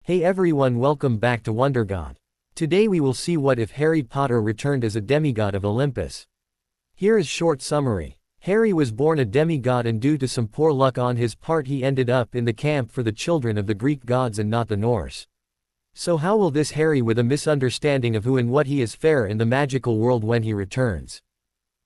Hey everyone, welcome back to WonderGod. Today we will see what if Harry Potter returned as a demigod of Olympus. Here is short summary. Harry was born a demigod and due to some poor luck on his part he ended up in the camp for the children of the Greek gods and not the Norse. So how will this Harry with a misunderstanding of who and what he is fare in the magical world when he returns?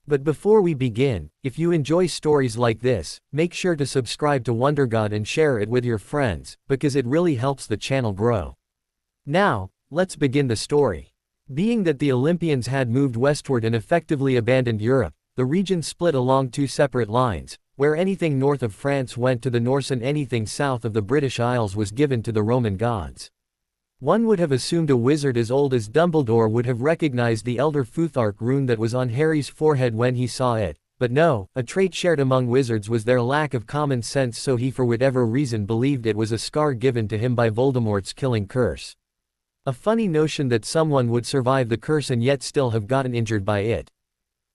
But before we begin, if you enjoy stories like this, make sure to subscribe to WonderGod and share it with your friends, because it really helps the channel grow. Now, let's begin the story. Being that the Olympians had moved westward and effectively abandoned Europe, the region split along two separate lines, where anything north of France went to the Norse and anything south of the British Isles was given to the Roman gods. One would have assumed a wizard as old as Dumbledore would have recognized the Elder Futhark rune that was on Harry's forehead when he saw it, but no, a trait shared among wizards was their lack of common sense, so he for whatever reason believed it was a scar given to him by Voldemort's killing curse. A funny notion that someone would survive the curse and yet still have gotten injured by it.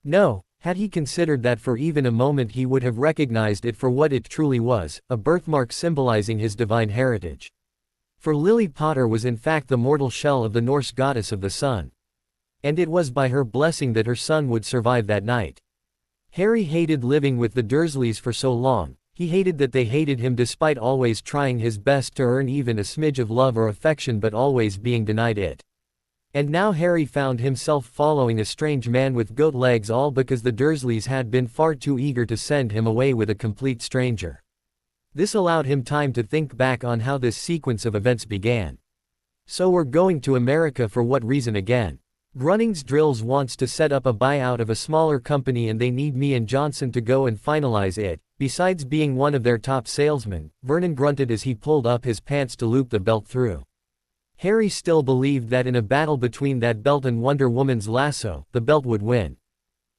No, had he considered that for even a moment he would have recognized it for what it truly was, a birthmark symbolizing his divine heritage. For Lily Potter was in fact the mortal shell of the Norse goddess of the sun. And it was by her blessing that her son would survive that night. Harry hated living with the Dursleys for so long, he hated that they hated him despite always trying his best to earn even a smidge of love or affection but always being denied it. And now Harry found himself following a strange man with goat legs, all because the Dursleys had been far too eager to send him away with a complete stranger. This allowed him time to think back on how this sequence of events began. So we're going to America for what reason again? Grunnings Drills wants to set up a buyout of a smaller company and they need me and Johnson to go and finalize it. Besides being one of their top salesmen, Vernon grunted as he pulled up his pants to loop the belt through. Harry still believed that in a battle between that belt and Wonder Woman's lasso, the belt would win.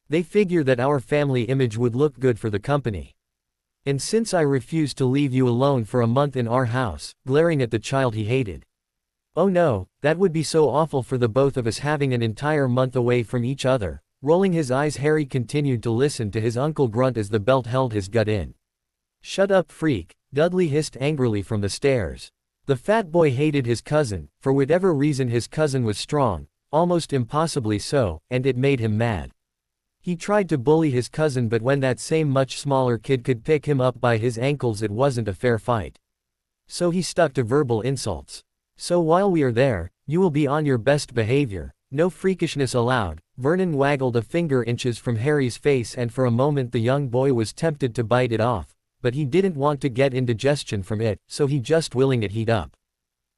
They figure that our family image would look good for the company. And since I refuse to leave you alone for a month in our house, glaring at the child he hated. Oh no, that would be so awful for the both of us having an entire month away from each other. Rolling his eyes, Harry continued to listen to his uncle grunt as the belt held his gut in. Shut up, freak, Dudley hissed angrily from the stairs. The fat boy hated his cousin, for whatever reason his cousin was strong, almost impossibly so, and it made him mad. He tried to bully his cousin, but when that same much smaller kid could pick him up by his ankles it wasn't a fair fight. So he stuck to verbal insults. So while we are there, you will be on your best behavior, no freakishness allowed. Vernon waggled a finger inches from Harry's face and for a moment the young boy was tempted to bite it off, but he didn't want to get indigestion from it, so he just willing it heat up.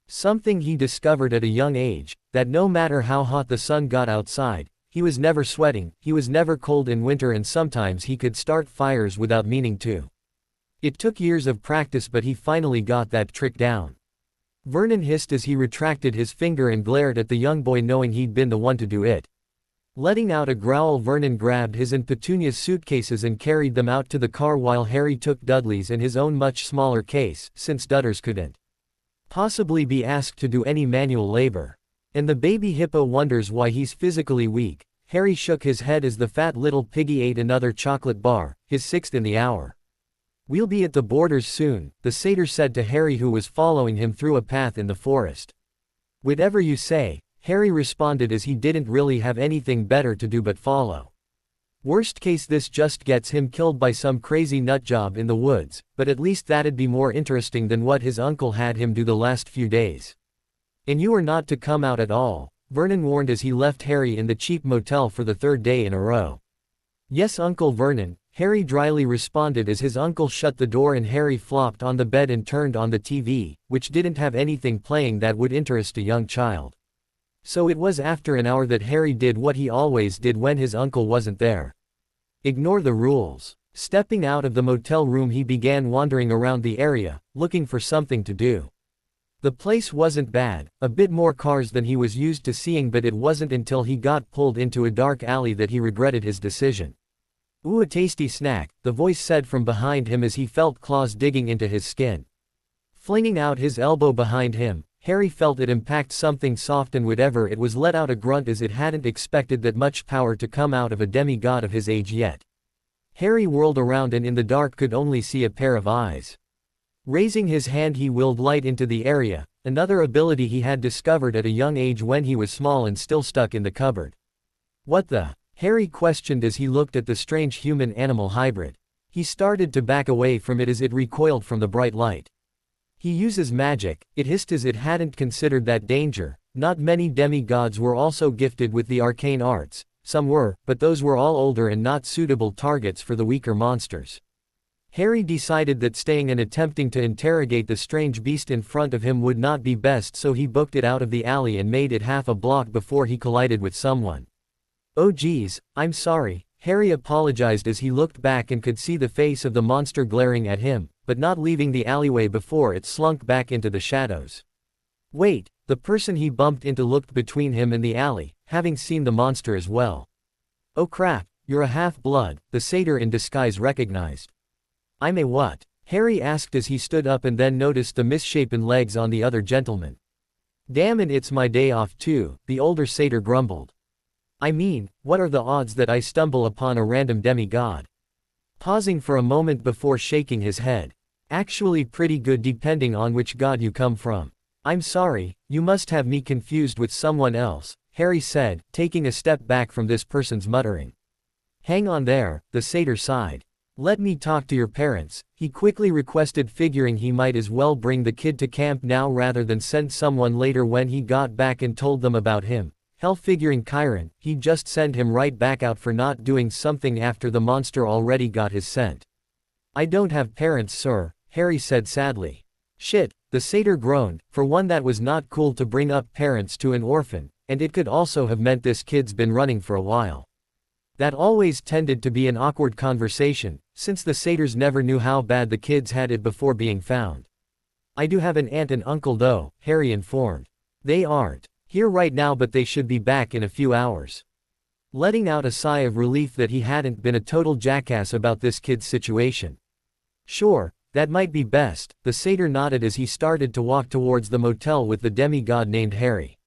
Something he discovered at a young age, that no matter how hot the sun got outside, he was never sweating, he was never cold in winter, and sometimes he could start fires without meaning to. It took years of practice, but he finally got that trick down. Vernon hissed as he retracted his finger and glared at the young boy, knowing he'd been the one to do it. Letting out a growl, Vernon grabbed his and Petunia's suitcases and carried them out to the car while Harry took Dudley's and his own much smaller case, since Dudders couldn't possibly be asked to do any manual labor. And the baby hippo wonders why he's physically weak. Harry shook his head as the fat little piggy ate another chocolate bar, his sixth in the hour. We'll be at the borders soon, the satyr said to Harry, who was following him through a path in the forest. Whatever you say, Harry responded as he didn't really have anything better to do but follow. Worst case, this just gets him killed by some crazy nutjob in the woods, but at least that'd be more interesting than what his uncle had him do the last few days. And you are not to come out at all, Vernon warned as he left Harry in the cheap motel for the third day in a row. Yes, Uncle Vernon, Harry dryly responded as his uncle shut the door and Harry flopped on the bed and turned on the TV, which didn't have anything playing that would interest a young child. So it was after an hour that Harry did what he always did when his uncle wasn't there. Ignore the rules. Stepping out of the motel room, he began wandering around the area, looking for something to do. The place wasn't bad, a bit more cars than he was used to seeing, but it wasn't until he got pulled into a dark alley that he regretted his decision. Ooh, a tasty snack, the voice said from behind him as he felt claws digging into his skin. Flinging out his elbow behind him, Harry felt it impact something soft, and whatever it was let out a grunt as it hadn't expected that much power to come out of a demigod of his age yet. Harry whirled around and in the dark could only see a pair of eyes. Raising his hand he willed light into the area, another ability he had discovered at a young age when he was small and still stuck in the cupboard. What the? Harry questioned as he looked at the strange human-animal hybrid. He started to back away from it as it recoiled from the bright light. He uses magic, it hissed as it hadn't considered that danger. Not many demigods were also gifted with the arcane arts, some were, but those were all older and not suitable targets for the weaker monsters. Harry decided that staying and attempting to interrogate the strange beast in front of him would not be best, so he booked it out of the alley and made it half a block before he collided with someone. "Oh geez, I'm sorry," Harry apologized as he looked back and could see the face of the monster glaring at him, but not leaving the alleyway before it slunk back into the shadows. Wait, the person he bumped into looked between him and the alley, having seen the monster as well. "Oh crap, you're a half-blood," the satyr in disguise recognized. "I'm a what?" Harry asked as he stood up and then noticed the misshapen legs on the other gentleman. "Damn, and it's my day off too," the older satyr grumbled. "I mean, what are the odds that I stumble upon a random demigod?" Pausing for a moment before shaking his head. "Actually pretty good depending on which god you come from. I'm sorry, you must have me confused with someone else," Harry said, taking a step back from this person's muttering. "Hang on there," the satyr sighed. "Let me talk to your parents," he quickly requested, figuring he might as well bring the kid to camp now rather than send someone later when he got back and told them about him. Hell, figuring Chiron, he'd just send him right back out for not doing something after the monster already got his scent. "I don't have parents, sir," Harry said sadly. "Shit," the satyr groaned, for one that was not cool to bring up parents to an orphan, and it could also have meant this kid's been running for a while. That always tended to be an awkward conversation, since the satyrs never knew how bad the kids had it before being found. "I do have an aunt and uncle though," Harry informed. "They aren't here right now, but they should be back in a few hours." Letting out a sigh of relief that he hadn't been a total jackass about this kid's situation. "Sure, that might be best," the satyr nodded as he started to walk towards the motel with the demigod named Harry.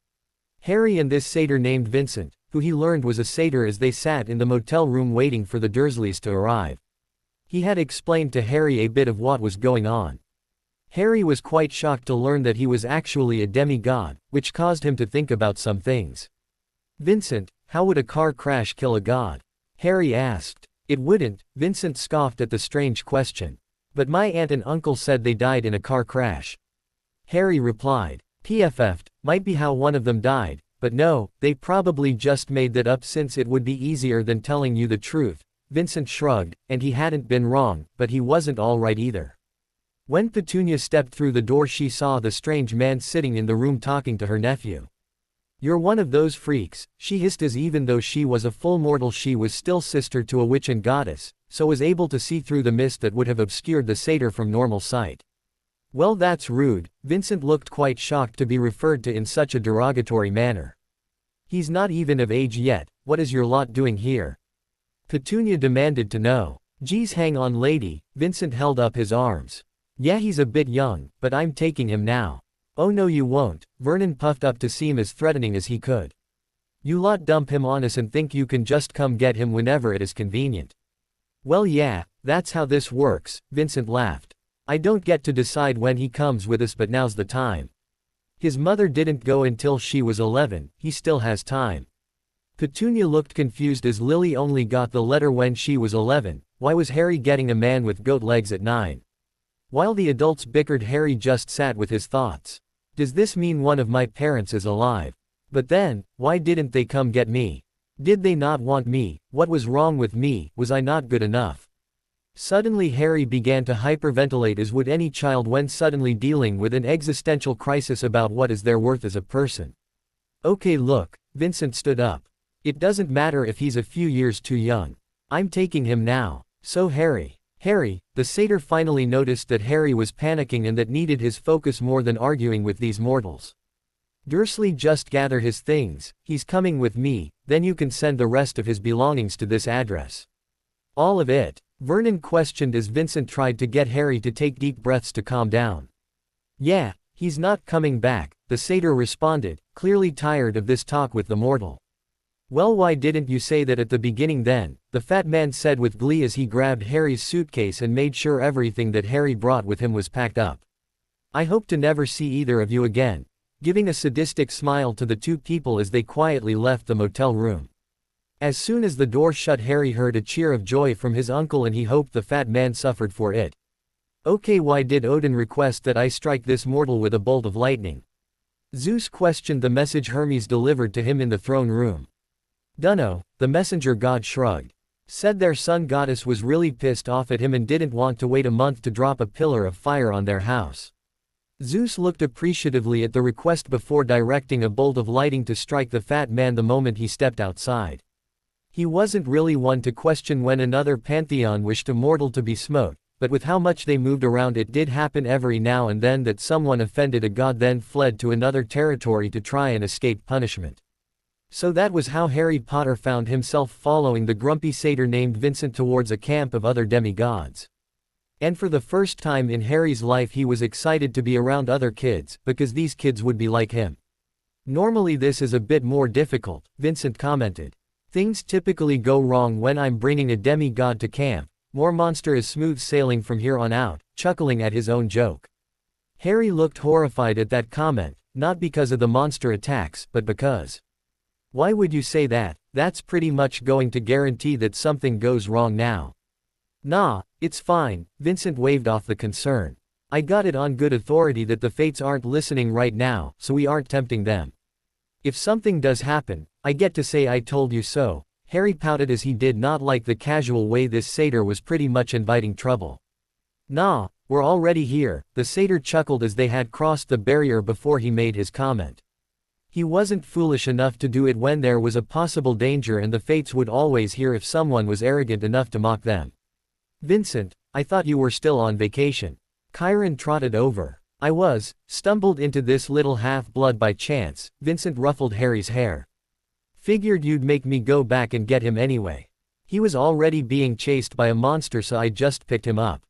Harry and this satyr named Vincent, who he learned was a satyr as they sat in the motel room waiting for the Dursleys to arrive. He had explained to Harry a bit of what was going on. Harry was quite shocked to learn that he was actually a demigod, which caused him to think about some things. "Vincent, how would a car crash kill a god?" Harry asked. "It wouldn't," Vincent scoffed at the strange question. "But my aunt and uncle said they died in a car crash." Harry replied. "PFF'd, might be how one of them died, but no, they probably just made that up since it would be easier than telling you the truth." Vincent shrugged, and he hadn't been wrong, but he wasn't all right either. When Petunia stepped through the door, she saw the strange man sitting in the room talking to her nephew. "You're one of those freaks," she hissed, as even though she was a full mortal she was still sister to a witch and goddess, so was able to see through the mist that would have obscured the satyr from normal sight. "Well, that's rude." Vincent looked quite shocked to be referred to in such a derogatory manner. "He's not even of age yet, what is your lot doing here?" Petunia demanded to know. "Geez, hang on lady," Vincent held up his arms. "Yeah, he's a bit young, but I'm taking him now." "Oh no you won't," Vernon puffed up to seem as threatening as he could. "You lot dump him on us and think you can just come get him whenever it is convenient." "Well yeah, that's how this works," Vincent laughed. "I don't get to decide when he comes with us, but now's the time. His mother didn't go until she was 11, he still has time." Petunia looked confused as Lily only got the letter when she was 11, why was Harry getting a man with goat legs at 9? While the adults bickered, Harry just sat with his thoughts. Does this mean one of my parents is alive? But then, why didn't they come get me? Did they not want me? What was wrong with me? Was I not good enough? Suddenly Harry began to hyperventilate, as would any child when suddenly dealing with an existential crisis about what is their worth as a person. "Okay look," Vincent stood up. "It doesn't matter if he's a few years too young. I'm taking him now. So Harry, the satyr finally noticed that Harry was panicking and that needed his focus more than arguing with these mortals. "Dursley, just gather his things, he's coming with me, then you can send the rest of his belongings to this address." "All of it?" Vernon questioned as Vincent tried to get Harry to take deep breaths to calm down. "Yeah, he's not coming back," the satyr responded, clearly tired of this talk with the mortal. Well, why didn't you say that at the beginning then? The fat man said with glee as he grabbed Harry's suitcase and made sure everything that Harry brought with him was packed up. I hope to never see either of you again, giving a sadistic smile to the two people as they quietly left the motel room. As soon as the door shut, Harry heard a cheer of joy from his uncle and he hoped the fat man suffered for it. Okay, why did Odin request that I strike this mortal with a bolt of lightning? Zeus questioned the message Hermes delivered to him in the throne room. Dunno, the messenger god shrugged. Said their sun goddess was really pissed off at him and didn't want to wait a month to drop a pillar of fire on their house. Zeus looked appreciatively at the request before directing a bolt of lightning to strike the fat man the moment he stepped outside. He wasn't really one to question when another pantheon wished a mortal to be smote, but with how much they moved around, it did happen every now and then that someone offended a god then fled to another territory to try and escape punishment. So that was how Harry Potter found himself following the grumpy satyr named Vincent towards a camp of other demigods. And for the first time in Harry's life he was excited to be around other kids, because these kids would be like him. Normally this is a bit more difficult, Vincent commented. Things typically go wrong when I'm bringing a demigod to camp. More monster is smooth sailing from here on out, chuckling at his own joke. Harry looked horrified at that comment, not because of the monster attacks, but because. Why would you say that? That's pretty much going to guarantee that something goes wrong now. Nah, it's fine, Vincent waved off the concern. I got it on good authority that the fates aren't listening right now, so we aren't tempting them. If something does happen, I get to say I told you so. Harry pouted as he did not like the casual way this satyr was pretty much inviting trouble. Nah, we're already here, the satyr chuckled as they had crossed the barrier before he made his comment. He wasn't foolish enough to do it when there was a possible danger, and the fates would always hear if someone was arrogant enough to mock them. Vincent, I thought you were still on vacation. Chiron trotted over. I was, stumbled into this little half-blood by chance, Vincent ruffled Harry's hair. Figured you'd make me go back and get him anyway. He was already being chased by a monster, so I just picked him up.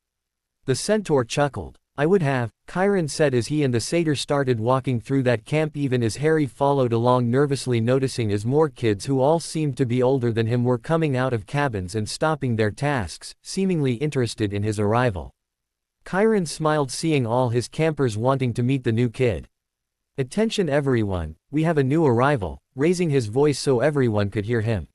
The centaur chuckled. I would have, Chiron said as he and the satyr started walking through that camp, even as Harry followed along, nervously noticing as more kids who all seemed to be older than him were coming out of cabins and stopping their tasks, seemingly interested in his arrival. Chiron smiled, seeing all his campers wanting to meet the new kid. Attention everyone, we have a new arrival, raising his voice so everyone could hear him.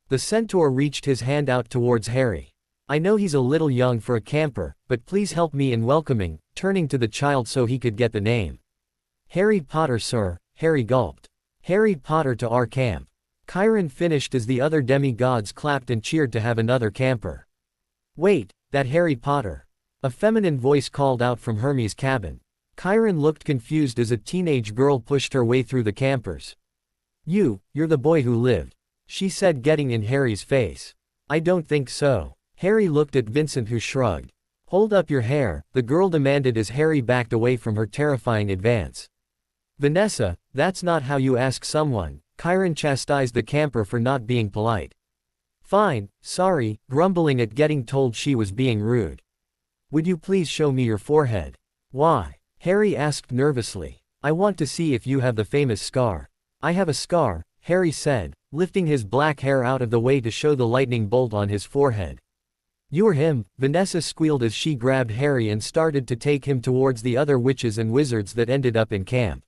The centaur reached his hand out towards Harry. I know he's a little young for a camper, but please help me in welcoming, turning to the child so he could get the name. Harry Potter, sir, Harry gulped. Harry Potter to our camp. Chiron finished as the other demigods clapped and cheered to have another camper. Wait, that Harry Potter. A feminine voice called out from Hermes' cabin. Chiron looked confused as a teenage girl pushed her way through the campers. You're the boy who lived, she said, getting in Harry's face. I don't think so. Harry looked at Vincent, who shrugged. Hold up your hair, the girl demanded as Harry backed away from her terrifying advance. Vanessa, that's not how you ask someone, Chiron chastised the camper for not being polite. Fine, sorry, grumbling at getting told she was being rude. Would you please show me your forehead? Why? Harry asked nervously. I want to see if you have the famous scar. I have a scar, Harry said, lifting his black hair out of the way to show the lightning bolt on his forehead. You're him, Vanessa squealed as she grabbed Harry and started to take him towards the other witches and wizards that ended up in camp.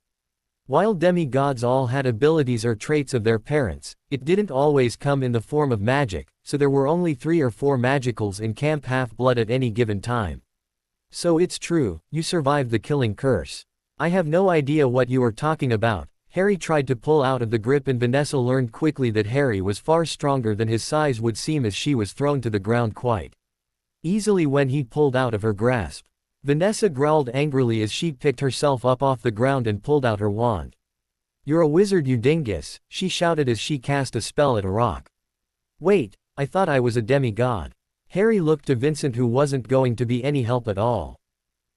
While demigods all had abilities or traits of their parents, it didn't always come in the form of magic, so there were only 3 or 4 magicals in Camp Half-Blood at any given time. So it's true, you survived the killing curse. I have no idea what you are talking about. Harry tried to pull out of the grip, and Vanessa learned quickly that Harry was far stronger than his size would seem, as she was thrown to the ground quite easily when he pulled out of her grasp. Vanessa growled angrily as she picked herself up off the ground and pulled out her wand. You're a wizard, you dingus, she shouted as she cast a spell at a rock. Wait, I thought I was a demigod. Harry looked to Vincent, who wasn't going to be any help at all.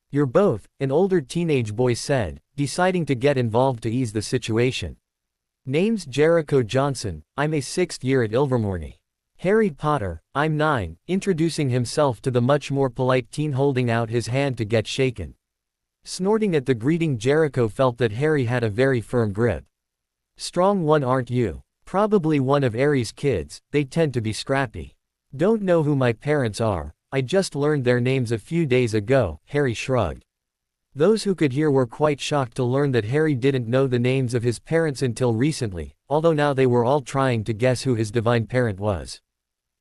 You're both, an older teenage boy said, deciding to get involved to ease the situation. Name's Jericho Johnson, I'm a 6th year at Ilvermorny. Harry Potter, I'm 9, introducing himself to the much more polite teen, holding out his hand to get shaken. Snorting at the greeting, Jericho felt that Harry had a very firm grip. Strong one, aren't you? Probably one of Harry's kids, they tend to be scrappy. Don't know who my parents are, I just learned their names a few days ago, Harry shrugged. Those who could hear were quite shocked to learn that Harry didn't know the names of his parents until recently, although now they were all trying to guess who his divine parent was.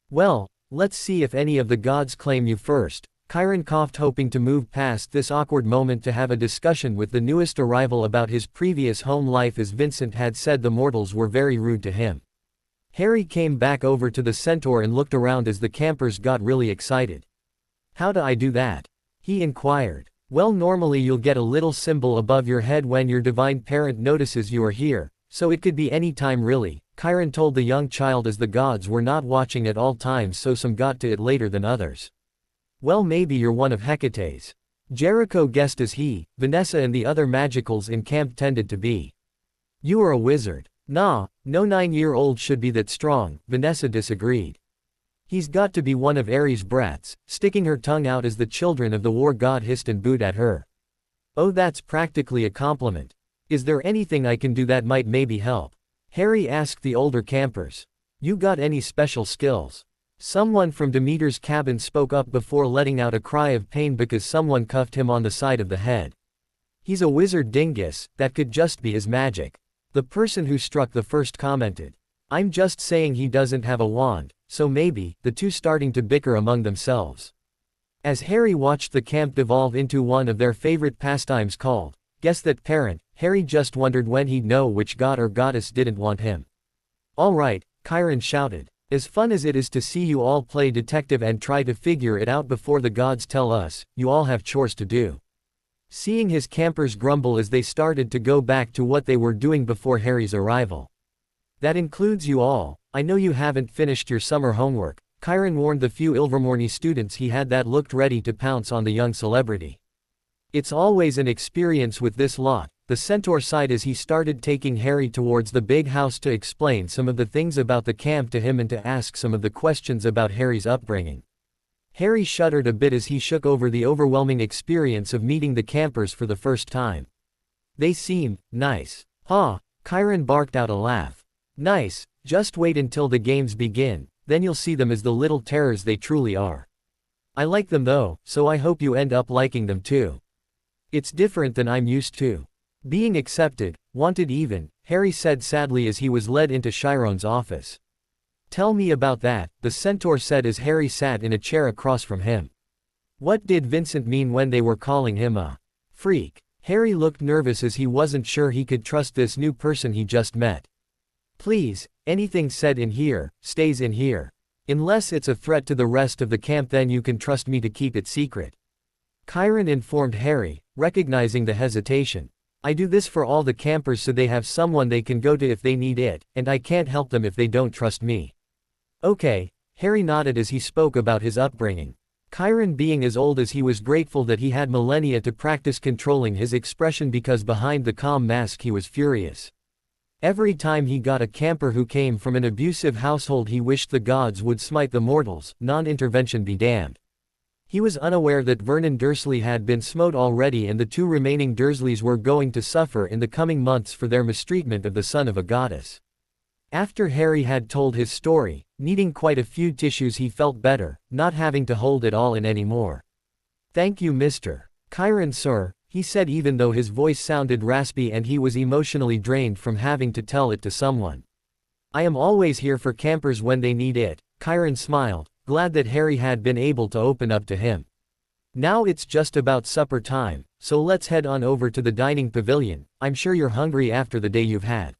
Well, let's see if any of the gods claim you first. Chiron coughed, hoping to move past this awkward moment to have a discussion with the newest arrival about his previous home life, as Vincent had said the mortals were very rude to him. Harry came back over to the centaur and looked around as the campers got really excited. "How do I do that?" he inquired. "Well, normally you'll get a little symbol above your head when your divine parent notices you are here, so it could be any time really," Chiron told the young child, as the gods were not watching at all times, so some got to it later than others. "Well, maybe you're one of Hecate's." Jericho guessed, as he, Vanessa and the other magicals in camp tended to be. "You are a wizard." "Nah, no 9-year-old should be that strong," Vanessa disagreed. "He's got to be one of Ares' brats," sticking her tongue out as the children of the war god hissed and booed at her. "Oh, that's practically a compliment. Is there anything I can do that might maybe help?" Harry asked the older campers. "You got any special skills?" Someone from Demeter's cabin spoke up before letting out a cry of pain because someone cuffed him on the side of the head. "He's a wizard dingus, that could just be his magic," the person who struck the first commented. "I'm just saying he doesn't have a wand, so maybe," the two starting to bicker among themselves. As Harry watched the camp devolve into one of their favorite pastimes called, Guess That Parent, Harry just wondered when he'd know which god or goddess didn't want him. "All right," Chiron shouted. "As fun as it is to see you all play detective and try to figure it out before the gods tell us, you all have chores to do." Seeing his campers grumble as they started to go back to what they were doing before Harry's arrival. "That includes you all, I know you haven't finished your summer homework," Chiron warned the few Ilvermorny students he had that looked ready to pounce on the young celebrity. "It's always an experience with this lot," the centaur sighed as he started taking Harry towards the big house to explain some of the things about the camp to him and to ask some of the questions about Harry's upbringing. Harry shuddered a bit as he shook over the overwhelming experience of meeting the campers for the first time. "They seem nice." "Ha!" Chiron barked out a laugh. "Nice, just wait until the games begin, then you'll see them as the little terrors they truly are. I like them though, so I hope you end up liking them too. It's different than I'm used to. Being accepted, wanted even," Harry said sadly as he was led into Chiron's office. "Tell me about that," the centaur said as Harry sat in a chair across from him. What did Vincent mean when they were calling him a freak? Harry looked nervous as he wasn't sure he could trust this new person he just met. "Please, anything said in here, stays in here. Unless it's a threat to the rest of the camp, then you can trust me to keep it secret," Chiron informed Harry, recognizing the hesitation. "I do this for all the campers so they have someone they can go to if they need it, and I can't help them if they don't trust me." "Okay," Harry nodded as he spoke about his upbringing. Chiron, being as old as he, was grateful that he had millennia to practice controlling his expression because behind the calm mask he was furious. Every time he got a camper who came from an abusive household, he wished the gods would smite the mortals, non-intervention be damned. He was unaware that Vernon Dursley had been smote already, and the two remaining Dursleys were going to suffer in the coming months for their mistreatment of the son of a goddess. After Harry had told his story, needing quite a few tissues, he felt better, not having to hold it all in anymore. "Thank you, Mr. Chiron, sir," he said, even though his voice sounded raspy and he was emotionally drained from having to tell it to someone. "I am always here for campers when they need it," Chiron smiled, glad that Harry had been able to open up to him. "Now it's just about supper time, so let's head on over to the dining pavilion. I'm sure you're hungry after the day you've had."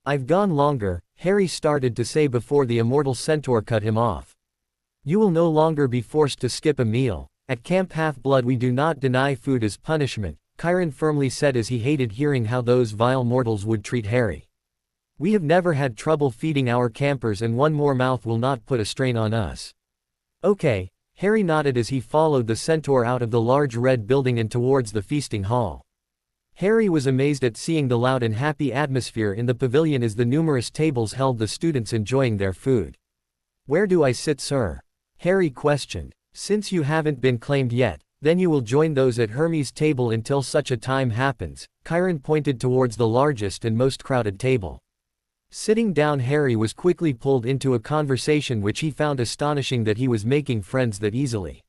"I've gone longer," Harry started to say before the immortal centaur cut him off. "You will no longer be forced to skip a meal. At Camp Half-Blood we do not deny food as punishment," Chiron firmly said as he hated hearing how those vile mortals would treat Harry. "We have never had trouble feeding our campers, and one more mouth will not put a strain on us." "Okay," Harry nodded as he followed the centaur out of the large red building and towards the feasting hall. Harry was amazed at seeing the loud and happy atmosphere in the pavilion as the numerous tables held the students enjoying their food. "Where do I sit, sir?" Harry questioned. "Since you haven't been claimed yet, then you will join those at Hermes' table until such a time happens," Chiron pointed towards the largest and most crowded table. Sitting down, Harry was quickly pulled into a conversation which he found astonishing that he was making friends that easily.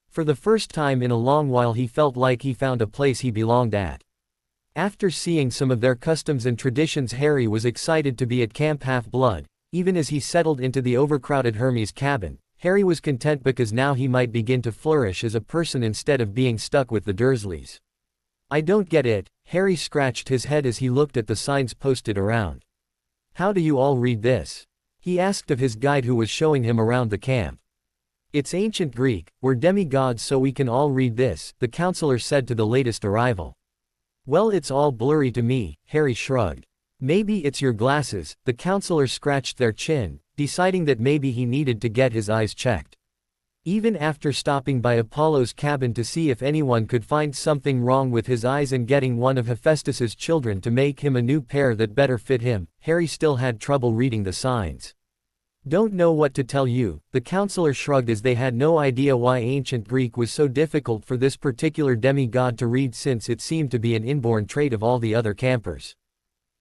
For the first time in a long while he felt like he found a place he belonged at. After seeing some of their customs and traditions, Harry was excited to be at Camp Half-Blood. Even as he settled into the overcrowded Hermes cabin, Harry was content because now he might begin to flourish as a person instead of being stuck with the Dursleys. I don't get it, Harry scratched his head as he looked at the signs posted around. How do you all read this? He asked of his guide who was showing him around the camp. It's ancient Greek, we're demigods so we can all read this, the counselor said to the latest arrival. Well, it's all blurry to me, Harry shrugged. Maybe it's your glasses, the counselor scratched their chin, deciding that maybe he needed to get his eyes checked. Even after stopping by Apollo's cabin to see if anyone could find something wrong with his eyes and getting one of Hephaestus's children to make him a new pair that better fit him, Harry still had trouble reading the signs. Don't know what to tell you, the counselor shrugged as they had no idea why ancient Greek was so difficult for this particular demigod to read since it seemed to be an inborn trait of all the other campers.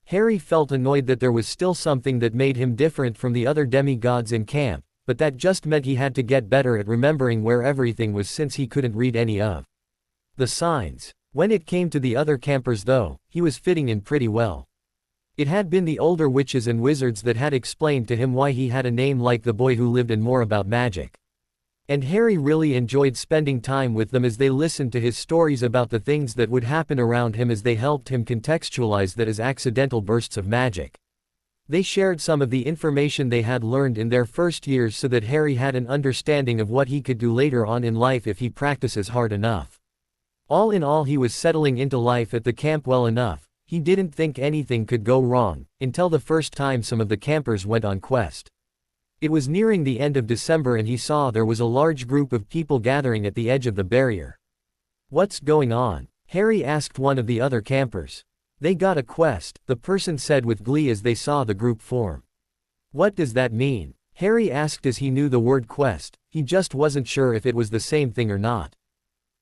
Harry felt annoyed that there was still something that made him different from the other demigods in camp, but that just meant he had to get better at remembering where everything was since he couldn't read any of the signs. When it came to the other campers though, he was fitting in pretty well. It had been the older witches and wizards that had explained to him why he had a name like the boy who lived and more about magic. And Harry really enjoyed spending time with them as they listened to his stories about the things that would happen around him as they helped him contextualize that as accidental bursts of magic. They shared some of the information they had learned in their first years so that Harry had an understanding of what he could do later on in life if he practices hard enough. All in all, he was settling into life at the camp well enough. He didn't think anything could go wrong, until the first time some of the campers went on quest. It was nearing the end of December and he saw there was a large group of people gathering at the edge of the barrier. What's going on? Harry asked one of the other campers. They got a quest, the person said with glee as they saw the group form. What does that mean? Harry asked as he knew the word quest, he just wasn't sure if it was the same thing or not.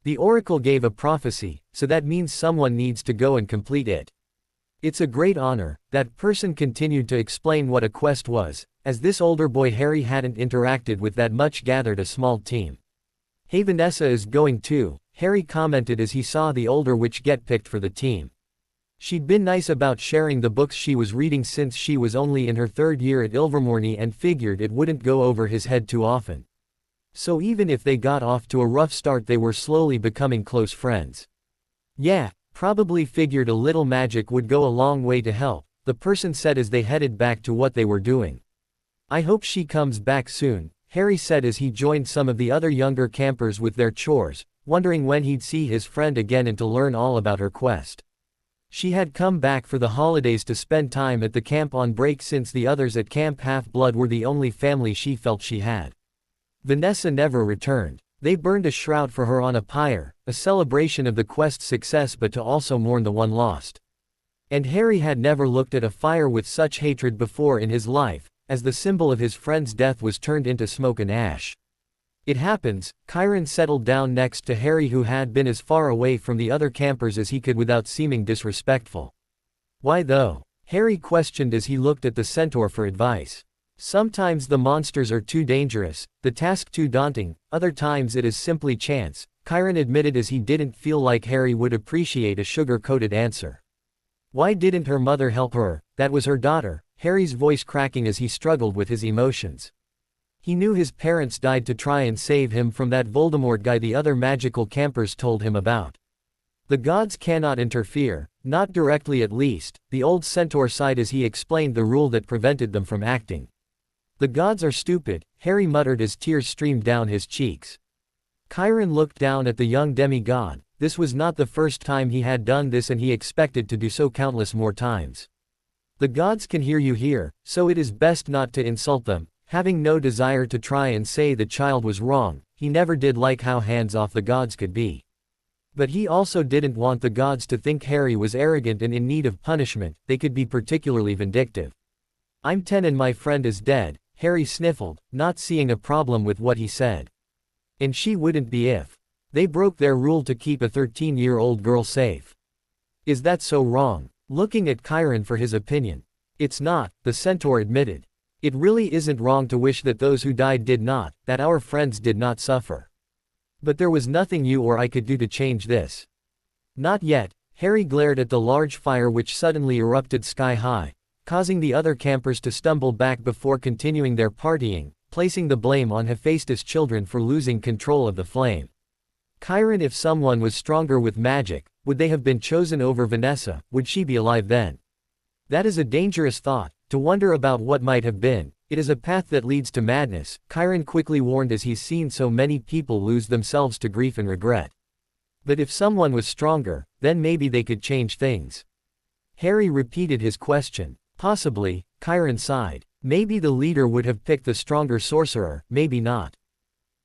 The oracle gave a prophecy, so that means someone needs to go and complete it. It's a great honor, that person continued to explain what a quest was, as this older boy Harry hadn't interacted with that much gathered a small team. Hey, Vanessa is going too, Harry commented as he saw the older witch get picked for the team. She'd been nice about sharing the books she was reading since she was only in her third year at Ilvermorny and figured it wouldn't go over his head too often. So even if they got off to a rough start they were slowly becoming close friends. Yeah, probably figured a little magic would go a long way to help, the person said as they headed back to what they were doing. I hope she comes back soon, Harry said as he joined some of the other younger campers with their chores, wondering when he'd see his friend again and to learn all about her quest. She had come back for the holidays to spend time at the camp on break since the others at Camp Half-Blood were the only family she felt she had. Vanessa never returned. They burned a shroud for her on a pyre, a celebration of the quest's success but to also mourn the one lost. And Harry had never looked at a fire with such hatred before in his life, as the symbol of his friend's death was turned into smoke and ash. It happens, Chiron settled down next to Harry who had been as far away from the other campers as he could without seeming disrespectful. Why though? Harry questioned as he looked at the centaur for advice. Sometimes the monsters are too dangerous, the task too daunting, other times it is simply chance, Chiron admitted as he didn't feel like Harry would appreciate a sugar-coated answer. Why didn't her mother help her? That was her daughter, Harry's voice cracking as he struggled with his emotions. He knew his parents died to try and save him from that Voldemort guy the other magical campers told him about. The gods cannot interfere, not directly at least, the old centaur sighed as he explained the rule that prevented them from acting. The gods are stupid, Harry muttered as tears streamed down his cheeks. Chiron looked down at the young demigod. This was not the first time he had done this and he expected to do so countless more times. The gods can hear you here, so it is best not to insult them. Having no desire to try and say the child was wrong, he never did like how hands-off the gods could be. But he also didn't want the gods to think Harry was arrogant and in need of punishment, they could be particularly vindictive. I'm 10 and my friend is dead, Harry sniffled, not seeing a problem with what he said. And she wouldn't be if they broke their rule to keep a 13-year-old girl safe. Is that so wrong? Looking at Chiron for his opinion. It's not, the centaur admitted. It really isn't wrong to wish that those who died did not, that our friends did not suffer. But there was nothing you or I could do to change this. Not yet. Harry glared at the large fire which suddenly erupted sky high, causing the other campers to stumble back before continuing their partying, placing the blame on Hephaestus' children for losing control of the flame. Chiron, if someone was stronger with magic, would they have been chosen over Vanessa? Would she be alive then? That is a dangerous thought, to wonder about what might have been. It is a path that leads to madness, Chiron quickly warned as he's seen so many people lose themselves to grief and regret. But if someone was stronger, then maybe they could change things. Harry repeated his question. Possibly, Chiron sighed. Maybe the leader would have picked the stronger sorcerer, maybe not.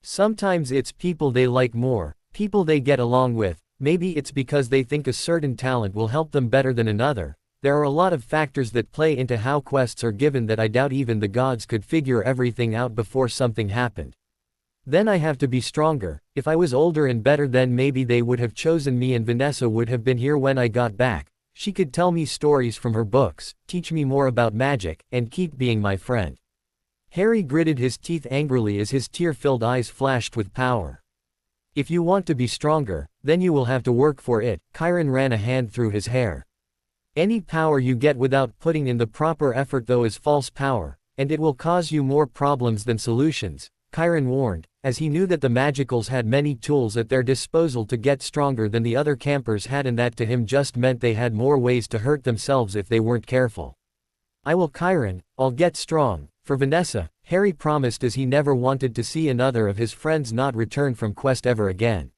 Sometimes it's people they like more, people they get along with, maybe it's because they think a certain talent will help them better than another. There are a lot of factors that play into how quests are given that I doubt even the gods could figure everything out before something happened. Then I have to be stronger. If I was older and better, then maybe they would have chosen me and Vanessa would have been here when I got back. She could tell me stories from her books, teach me more about magic, and keep being my friend. Harry gritted his teeth angrily as his tear-filled eyes flashed with power. If you want to be stronger, then you will have to work for it. Chiron ran a hand through his hair. Any power you get without putting in the proper effort though is false power, and it will cause you more problems than solutions, Chiron warned, as he knew that the Magicals had many tools at their disposal to get stronger than the other campers had, and that to him just meant they had more ways to hurt themselves if they weren't careful. I will, Chiron, I'll get strong. For Vanessa, Harry promised, as he never wanted to see another of his friends not return from quest ever again.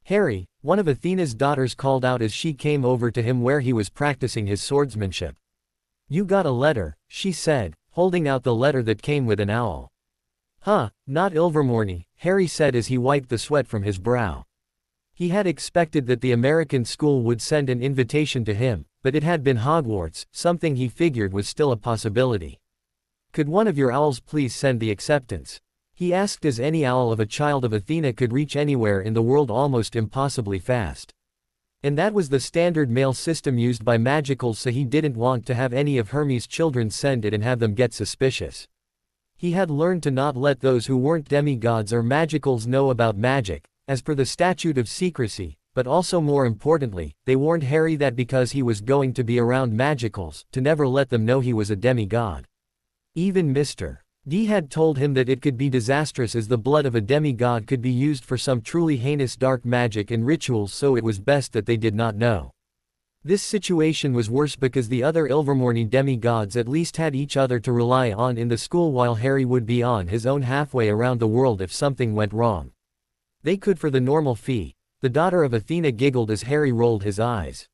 Harry, one of Athena's daughters, called out as she came over to him where he was practicing his swordsmanship. You got a letter, she said, holding out the letter that came with an owl. Huh, not Ilvermorny, Harry said as he wiped the sweat from his brow. He had expected that the American school would send an invitation to him, but it had been Hogwarts, something he figured was still a possibility. Could one of your owls please send the acceptance? He asked, as any owl of a child of Athena could reach anywhere in the world almost impossibly fast. And that was the standard mail system used by Magicals, so he didn't want to have any of Hermes' children send it and have them get suspicious. He had learned to not let those who weren't demigods or Magicals know about magic, as per the statute of secrecy, but also more importantly, they warned Harry that because he was going to be around Magicals, to never let them know he was a demigod. Even Mr. D had told him that it could be disastrous, as the blood of a demigod could be used for some truly heinous dark magic and rituals, so it was best that they did not know. This situation was worse because the other Ilvermorny demigods at least had each other to rely on in the school, while Harry would be on his own halfway around the world if something went wrong. They could for the normal fee. The daughter of Athena giggled as Harry rolled his eyes.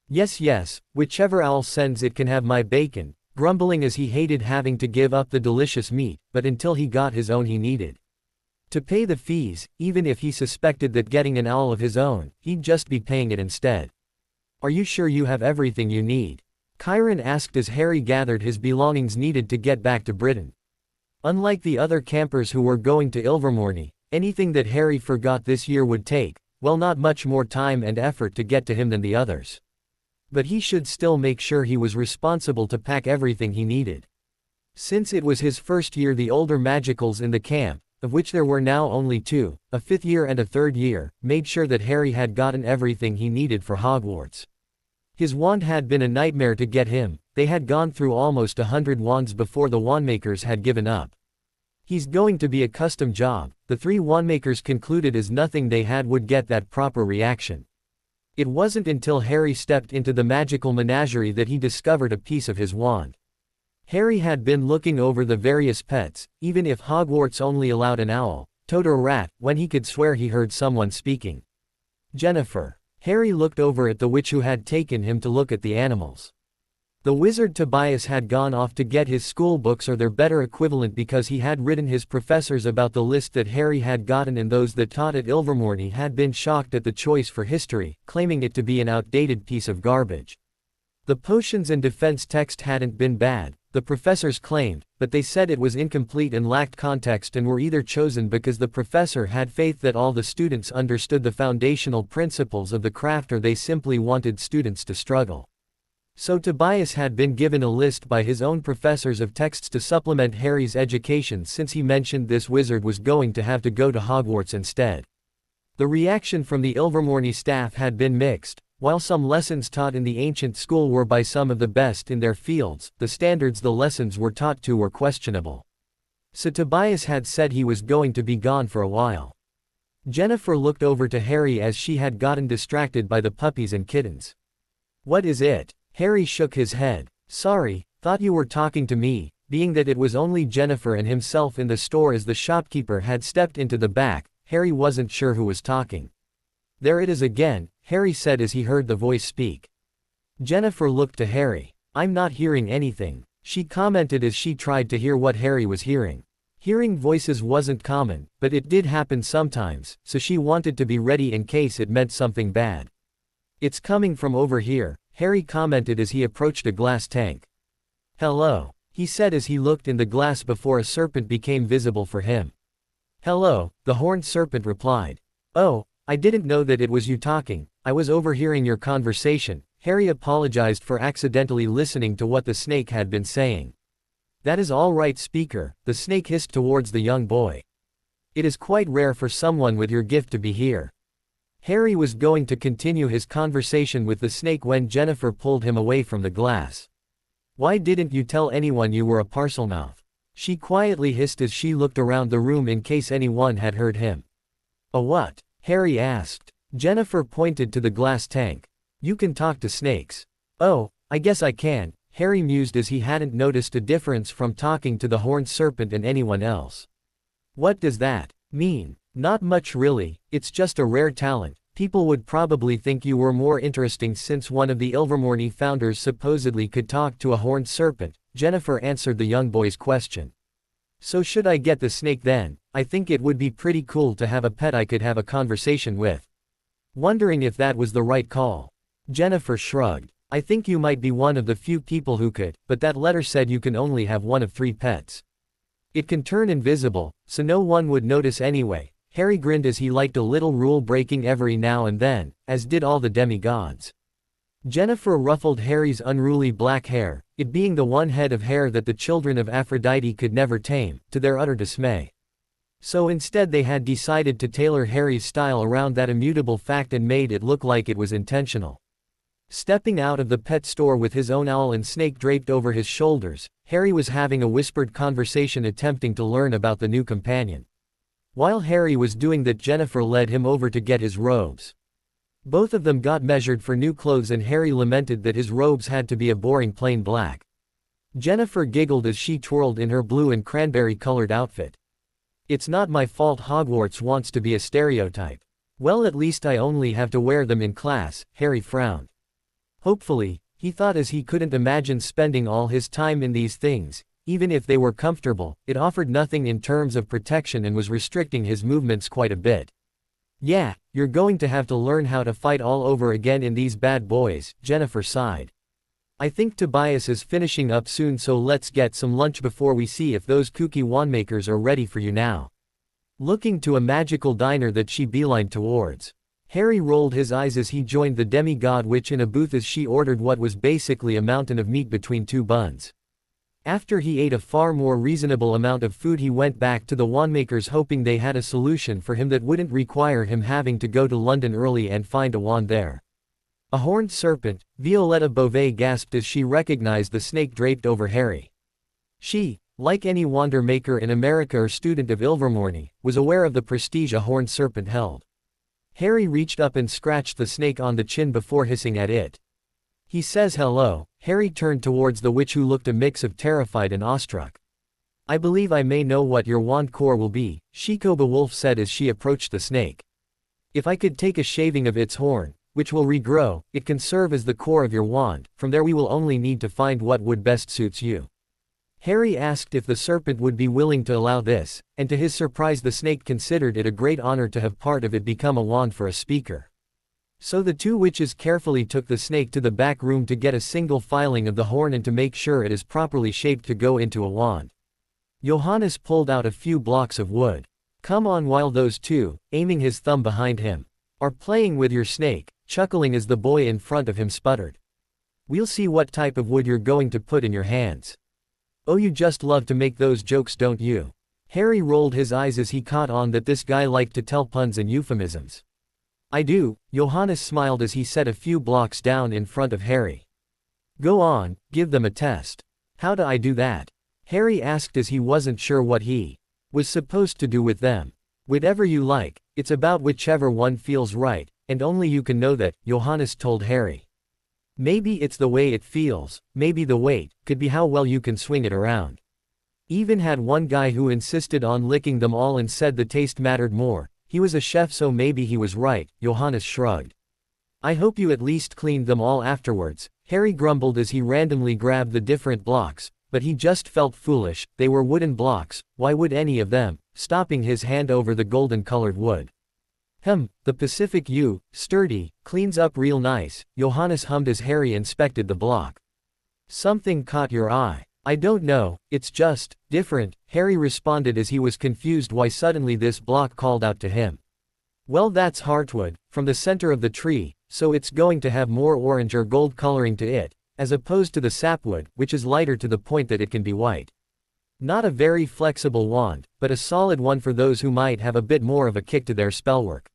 Yes, yes, whichever owl sends it can have my bacon, grumbling as he hated having to give up the delicious meat, but until he got his own he needed to pay the fees. Even if he suspected that getting an owl of his own, he'd just be paying it instead. Are you sure you have everything you need? Chiron asked as Harry gathered his belongings needed to get back to Britain. Unlike the other campers who were going to Ilvermorny, anything that Harry forgot this year would take, well, not much more time and effort to get to him than the others. But he should still make sure he was responsible to pack everything he needed. Since it was his first year, the older Magicals in the camp, of which there were now only two, a fifth year and a third year, made sure that Harry had gotten everything he needed for Hogwarts. His wand had been a nightmare to get him. They had gone through almost 100 wands before the wandmakers had given up. He's going to be a custom job, the three wandmakers concluded, as nothing they had would get that proper reaction. It wasn't until Harry stepped into the magical menagerie that he discovered a piece of his wand. Harry had been looking over the various pets, even if Hogwarts only allowed an owl, toad or rat, when he could swear he heard someone speaking. Jennifer. Harry looked over at the witch who had taken him to look at the animals. The wizard Tobias had gone off to get his school books or their better equivalent because he had written his professors about the list that Harry had gotten, and those that taught at Ilvermorny had been shocked at the choice for history, claiming it to be an outdated piece of garbage. The potions and defense text hadn't been bad, the professors claimed, but they said it was incomplete and lacked context, and were either chosen because the professor had faith that all the students understood the foundational principles of the craft, or they simply wanted students to struggle. So Tobias had been given a list by his own professors of texts to supplement Harry's education since he mentioned this wizard was going to have to go to Hogwarts instead. The reaction from the Ilvermorny staff had been mixed. While some lessons taught in the ancient school were by some of the best in their fields, the standards the lessons were taught to were questionable. So Tobias had said he was going to be gone for a while. Jennifer looked over to Harry as she had gotten distracted by the puppies and kittens. "What is it?" Harry shook his head. "Sorry, thought you were talking to me," being that it was only Jennifer and himself in the store as the shopkeeper had stepped into the back, Harry wasn't sure who was talking. "There it is again," Harry said as he heard the voice speak. Jennifer looked to Harry. "I'm not hearing anything," she commented as she tried to hear what Harry was hearing. Hearing voices wasn't common, but it did happen sometimes, so she wanted to be ready in case it meant something bad. "It's coming from over here," Harry commented as he approached a glass tank. "Hello," he said as he looked in the glass before a serpent became visible for him. "Hello," the horned serpent replied. "Oh, I didn't know that it was you talking, I was overhearing your conversation." Harry apologized for accidentally listening to what the snake had been saying. "That is all right, speaker," the snake hissed towards the young boy. "It is quite rare for someone with your gift to be here." Harry was going to continue his conversation with the snake when Jennifer pulled him away from the glass. "Why didn't you tell anyone you were a Parselmouth?" she quietly hissed as she looked around the room in case anyone had heard him. "A what?" Harry asked. Jennifer pointed to the glass tank. "You can talk to snakes." "Oh, I guess I can," Harry mused as he hadn't noticed a difference from talking to the horned serpent and anyone else. "What does that mean?" "Not much really, it's just a rare talent. People would probably think you were more interesting since one of the Ilvermorny founders supposedly could talk to a horned serpent," Jennifer answered the young boy's question. "So should I get the snake then? I think it would be pretty cool to have a pet I could have a conversation with." Wondering if that was the right call, Jennifer shrugged. "I think you might be one of the few people who could, but that letter said you can only have one of 3 pets. It can turn invisible, so no one would notice anyway." Harry grinned as he liked a little rule breaking every now and then, as did all the demigods. Jennifer ruffled Harry's unruly black hair, it being the one head of hair that the children of Aphrodite could never tame, to their utter dismay. So instead they had decided to tailor Harry's style around that immutable fact and made it look like it was intentional. Stepping out of the pet store with his own owl and snake draped over his shoulders, Harry was having a whispered conversation attempting to learn about the new companion. While Harry was doing that, Jennifer led him over to get his robes. Both of them got measured for new clothes and Harry lamented that his robes had to be a boring plain black. Jennifer giggled as she twirled in her blue and cranberry-colored outfit. "It's not my fault Hogwarts wants to be a stereotype." "Well, at least I only have to wear them in class," Harry frowned. Hopefully, he thought, as he couldn't imagine spending all his time in these things. Even if they were comfortable, it offered nothing in terms of protection and was restricting his movements quite a bit. "Yeah, you're going to have to learn how to fight all over again in these bad boys," Jennifer sighed. "I think Tobias is finishing up soon, so let's get some lunch before we see if those kooky wandmakers are ready for you now." Looking to a magical diner that she beelined towards. Harry rolled his eyes as he joined the demigod witch in a booth as she ordered what was basically a mountain of meat between 2 buns. After he ate a far more reasonable amount of food, he went back to the wandmakers hoping they had a solution for him that wouldn't require him having to go to London early and find a wand there. "A horned serpent," Violetta Beauvais gasped as she recognized the snake draped over Harry. She, like any wonder maker in America or student of Ilvermorny, was aware of the prestige a horned serpent held. Harry reached up and scratched the snake on the chin before hissing at it. "He says hello." Harry turned towards the witch, who looked a mix of terrified and awestruck. "I believe I may know what your wand core will be," Shekoba Wolf said as she approached the snake. "If I could take a shaving of its horn, which will regrow, it can serve as the core of your wand. From there we will only need to find what would best suits you." Harry asked if the serpent would be willing to allow this, and to his surprise the snake considered it a great honor to have part of it become a wand for a speaker. So the 2 witches carefully took the snake to the back room to get a single filing of the horn and to make sure it is properly shaped to go into a wand. Johannes pulled out a few blocks of wood. "Come on," while those 2, aiming his thumb behind him, "are playing with your snake," chuckling as the boy in front of him sputtered. We'll see what type of wood you're going to put in your hands. Oh, you just love to make those jokes, don't you? Harry rolled his eyes as he caught on that this guy liked to tell puns and euphemisms. I do, Johannes smiled as he set a few blocks down in front of Harry. Go on, give them a test. How do I do that? Harry asked as he wasn't sure what he was supposed to do with them. Whatever you like, it's about whichever one feels right, and only you can know that, Johannes told Harry. Maybe it's the way it feels, maybe the weight, could be how well you can swing it around. Even had one guy who insisted on licking them all and said the taste mattered more. He was a chef, so maybe he was right, Johannes shrugged. I hope you at least cleaned them all afterwards, Harry grumbled as he randomly grabbed the different blocks, but he just felt foolish. They were wooden blocks, why would any of them, stopping his hand over the golden-colored wood. The Pacific U, sturdy, cleans up real nice, Johannes hummed as Harry inspected the block. Something caught your eye. I don't know, it's just different, Harry responded as he was confused why suddenly this block called out to him. Well, that's heartwood, from the center of the tree, so it's going to have more orange or gold coloring to it, as opposed to the sapwood, which is lighter to the point that it can be white. Not a very flexible wand, but a solid one for those who might have a bit more of a kick to their spellwork.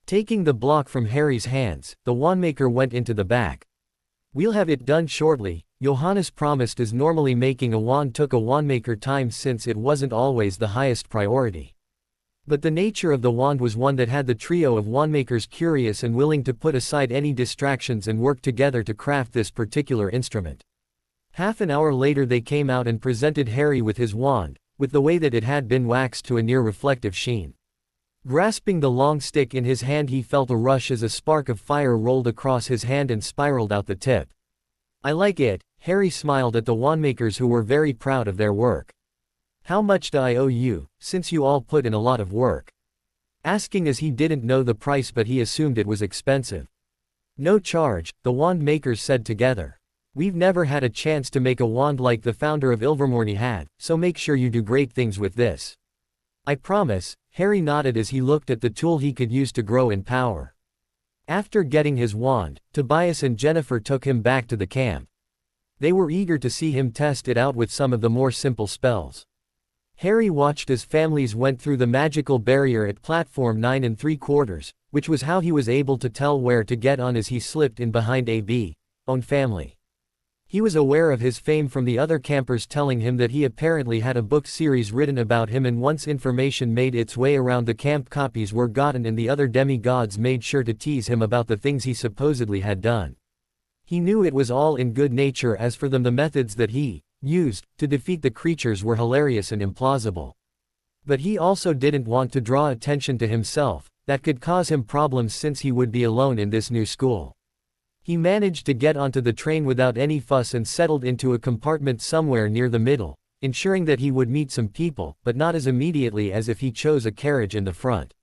Taking the block from Harry's hands, the wandmaker went into the back. We'll have it done shortly, Johannes promised, as normally making a wand took a wandmaker time since it wasn't always the highest priority. But the nature of the wand was one that had the trio of wandmakers curious and willing to put aside any distractions and work together to craft this particular instrument. Half an hour later they came out and presented Harry with his wand, with the way that it had been waxed to a near-reflective sheen. Grasping the long stick in his hand, he felt a rush as a spark of fire rolled across his hand and spiraled out the tip. I like it, Harry smiled at the wandmakers who were very proud of their work. How much do I owe you, since you all put in a lot of work? Asking as he didn't know the price, but he assumed it was expensive. No charge, the wand makers said together. We've never had a chance to make a wand like the founder of Ilvermorny had, so make sure you do great things with this. I promise, Harry nodded as he looked at the tool he could use to grow in power. After getting his wand, Tobias and Jennifer took him back to the camp. They were eager to see him test it out with some of the more simple spells. Harry watched as families went through the magical barrier at platform 9 3/4, which was how he was able to tell where to get on as he slipped in behind AB's own family. He was aware of his fame from the other campers telling him that he apparently had a book series written about him, and once information made its way around the camp, copies were gotten and the other demigods made sure to tease him about the things he supposedly had done. He knew it was all in good nature. As for them, the methods that he used to defeat the creatures were hilarious and implausible. But he also didn't want to draw attention to himself. That could cause him problems since he would be alone in this new school. He managed to get onto the train without any fuss and settled into a compartment somewhere near the middle, ensuring that he would meet some people, but not as immediately as if he chose a carriage in the front.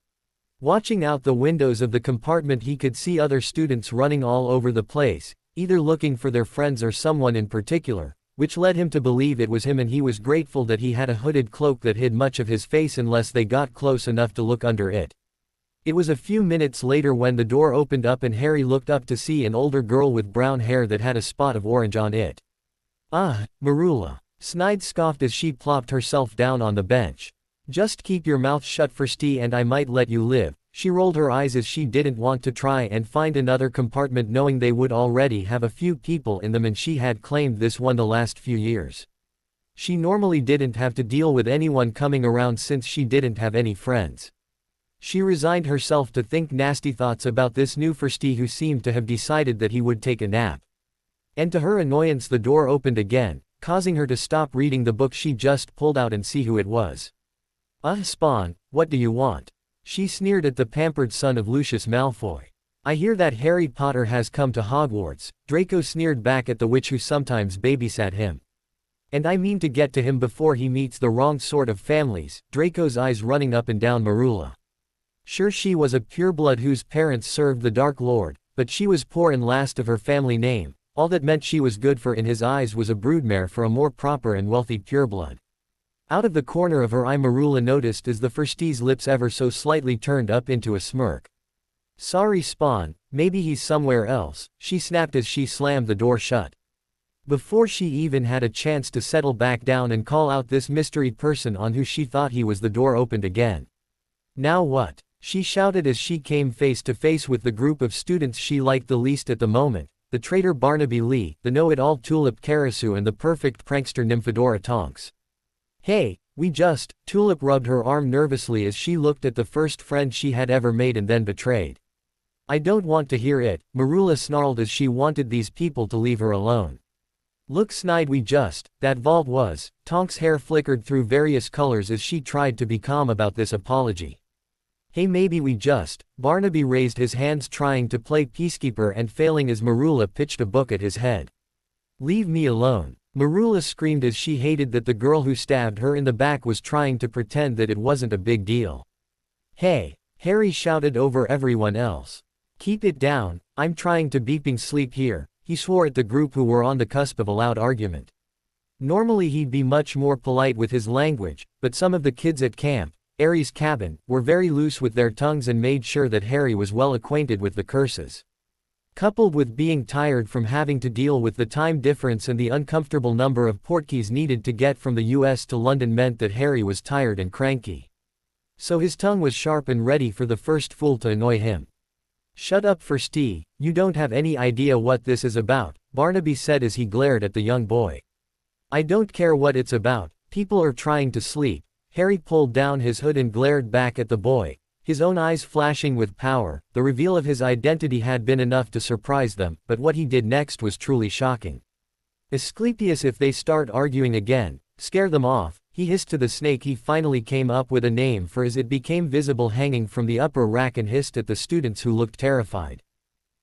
Watching out the windows of the compartment, he could see other students running all over the place, either looking for their friends or someone in particular, which led him to believe it was him, and he was grateful that he had a hooded cloak that hid much of his face unless they got close enough to look under it. It was a few minutes later when the door opened up and Harry looked up to see an older girl with brown hair that had a spot of orange on it. Ah, Marula. Snide scoffed as she plopped herself down on the bench. Just keep your mouth shut, Firsty, and I might let you live. She rolled her eyes as she didn't want to try and find another compartment, knowing they would already have a few people in them, and she had claimed this one the last few years. She normally didn't have to deal with anyone coming around since she didn't have any friends. She resigned herself to think nasty thoughts about this new Firsty who seemed to have decided that he would take a nap. And to her annoyance, the door opened again, causing her to stop reading the book she just pulled out and see who it was. Spawn, what do you want? She sneered at the pampered son of Lucius Malfoy. I hear that Harry Potter has come to Hogwarts, Draco sneered back at the witch who sometimes babysat him. And I mean to get to him before he meets the wrong sort of families, Draco's eyes running up and down Marula. Sure, she was a pureblood whose parents served the Dark Lord, but she was poor and last of her family name. All that meant she was good for in his eyes was a broodmare for a more proper and wealthy pureblood. Out of the corner of her eye, Marula noticed as the Firsty's lips ever so slightly turned up into a smirk. Sorry, Spawn, Maybe he's somewhere else, she snapped as she slammed the door shut. Before she even had a chance to settle back down and call out this mystery person on who she thought he was, the door opened again. Now what? She shouted as she came face to face with the group of students she liked the least at the moment, the traitor Barnaby Lee, the know-it-all Tulip Karasu, and the perfect prankster Nymphadora Tonks. Hey, Tulip rubbed her arm nervously as she looked at the first friend she had ever made and then betrayed. I don't want to hear it, Marula snarled as she wanted these people to leave her alone. Look snide, that vault was. Tonks' hair flickered through various colors as she tried to be calm about this apology. Hey, maybe Barnaby raised his hands trying to play peacekeeper and failing as Marula pitched a book at his head. Leave me alone. Marula screamed as she hated that the girl who stabbed her in the back was trying to pretend that it wasn't a big deal. Hey, Harry shouted over everyone else. Keep it down, I'm trying to beeping sleep here, he swore at the group who were on the cusp of a loud argument. Normally he'd be much more polite with his language, but some of the kids at Camp Aries' cabin were very loose with their tongues and made sure that Harry was well acquainted with the curses. Coupled with being tired from having to deal with the time difference and the uncomfortable number of portkeys needed to get from the US to London meant that Harry was tired and cranky. So his tongue was sharp and ready for the first fool to annoy him. Shut up, Firsty, you don't have any idea what this is about, Barnaby said as he glared at the young boy. I don't care what it's about, people are trying to sleep. Harry pulled down his hood and glared back at the boy, his own eyes flashing with power. The reveal of his identity had been enough to surprise them, but what he did next was truly shocking. Asclepius, if they start arguing again, scare them off, he hissed to the snake he finally came up with a name for as it became visible hanging from the upper rack and hissed at the students who looked terrified.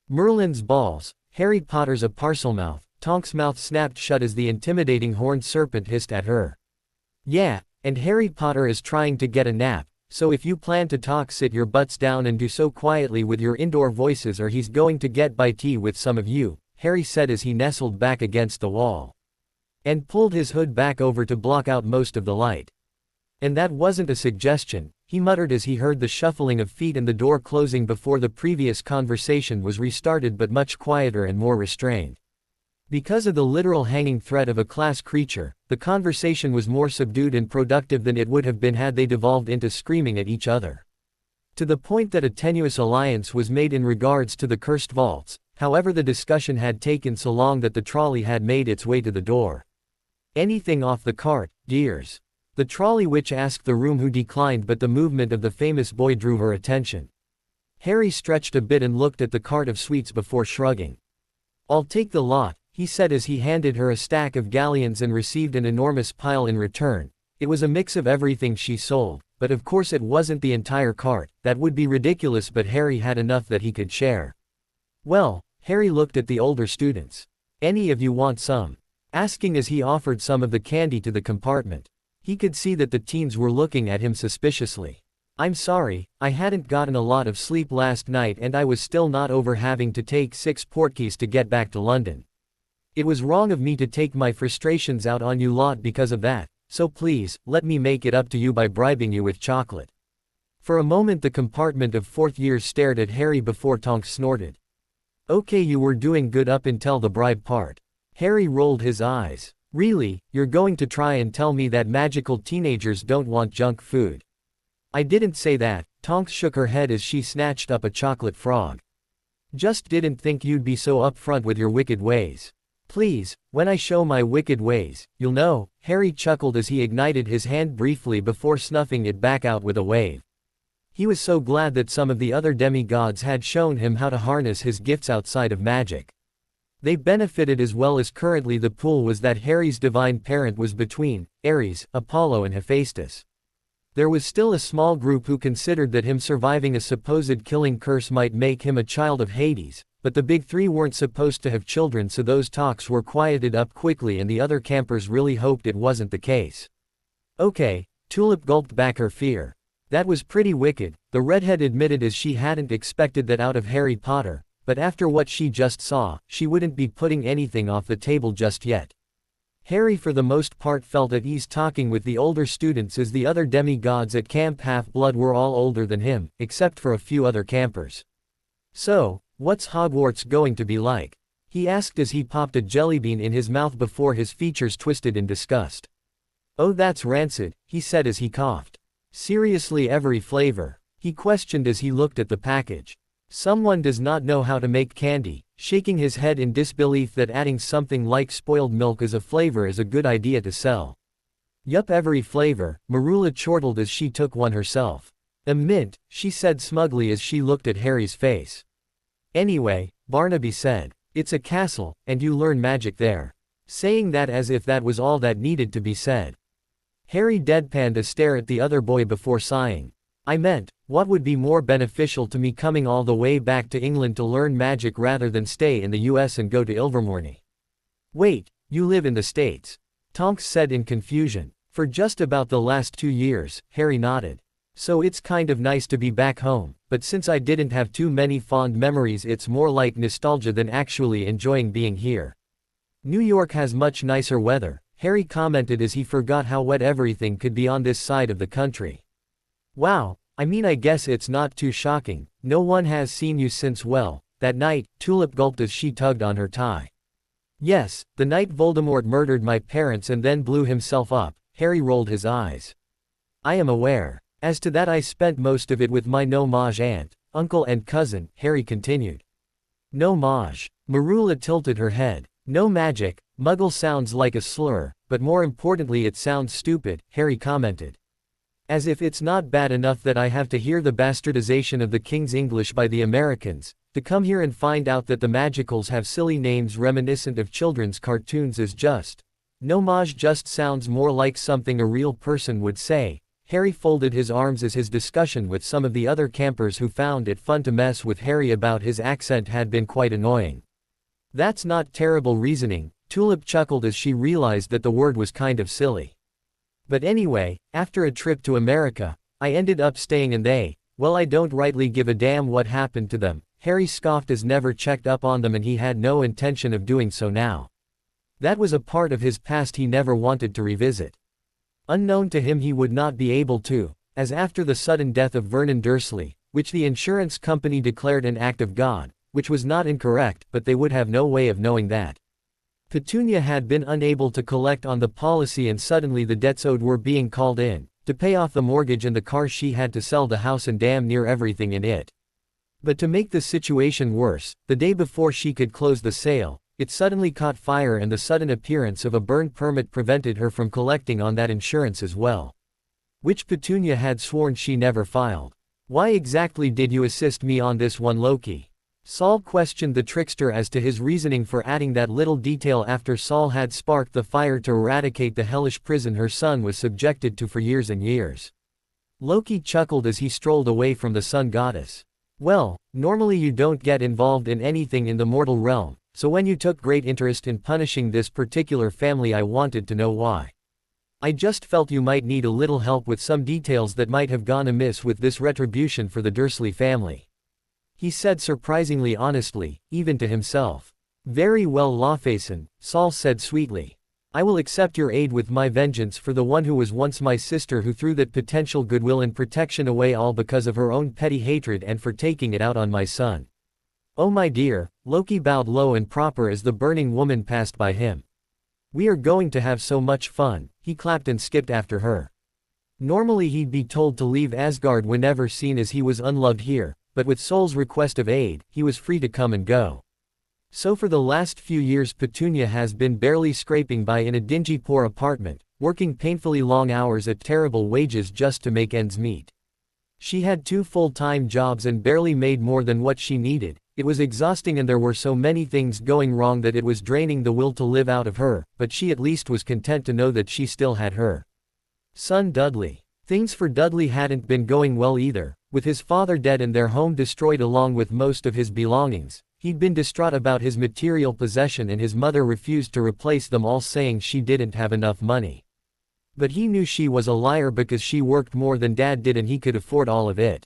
Merlin's balls, Harry Potter's a Parselmouth, Tonks' mouth snapped shut as the intimidating horned serpent hissed at her. Yeah, and Harry Potter is trying to get a nap, so if you plan to talk, sit your butts down and do so quietly with your indoor voices or he's going to get bitey with some of you, Harry said as he nestled back against the wall. And pulled his hood back over to block out most of the light. And that wasn't a suggestion, he muttered as he heard the shuffling of feet and the door closing before the previous conversation was restarted, but much quieter and more restrained. Because of the literal hanging threat of a class creature, the conversation was more subdued and productive than it would have been had they devolved into screaming at each other. To the point that a tenuous alliance was made in regards to the cursed vaults. However, the discussion had taken so long that the trolley had made its way to the door. Anything off the cart, dears? The trolley witch asked the room, who declined, but the movement of the famous boy drew her attention. Harry stretched a bit and looked at the cart of sweets before shrugging. I'll take the lot, he said as he handed her a stack of galleons and received an enormous pile in return. It was a mix of everything she sold, but of course it wasn't the entire cart, that would be ridiculous, but Harry had enough that he could share. Well, Harry looked at the older students. Any of you want some? Asking as he offered some of the candy to the compartment. He could see that the teens were looking at him suspiciously. I'm sorry, I hadn't gotten a lot of sleep last night and I was still not over having to take 6 portkeys to get back to London. It was wrong of me to take my frustrations out on you lot because of that, so please, let me make it up to you by bribing you with chocolate. For a moment the compartment of 4th years stared at Harry before Tonks snorted. Okay, you were doing good up until the bribe part. Harry rolled his eyes. Really, you're going to try and tell me that magical teenagers don't want junk food? I didn't say that, Tonks shook her head as she snatched up a chocolate frog. Just didn't think you'd be so upfront with your wicked ways. Please, when I show my wicked ways, you'll know, Harry chuckled as he ignited his hand briefly before snuffing it back out with a wave. He was so glad that some of the other demigods had shown him how to harness his gifts outside of magic. They benefited as well, as currently the pool was that Harry's divine parent was between Ares, Apollo and Hephaestus. There was still a small group who considered that him surviving a supposed killing curse might make him a child of Hades, but the big three weren't supposed to have children, so those talks were quieted up quickly and the other campers really hoped it wasn't the case. Okay, Tulip gulped back her fear. That was pretty wicked, the redhead admitted as she hadn't expected that out of Harry Potter. But after what she just saw, she wouldn't be putting anything off the table just yet. Harry for the most part felt at ease talking with the older students, as the other demigods at Camp Half-Blood were all older than him, except for a few other campers. So, What's Hogwarts going to be like? He asked as he popped a jellybean in his mouth before his features twisted in disgust. Oh, that's rancid, he said as he coughed. Seriously, every flavor? He questioned as he looked at the package. Someone does not know how to make candy, shaking his head in disbelief that adding something like spoiled milk as a flavor is a good idea to sell. Yup, every flavor, Marula chortled as she took one herself. A mint, she said smugly as she looked at Harry's face. Anyway, Barnaby said, it's a castle, and you learn magic there. Saying that as if that was all that needed to be said. Harry deadpanned a stare at the other boy before sighing. I meant, what would be more beneficial to me coming all the way back to England to learn magic rather than stay in the US and go to Ilvermorny? Wait, you live in the States? Tonks said in confusion. For just about the last 2 years, Harry nodded. So it's kind of nice to be back home, but since I didn't have too many fond memories, it's more like nostalgia than actually enjoying being here. New York has much nicer weather, Harry commented as he forgot how wet everything could be on this side of the country. Wow, I mean, I guess it's not too shocking, no one has seen you since, well, that night, Tulip gulped as she tugged on her tie. Yes, the night Voldemort murdered my parents and then blew himself up, Harry rolled his eyes. I am aware. As to that, I spent most of it with my no-mage aunt, uncle and cousin, Harry continued. No-mage. Marula tilted her head. No magic, muggle sounds like a slur, but more importantly it sounds stupid, Harry commented. As if it's not bad enough that I have to hear the bastardization of the King's English by the Americans, to come here and find out that the magicals have silly names reminiscent of children's cartoons is just. No-mage just sounds more like something a real person would say. Harry folded his arms as his discussion with some of the other campers who found it fun to mess with Harry about his accent had been quite annoying. That's not terrible reasoning, Tulip chuckled as she realized that the word was kind of silly. But anyway, after a trip to America, I ended up staying and well, I don't rightly give a damn what happened to them, Harry scoffed as never checked up on them and he had no intention of doing so now. That was a part of his past he never wanted to revisit. Unknown to him he would not be able to, as after the sudden death of Vernon Dursley, which the insurance company declared an act of God, which was not incorrect, but they would have no way of knowing that. Petunia had been unable to collect on the policy and suddenly the debts owed were being called in, to pay off the mortgage and the car she had to sell the house and damn near everything in it. But to make the situation worse, the day before she could close the sale, it suddenly caught fire and the sudden appearance of a burn permit prevented her from collecting on that insurance as well. Which Petunia had sworn she never filed. Why exactly did you assist me on this one, Loki? Saul questioned the trickster as to his reasoning for adding that little detail after Saul had sparked the fire to eradicate the hellish prison her son was subjected to for years and years. Loki chuckled as he strolled away from the sun goddess. Well, normally you don't get involved in anything in the mortal realm. So when you took great interest in punishing this particular family, I wanted to know why. I just felt you might need a little help with some details that might have gone amiss with this retribution for the Dursley family. He said surprisingly honestly, even to himself. Very well, Lawfason, Saul said sweetly. I will accept your aid with my vengeance for the one who was once my sister, who threw that potential goodwill and protection away all because of her own petty hatred, and for taking it out on my son. Oh my dear, Loki bowed low and proper as the burning woman passed by him. We are going to have so much fun, he clapped and skipped after her. Normally he'd be told to leave Asgard whenever seen as he was unloved here, but with Sol's request of aid, he was free to come and go. So for the last few years Petunia has been barely scraping by in a dingy poor apartment, working painfully long hours at terrible wages just to make ends meet. She had 2 full-time jobs and barely made more than what she needed. It was exhausting and there were so many things going wrong that it was draining the will to live out of her, but she at least was content to know that she still had her son Dudley. Things for Dudley hadn't been going well either, with his father dead and their home destroyed along with most of his belongings. He'd been distraught about his material possession and his mother refused to replace them all, saying she didn't have enough money. But he knew she was a liar because she worked more than Dad did and he could afford all of it.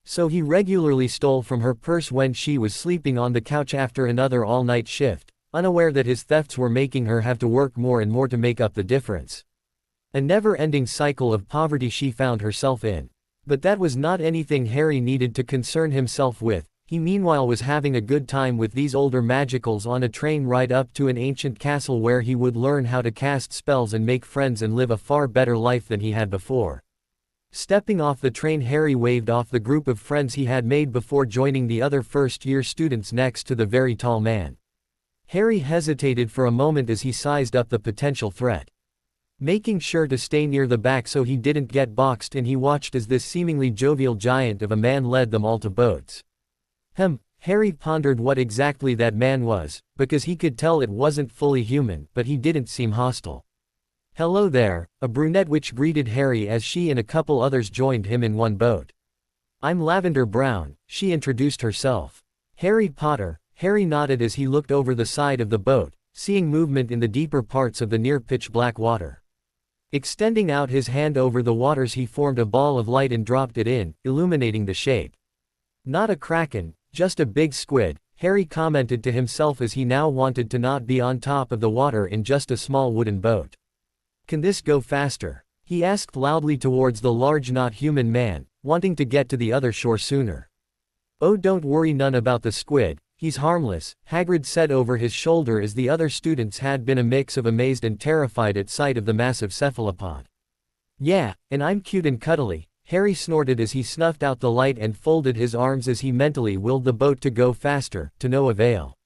So he regularly stole from her purse when she was sleeping on the couch after another all-night shift, unaware that his thefts were making her have to work more and more to make up the difference. A never-ending cycle of poverty she found herself in. But that was not anything Harry needed to concern himself with. He meanwhile was having a good time with these older magicals on a train ride up to an ancient castle where he would learn how to cast spells and make friends and live a far better life than he had before. Stepping off the train, Harry waved off the group of friends he had made before joining the other first-year students next to the very tall man. Harry hesitated for a moment as he sized up the potential threat. Making sure to stay near the back so he didn't get boxed in, he watched as this seemingly jovial giant of a man led them all to boats. Harry pondered what exactly that man was, because he could tell it wasn't fully human, but he didn't seem hostile. "Hello there," a brunette witch greeted Harry as she and a couple others joined him in one boat. "I'm Lavender Brown," she introduced herself. "Harry Potter." Harry nodded as he looked over the side of the boat, seeing movement in the deeper parts of the near pitch-black water. Extending out his hand over the waters, he formed a ball of light and dropped it in, illuminating the shape. "Not a kraken, just a big squid," Harry commented to himself as he now wanted to not be on top of the water in just a small wooden boat. "Can this go faster?" he asked loudly towards the large not-human man, wanting to get to the other shore sooner. "Oh, don't worry none about the squid, he's harmless," Hagrid said over his shoulder as the other students had been a mix of amazed and terrified at sight of the massive cephalopod. "Yeah, and I'm cute and cuddly," Harry snorted as he snuffed out the light and folded his arms as he mentally willed the boat to go faster, to no avail.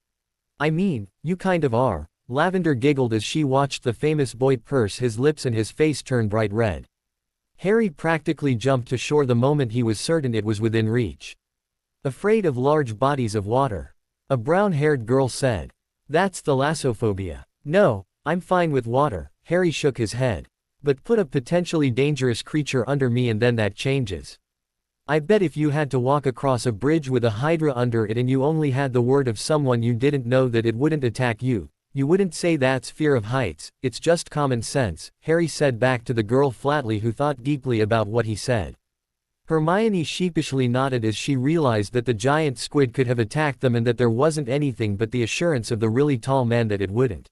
"I mean, you kind of are," Lavender giggled as she watched the famous boy purse his lips and his face turn bright red. Harry practically jumped to shore the moment he was certain it was within reach. "Afraid of large bodies of water?" a brown-haired girl said. "That's thalassophobia." "No, I'm fine with water," Harry shook his head. "But put a potentially dangerous creature under me and then that changes. I bet if you had to walk across a bridge with a hydra under it and you only had the word of someone you didn't know that it wouldn't attack you, you wouldn't say that's fear of heights, it's just common sense," Harry said back to the girl flatly, who thought deeply about what he said. Hermione sheepishly nodded as she realized that the giant squid could have attacked them and that there wasn't anything but the assurance of the really tall man that it wouldn't.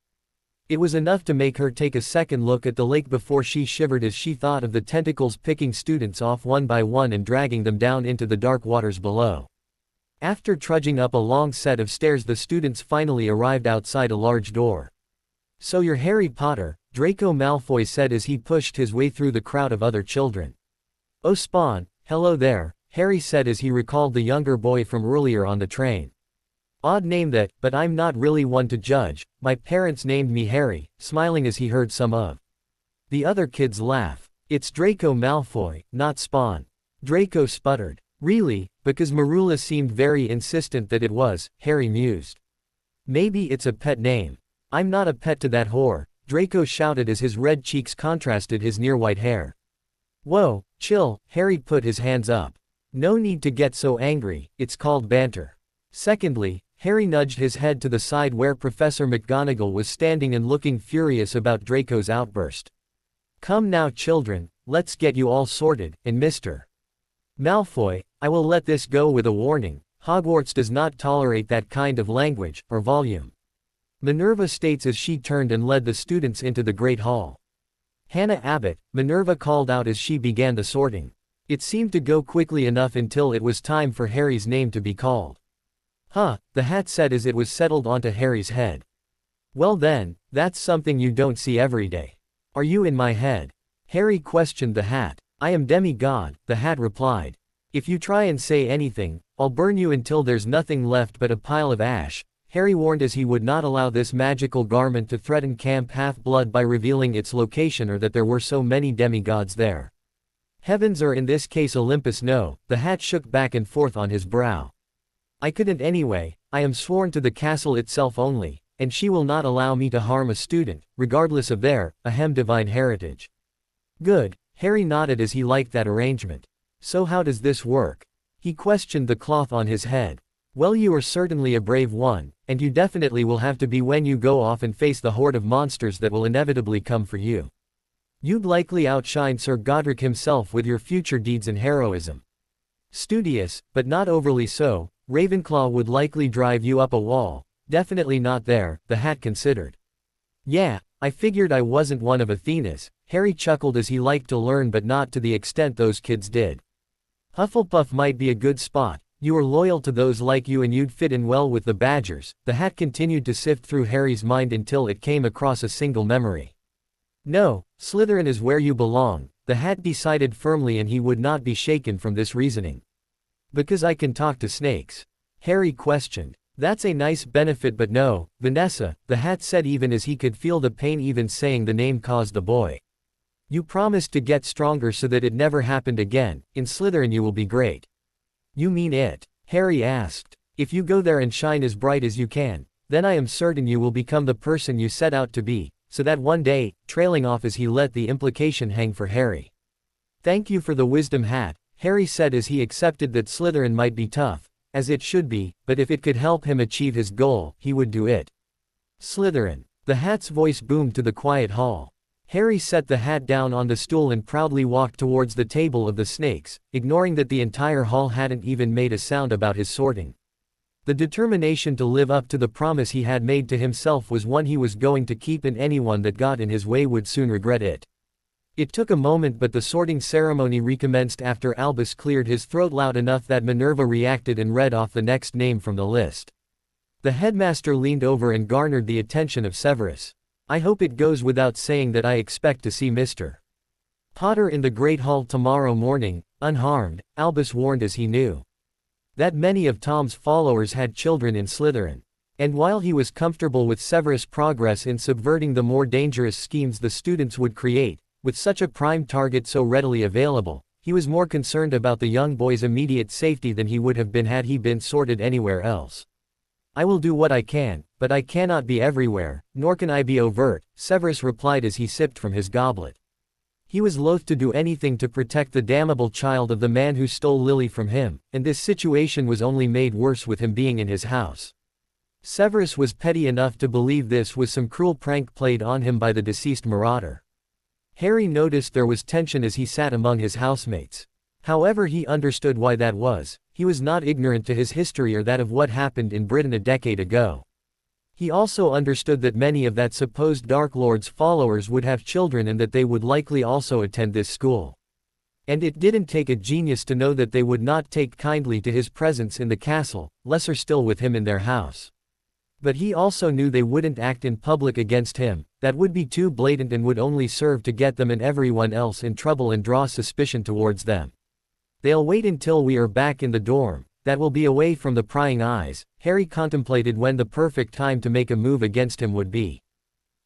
It was enough to make her take a second look at the lake before she shivered as she thought of the tentacles picking students off one by one and dragging them down into the dark waters below. After trudging up a long set of stairs, the students finally arrived outside a large door. "So you're Harry Potter," Draco Malfoy said as he pushed his way through the crowd of other children. "Oh Spawn, hello there," Harry said as he recalled the younger boy from earlier on the train. "Odd name that, but I'm not really one to judge, my parents named me Harry," smiling as he heard some of the other kids laugh. "It's Draco Malfoy, not Spawn." Draco sputtered. "Really?" Because Marula seemed very insistent that it was, Harry mused. "Maybe it's a pet name." "I'm not a pet to that whore," Draco shouted as his red cheeks contrasted his near-white hair. "Whoa, chill," Harry put his hands up. "No need to get so angry, it's called banter." Secondly, Harry nudged his head to the side where Professor McGonagall was standing and looking furious about Draco's outburst. "Come now children, let's get you all sorted, and Mr. Malfoy, I will let this go with a warning, Hogwarts does not tolerate that kind of language, or volume," Minerva states as she turned and led the students into the Great Hall. "Hannah Abbott," Minerva called out as she began the sorting. It seemed to go quickly enough until it was time for Harry's name to be called. "Huh," the hat said as it was settled onto Harry's head. "Well then, that's something you don't see every day." "Are you in my head?" Harry questioned the hat. "I am Demigod," the hat replied. "If you try and say anything, I'll burn you until there's nothing left but a pile of ash," Harry warned as he would not allow this magical garment to threaten Camp Half-Blood by revealing its location or that there were so many demigods there. "Heavens, or in this case Olympus, no," the hat shook back and forth on his brow. "I couldn't anyway, I am sworn to the castle itself only, and she will not allow me to harm a student, regardless of their, divine heritage." "Good," Harry nodded as he liked that arrangement. "So how does this work?" He questioned the cloth on his head. "Well, you are certainly a brave one, and you definitely will have to be when you go off and face the horde of monsters that will inevitably come for you. You'd likely outshine Sir Godric himself with your future deeds and heroism. Studious, but not overly so, Ravenclaw would likely drive you up a wall, definitely not there," the hat considered. "Yeah, I figured I wasn't one of Athena's," Harry chuckled as he liked to learn but not to the extent those kids did. "Hufflepuff might be a good spot, You are loyal to those like you and you'd fit in well with the Badgers. The hat continued to sift through Harry's mind until it came across a single memory. No, Slytherin is where you belong, the hat decided firmly, and he would not be shaken from this reasoning. Because I can talk to snakes? Harry questioned. That's a nice benefit, but no, Vanessa, the hat said, even as he could feel the pain even saying the name caused the boy. You promised to get stronger so that it never happened again. In Slytherin you will be great. You mean it? Harry asked. If you go there and shine as bright as you can, then I am certain you will become the person you set out to be, so that one day, trailing off as he let the implication hang for Harry. Thank you for the wisdom, hat, Harry said as he accepted that Slytherin might be tough, as it should be, but if it could help him achieve his goal, he would do it. Slytherin. The hat's voice boomed to the quiet hall. Harry set the hat down on the stool and proudly walked towards the table of the snakes, ignoring that the entire hall hadn't even made a sound about his sorting. The determination to live up to the promise he had made to himself was one he was going to keep, and anyone that got in his way would soon regret it. It took a moment, but the sorting ceremony recommenced after Albus cleared his throat loud enough that Minerva reacted and read off the next name from the list. The headmaster leaned over and garnered the attention of Severus. I hope it goes without saying that I expect to see Mr. Potter in the Great Hall tomorrow morning, unharmed, Albus warned, as he knew that many of Tom's followers had children in Slytherin. And while he was comfortable with Severus' progress in subverting the more dangerous schemes the students would create, with such a prime target so readily available, he was more concerned about the young boy's immediate safety than he would have been had he been sorted anywhere else. I will do what I can, but I cannot be everywhere, nor can I be overt, Severus replied as he sipped from his goblet. He was loath to do anything to protect the damnable child of the man who stole Lily from him, and this situation was only made worse with him being in his house. Severus was petty enough to believe this was some cruel prank played on him by the deceased marauder. Harry noticed there was tension as he sat among his housemates. However, he understood why that was. He was not ignorant to his history or that of what happened in Britain a decade ago. He also understood that many of that supposed Dark Lord's followers would have children and that they would likely also attend this school. And it didn't take a genius to know that they would not take kindly to his presence in the castle, lesser still with him in their house. But he also knew they wouldn't act in public against him, that would be too blatant and would only serve to get them and everyone else in trouble and draw suspicion towards them. They'll wait until we are back in the dorm, that will be away from the prying eyes. Harry contemplated when the perfect time to make a move against him would be.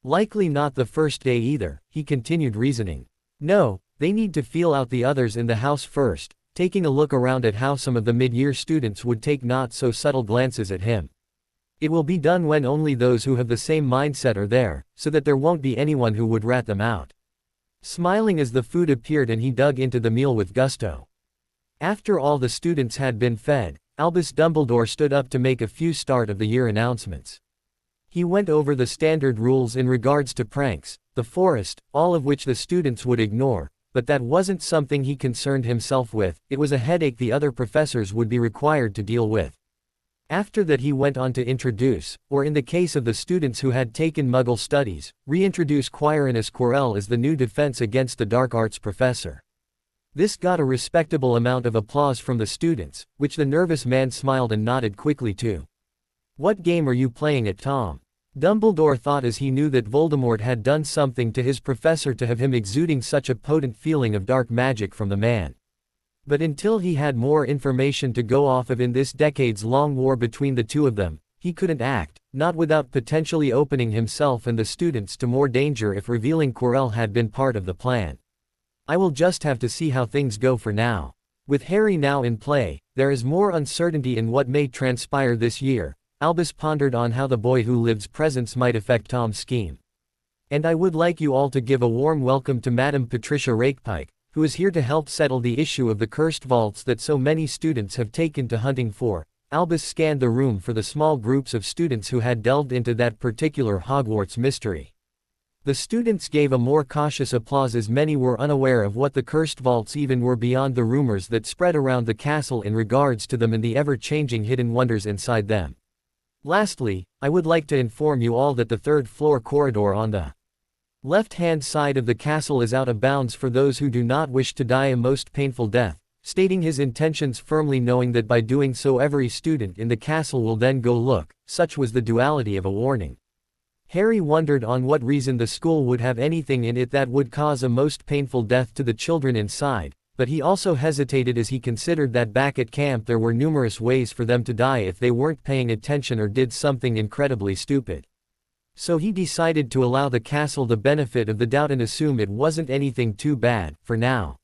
Likely not the first day either, he continued reasoning. No, they need to feel out the others in the house first, taking a look around at how some of the mid-year students would take not so subtle glances at him. It will be done when only those who have the same mindset are there, so that there won't be anyone who would rat them out. Smiling as the food appeared and he dug into the meal with gusto. After all the students had been fed, Albus Dumbledore stood up to make a few start-of-the-year announcements. He went over the standard rules in regards to pranks, the forest, all of which the students would ignore, but that wasn't something he concerned himself with, it was a headache the other professors would be required to deal with. After that he went on to introduce, or in the case of the students who had taken Muggle studies, reintroduce Quirinus Quirrell as the new defense against the dark arts professor. This got a respectable amount of applause from the students, which the nervous man smiled and nodded quickly to. What game are you playing at, Tom? Dumbledore thought as he knew that Voldemort had done something to his professor to have him exuding such a potent feeling of dark magic from the man. But until he had more information to go off of in this decades-long war between the two of them, he couldn't act, not without potentially opening himself and the students to more danger if revealing Quirrell had been part of the plan. I will just have to see how things go for now. With Harry now in play, there is more uncertainty in what may transpire this year. Albus pondered on how the boy who live's presence might affect Tom's scheme. And I would like you all to give a warm welcome to Madam Patricia Rakepike, who is here to help settle the issue of the cursed vaults that so many students have taken to hunting for. Albus scanned the room for the small groups of students who had delved into that particular Hogwarts mystery. The students gave a more cautious applause as many were unaware of what the cursed vaults even were beyond the rumors that spread around the castle in regards to them and the ever-changing hidden wonders inside them. Lastly, I would like to inform you all that the third-floor corridor on the left-hand side of the castle is out of bounds for those who do not wish to die a most painful death, stating his intentions firmly, knowing that by doing so every student in the castle will then go look. Such was the duality of a warning. Harry wondered on what reason the school would have anything in it that would cause a most painful death to the children inside, but he also hesitated as he considered that back at camp there were numerous ways for them to die if they weren't paying attention or did something incredibly stupid. So he decided to allow the castle the benefit of the doubt and assume it wasn't anything too bad, for now.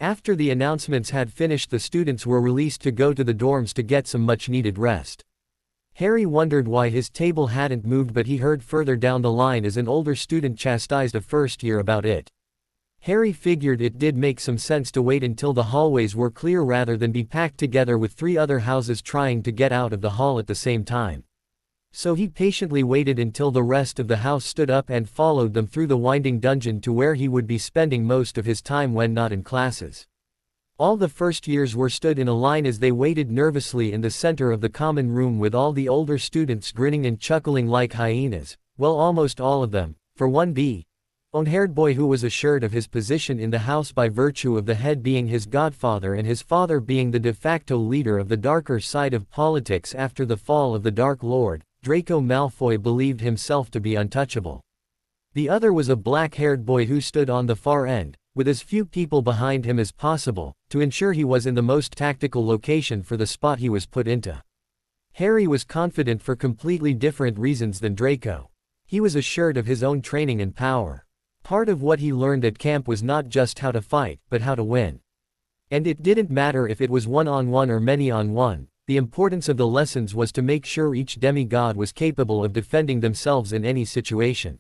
After the announcements had finished, the students were released to go to the dorms to get some much-needed rest. Harry wondered why his table hadn't moved, but he heard further down the line as an older student chastised a first year about it. Harry figured it did make some sense to wait until the hallways were clear rather than be packed together with 3 other houses trying to get out of the hall at the same time. So he patiently waited until the rest of the house stood up and followed them through the winding dungeon to where he would be spending most of his time when not in classes. All the first years were stood in a line as they waited nervously in the center of the common room, with all the older students grinning and chuckling like hyenas. Well, almost all of them, for one blonde-haired boy who was assured of his position in the house by virtue of the head being his godfather and his father being the de facto leader of the darker side of politics after the fall of the Dark Lord. Draco Malfoy believed himself to be untouchable. The other was a black-haired boy who stood on the far end, with as few people behind him as possible, to ensure he was in the most tactical location for the spot he was put into. Harry was confident for completely different reasons than Draco. He was assured of his own training and power. Part of what he learned at camp was not just how to fight, but how to win. And it didn't matter if it was one-on-one or many-on-one, the importance of the lessons was to make sure each demigod was capable of defending themselves in any situation.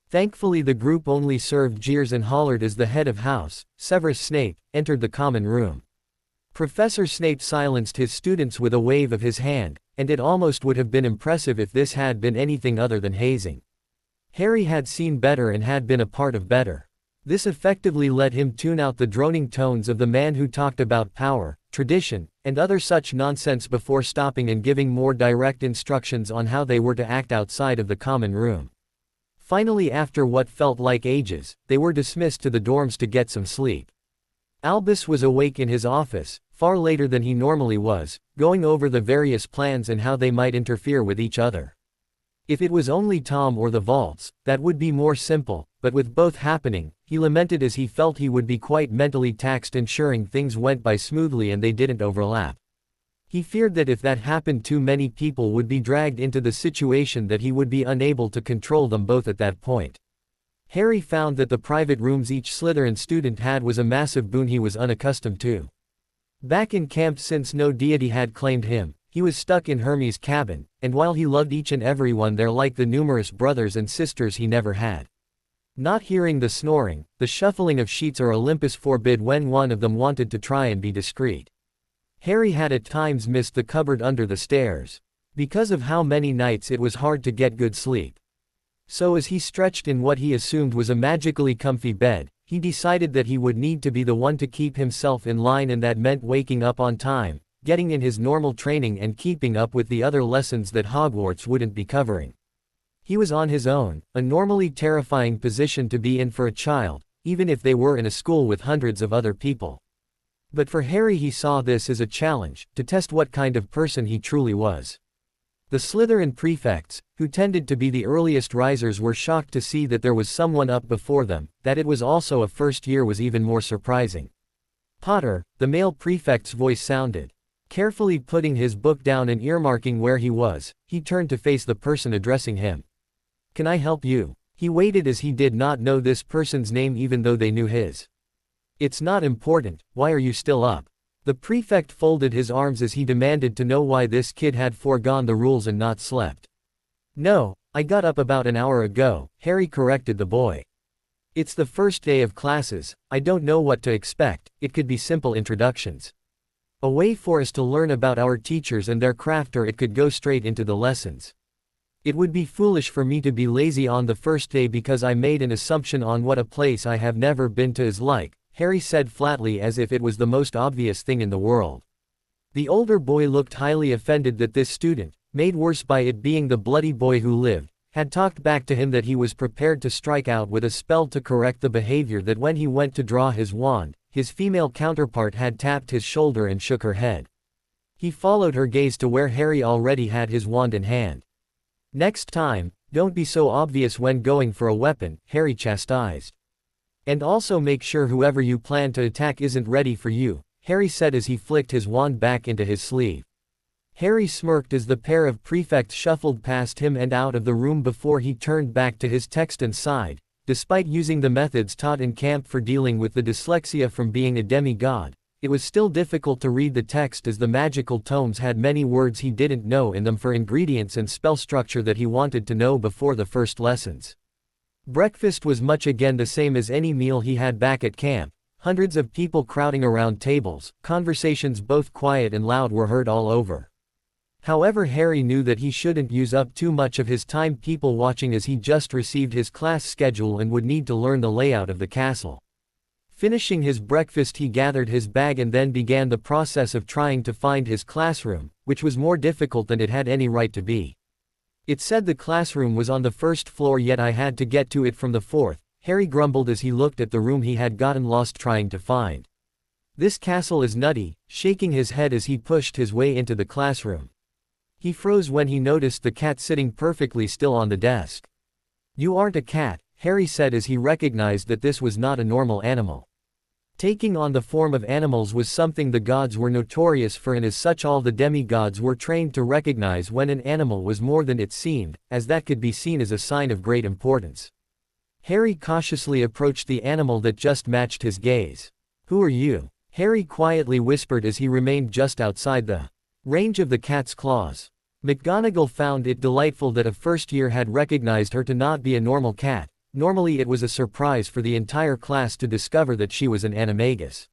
Thankfully the group only served jeers and hollered as the head of house, Severus Snape, entered the common room. Professor Snape silenced his students with a wave of his hand, and it almost would have been impressive if this had been anything other than hazing. Harry had seen better and had been a part of better. This effectively let him tune out the droning tones of the man who talked about power, tradition, and other such nonsense before stopping and giving more direct instructions on how they were to act outside of the common room. Finally, after what felt like ages, they were dismissed to the dorms to get some sleep. Albus was awake in his office, far later than he normally was, going over the various plans and how they might interfere with each other. If it was only Tom or the vaults, that would be more simple, but with both happening, he lamented as he felt he would be quite mentally taxed ensuring things went by smoothly and they didn't overlap. He feared that if that happened, too many people would be dragged into the situation that he would be unable to control them both at that point. Harry found that the private rooms each Slytherin student had was a massive boon he was unaccustomed to. Back in camp, since no deity had claimed him, he was stuck in Hermione's cabin, and while he loved each and every one there like the numerous brothers and sisters he never had. Not hearing the snoring, the shuffling of sheets or Olympus forbid when one of them wanted to try and be discreet. Harry had at times missed the cupboard under the stairs. Because of how many nights it was hard to get good sleep. So as he stretched in what he assumed was a magically comfy bed, he decided that he would need to be the one to keep himself in line, and that meant waking up on time, getting in his normal training and keeping up with the other lessons that Hogwarts wouldn't be covering. He was on his own, a normally terrifying position to be in for a child, even if they were in a school with hundreds of other people. But for Harry, he saw this as a challenge, to test what kind of person he truly was. The Slytherin prefects, who tended to be the earliest risers, were shocked to see that there was someone up before them. That it was also a first year was even more surprising. Potter, the male prefect's voice sounded. Carefully putting his book down and earmarking where he was, he turned to face the person addressing him. "Can I help you?" He waited as he did not know this person's name even though they knew his. "It's not important, why are you still up?" The prefect folded his arms as he demanded to know why this kid had foregone the rules and not slept. "No, I got up about an hour ago," Harry corrected the boy. "It's the first day of classes, I don't know what to expect. It could be simple introductions. A way for us to learn about our teachers and their craft, or it could go straight into the lessons. It would be foolish for me to be lazy on the first day because I made an assumption on what a place I have never been to is like," Harry said flatly, as if it was the most obvious thing in the world. The older boy looked highly offended that this student, made worse by it being the bloody boy who lived, had talked back to him that he was prepared to strike out with a spell to correct the behavior, that when he went to draw his wand, his female counterpart had tapped his shoulder and shook her head. He followed her gaze to where Harry already had his wand in hand. "Next time, don't be so obvious when going for a weapon," Harry chastised. "And also make sure whoever you plan to attack isn't ready for you," Harry said as he flicked his wand back into his sleeve. Harry smirked as the pair of prefects shuffled past him and out of the room before he turned back to his text and sighed. Despite using the methods taught in camp for dealing with the dyslexia from being a demigod, it was still difficult to read the text as the magical tomes had many words he didn't know in them for ingredients and spell structure that he wanted to know before the first lessons. Breakfast was much again the same as any meal he had back at camp. Hundreds of people crowding around tables, conversations both quiet and loud were heard all over. However, Harry knew that he shouldn't use up too much of his time people watching as he just received his class schedule and would need to learn the layout of the castle. Finishing his breakfast, he gathered his bag and then began the process of trying to find his classroom, which was more difficult than it had any right to be. "It said the classroom was on the first floor, yet I had to get to it from the fourth," Harry grumbled as he looked at the room he had gotten lost trying to find. "This castle is nutty," shaking his head as he pushed his way into the classroom. He froze when he noticed the cat sitting perfectly still on the desk. "You aren't a cat," Harry said as he recognized that this was not a normal animal. Taking on the form of animals was something the gods were notorious for, and as such all the demigods were trained to recognize when an animal was more than it seemed, as that could be seen as a sign of great importance. Harry cautiously approached the animal that just matched his gaze. "Who are you?" Harry quietly whispered as he remained just outside the range of the cat's claws. McGonagall found it delightful that a first year had recognized her to not be a normal cat. Normally it was a surprise for the entire class to discover that she was an animagus.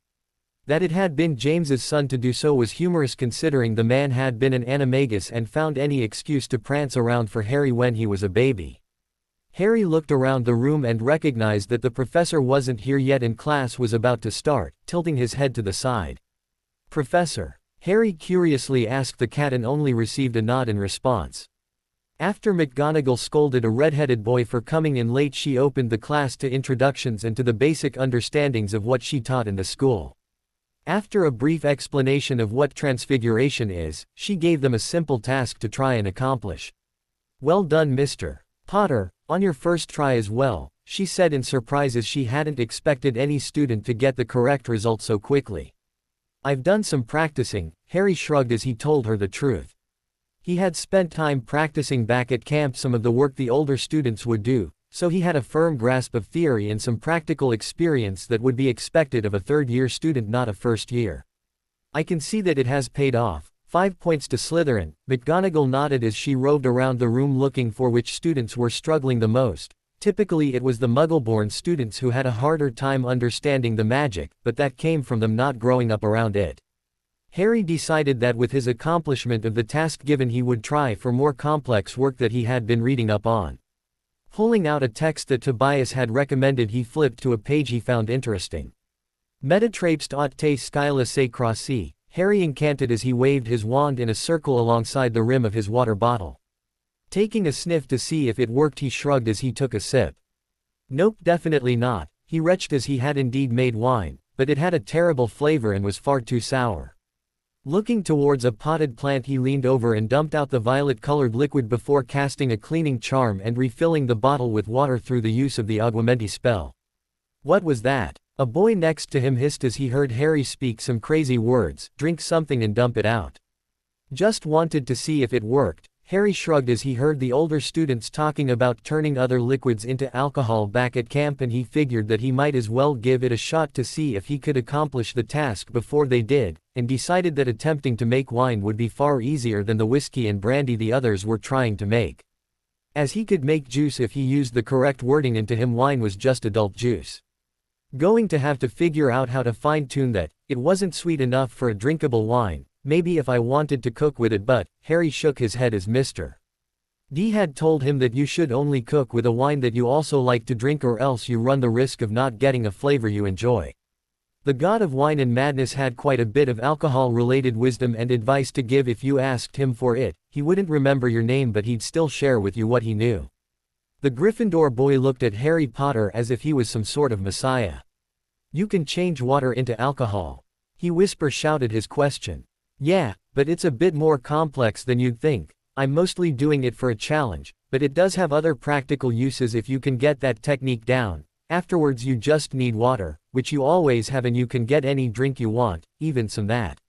That it had been James's son to do so was humorous considering the man had been an animagus and found any excuse to prance around for Harry when he was a baby. Harry looked around the room and recognized that the professor wasn't here yet and class was about to start, tilting his head to the side. "Professor?" Harry curiously asked the cat and only received a nod in response. After McGonagall scolded a red-headed boy for coming in late, she opened the class to introductions and to the basic understandings of what she taught in the school. After a brief explanation of what transfiguration is, she gave them a simple task to try and accomplish. "Well done, Mr. Potter, on your first try as well," she said in surprise as she hadn't expected any student to get the correct result so quickly. "I've done some practicing," Harry shrugged as he told her the truth. He had spent time practicing back at camp some of the work the older students would do, so he had a firm grasp of theory and some practical experience that would be expected of a third-year student, not a first year. "I can see that it has paid off. 5 points to Slytherin." McGonagall nodded as she roved around the room looking for which students were struggling the most. Typically it was the Muggle-born students who had a harder time understanding the magic, but that came from them not growing up around it. Harry decided that with his accomplishment of the task given he would try for more complex work that he had been reading up on. Pulling out a text that Tobias had recommended, he flipped to a page he found interesting. "Metatrapst aut te scylla se crossi," Harry incanted as he waved his wand in a circle alongside the rim of his water bottle. Taking a sniff to see if it worked, he shrugged as he took a sip. "Nope, definitely not," he retched as he had indeed made wine, but it had a terrible flavor and was far too sour. Looking towards a potted plant, he leaned over and dumped out the violet-colored liquid before casting a cleaning charm and refilling the bottle with water through the use of the augmenti spell. "What was that?" a boy next to him hissed as he heard Harry speak some crazy words. "Drink something and dump it out." "Just wanted to see if it worked," Harry shrugged as he heard the older students talking about turning other liquids into alcohol back at camp, and he figured that he might as well give it a shot to see if he could accomplish the task before they did, and decided that attempting to make wine would be far easier than the whiskey and brandy the others were trying to make. As he could make juice if he used the correct wording, and to him wine was just adult juice. Going to have to figure out how to fine-tune that. It wasn't sweet enough for a drinkable wine. Maybe if I wanted to cook with it, but Harry shook his head as Mr. D had told him that you should only cook with a wine that you also like to drink, or else you run the risk of not getting a flavor you enjoy. The god of wine and madness had quite a bit of alcohol-related wisdom and advice to give. If you asked him for it, he wouldn't remember your name, but he'd still share with you what he knew. The Gryffindor boy looked at Harry Potter as if he was some sort of messiah. You can change water into alcohol. He shouted his question. Yeah, but it's a bit more complex than you'd think. I'm mostly doing it for a challenge, but it does have other practical uses if you can get that technique down. Afterwards you just need water, which you always have, and you can get any drink you want, even some that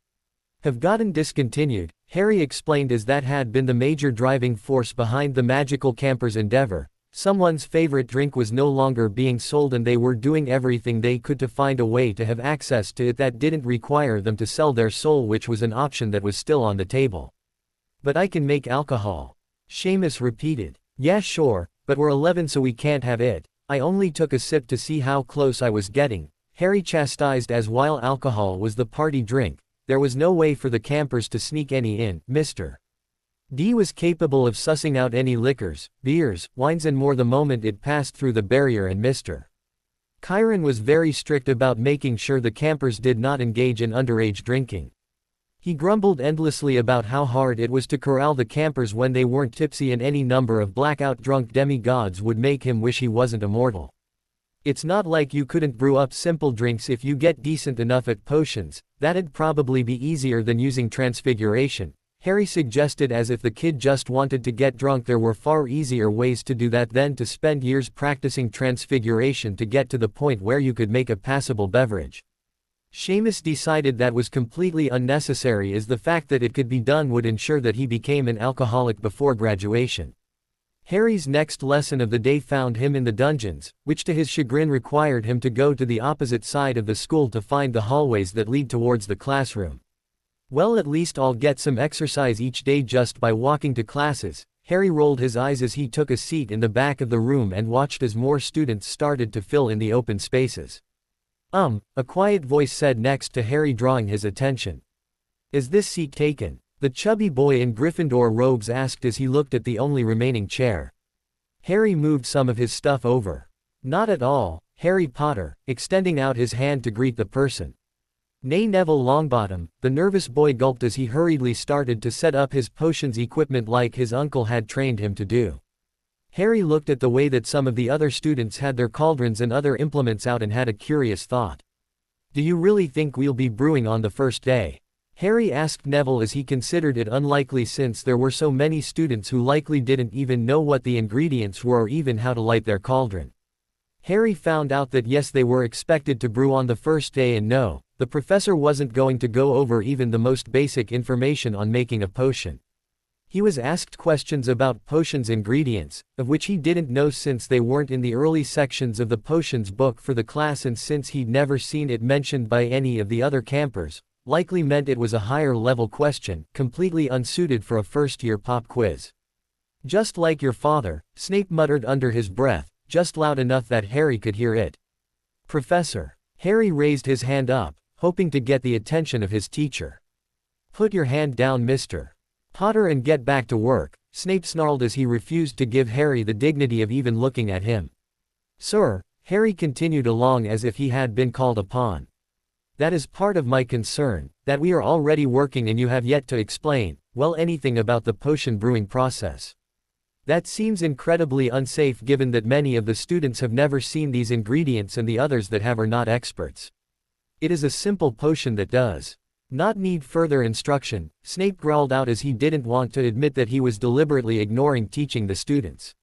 have gotten discontinued, Harry explained, as that had been the major driving force behind the magical campers' endeavor. Someone's favorite drink was no longer being sold, and they were doing everything they could to find a way to have access to it that didn't require them to sell their soul, which was an option that was still on the table. But I can make alcohol, Seamus repeated. Yeah sure, but we're 11 so we can't have it. I only took a sip to see how close I was getting, Harry chastised, as while alcohol was the party drink, there was no way for the campers to sneak any in. Mr. D was capable of sussing out any liquors, beers, wines and more the moment it passed through the barrier, and Mr. Chiron was very strict about making sure the campers did not engage in underage drinking. He grumbled endlessly about how hard it was to corral the campers when they weren't tipsy, and any number of blackout drunk demigods would make him wish he wasn't immortal. It's not like you couldn't brew up simple drinks if you get decent enough at potions. That'd probably be easier than using transfiguration, Harry suggested, as if the kid just wanted to get drunk. There were far easier ways to do that than to spend years practicing transfiguration to get to the point where you could make a passable beverage. Seamus decided that was completely unnecessary, as the fact that it could be done would ensure that he became an alcoholic before graduation. Harry's next lesson of the day found him in the dungeons, which to his chagrin required him to go to the opposite side of the school to find the hallways that lead towards the classroom. Well, at least I'll get some exercise each day just by walking to classes. Harry rolled his eyes as he took a seat in the back of the room and watched as more students started to fill in the open spaces. A quiet voice said next to Harry, drawing his attention. Is this seat taken? The chubby boy in Gryffindor robes asked as he looked at the only remaining chair. Harry moved some of his stuff over. Not at all, Harry Potter, extending out his hand to greet the person. Nay, Neville Longbottom, the nervous boy gulped as he hurriedly started to set up his potions equipment like his uncle had trained him to do. Harry looked at the way that some of the other students had their cauldrons and other implements out and had a curious thought. Do you really think we'll be brewing on the first day? Harry asked Neville, as he considered it unlikely since there were so many students who likely didn't even know what the ingredients were or even how to light their cauldron. Harry found out that yes, they were expected to brew on the first day, and no, the professor wasn't going to go over even the most basic information on making a potion. He was asked questions about potions ingredients, of which he didn't know since they weren't in the early sections of the potions book for the class, and since he'd never seen it mentioned by any of the other campers, likely meant it was a higher level question, completely unsuited for a first-year pop quiz. Just like your father, Snape muttered under his breath, just loud enough that Harry could hear it. Professor. Harry raised his hand up, hoping to get the attention of his teacher. Put your hand down, Mr. Potter, and get back to work, Snape snarled as he refused to give Harry the dignity of even looking at him. Sir, Harry continued along as if he had been called upon. That is part of my concern, that we are already working and you have yet to explain, well, anything about the potion brewing process. That seems incredibly unsafe given that many of the students have never seen these ingredients and the others that have are not experts. It is a simple potion that does not need further instruction, Snape growled out as he didn't want to admit that he was deliberately ignoring teaching the students.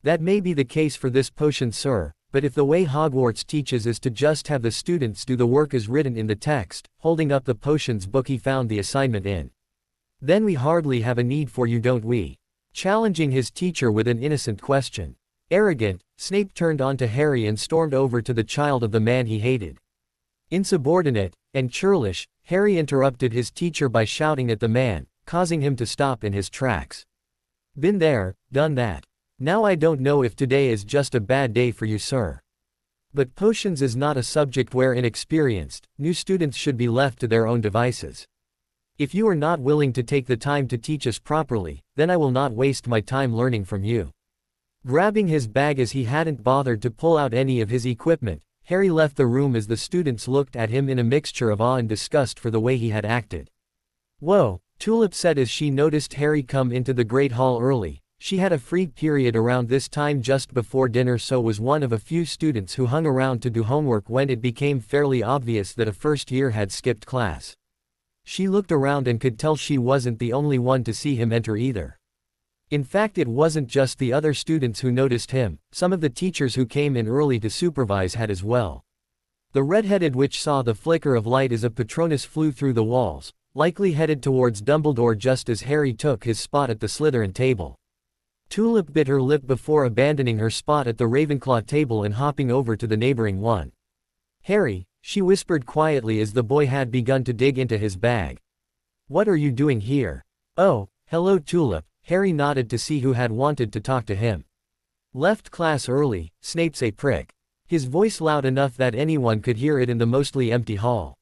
That may be the case for this potion, sir, but if the way Hogwarts teaches is to just have the students do the work as written in the text, holding up the potions book he found the assignment in, then we hardly have a need for you, don't we? Challenging his teacher with an innocent question. Arrogant, Snape turned on to Harry and stormed over to the child of the man he hated. Insubordinate and churlish, Harry interrupted his teacher by shouting at the man, causing him to stop in his tracks. Been there, done that. Now I don't know if today is just a bad day for you, sir. But potions is not a subject where inexperienced, new students should be left to their own devices. If you are not willing to take the time to teach us properly, then I will not waste my time learning from you. Grabbing his bag as he hadn't bothered to pull out any of his equipment, Harry left the room as the students looked at him in a mixture of awe and disgust for the way he had acted. Whoa, Tulip said as she noticed Harry come into the Great Hall early, She had a free period around this time just before dinner, so was one of a few students who hung around to do homework when it became fairly obvious that a first year had skipped class. She looked around and could tell she wasn't the only one to see him enter either. In fact, it wasn't just the other students who noticed him, some of the teachers who came in early to supervise had as well. The red-headed witch saw the flicker of light as a Patronus flew through the walls, likely headed towards Dumbledore just as Harry took his spot at the Slytherin table. Tulip bit her lip before abandoning her spot at the Ravenclaw table and hopping over to the neighboring one. "Harry," she whispered quietly as the boy had begun to dig into his bag. "What are you doing here?" "Oh, hello Tulip," Harry nodded to see who had wanted to talk to him. "Left class early, Snape's a prick." His voice loud enough that anyone could hear it in the mostly empty hall.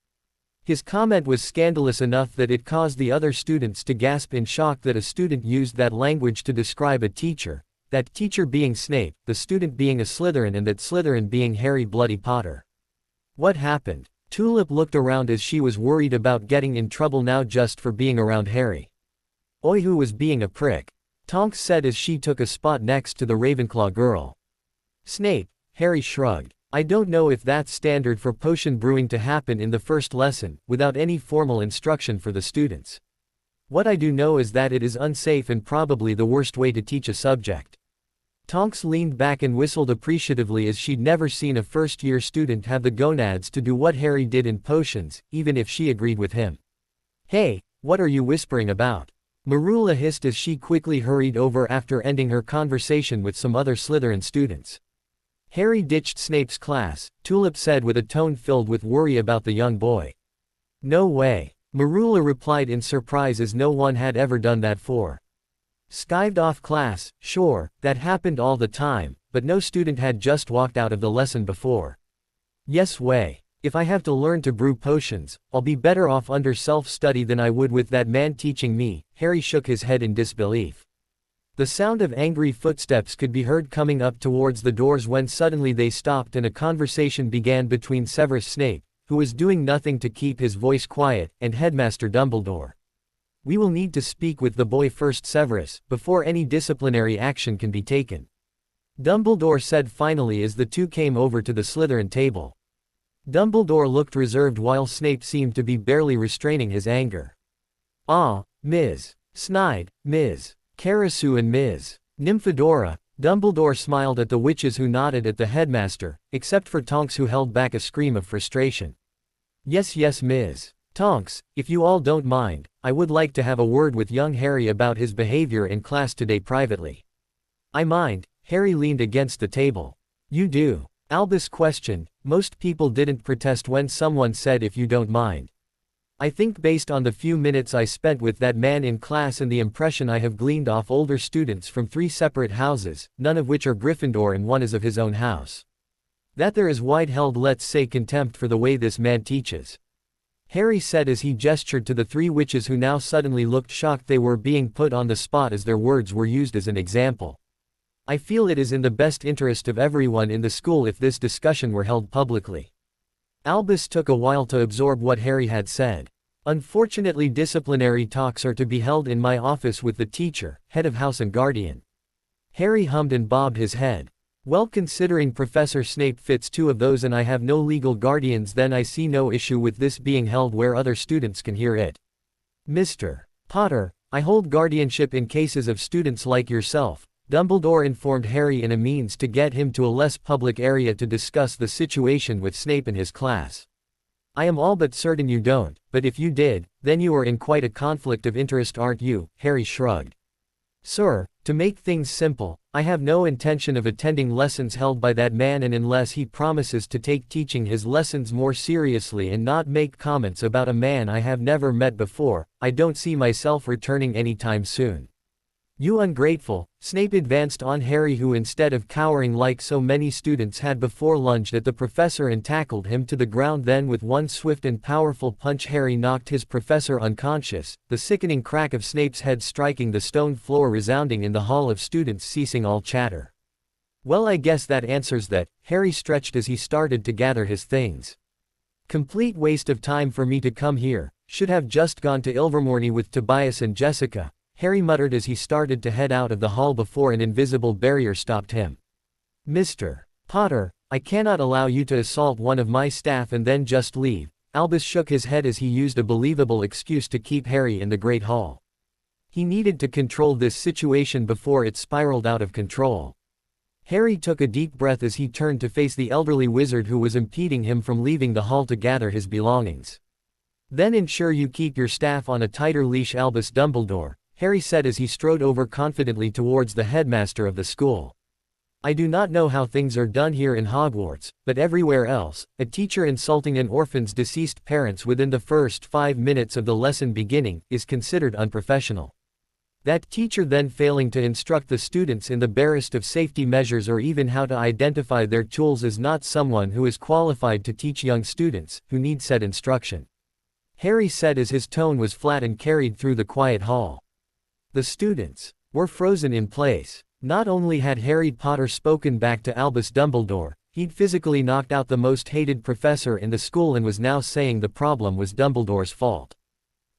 His comment was scandalous enough that it caused the other students to gasp in shock that a student used that language to describe a teacher, that teacher being Snape, the student being a Slytherin, and that Slytherin being Harry Bloody Potter. What happened? Tulip looked around as she was worried about getting in trouble now just for being around Harry. "Oi, who was being a prick?" Tonks said as she took a spot next to the Ravenclaw girl. "Snape," Harry shrugged. "I don't know if that's standard for potion brewing to happen in the first lesson, without any formal instruction for the students. What I do know is that it is unsafe and probably the worst way to teach a subject." Tonks leaned back and whistled appreciatively as she'd never seen a first-year student have the gonads to do what Harry did in potions, even if she agreed with him. "Hey, what are you whispering about?" Marula hissed as she quickly hurried over after ending her conversation with some other Slytherin students. "Harry ditched Snape's class," Tulip said with a tone filled with worry about the young boy. "No way," Marula replied in surprise as no one had ever done that for. "Skived off class, sure, that happened all the time, but no student had just walked out of the lesson before." "Yes way. If I have to learn to brew potions, I'll be better off under self-study than I would with that man teaching me," Harry shook his head in disbelief. The sound of angry footsteps could be heard coming up towards the doors when suddenly they stopped and a conversation began between Severus Snape, who was doing nothing to keep his voice quiet, and Headmaster Dumbledore. "We will need to speak with the boy first, Severus, before any disciplinary action can be taken," Dumbledore said finally as the two came over to the Slytherin table. Dumbledore looked reserved while Snape seemed to be barely restraining his anger. "Ah, Ms. Snide, Ms. Karasu and Ms. Nymphadora," Dumbledore smiled at the witches who nodded at the headmaster, except for Tonks who held back a scream of frustration. Yes, Ms. Tonks, if you all don't mind, I would like to have a word with young Harry about his behavior in class today privately." "I mind," Harry leaned against the table. "You do?" Albus questioned. Most people didn't protest when someone said if you don't mind. "I think based on the few minutes I spent with that man in class and the impression I have gleaned off older students from 3 separate houses, none of which are Gryffindor and one is of his own house, that there is wide-held, let's say, contempt for the way this man teaches," Harry said as he gestured to the 3 witches who now suddenly looked shocked they were being put on the spot as their words were used as an example. "I feel it is in the best interest of everyone in the school if this discussion were held publicly." Albus took a while to absorb what Harry had said. "Unfortunately, disciplinary talks are to be held in my office with the teacher, head of house and guardian." Harry hummed and bobbed his head. "Well, considering Professor Snape fits 2 of those and I have no legal guardians, then I see no issue with this being held where other students can hear it. Mr. Potter, I hold guardianship in cases of students like yourself," Dumbledore informed Harry in a means to get him to a less public area to discuss the situation with Snape and his class. "I am all but certain you don't, but if you did, then you are in quite a conflict of interest, aren't you?" Harry shrugged. "Sir, to make things simple, I have no intention of attending lessons held by that man, and unless he promises to take teaching his lessons more seriously and not make comments about a man I have never met before, I don't see myself returning anytime soon." "You ungrateful," Snape advanced on Harry, who instead of cowering like so many students had before, lunged at the professor and tackled him to the ground. Then with one swift and powerful punch Harry knocked his professor unconscious, the sickening crack of Snape's head striking the stone floor resounding in the hall of students, ceasing all chatter. "Well, I guess that answers that," Harry stretched as he started to gather his things. "Complete waste of time for me to come here, should have just gone to Ilvermorny with Tobias and Jessica," Harry muttered as he started to head out of the hall before an invisible barrier stopped him. Mr. Potter, I cannot allow you to assault one of my staff and then just leave. Albus shook his head as he used a believable excuse to keep Harry in the Great Hall. He needed to control this situation before it spiraled out of control. Harry took a deep breath as he turned to face the elderly wizard who was impeding him from leaving the hall to gather his belongings. Then ensure you keep your staff on a tighter leash, Albus Dumbledore, Harry said as he strode over confidently towards the headmaster of the school. I do not know how things are done here in Hogwarts, but everywhere else, a teacher insulting an orphan's deceased parents within the first 5 minutes of the lesson beginning is considered unprofessional. That teacher then failing to instruct the students in the barest of safety measures or even how to identify their tools is not someone who is qualified to teach young students, who need said instruction. Harry said as his tone was flat and carried through the quiet hall. The students were frozen in place. Not only had Harry Potter spoken back to Albus Dumbledore, he'd physically knocked out the most hated professor in the school and was now saying the problem was Dumbledore's fault.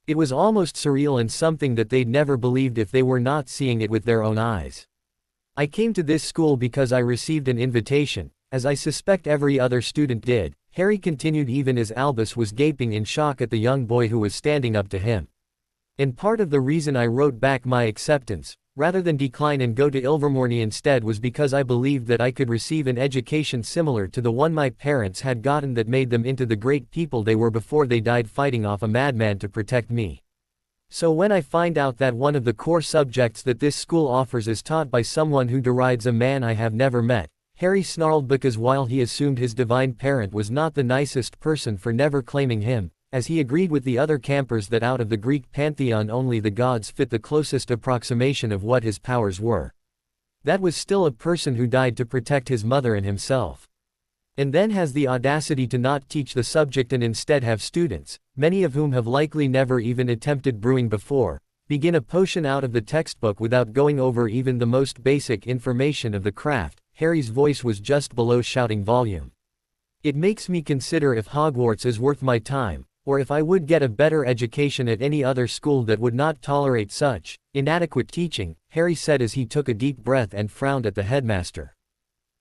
It was almost surreal and something that they'd never believed if they were not seeing it with their own eyes. I came to this school because I received an invitation, as I suspect every other student did, Harry continued even as Albus was gaping in shock at the young boy who was standing up to him. And part of the reason I wrote back my acceptance, rather than decline and go to Ilvermorny instead, was because I believed that I could receive an education similar to the one my parents had gotten that made them into the great people they were before they died fighting off a madman to protect me. So when I find out that one of the core subjects that this school offers is taught by someone who derides a man I have never met, Harry snarled because while he assumed his divine parent was not the nicest person for never claiming him, as he agreed with the other campers that out of the Greek pantheon only the gods fit the closest approximation of what his powers were. That was still a person who died to protect his mother and himself. And then has the audacity to not teach the subject and instead have students, many of whom have likely never even attempted brewing before, begin a potion out of the textbook without going over even the most basic information of the craft. Harry's voice was just below shouting volume. It makes me consider if Hogwarts is worth my time, or if I would get a better education at any other school that would not tolerate such inadequate teaching, Harry said as he took a deep breath and frowned at the headmaster.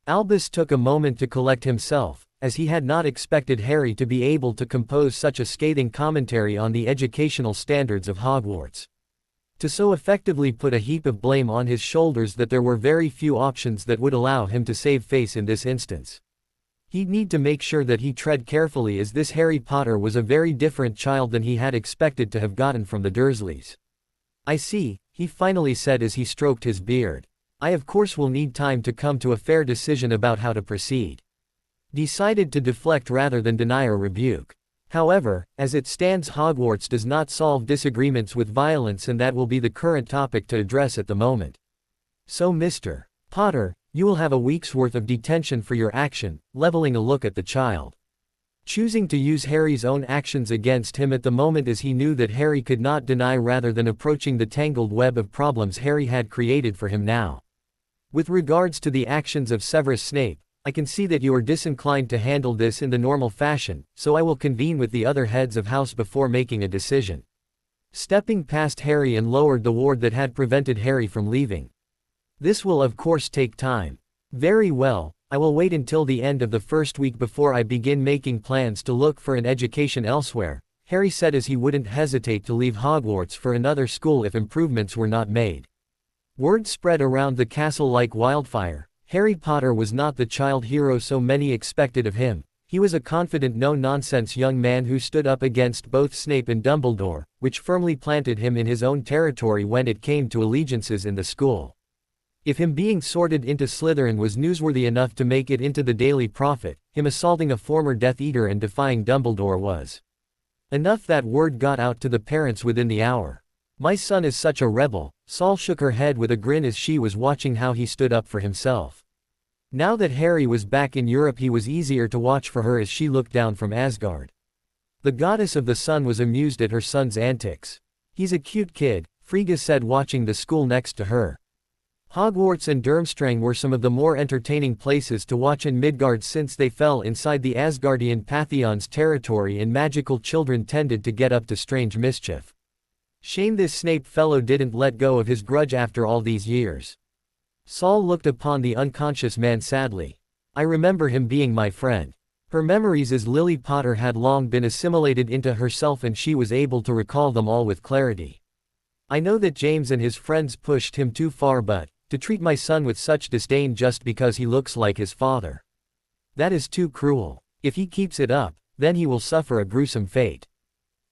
Albus took a moment to collect himself, as he had not expected Harry to be able to compose such a scathing commentary on the educational standards of Hogwarts. To so effectively put a heap of blame on his shoulders that there were very few options that would allow him to save face in this instance. He'd need to make sure that he tread carefully, as this Harry Potter was a very different child than he had expected to have gotten from the Dursleys. I see, he finally said as he stroked his beard. I of course will need time to come to a fair decision about how to proceed. Decided to deflect rather than deny or rebuke. However, as it stands, Hogwarts does not solve disagreements with violence, and that will be the current topic to address at the moment. So Mr. Potter, you will have a week's worth of detention for your action, leveling a look at the child. Choosing to use Harry's own actions against him at the moment, as he knew that Harry could not deny, rather than approaching the tangled web of problems Harry had created for him now. With regards to the actions of Severus Snape, I can see that you are disinclined to handle this in the normal fashion, so I will convene with the other heads of house before making a decision. Stepping past Harry and lowered the ward that had prevented Harry from leaving. This will of course take time. Very well, I will wait until the end of the first week before I begin making plans to look for an education elsewhere, Harry said as he wouldn't hesitate to leave Hogwarts for another school if improvements were not made. Word spread around the castle like wildfire. Harry Potter was not the child hero so many expected of him. He was a confident, no-nonsense young man who stood up against both Snape and Dumbledore, which firmly planted him in his own territory when it came to allegiances in the school. If him being sorted into Slytherin was newsworthy enough to make it into the Daily Prophet, him assaulting a former Death Eater and defying Dumbledore was enough. That word got out to the parents within the hour. My son is such a rebel. Saul shook her head with a grin as she was watching how he stood up for himself. Now that Harry was back in Europe, he was easier to watch for her as she looked down from Asgard. The goddess of the sun was amused at her son's antics. He's a cute kid, Frigga said, watching the school next to her. Hogwarts and Durmstrang were some of the more entertaining places to watch in Midgard, since they fell inside the Asgardian Pantheon's territory and magical children tended to get up to strange mischief. Shame this Snape fellow didn't let go of his grudge after all these years. Saul looked upon the unconscious man sadly. I remember him being my friend. Her memories as Lily Potter had long been assimilated into herself and she was able to recall them all with clarity. I know that James and his friends pushed him too far, but to treat my son with such disdain just because he looks like his father. That is too cruel. If he keeps it up, then he will suffer a gruesome fate.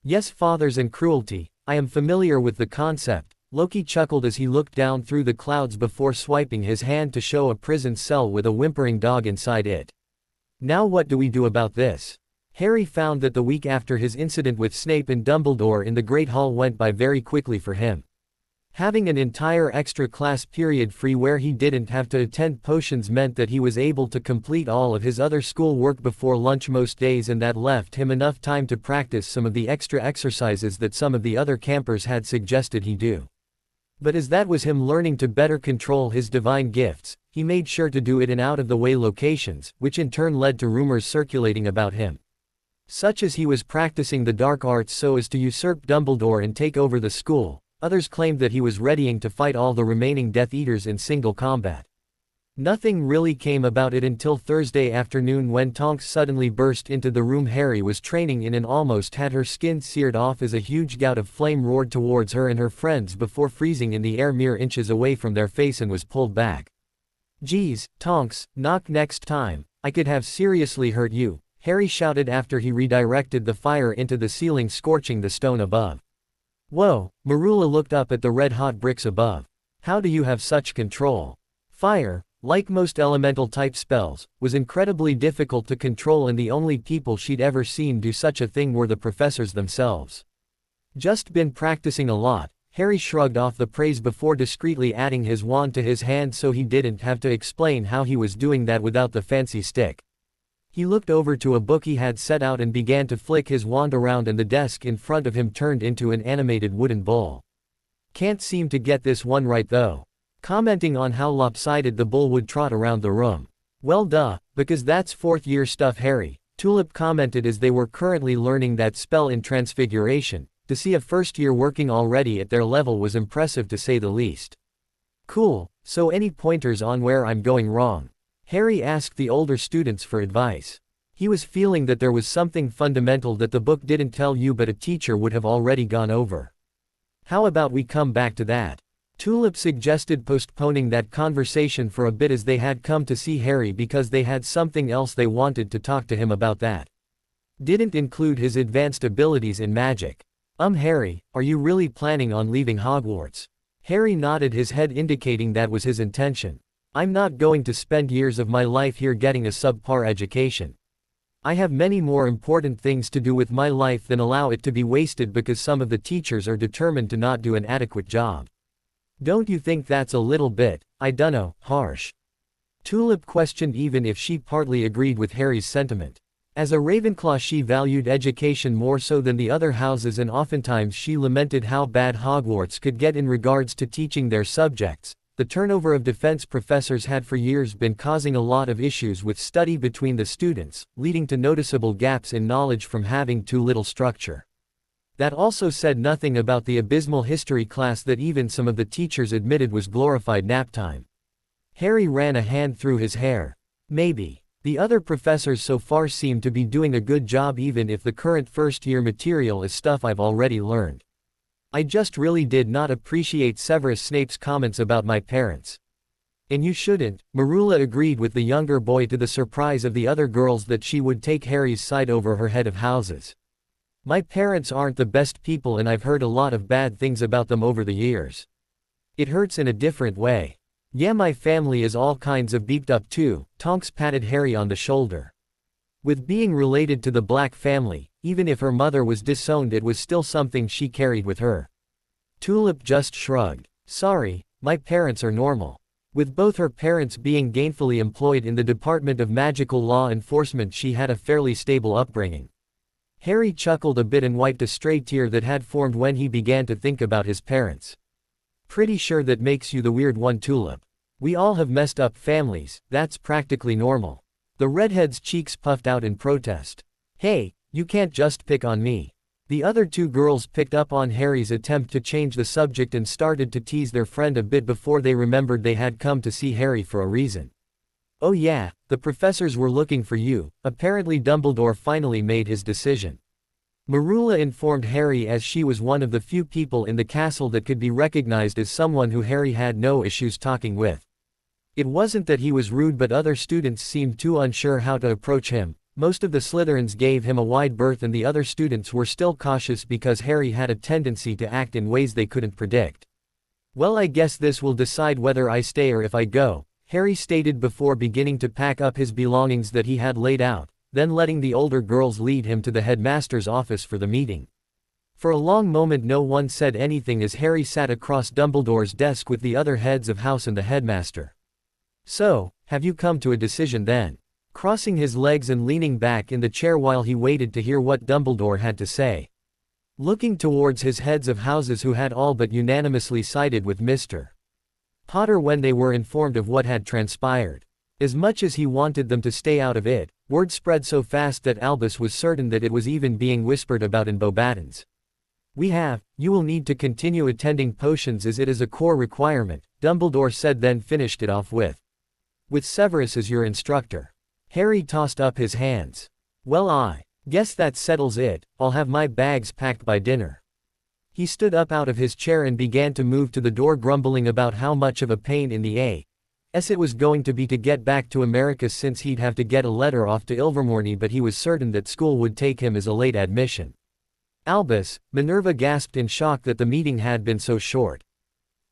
Yes, fathers and cruelty, I am familiar with the concept, Loki chuckled as he looked down through the clouds before swiping his hand to show a prison cell with a whimpering dog inside it. Now what do we do about this? Harry found that the week after his incident with Snape and Dumbledore in the Great Hall went by very quickly for him. Having an entire extra class period free where he didn't have to attend potions meant that he was able to complete all of his other school work before lunch most days, and that left him enough time to practice some of the extra exercises that some of the other campers had suggested he do. But as that was him learning to better control his divine gifts, he made sure to do it in out-of-the-way locations, which in turn led to rumors circulating about him. Such as he was practicing the dark arts so as to usurp Dumbledore and take over the school. Others claimed that he was readying to fight all the remaining Death Eaters in single combat. Nothing really came about it until Thursday afternoon when Tonks suddenly burst into the room Harry was training in and almost had her skin seared off as a huge gout of flame roared towards her and her friends before freezing in the air mere inches away from their face and was pulled back. "Geez, Tonks, knock next time, I could have seriously hurt you," Harry shouted after he redirected the fire into the ceiling, scorching the stone above. "Whoa," Marula looked up at the red-hot bricks above. "How do you have such control?" Fire, like most elemental-type spells, was incredibly difficult to control, and the only people she'd ever seen do such a thing were the professors themselves. "Just been practicing a lot," Harry shrugged off the praise before discreetly adding his wand to his hand so he didn't have to explain how he was doing that without the fancy stick. He looked over to a book he had set out and began to flick his wand around, and the desk in front of him turned into an animated wooden bowl. "Can't seem to get this one right though." Commenting on how lopsided the bull would trot around the room. "Well duh, because that's fourth-year stuff, Harry," Tulip commented as they were currently learning that spell in Transfiguration. To see a first-year working already at their level was impressive to say the least. "Cool, so any pointers on where I'm going wrong?" Harry asked the older students for advice. He was feeling that there was something fundamental that the book didn't tell you but a teacher would have already gone over. "How about we come back to that?" Tulip suggested, postponing that conversation for a bit as they had come to see Harry because they had something else they wanted to talk to him about that didn't include his advanced abilities in magic. Harry, are you really planning on leaving Hogwarts?" Harry nodded his head, indicating that was his intention. "I'm not going to spend years of my life here getting a subpar education. I have many more important things to do with my life than allow it to be wasted because some of the teachers are determined to not do an adequate job. Don't you think that's a little bit, I dunno, harsh?" Tulip questioned, even if she partly agreed with Harry's sentiment. As a Ravenclaw, she valued education more so than the other houses, and oftentimes she lamented how bad Hogwarts could get in regards to teaching their subjects. The turnover of defense professors had for years been causing a lot of issues with study between the students, leading to noticeable gaps in knowledge from having too little structure. That also said nothing about the abysmal history class that even some of the teachers admitted was glorified nap time. Harry ran a hand through his hair. "Maybe. The other professors so far seem to be doing a good job, even if the current first-year material is stuff I've already learned. I just really did not appreciate Severus Snape's comments about my parents." "And you shouldn't," Marula agreed with the younger boy, to the surprise of the other girls that she would take Harry's side over her head of houses. "My parents aren't the best people, and I've heard a lot of bad things about them over the years. It hurts in a different way." "Yeah, my family is all kinds of beeped up too," Tonks patted Harry on the shoulder. With being related to the Black family, even if her mother was disowned, it was still something she carried with her. Tulip just shrugged. "Sorry, my parents are normal." With both her parents being gainfully employed in the Department of Magical Law Enforcement, she had a fairly stable upbringing. Harry chuckled a bit and wiped a stray tear that had formed when he began to think about his parents. "Pretty sure that makes you the weird one, Tulip. We all have messed up families, that's practically normal." The redhead's cheeks puffed out in protest. "Hey, you can't just pick on me. The other two girls picked up on Harry's attempt to change the subject and started to tease their friend a bit before they remembered they had come to see Harry for a reason. "Oh yeah, the professors were looking for you." Apparently Dumbledore finally made his decision. Marula informed Harry, as she was one of the few people in the castle that could be recognized as someone who Harry had no issues talking with. It wasn't that he was rude, but other students seemed too unsure how to approach him. Most of the Slytherins gave him a wide berth and the other students were still cautious because Harry had a tendency to act in ways they couldn't predict. "Well, I guess this will decide whether I stay or if I go," Harry stated before beginning to pack up his belongings that he had laid out, then letting the older girls lead him to the headmaster's office for the meeting. For a long moment no one said anything as Harry sat across Dumbledore's desk with the other heads of house and the headmaster. "So, have you come to a decision then?" Crossing his legs and leaning back in the chair while he waited to hear what Dumbledore had to say. Looking towards his heads of houses who had all but unanimously sided with Mr. Potter when they were informed of what had transpired. As much as he wanted them to stay out of it, word spread so fast that Albus was certain that it was even being whispered about in Beauxbatons. You will need to continue attending potions as it is a core requirement," Dumbledore said, then finished it off with Severus as your instructor." Harry tossed up his hands. "Well, I guess that settles it. I'll have my bags packed by dinner." He stood up out of his chair and began to move to the door, grumbling about how much of a pain in the ass it was going to be to get back to America, since he'd have to get a letter off to Ilvermorny, but he was certain that school would take him as a late admission. "Albus," Minerva gasped in shock that the meeting had been so short.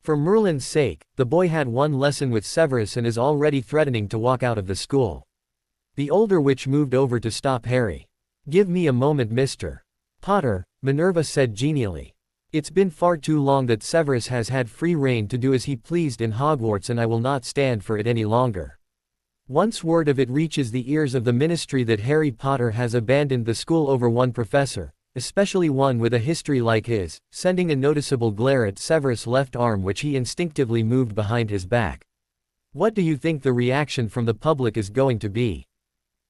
For Merlin's sake, the boy had one lesson with Severus and is already threatening to walk out of the school. The older witch moved over to stop Harry. "Give me a moment, Mr. Potter," Minerva said genially. "It's been far too long that Severus has had free rein to do as he pleased in Hogwarts, and I will not stand for it any longer. Once word of it reaches the ears of the Ministry that Harry Potter has abandoned the school over one professor, especially one with a history like his," sending a noticeable glare at Severus' left arm which he instinctively moved behind his back. "What do you think the reaction from the public is going to be?"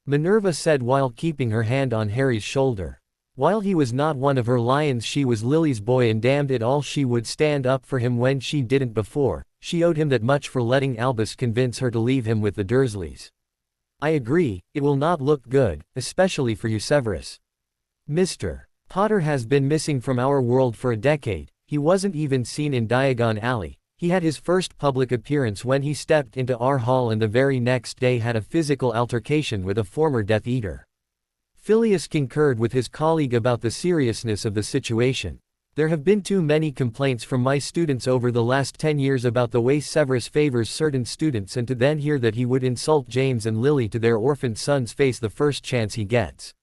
Minerva said while keeping her hand on Harry's shoulder. While he was not one of her lions, she was Lily's boy, and damned it all, she would stand up for him when she didn't before. She owed him that much for letting Albus convince her to leave him with the Dursleys. "I agree, it will not look good, especially for you, Severus. Mr. Potter has been missing from our world for a decade. He wasn't even seen in Diagon Alley. He had his first public appearance when he stepped into our hall, and the very next day had a physical altercation with a former Death Eater." Phileas concurred with his colleague about the seriousness of the situation. "There have been too many complaints from my students over the last 10 years about the way Severus favors certain students, and to then hear that he would insult James and Lily to their orphaned son's face the first chance he gets.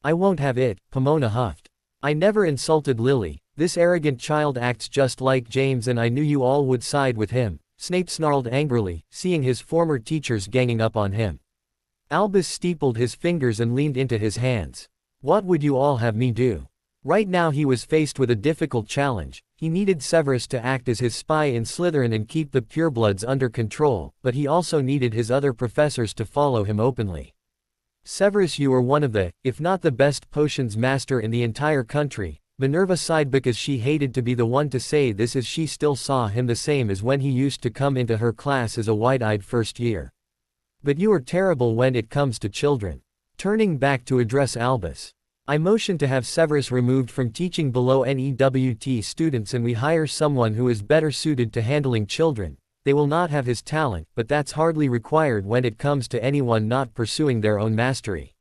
I won't have it," Pomona huffed. "I never insulted Lily. This arrogant child acts just like James, and I knew you all would side with him," Snape snarled angrily, seeing his former teachers ganging up on him. Albus steepled his fingers and leaned into his hands. "What would you all have me do?" Right now he was faced with a difficult challenge. He needed Severus to act as his spy in Slytherin and keep the purebloods under control, but he also needed his other professors to follow him openly. "Severus, you are one of the, if not the best potions master in the entire country." Minerva sighed because she hated to be the one to say this, as she still saw him the same as when he used to come into her class as a wide-eyed first year. "But you are terrible when it comes to children." Turning back to address Albus. "I motion to have Severus removed from teaching below NEWT students, and we hire someone who is better suited to handling children. They will not have his talent, but that's hardly required when it comes to anyone not pursuing their own mastery.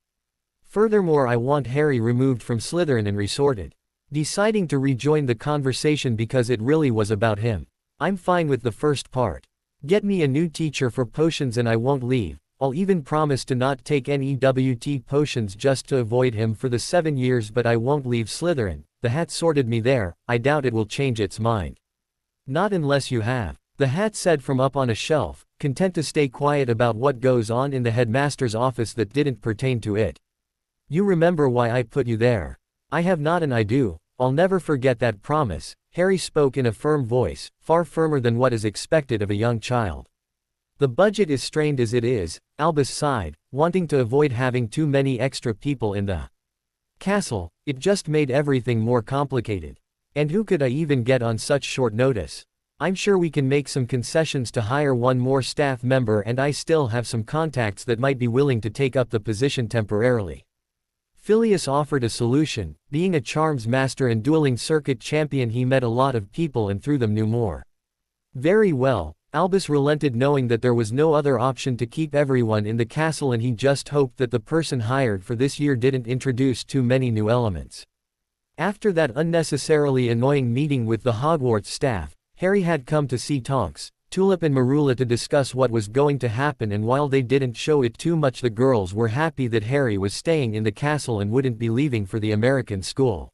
Furthermore, I want Harry removed from Slytherin and resorted." Deciding to rejoin the conversation because it really was about him. "I'm fine with the first part. Get me a new teacher for potions and I won't leave. I'll even promise to not take NEWT potions just to avoid him for the 7 years, but I won't leave Slytherin. The hat sorted me there. I doubt it will change its mind." "Not unless you have," the hat said from up on a shelf, content to stay quiet about what goes on in the headmaster's office that didn't pertain to it. "You remember why I put you there?" "I have not, and I do. I'll never forget that promise." Harry spoke in a firm voice, far firmer than what is expected of a young child. "The budget is strained as it is," Albus sighed, wanting to avoid having too many extra people in the castle, it just made everything more complicated. And who could I even get on such short notice? I'm sure we can make some concessions to hire one more staff member, and I still have some contacts that might be willing to take up the position temporarily. Phileas offered a solution. Being a charms master and dueling circuit champion, he met a lot of people and through them knew more. Very well, Albus relented, knowing that there was no other option to keep everyone in the castle, and he just hoped that the person hired for this year didn't introduce too many new elements. After that unnecessarily annoying meeting with the Hogwarts staff, Harry had come to see Tonks, Tulip and Marula to discuss what was going to happen, and while they didn't show it too much, the girls were happy that Harry was staying in the castle and wouldn't be leaving for the American school.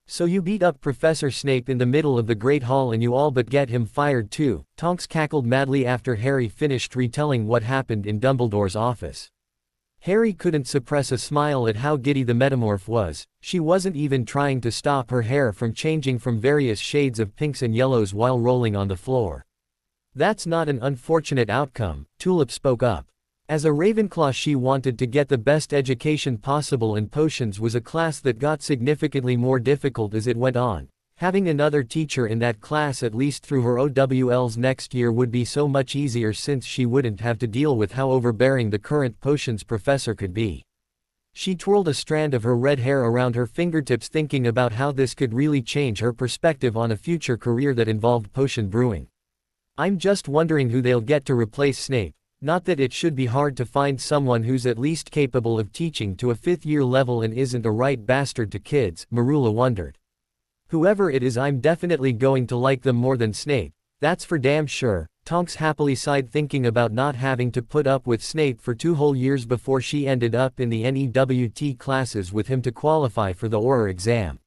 So you beat up Professor Snape in the middle of the Great Hall and you all but get him fired too, Tonks cackled madly after Harry finished retelling what happened in Dumbledore's office. Harry couldn't suppress a smile at how giddy the metamorph was. She wasn't even trying to stop her hair from changing from various shades of pinks and yellows while rolling on the floor. That's not an unfortunate outcome, Tulip spoke up. As a Ravenclaw, she wanted to get the best education possible, and potions was a class that got significantly more difficult as it went on. Having another teacher in that class at least through her OWLs next year would be so much easier, since she wouldn't have to deal with how overbearing the current potions professor could be. She twirled a strand of her red hair around her fingertips, thinking about how this could really change her perspective on a future career that involved potion brewing. I'm just wondering who they'll get to replace Snape. Not that it should be hard to find someone who's at least capable of teaching to a 5th-year level and isn't a right bastard to kids, Marula wondered. Whoever it is, I'm definitely going to like them more than Snape, that's for damn sure, Tonks happily sighed, thinking about not having to put up with Snape for 2 whole years before she ended up in the NEWT classes with him to qualify for the Auror exam.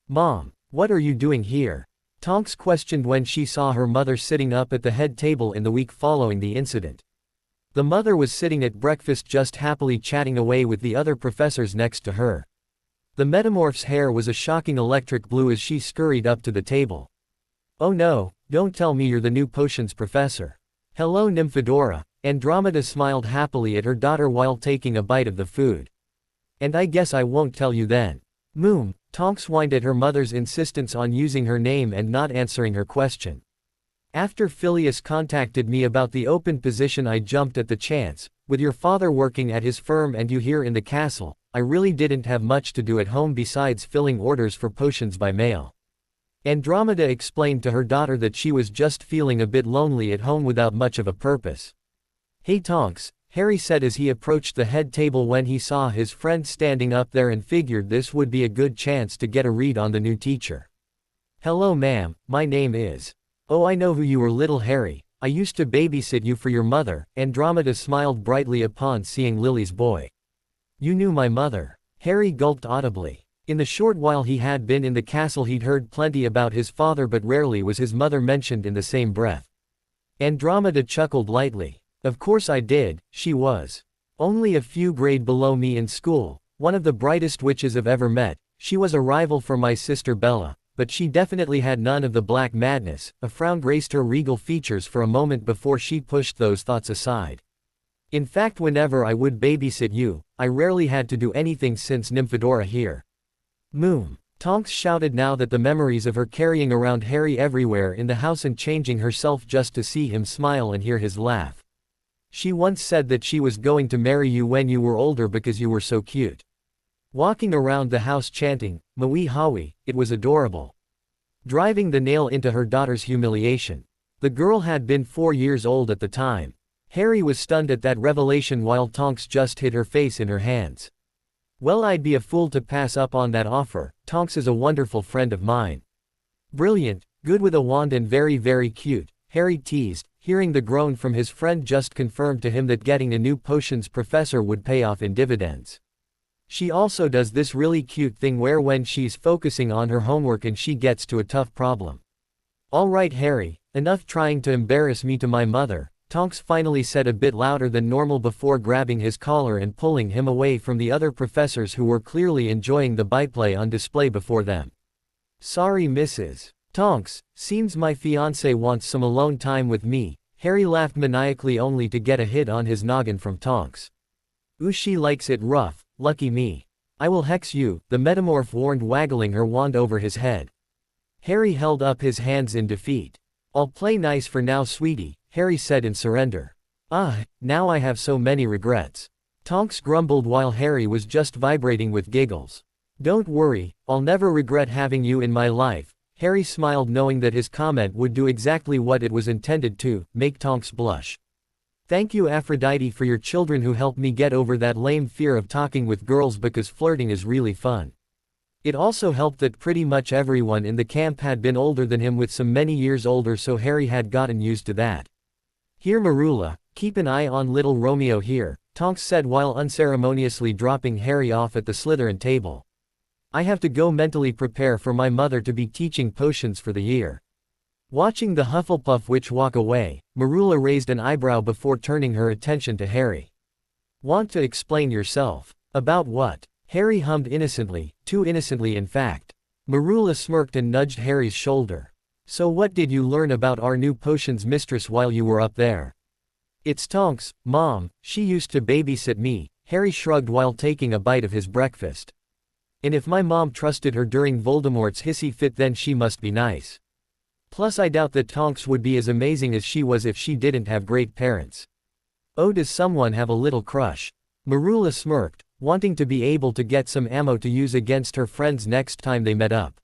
Mom, what are you doing here? Tonks questioned when she saw her mother sitting up at the head table in the week following the incident. The mother was sitting at breakfast, just happily chatting away with the other professors next to her. The metamorph's hair was a shocking electric blue as she scurried up to the table. Oh no, don't tell me you're the new potions professor. Hello Nymphadora, Andromeda smiled happily at her daughter while taking a bite of the food. And I guess I won't tell you then. Moom, Tonks whined at her mother's insistence on using her name and not answering her question. After Phileas contacted me about the open position, I jumped at the chance. With your father working at his firm and you here in the castle, I really didn't have much to do at home besides filling orders for potions by mail. Andromeda explained to her daughter that she was just feeling a bit lonely at home without much of a purpose. Hey Tonks, Harry said as he approached the head table when he saw his friend standing up there and figured this would be a good chance to get a read on the new teacher. Hello ma'am, my name is... Oh, I know who you are, little Harry. I used to babysit you for your mother. Andromeda smiled brightly upon seeing Lily's boy. You knew my mother. Harry gulped audibly. In the short while he had been in the castle, he'd heard plenty about his father, but rarely was his mother mentioned in the same breath. Andromeda chuckled lightly. Of course I did, she was only a few grades below me in school, one of the brightest witches I've ever met. She was a rival for my sister Bella, but she definitely had none of the black madness. A frown graced her regal features for a moment before she pushed those thoughts aside. In fact, whenever I would babysit you, I rarely had to do anything since Nymphadora here. Moom, Tonks shouted, now that the memories of her carrying around Harry everywhere in the house and changing herself just to see him smile and hear his laugh. She once said that she was going to marry you when you were older because you were so cute. Walking around the house chanting, Maui Hawi, it was adorable. Driving the nail into her daughter's humiliation. The girl had been 4 years old at the time. Harry was stunned at that revelation while Tonks just hid her face in her hands. Well, I'd be a fool to pass up on that offer. Tonks is a wonderful friend of mine. Brilliant, good with a wand and very very cute, Harry teased, hearing the groan from his friend just confirmed to him that getting a new potions professor would pay off in dividends. She also does this really cute thing where when she's focusing on her homework and she gets to a tough problem. All right Harry, enough trying to embarrass me to my mother, Tonks finally said a bit louder than normal before grabbing his collar and pulling him away from the other professors who were clearly enjoying the byplay on display before them. Sorry Mrs. Tonks, seems my fiancé wants some alone time with me. Harry laughed maniacally only to get a hit on his noggin from Tonks. Ooh, she likes it rough, lucky me. I will hex you, the metamorph warned, waggling her wand over his head. Harry held up his hands in defeat. I'll play nice for now, sweetie, Harry said in surrender. Now I have so many regrets. Tonks grumbled while Harry was just vibrating with giggles. Don't worry, I'll never regret having you in my life. Harry smiled, knowing that his comment would do exactly what it was intended to, make Tonks blush. Thank you, Aphrodite, for your children who helped me get over that lame fear of talking with girls, because flirting is really fun. It also helped that pretty much everyone in the camp had been older than him, with some many years older, so Harry had gotten used to that. Here, Marula, keep an eye on little Romeo here, Tonks said while unceremoniously dropping Harry off at the Slytherin table. I have to go mentally prepare for my mother to be teaching potions for the year. Watching the Hufflepuff witch walk away, Marula raised an eyebrow before turning her attention to Harry. Want to explain yourself? About what? Harry hummed innocently, too innocently in fact. Marula smirked and nudged Harry's shoulder. So what did you learn about our new potions mistress while you were up there? It's Tonks, Mom, she used to babysit me, Harry shrugged while taking a bite of his breakfast. And if my mom trusted her during Voldemort's hissy fit, then she must be nice. Plus I doubt that Tonks would be as amazing as she was if she didn't have great parents. Oh, does someone have a little crush? Marula smirked, wanting to be able to get some ammo to use against her friends next time they met up.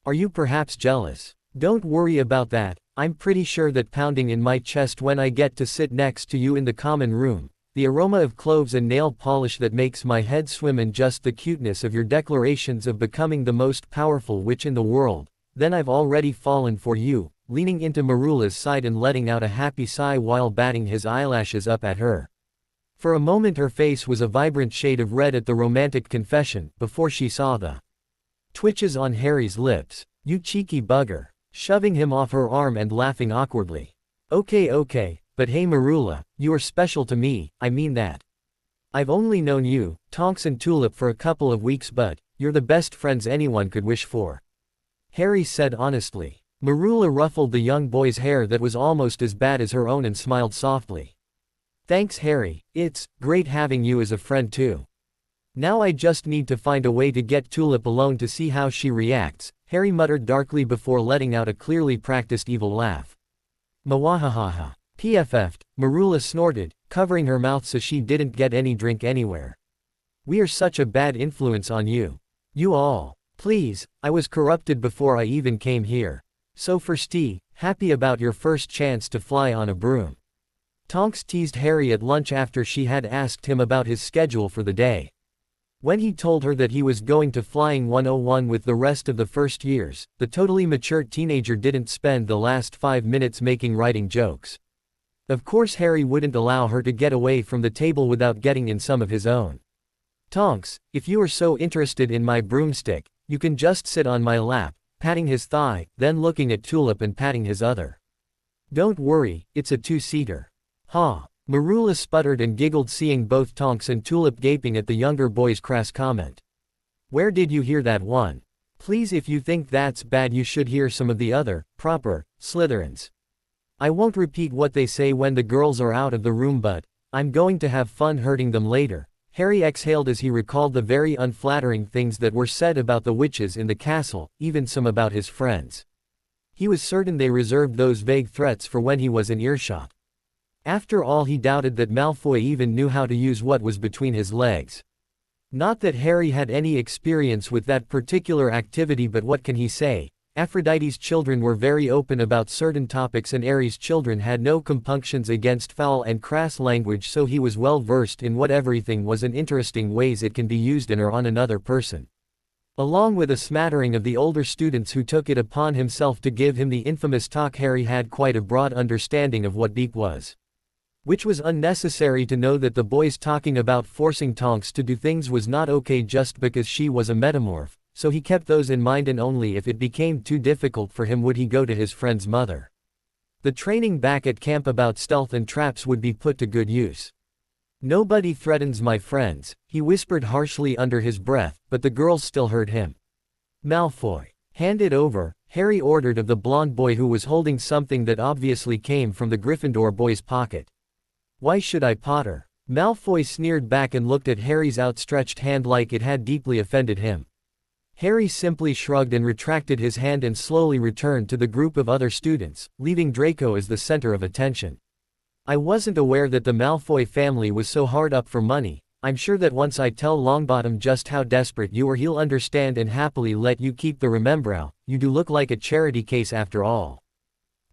Are you perhaps jealous? Don't worry about that, I'm pretty sure that pounding in my chest when I get to sit next to you in the common room, the aroma of cloves and nail polish that makes my head swim, and just the cuteness of your declarations of becoming the most powerful witch in the world, then I've already fallen for you, leaning into Marula's side and letting out a happy sigh while batting his eyelashes up at her. For a moment her face was a vibrant shade of red at the romantic confession, before she saw the twitches on Harry's lips. You cheeky bugger. Shoving him off her arm and laughing awkwardly. Okay, but hey Marula, you are special to me, I mean that. I've only known you, Tonks and Tulip, for a couple of weeks, but you're the best friends anyone could wish for. Harry said honestly. Marula ruffled the young boy's hair that was almost as bad as her own and smiled softly. Thanks, Harry, it's great having you as a friend too. Now I just need to find a way to get Tulip alone to see how she reacts, Harry muttered darkly before letting out a clearly practiced evil laugh. Mwahahaha. PFF'd, Marula snorted, covering her mouth so she didn't get any drink anywhere. We are such a bad influence on you. You all. Please, I was corrupted before I even came here. So firsty, happy about your first chance to fly on a broom. Tonks teased Harry at lunch after she had asked him about his schedule for the day. When he told her that he was going to Flying 101 with the rest of the first years, the totally mature teenager didn't spend the last 5 minutes writing jokes. Of course Harry wouldn't allow her to get away from the table without getting in some of his own. Tonks, if you are so interested in my broomstick, you can just sit on my lap, patting his thigh, then looking at Tulip and patting his other. Don't worry, it's a two-seater. Ha. Marula sputtered and giggled, seeing both Tonks and Tulip gaping at the younger boy's crass comment. Where did you hear that one? Please, if you think that's bad, you should hear some of the other, proper, Slytherins. I won't repeat what they say when the girls are out of the room, but I'm going to have fun hurting them later. Harry exhaled as he recalled the very unflattering things that were said about the witches in the castle, even some about his friends. He was certain they reserved those vague threats for when he was in earshot. After all, he doubted that Malfoy even knew how to use what was between his legs. Not that Harry had any experience with that particular activity, but what can he say? Aphrodite's children were very open about certain topics, and Ares' children had no compunctions against foul and crass language, so he was well versed in what everything was and interesting ways it can be used in or on another person. Along with a smattering of the older students who took it upon himself to give him the infamous talk, Harry had quite a broad understanding of what beep was. Which was unnecessary to know that the boys talking about forcing Tonks to do things was not okay just because she was a metamorph, so he kept those in mind, and only if it became too difficult for him would he go to his friend's mother. The training back at camp about stealth and traps would be put to good use. Nobody threatens my friends, he whispered harshly under his breath, but the girls still heard him. Malfoy. Hand it over, Harry ordered of the blonde boy who was holding something that obviously came from the Gryffindor boy's pocket. Why should I, Potter? Malfoy sneered back and looked at Harry's outstretched hand like it had deeply offended him. Harry simply shrugged and retracted his hand and slowly returned to the group of other students, leaving Draco as the center of attention. I wasn't aware that the Malfoy family was so hard up for money. I'm sure that once I tell Longbottom just how desperate you are, he'll understand and happily let you keep the Remembrow. You do look like a charity case after all.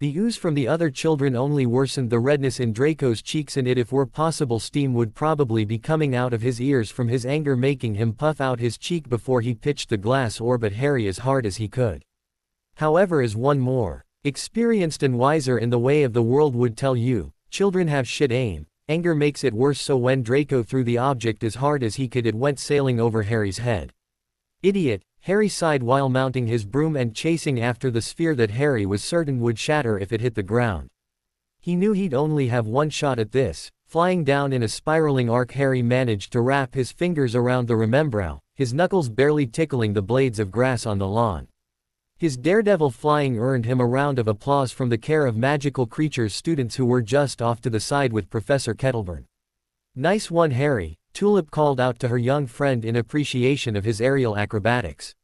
The ooze from the other children only worsened the redness in Draco's cheeks, and if were possible steam would probably be coming out of his ears from his anger, making him puff out his cheek before he pitched the glass orb at Harry as hard as he could. However, as one more experienced and wiser in the way of the world would tell you, children have shit aim. Anger makes it worse, so when Draco threw the object as hard as he could, it went sailing over Harry's head. Idiot, Harry sighed while mounting his broom and chasing after the sphere that Harry was certain would shatter if it hit the ground. He knew he'd only have one shot at this. Flying down in a spiraling arc, Harry managed to wrap his fingers around the Remembrow, his knuckles barely tickling the blades of grass on the lawn. His daredevil flying earned him a round of applause from the Care of Magical Creatures students who were just off to the side with Professor Kettleburn. Nice one, Harry, Tulip called out to her young friend in appreciation of his aerial acrobatics.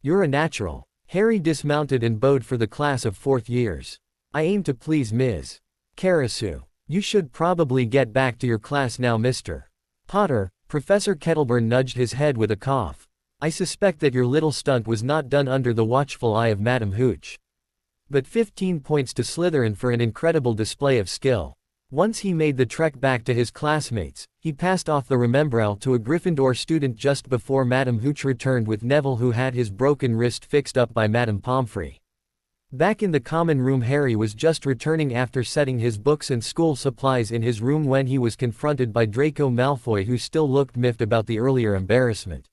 You're a natural. Harry dismounted and bowed for the class of 4th years. I aim to please Ms. Karasu. You should probably get back to your class now, Mr. Potter. Professor Kettleburn nudged his head with a cough. I suspect that your little stunt was not done under the watchful eye of Madam Hooch. But 15 points to Slytherin for an incredible display of skill. Once he made the trek back to his classmates, he passed off the Remembrow to a Gryffindor student just before Madam Hooch returned with Neville, who had his broken wrist fixed up by Madame Pomfrey. Back in the common room, Harry was just returning after setting his books and school supplies in his room when he was confronted by Draco Malfoy, who still looked miffed about the earlier embarrassment.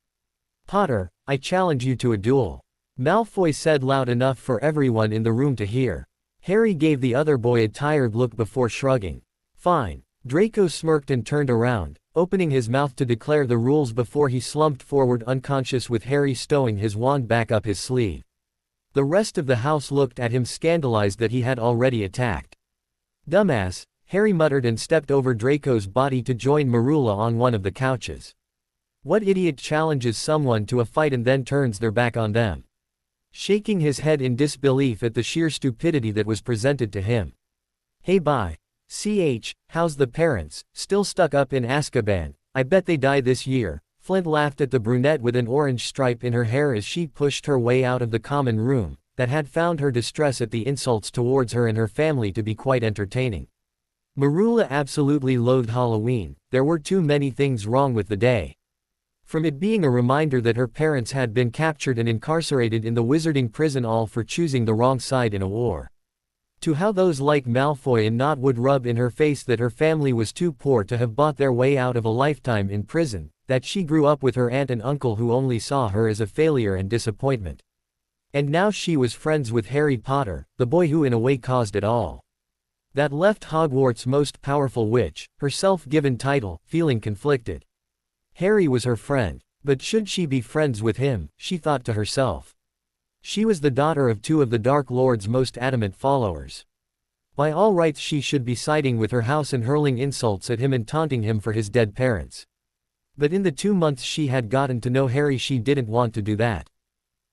Potter, I challenge you to a duel. Malfoy said loud enough for everyone in the room to hear. Harry gave the other boy a tired look before shrugging. Fine. Draco smirked and turned around, opening his mouth to declare the rules before he slumped forward unconscious, with Harry stowing his wand back up his sleeve. The rest of the house looked at him, scandalized that he had already attacked. Dumbass, Harry muttered and stepped over Draco's body to join Marula on one of the couches. What idiot challenges someone to a fight and then turns their back on them? Shaking his head in disbelief at the sheer stupidity that was presented to him. Hey, bye. How's the parents? Still stuck up in Azkaban? I bet they die this year. Flint laughed at the brunette with an orange stripe in her hair as she pushed her way out of the common room, that had found her distress at the insults towards her and her family to be quite entertaining. Marula absolutely loathed Halloween. There were too many things wrong with the day. From it being a reminder that her parents had been captured and incarcerated in the wizarding prison, all for choosing the wrong side in a war, to how those like Malfoy and Nott would rub in her face that her family was too poor to have bought their way out of a lifetime in prison, that she grew up with her aunt and uncle who only saw her as a failure and disappointment. And now she was friends with Harry Potter, the boy who in a way caused it all. That left Hogwarts' most powerful witch, her self-given title, feeling conflicted. Harry was her friend, but should she be friends with him, she thought to herself. She was the daughter of two of the Dark Lord's most adamant followers. By all rights she should be siding with her house and hurling insults at him and taunting him for his dead parents. But in the 2 months she had gotten to know Harry, she didn't want to do that.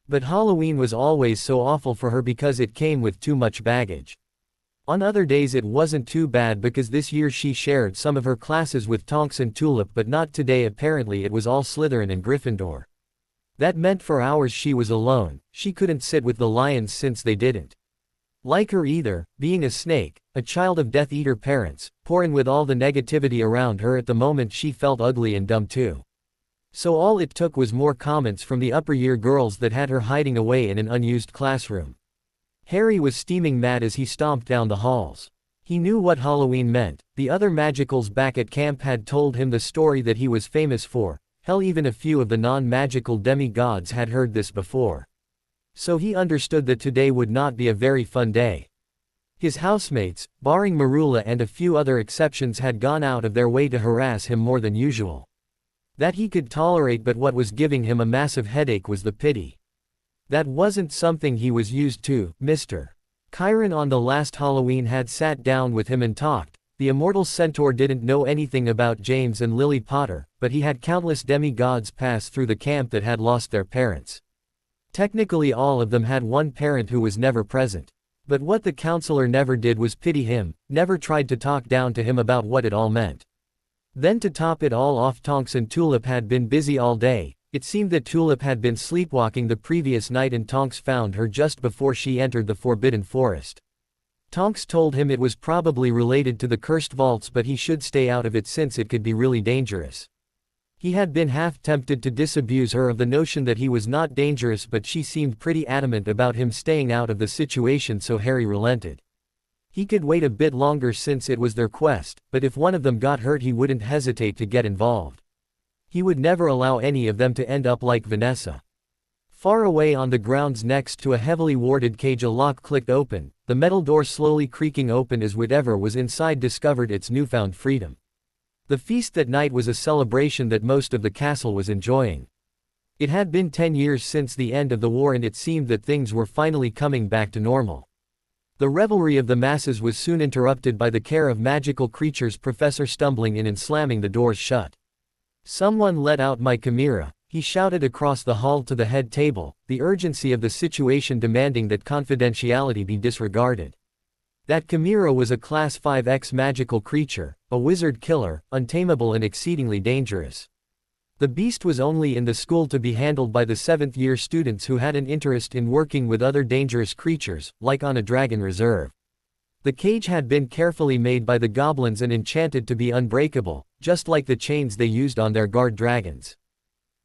But Halloween was always so awful for her because it came with too much baggage. On other days it wasn't too bad because this year she shared some of her classes with Tonks and Tulip, but not today. Apparently it was all Slytherin and Gryffindor. That meant for hours she was alone. She couldn't sit with the lions since they didn't like her either, being a snake, a child of Death Eater parents, poor, and with all the negativity around her at the moment she felt ugly and dumb too. So all it took was more comments from the upper year girls that had her hiding away in an unused classroom. Harry was steaming mad as he stomped down the halls. He knew what Halloween meant. The other magicals back at camp had told him the story that he was famous for. Hell, even a few of the non-magical demigods had heard this before. So he understood that today would not be a very fun day. His housemates, barring Marula and a few other exceptions, had gone out of their way to harass him more than usual. That he could tolerate, but what was giving him a massive headache was the pity. That wasn't something he was used to. Mr. Chiron on the last Halloween had sat down with him and talked, The immortal centaur didn't know anything about James and Lily Potter, but he had countless demigods pass through the camp that had lost their parents. Technically all of them had one parent who was never present. But what the counselor never did was pity him, never tried to talk down to him about what it all meant. Then to top it all off, Tonks and Tulip had been busy all day. It seemed that Tulip had been sleepwalking the previous night and Tonks found her just before she entered the Forbidden Forest. Tonks told him it was probably related to the cursed vaults, but he should stay out of it since it could be really dangerous. He had been half tempted to disabuse her of the notion that he was not dangerous, but she seemed pretty adamant about him staying out of the situation, so Harry relented. He could wait a bit longer since it was their quest, but if one of them got hurt he wouldn't hesitate to get involved. He would never allow any of them to end up like Vanessa. Far away on the grounds next to a heavily warded cage, a lock clicked open, the metal door slowly creaking open as whatever was inside discovered its newfound freedom. The feast that night was a celebration that most of the castle was enjoying. It had been 10 years since the end of the war and it seemed that things were finally coming back to normal. The revelry of the masses was soon interrupted by the care of magical creatures, Professor stumbling in and slamming the doors shut. "Someone let out my chimera," he shouted across the hall to the head table, the urgency of the situation demanding that confidentiality be disregarded. That chimera was a Class 5X magical creature, a wizard killer, untamable and exceedingly dangerous. The beast was only in the school to be handled by the 7th-year students who had an interest in working with other dangerous creatures, like on a dragon reserve. The cage had been carefully made by the goblins and enchanted to be unbreakable, just like the chains they used on their guard dragons.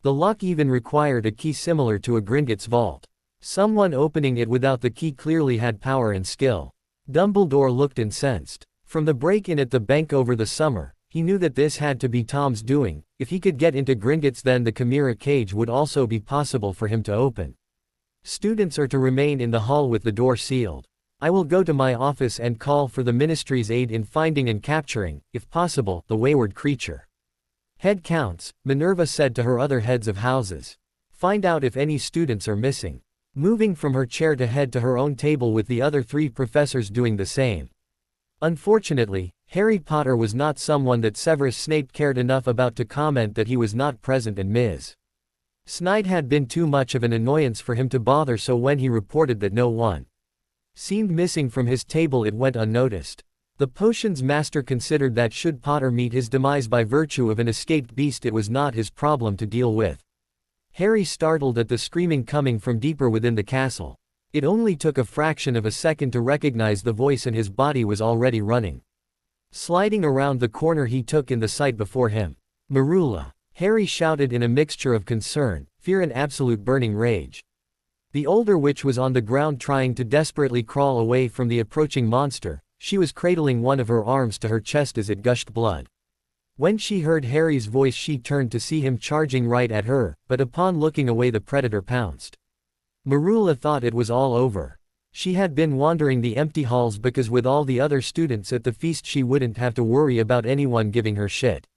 The lock even required a key similar to a Gringotts vault. Someone opening it without the key clearly had power and skill. Dumbledore looked incensed. From the break-in at the bank over the summer, he knew that this had to be Tom's doing. If he could get into Gringotts, then the chimera cage would also be possible for him to open. "Students are to remain in the hall with the door sealed. I will go to my office and call for the Ministry's aid in finding and capturing, if possible, the wayward creature." "Head counts," Minerva said to her other heads of houses. "Find out if any students are missing." Moving from her chair to head to her own table with the other 3 professors doing the same. Unfortunately, Harry Potter was not someone that Severus Snape cared enough about to comment that he was not present, and Ms. Snide had been too much of an annoyance for him to bother, so when he reported that no one seemed missing from his table it went unnoticed. The potions master considered that should Potter meet his demise by virtue of an escaped beast, it was not his problem to deal with. Harry startled at the screaming coming from deeper within the castle. It only took a fraction of a second to recognize the voice and his body was already running. Sliding around the corner he took in the sight before him. "Marula!" Harry shouted in a mixture of concern, fear and absolute burning rage. The older witch was on the ground trying to desperately crawl away from the approaching monster. She was cradling one of her arms to her chest as it gushed blood. When she heard Harry's voice she turned to see him charging right at her, but upon looking away the predator pounced. Marula thought it was all over. She had been wandering the empty halls because with all the other students at the feast she wouldn't have to worry about anyone giving her shit.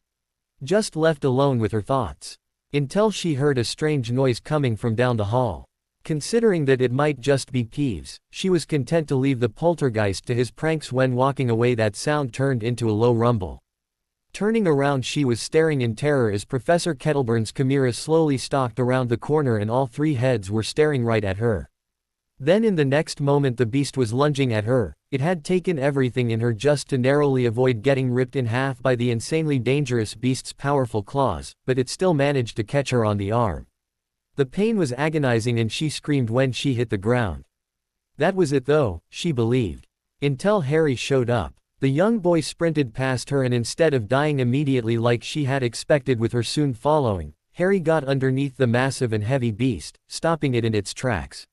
Just left alone with her thoughts. Until she heard a strange noise coming from down the hall. Considering that it might just be Peeves, she was content to leave the poltergeist to his pranks. When walking away that sound turned into a low rumble. Turning around she was staring in terror as Professor Kettleburn's chimera slowly stalked around the corner and all 3 heads were staring right at her. Then in the next moment the beast was lunging at her. It had taken everything in her just to narrowly avoid getting ripped in half by the insanely dangerous beast's powerful claws, but it still managed to catch her on the arm. The pain was agonizing and she screamed when she hit the ground. That was it though, she believed. Until Harry showed up. The young boy sprinted past her and instead of dying immediately like she had expected with her soon following, Harry got underneath the massive and heavy beast, stopping it in its tracks.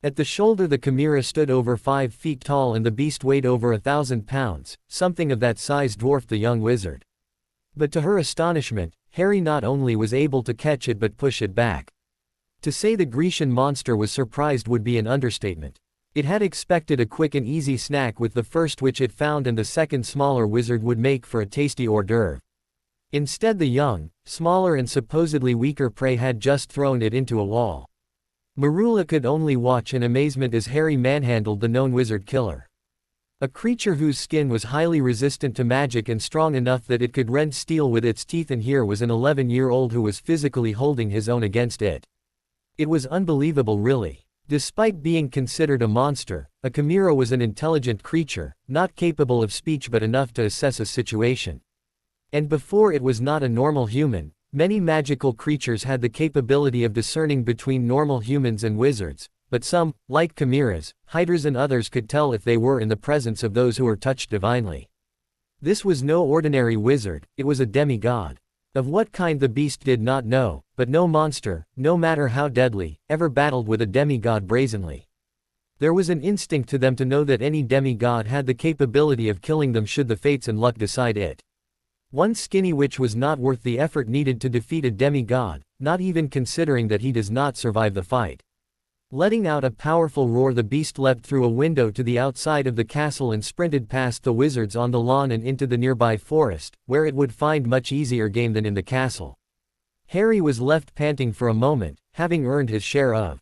At the shoulder the chimera stood over 5 feet tall and the beast weighed over 1,000 pounds, something of that size dwarfed the young wizard. But to her astonishment, Harry not only was able to catch it but push it back. To say the Grecian monster was surprised would be an understatement. It had expected a quick and easy snack with the first which it found and the second smaller wizard would make for a tasty hors d'oeuvre. Instead the young, smaller and supposedly weaker prey had just thrown it into a wall. Marula could only watch in amazement as Harry manhandled the known wizard killer. A creature whose skin was highly resistant to magic and strong enough that it could rend steel with its teeth, and here was an 11-year-old who was physically holding his own against it. It was unbelievable, really. Despite being considered a monster, a chimera was an intelligent creature, not capable of speech but enough to assess a situation. And before it was not a normal human, many magical creatures had the capability of discerning between normal humans and wizards, but some, like chimeras, hydras and others, could tell if they were in the presence of those who were touched divinely. This was no ordinary wizard, it was a demigod. Of what kind the beast did not know, but no monster, no matter how deadly, ever battled with a demigod brazenly. There was an instinct to them to know that any demigod had the capability of killing them should the fates and luck decide it. One skinny witch was not worth the effort needed to defeat a demigod, not even considering that he does not survive the fight. Letting out a powerful roar, the beast leapt through a window to the outside of the castle and sprinted past the wizards on the lawn and into the nearby forest, where it would find much easier game than in the castle. Harry was left panting for a moment, having earned his share of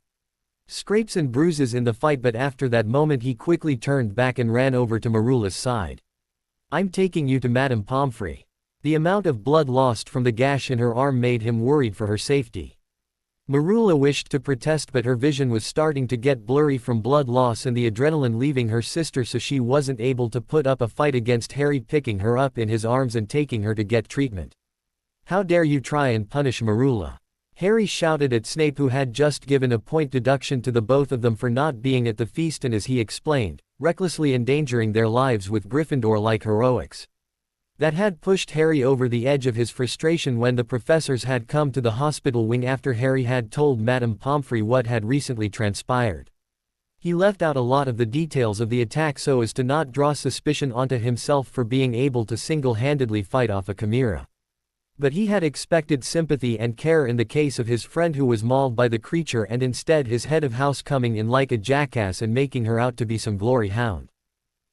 scrapes and bruises in the fight, but after that moment he quickly turned back and ran over to Marula's side. "I'm taking you to Madame Pomfrey." The amount of blood lost from the gash in her arm made him worried for her safety. Marula wished to protest, but her vision was starting to get blurry from blood loss and the adrenaline leaving her sister, so she wasn't able to put up a fight against Harry picking her up in his arms and taking her to get treatment. "How dare you try and punish Marula?" Harry shouted at Snape, who had just given a point deduction to the both of them for not being at the feast and, as he explained, recklessly endangering their lives with Gryffindor-like heroics. That had pushed Harry over the edge of his frustration when the professors had come to the hospital wing after Harry had told Madame Pomfrey what had recently transpired. He left out a lot of the details of the attack so as to not draw suspicion onto himself for being able to single-handedly fight off a chimera. But he had expected sympathy and care in the case of his friend who was mauled by the creature, and instead his head of house coming in like a jackass and making her out to be some glory hound.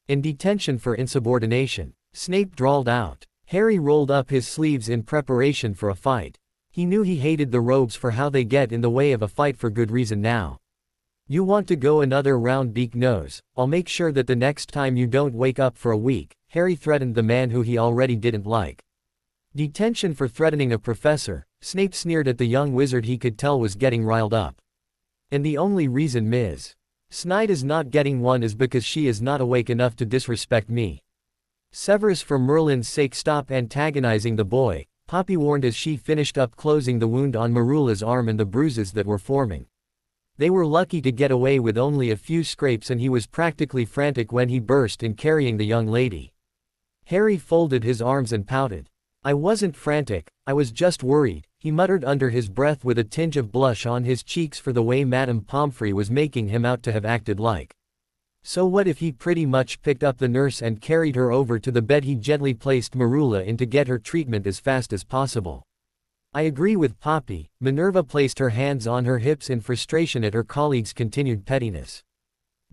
"In detention for insubordination," Snape drawled out. Harry rolled up his sleeves in preparation for a fight. He knew he hated the robes for how they get in the way of a fight for good reason now. "You want to go another round, Beak Nose? I'll make sure that the next time you don't wake up for a week," Harry threatened the man who he already didn't like. Detention for threatening a professor, Snape sneered at the young wizard he could tell was getting riled up. "And the only reason Ms. Snide is not getting one is because she is not awake enough to disrespect me. Severus, for Merlin's sake, stop antagonizing the boy," Poppy warned as she finished up closing the wound on Marula's arm and the bruises that were forming. They were lucky to get away with only a few scrapes, and he was practically frantic when he burst in carrying the young lady. Harry folded his arms and pouted. "I wasn't frantic, I was just worried," he muttered under his breath with a tinge of blush on his cheeks for the way Madame Pomfrey was making him out to have acted like. So what if he pretty much picked up the nurse and carried her over to the bed he gently placed Marula in to get her treatment as fast as possible? "I agree with Poppy." Minerva placed her hands on her hips in frustration at her colleague's continued pettiness.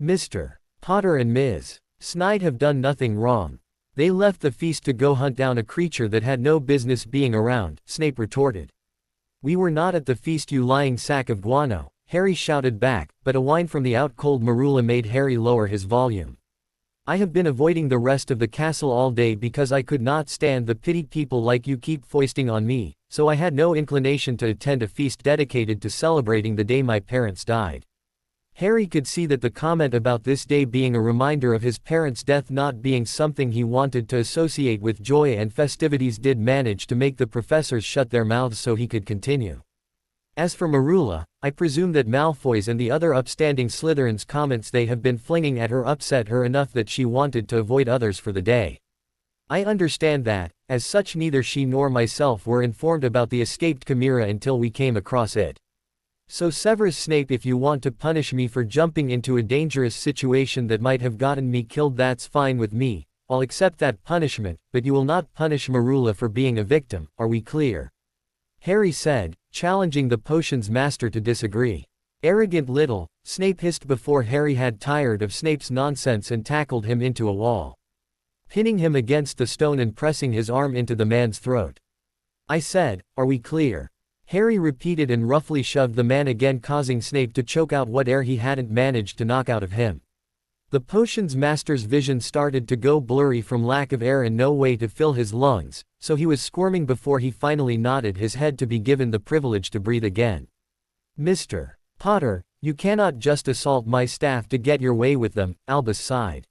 "Mr. Potter and Ms. Snide have done nothing wrong. They left the feast to go hunt down a creature that had no business being around," Snape retorted. "We were not at the feast, you lying sack of guano," Harry shouted back, but a whine from the out-cold Marula made Harry lower his volume. "I have been avoiding the rest of the castle all day because I could not stand the pity people like you keep foisting on me, so I had no inclination to attend a feast dedicated to celebrating the day my parents died." Harry could see that the comment about this day being a reminder of his parents' death not being something he wanted to associate with joy and festivities did manage to make the professors shut their mouths so he could continue. "As for Marula, I presume that Malfoy's and the other upstanding Slytherins' comments they have been flinging at her upset her enough that she wanted to avoid others for the day. I understand that, as such neither she nor myself were informed about the escaped chimera until we came across it. So Severus Snape, if you want to punish me for jumping into a dangerous situation that might have gotten me killed, that's fine with me, I'll accept that punishment, but you will not punish Marula for being a victim, are we clear?" Harry said, challenging the potions master to disagree. "Arrogant little," Snape hissed before Harry had tired of Snape's nonsense and tackled him into a wall, pinning him against the stone and pressing his arm into the man's throat. "I said, are we clear?" Harry repeated and roughly shoved the man again, causing Snape to choke out what air he hadn't managed to knock out of him. The potions master's vision started to go blurry from lack of air and no way to fill his lungs, so he was squirming before he finally nodded his head to be given the privilege to breathe again. Mr. Potter, you cannot just assault my staff to get your way with them, Albus sighed.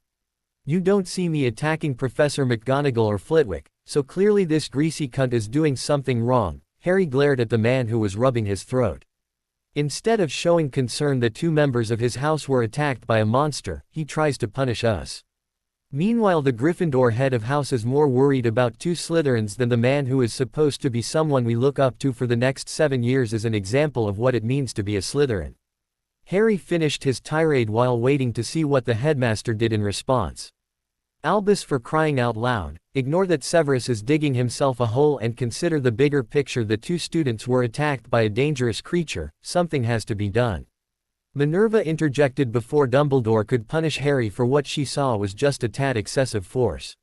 You don't see me attacking Professor McGonagall or Flitwick, so clearly this greasy cunt is doing something wrong. Harry glared at the man who was rubbing his throat. Instead of showing concern that 2 members of his house were attacked by a monster, he tries to punish us. Meanwhile, the Gryffindor head of house is more worried about 2 Slytherins than the man who is supposed to be someone we look up to for the next 7 years as an example of what it means to be a Slytherin. Harry finished his tirade while waiting to see what the headmaster did in response. Albus, for crying out loud, ignore that Severus is digging himself a hole and consider the bigger picture that 2 students were attacked by a dangerous creature. Something has to be done. Minerva interjected before Dumbledore could punish Harry for what she saw was just a tad excessive force.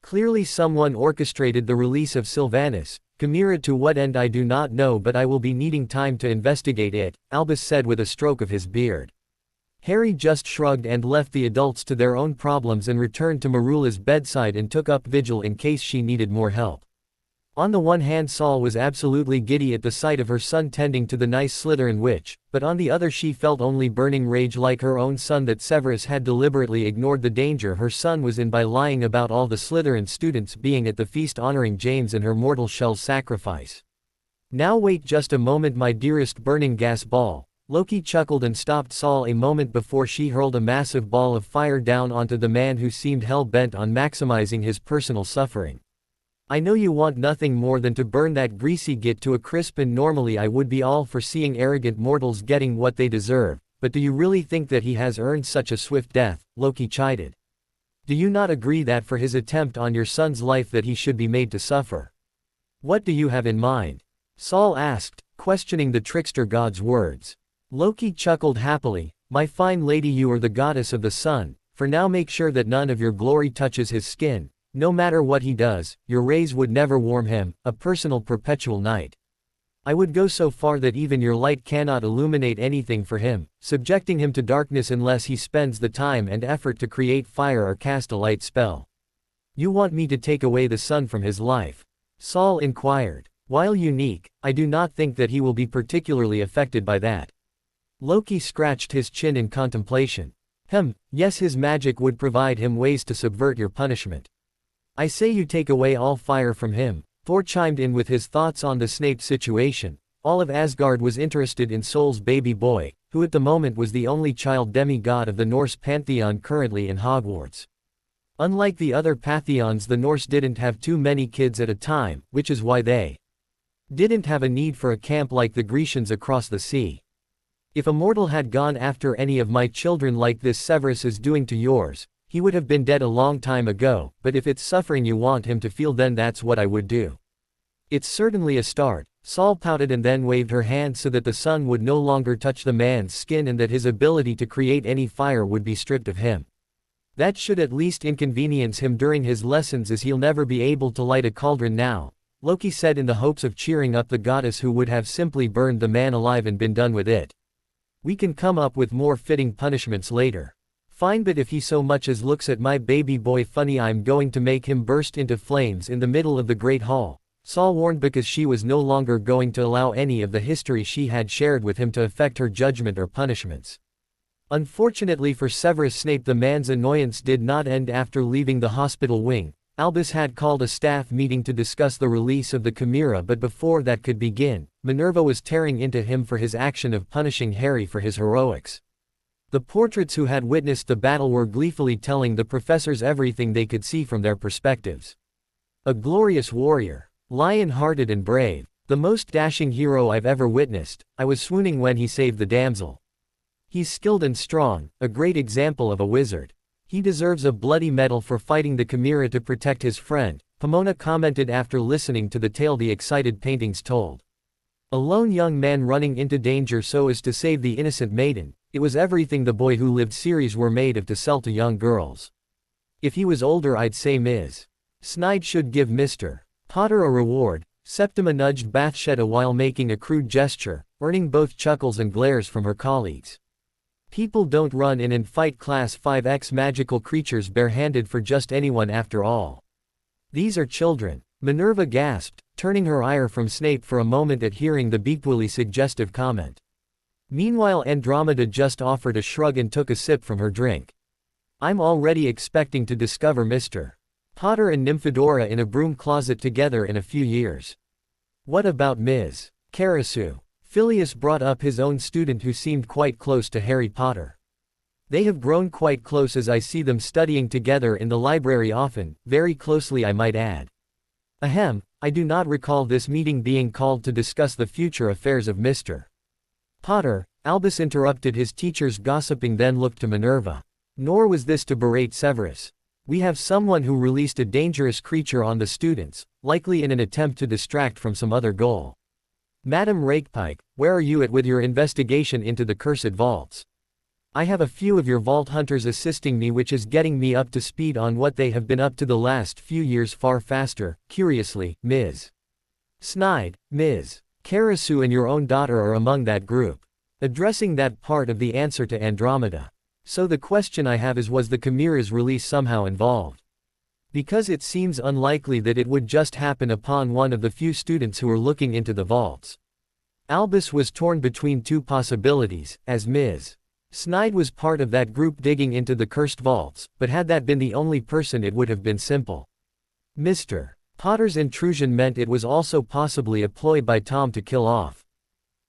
Clearly someone orchestrated the release of Sylvanus. Chimera to what end I do not know, but I will be needing time to investigate it, Albus said with a stroke of his beard. Harry just shrugged and left the adults to their own problems and returned to Marula's bedside and took up vigil in case she needed more help. On the one hand, Saul was absolutely giddy at the sight of her son tending to the nice Slytherin witch, but on the other she felt only burning rage like her own son that Severus had deliberately ignored the danger her son was in by lying about all the Slytherin students being at the feast honoring James and her mortal shell's sacrifice. Now wait just a moment, my dearest burning gas ball. Loki chuckled and stopped Saul a moment before she hurled a massive ball of fire down onto the man who seemed hell-bent on maximizing his personal suffering. I know you want nothing more than to burn that greasy git to a crisp, and normally I would be all for seeing arrogant mortals getting what they deserve, but do you really think that he has earned such a swift death? Loki chided. Do you not agree that for his attempt on your son's life that he should be made to suffer? What do you have in mind? Saul asked, questioning the trickster god's words. Loki chuckled happily. My fine lady, you are the goddess of the sun, for now make sure that none of your glory touches his skin. No matter what he does, your rays would never warm him, a personal perpetual night. I would go so far that even your light cannot illuminate anything for him, subjecting him to darkness unless he spends the time and effort to create fire or cast a light spell. You want me to take away the sun from his life? Saul inquired. While unique, I do not think that he will be particularly affected by that. Loki scratched his chin in contemplation. Yes, his magic would provide him ways to subvert your punishment. I say you take away all fire from him. Thor chimed in with his thoughts on the Snape situation. All of Asgard was interested in Sol's baby boy, who at the moment was the only child demigod of the Norse pantheon currently in Hogwarts. Unlike the other pantheons, the Norse didn't have too many kids at a time, which is why they didn't have a need for a camp like the Grecians across the sea. If a mortal had gone after any of my children like this Severus is doing to yours, he would have been dead a long time ago, but if it's suffering you want him to feel, then that's what I would do. It's certainly a start. Saul pouted and then waved her hand so that the sun would no longer touch the man's skin and that his ability to create any fire would be stripped of him. That should at least inconvenience him during his lessons, as he'll never be able to light a cauldron now, Loki said in the hopes of cheering up the goddess, who would have simply burned the man alive and been done with it. We can come up with more fitting punishments later. Fine, but if he so much as looks at my baby boy funny, I'm going to make him burst into flames in the middle of the Great Hall, Saul warned, because she was no longer going to allow any of the history she had shared with him to affect her judgment or punishments. Unfortunately for Severus Snape, the man's annoyance did not end after leaving the hospital wing. Albus had called a staff meeting to discuss the release of the Chimera, but before that could begin, Minerva was tearing into him for his action of punishing Harry for his heroics. The portraits who had witnessed the battle were gleefully telling the professors everything they could see from their perspectives. A glorious warrior, lion-hearted and brave, the most dashing hero I've ever witnessed. I was swooning when he saved the damsel. He's skilled and strong, a great example of a wizard. He deserves a bloody medal for fighting the Chimera to protect his friend, Pomona commented after listening to the tale the excited paintings told. A lone young man running into danger so as to save the innocent maiden. It was everything the Boy Who Lived series were made of to sell to young girls. If he was older, I'd say Ms. Snide should give Mr. Potter a reward. Septima nudged Bathsheba while making a crude gesture, earning both chuckles and glares from her colleagues. People don't run in and fight Class 5X magical creatures barehanded for just anyone after all. These are children. Minerva gasped, turning her ire from Snape for a moment at hearing the equally suggestive comment. Meanwhile Andromeda just offered a shrug and took a sip from her drink. I'm already expecting to discover Mr. Potter and Nymphadora in a broom closet together in a few years. What about Ms. Karasu? Phileas brought up his own student who seemed quite close to Harry Potter. They have grown quite close as I see them studying together in the library often, very closely I might add. Ahem, I do not recall this meeting being called to discuss the future affairs of Mr. Potter. Albus interrupted his teacher's gossiping, then looked to Minerva. Nor was this to berate Severus. We have someone who released a dangerous creature on the students, likely in an attempt to distract from some other goal. Madam Rakepike, where are you at with your investigation into the cursed vaults? I have a few of your vault hunters assisting me, which is getting me up to speed on what they have been up to the last few years far faster. Curiously, Ms. Snide, Ms. Karasu and your own daughter are among that group. Addressing that part of the answer to Andromeda. So the question I have is, was the Chimera's release somehow involved? Because it seems unlikely that it would just happen upon one of the few students who are looking into the vaults. Albus was torn between two possibilities, as Ms. Snide was part of that group digging into the cursed vaults, but had that been the only person it would have been simple. Mr. Potter's intrusion meant it was also possibly a ploy by Tom to kill off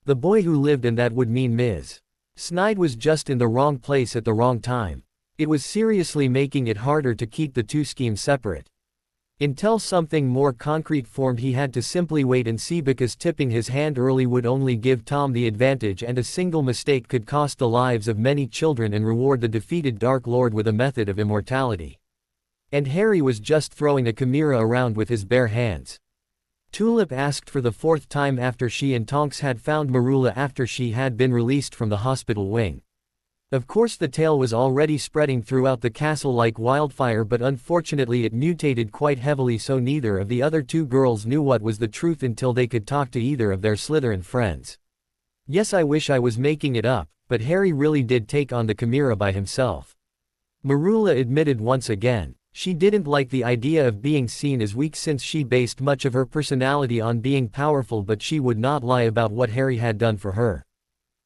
the boy who lived, and that would mean Ms. Snide was just in the wrong place at the wrong time. It was seriously making it harder to keep the two schemes separate. Until something more concrete formed, he had to simply wait and see, because tipping his hand early would only give Tom the advantage, and a single mistake could cost the lives of many children and reward the defeated Dark Lord with a method of immortality. And Harry was just throwing a chimera around with his bare hands. Tulip asked for the fourth time after she and Tonks had found Marula after she had been released from the hospital wing. Of course the tale was already spreading throughout the castle like wildfire, but unfortunately it mutated quite heavily, so neither of the other two girls knew what was the truth until they could talk to either of their Slytherin friends. Yes, I wish I was making it up, but Harry really did take on the chimera by himself. Marula admitted once again. She didn't like the idea of being seen as weak, since she based much of her personality on being powerful, but she would not lie about what Harry had done for her.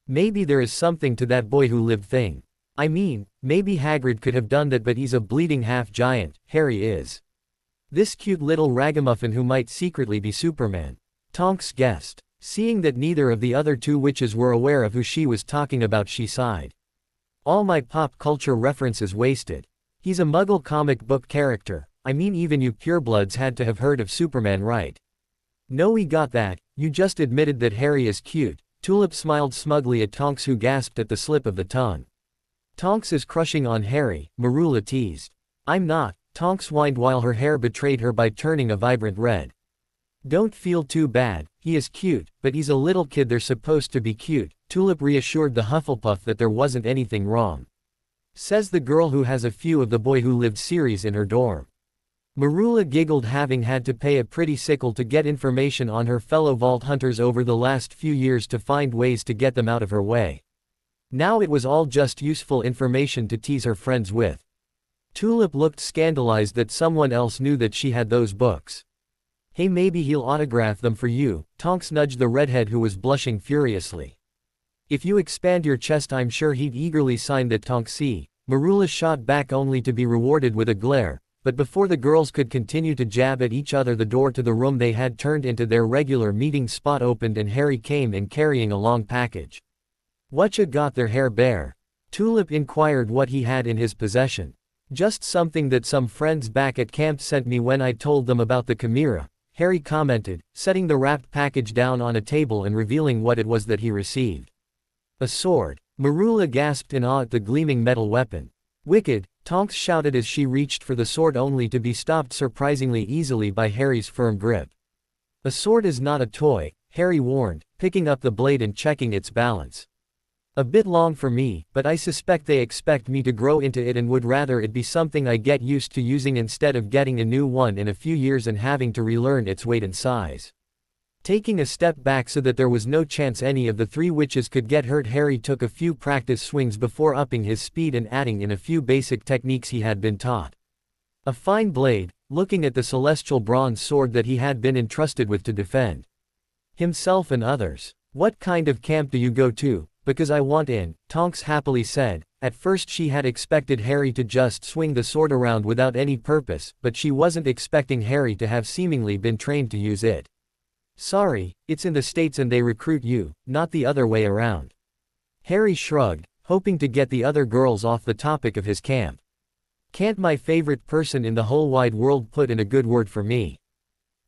Maybe there is something to that boy who lived thing. I mean, maybe Hagrid could have done that, but he's a bleeding half-giant, Harry is. This cute little ragamuffin who might secretly be Superman. Tonks guessed. Seeing that neither of the other two witches were aware of who she was talking about, she sighed. All my pop culture references wasted. He's a Muggle comic book character. I mean, even you purebloods had to have heard of Superman, right? No, we got that. You just admitted that Harry is cute. Tulip smiled smugly at Tonks, who gasped at the slip of the tongue. Tonks is crushing on Harry, Marula teased. I'm not, Tonks whined while her hair betrayed her by turning a vibrant red. Don't feel too bad, he is cute, but he's a little kid, they're supposed to be cute. Tulip reassured the Hufflepuff that there wasn't anything wrong. Says the girl who has a few of the Boy Who Lived series in her dorm. Marula giggled, having had to pay a pretty sickle to get information on her fellow vault hunters over the last few years to find ways to get them out of her way. Now it was all just useful information to tease her friends with. Tulip looked scandalized that someone else knew that she had those books. Hey, maybe he'll autograph them for you, Tonks nudged the redhead who was blushing furiously. If you expand your chest, I'm sure he'd eagerly sign that, Tonksy. Marula shot back, only to be rewarded with a glare, but before the girls could continue to jab at each other, the door to the room they had turned into their regular meeting spot opened and Harry came in carrying a long package. Whatcha got their hair bare? Tulip inquired what he had in his possession. Just something that some friends back at camp sent me when I told them about the chimera, Harry commented, setting the wrapped package down on a table and revealing what it was that he received. A sword. Marula gasped in awe at the gleaming metal weapon. Wicked, Tonks shouted as she reached for the sword, only to be stopped surprisingly easily by Harry's firm grip. A sword is not a toy, Harry warned, picking up the blade and checking its balance. A bit long for me, but I suspect they expect me to grow into it and would rather it be something I get used to using instead of getting a new one in a few years and having to relearn its weight and size. Taking a step back so that there was no chance any of the three witches could get hurt, Harry took a few practice swings before upping his speed and adding in a few basic techniques he had been taught. A fine blade, looking at the celestial bronze sword that he had been entrusted with to defend himself and others. "What kind of camp do you go to? Because I want in," Tonks happily said. At first she had expected Harry to just swing the sword around without any purpose, but she wasn't expecting Harry to have seemingly been trained to use it. "Sorry, it's in the States and they recruit you, not the other way around." Harry shrugged, hoping to get the other girls off the topic of his camp. "Can't my favorite person in the whole wide world put in a good word for me?"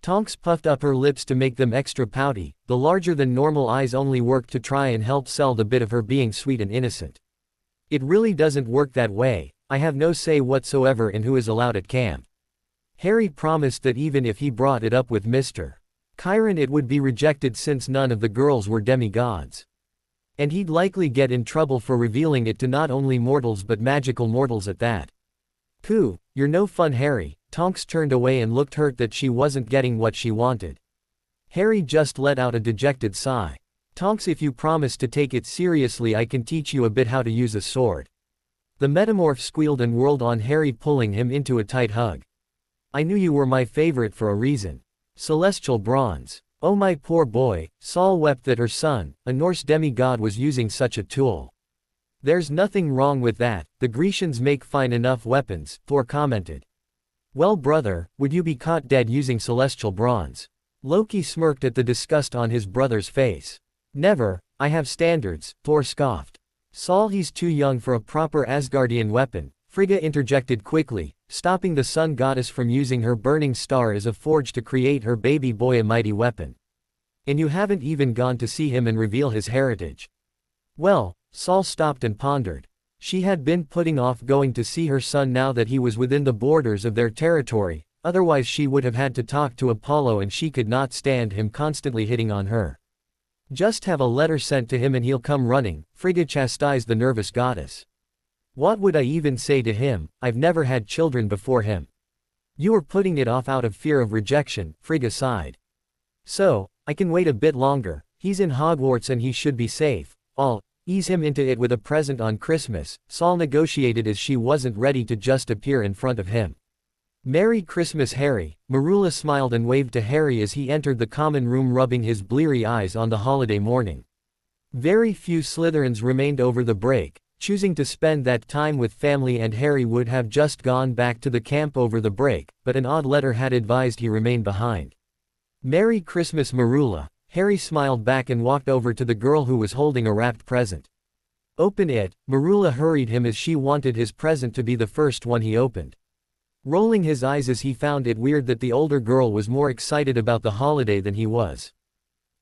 Tonks puffed up her lips to make them extra pouty. The larger than normal eyes only worked to try and help sell the bit of her being sweet and innocent. "It really doesn't work that way. I have no say whatsoever in who is allowed at camp." Harry promised that even if he brought it up with Mr. Chiron it would be rejected since none of the girls were demigods. And he'd likely get in trouble for revealing it to not only mortals but magical mortals at that. "Pooh, you're no fun, Harry." Tonks turned away and looked hurt that she wasn't getting what she wanted. Harry just let out a dejected sigh. "Tonks, if you promise to take it seriously I can teach you a bit how to use a sword." The metamorph squealed and whirled on Harry, pulling him into a tight hug. "I knew you were my favorite for a reason. Celestial bronze. Oh my poor boy." Saul wept that her son, a Norse demigod, was using such a tool. "There's nothing wrong with that, the Grecians make fine enough weapons," Thor commented. "Well brother, would you be caught dead using celestial bronze?" Loki smirked at the disgust on his brother's face. "Never, I have standards," Thor scoffed. "Saul, he's too young for a proper Asgardian weapon," Frigga interjected quickly, stopping the sun goddess from using her burning star as a forge to create her baby boy a mighty weapon. "And you haven't even gone to see him and reveal his heritage." Well, Saul stopped and pondered. She had been putting off going to see her son now that he was within the borders of their territory, otherwise she would have had to talk to Apollo and she could not stand him constantly hitting on her. "Just have a letter sent to him and he'll come running," Frigga chastised the nervous goddess. "What would I even say to him? I've never had children before him." "You are putting it off out of fear of rejection," Frigga sighed. "So, I can wait a bit longer. He's in Hogwarts and he should be safe. I'll ease him into it with a present on Christmas," Saul negotiated as she wasn't ready to just appear in front of him. "Merry Christmas, Harry." Marula smiled and waved to Harry as he entered the common room, rubbing his bleary eyes on the holiday morning. Very few Slytherins remained over the break, choosing to spend that time with family, and Harry would have just gone back to the camp over the break, but an odd letter had advised he remain behind. "Merry Christmas, Marula." Harry smiled back and walked over to the girl who was holding a wrapped present. "Open it." Marula hurried him as she wanted his present to be the first one he opened. Rolling his eyes as he found it weird that the older girl was more excited about the holiday than he was.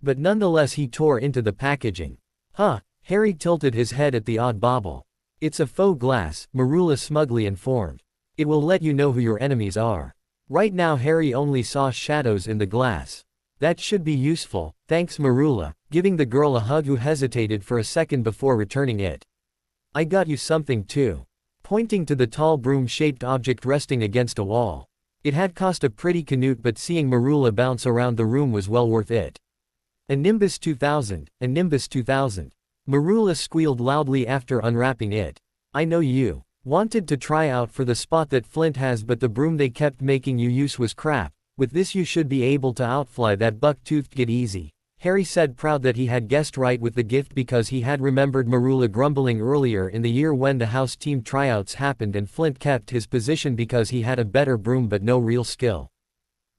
But nonetheless he tore into the packaging. "Huh." Harry tilted his head at the odd bauble. "It's a faux glass," Marula smugly informed. "It will let you know who your enemies are." Right now Harry only saw shadows in the glass. "That should be useful, thanks Marula," giving the girl a hug, who hesitated for a second before returning it. "I got you something too," pointing to the tall broom-shaped object resting against a wall. It had cost a pretty canute, but seeing Marula bounce around the room was well worth it. "A Nimbus 2000, a Nimbus 2000. Marula squealed loudly after unwrapping it. "I know you wanted to try out for the spot that Flint has, but the broom they kept making you use was crap. With this you should be able to outfly that buck-toothed kid easy," Harry said, proud that he had guessed right with the gift because he had remembered Marula grumbling earlier in the year when the house team tryouts happened and Flint kept his position because he had a better broom but no real skill.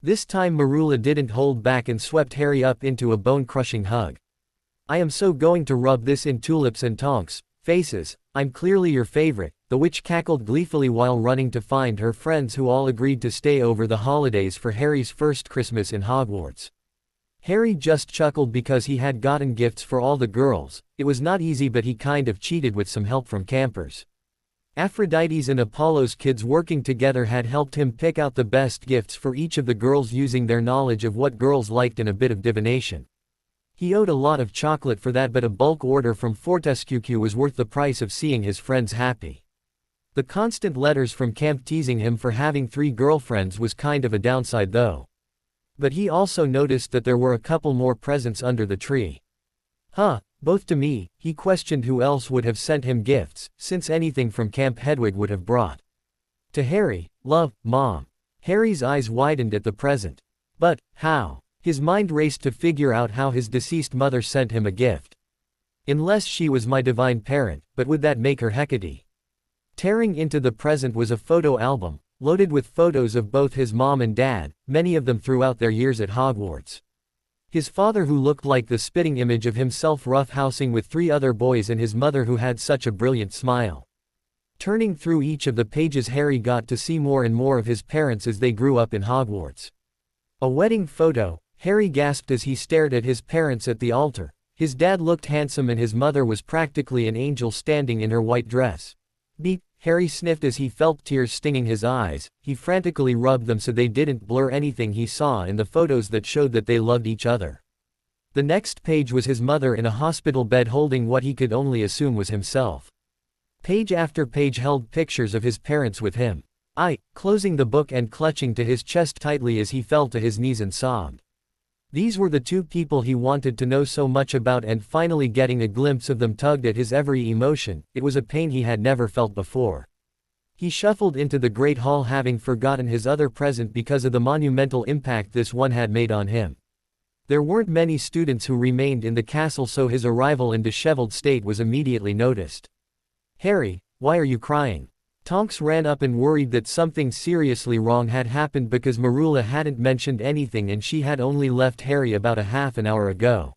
This time Marula didn't hold back and swept Harry up into a bone-crushing hug. "I am so going to rub this in Tulips and Tonks' faces. I'm clearly your favorite," the witch cackled gleefully while running to find her friends, who all agreed to stay over the holidays for Harry's first Christmas in Hogwarts. Harry just chuckled because he had gotten gifts for all the girls. It was not easy, but he kind of cheated with some help from campers. Aphrodite's and Apollo's kids working together had helped him pick out the best gifts for each of the girls using their knowledge of what girls liked and a bit of divination. He owed a lot of chocolate for that, but a bulk order from Fortescue was worth the price of seeing his friends happy. The constant letters from camp teasing him for having 3 girlfriends was kind of a downside though. But he also noticed that there were a couple more presents under the tree. Huh, both to me, he questioned who else would have sent him gifts, since anything from Camp Hedwig would have brought. To Harry, love, Mom. Harry's eyes widened at the present. But, how? His mind raced to figure out how his deceased mother sent him a gift. Unless she was my divine parent, but would that make her Hecate? Tearing into the present was a photo album, loaded with photos of both his mom and dad, many of them throughout their years at Hogwarts. His father who looked like the spitting image of himself roughhousing with 3 other boys and his mother who had such a brilliant smile. Turning through each of the pages, Harry got to see more and more of his parents as they grew up in Hogwarts. A wedding photo, Harry gasped as he stared at his parents at the altar. His dad looked handsome and his mother was practically an angel standing in her white dress. Beep, Harry sniffed as he felt tears stinging his eyes. He frantically rubbed them so they didn't blur anything he saw in the photos that showed that they loved each other. The next page was his mother in a hospital bed holding what he could only assume was himself. Page after page held pictures of his parents with him. Closing the book and clutching to his chest tightly as he fell to his knees and sobbed. These were the 2 people he wanted to know so much about, and finally getting a glimpse of them tugged at his every emotion. It was a pain he had never felt before. He shuffled into the great hall, having forgotten his other present because of the monumental impact this one had made on him. There weren't many students who remained in the castle, so his arrival in disheveled state was immediately noticed. Harry, why are you crying? Tonks ran up and worried that something seriously wrong had happened because Marula hadn't mentioned anything and she had only left Harry about a half an hour ago.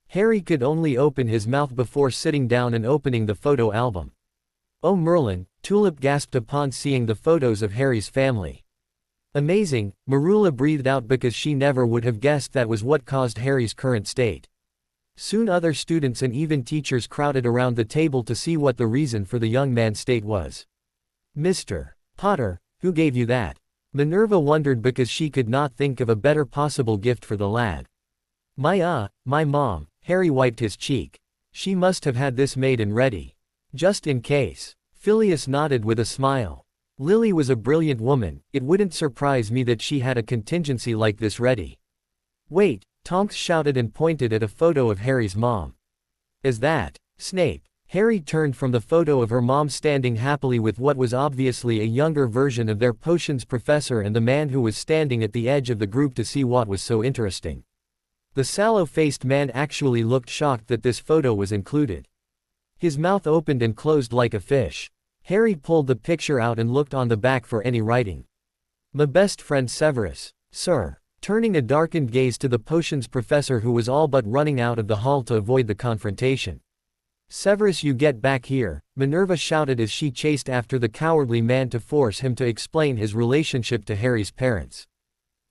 Harry could only open his mouth before sitting down and opening the photo album. Oh Merlin, Tulip gasped upon seeing the photos of Harry's family. Amazing, Marula breathed out because she never would have guessed that was what caused Harry's current state. Soon other students and even teachers crowded around the table to see what the reason for the young man's state was. Mr. Potter, who gave you that? Minerva wondered because she could not think of a better possible gift for the lad. My mom, Harry wiped his cheek. She must have had this made and ready. Just in case. Phileas nodded with a smile. Lily was a brilliant woman, it wouldn't surprise me that she had a contingency like this ready. Wait, Tonks shouted and pointed at a photo of Harry's mom. Is that Snape? Harry turned from the photo of her mom standing happily with what was obviously a younger version of their potions professor and the man who was standing at the edge of the group to see what was so interesting. The sallow-faced man actually looked shocked that this photo was included. His mouth opened and closed like a fish. Harry pulled the picture out and looked on the back for any writing. My best friend Severus, sir. Turning a darkened gaze to the potions professor who was all but running out of the hall to avoid the confrontation. Severus, you get back here, Minerva shouted as she chased after the cowardly man to force him to explain his relationship to Harry's parents.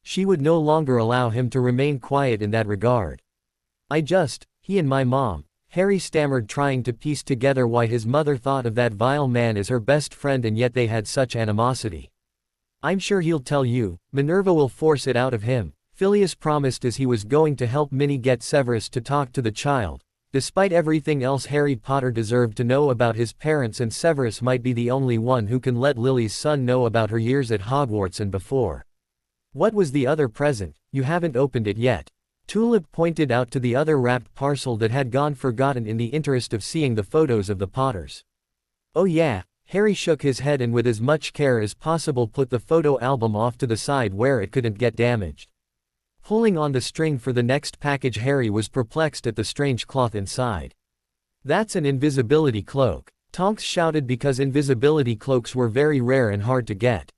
She would no longer allow him to remain quiet in that regard. He and my mom, Harry stammered, trying to piece together why his mother thought of that vile man as her best friend and yet they had such animosity. I'm sure he'll tell you, Minerva will force it out of him, Phileas promised as he was going to help Minnie get Severus to talk to the child. Despite everything else Harry Potter deserved to know about his parents, and Severus might be the only one who can let Lily's son know about her years at Hogwarts and before. What was the other present? You haven't opened it yet. Tulip pointed out to the other wrapped parcel that had gone forgotten in the interest of seeing the photos of the Potters. Oh yeah, Harry shook his head and with as much care as possible put the photo album off to the side where it couldn't get damaged. Pulling on the string for the next package, Harry was perplexed at the strange cloth inside. That's an invisibility cloak, Tonks shouted because invisibility cloaks were very rare and hard to get.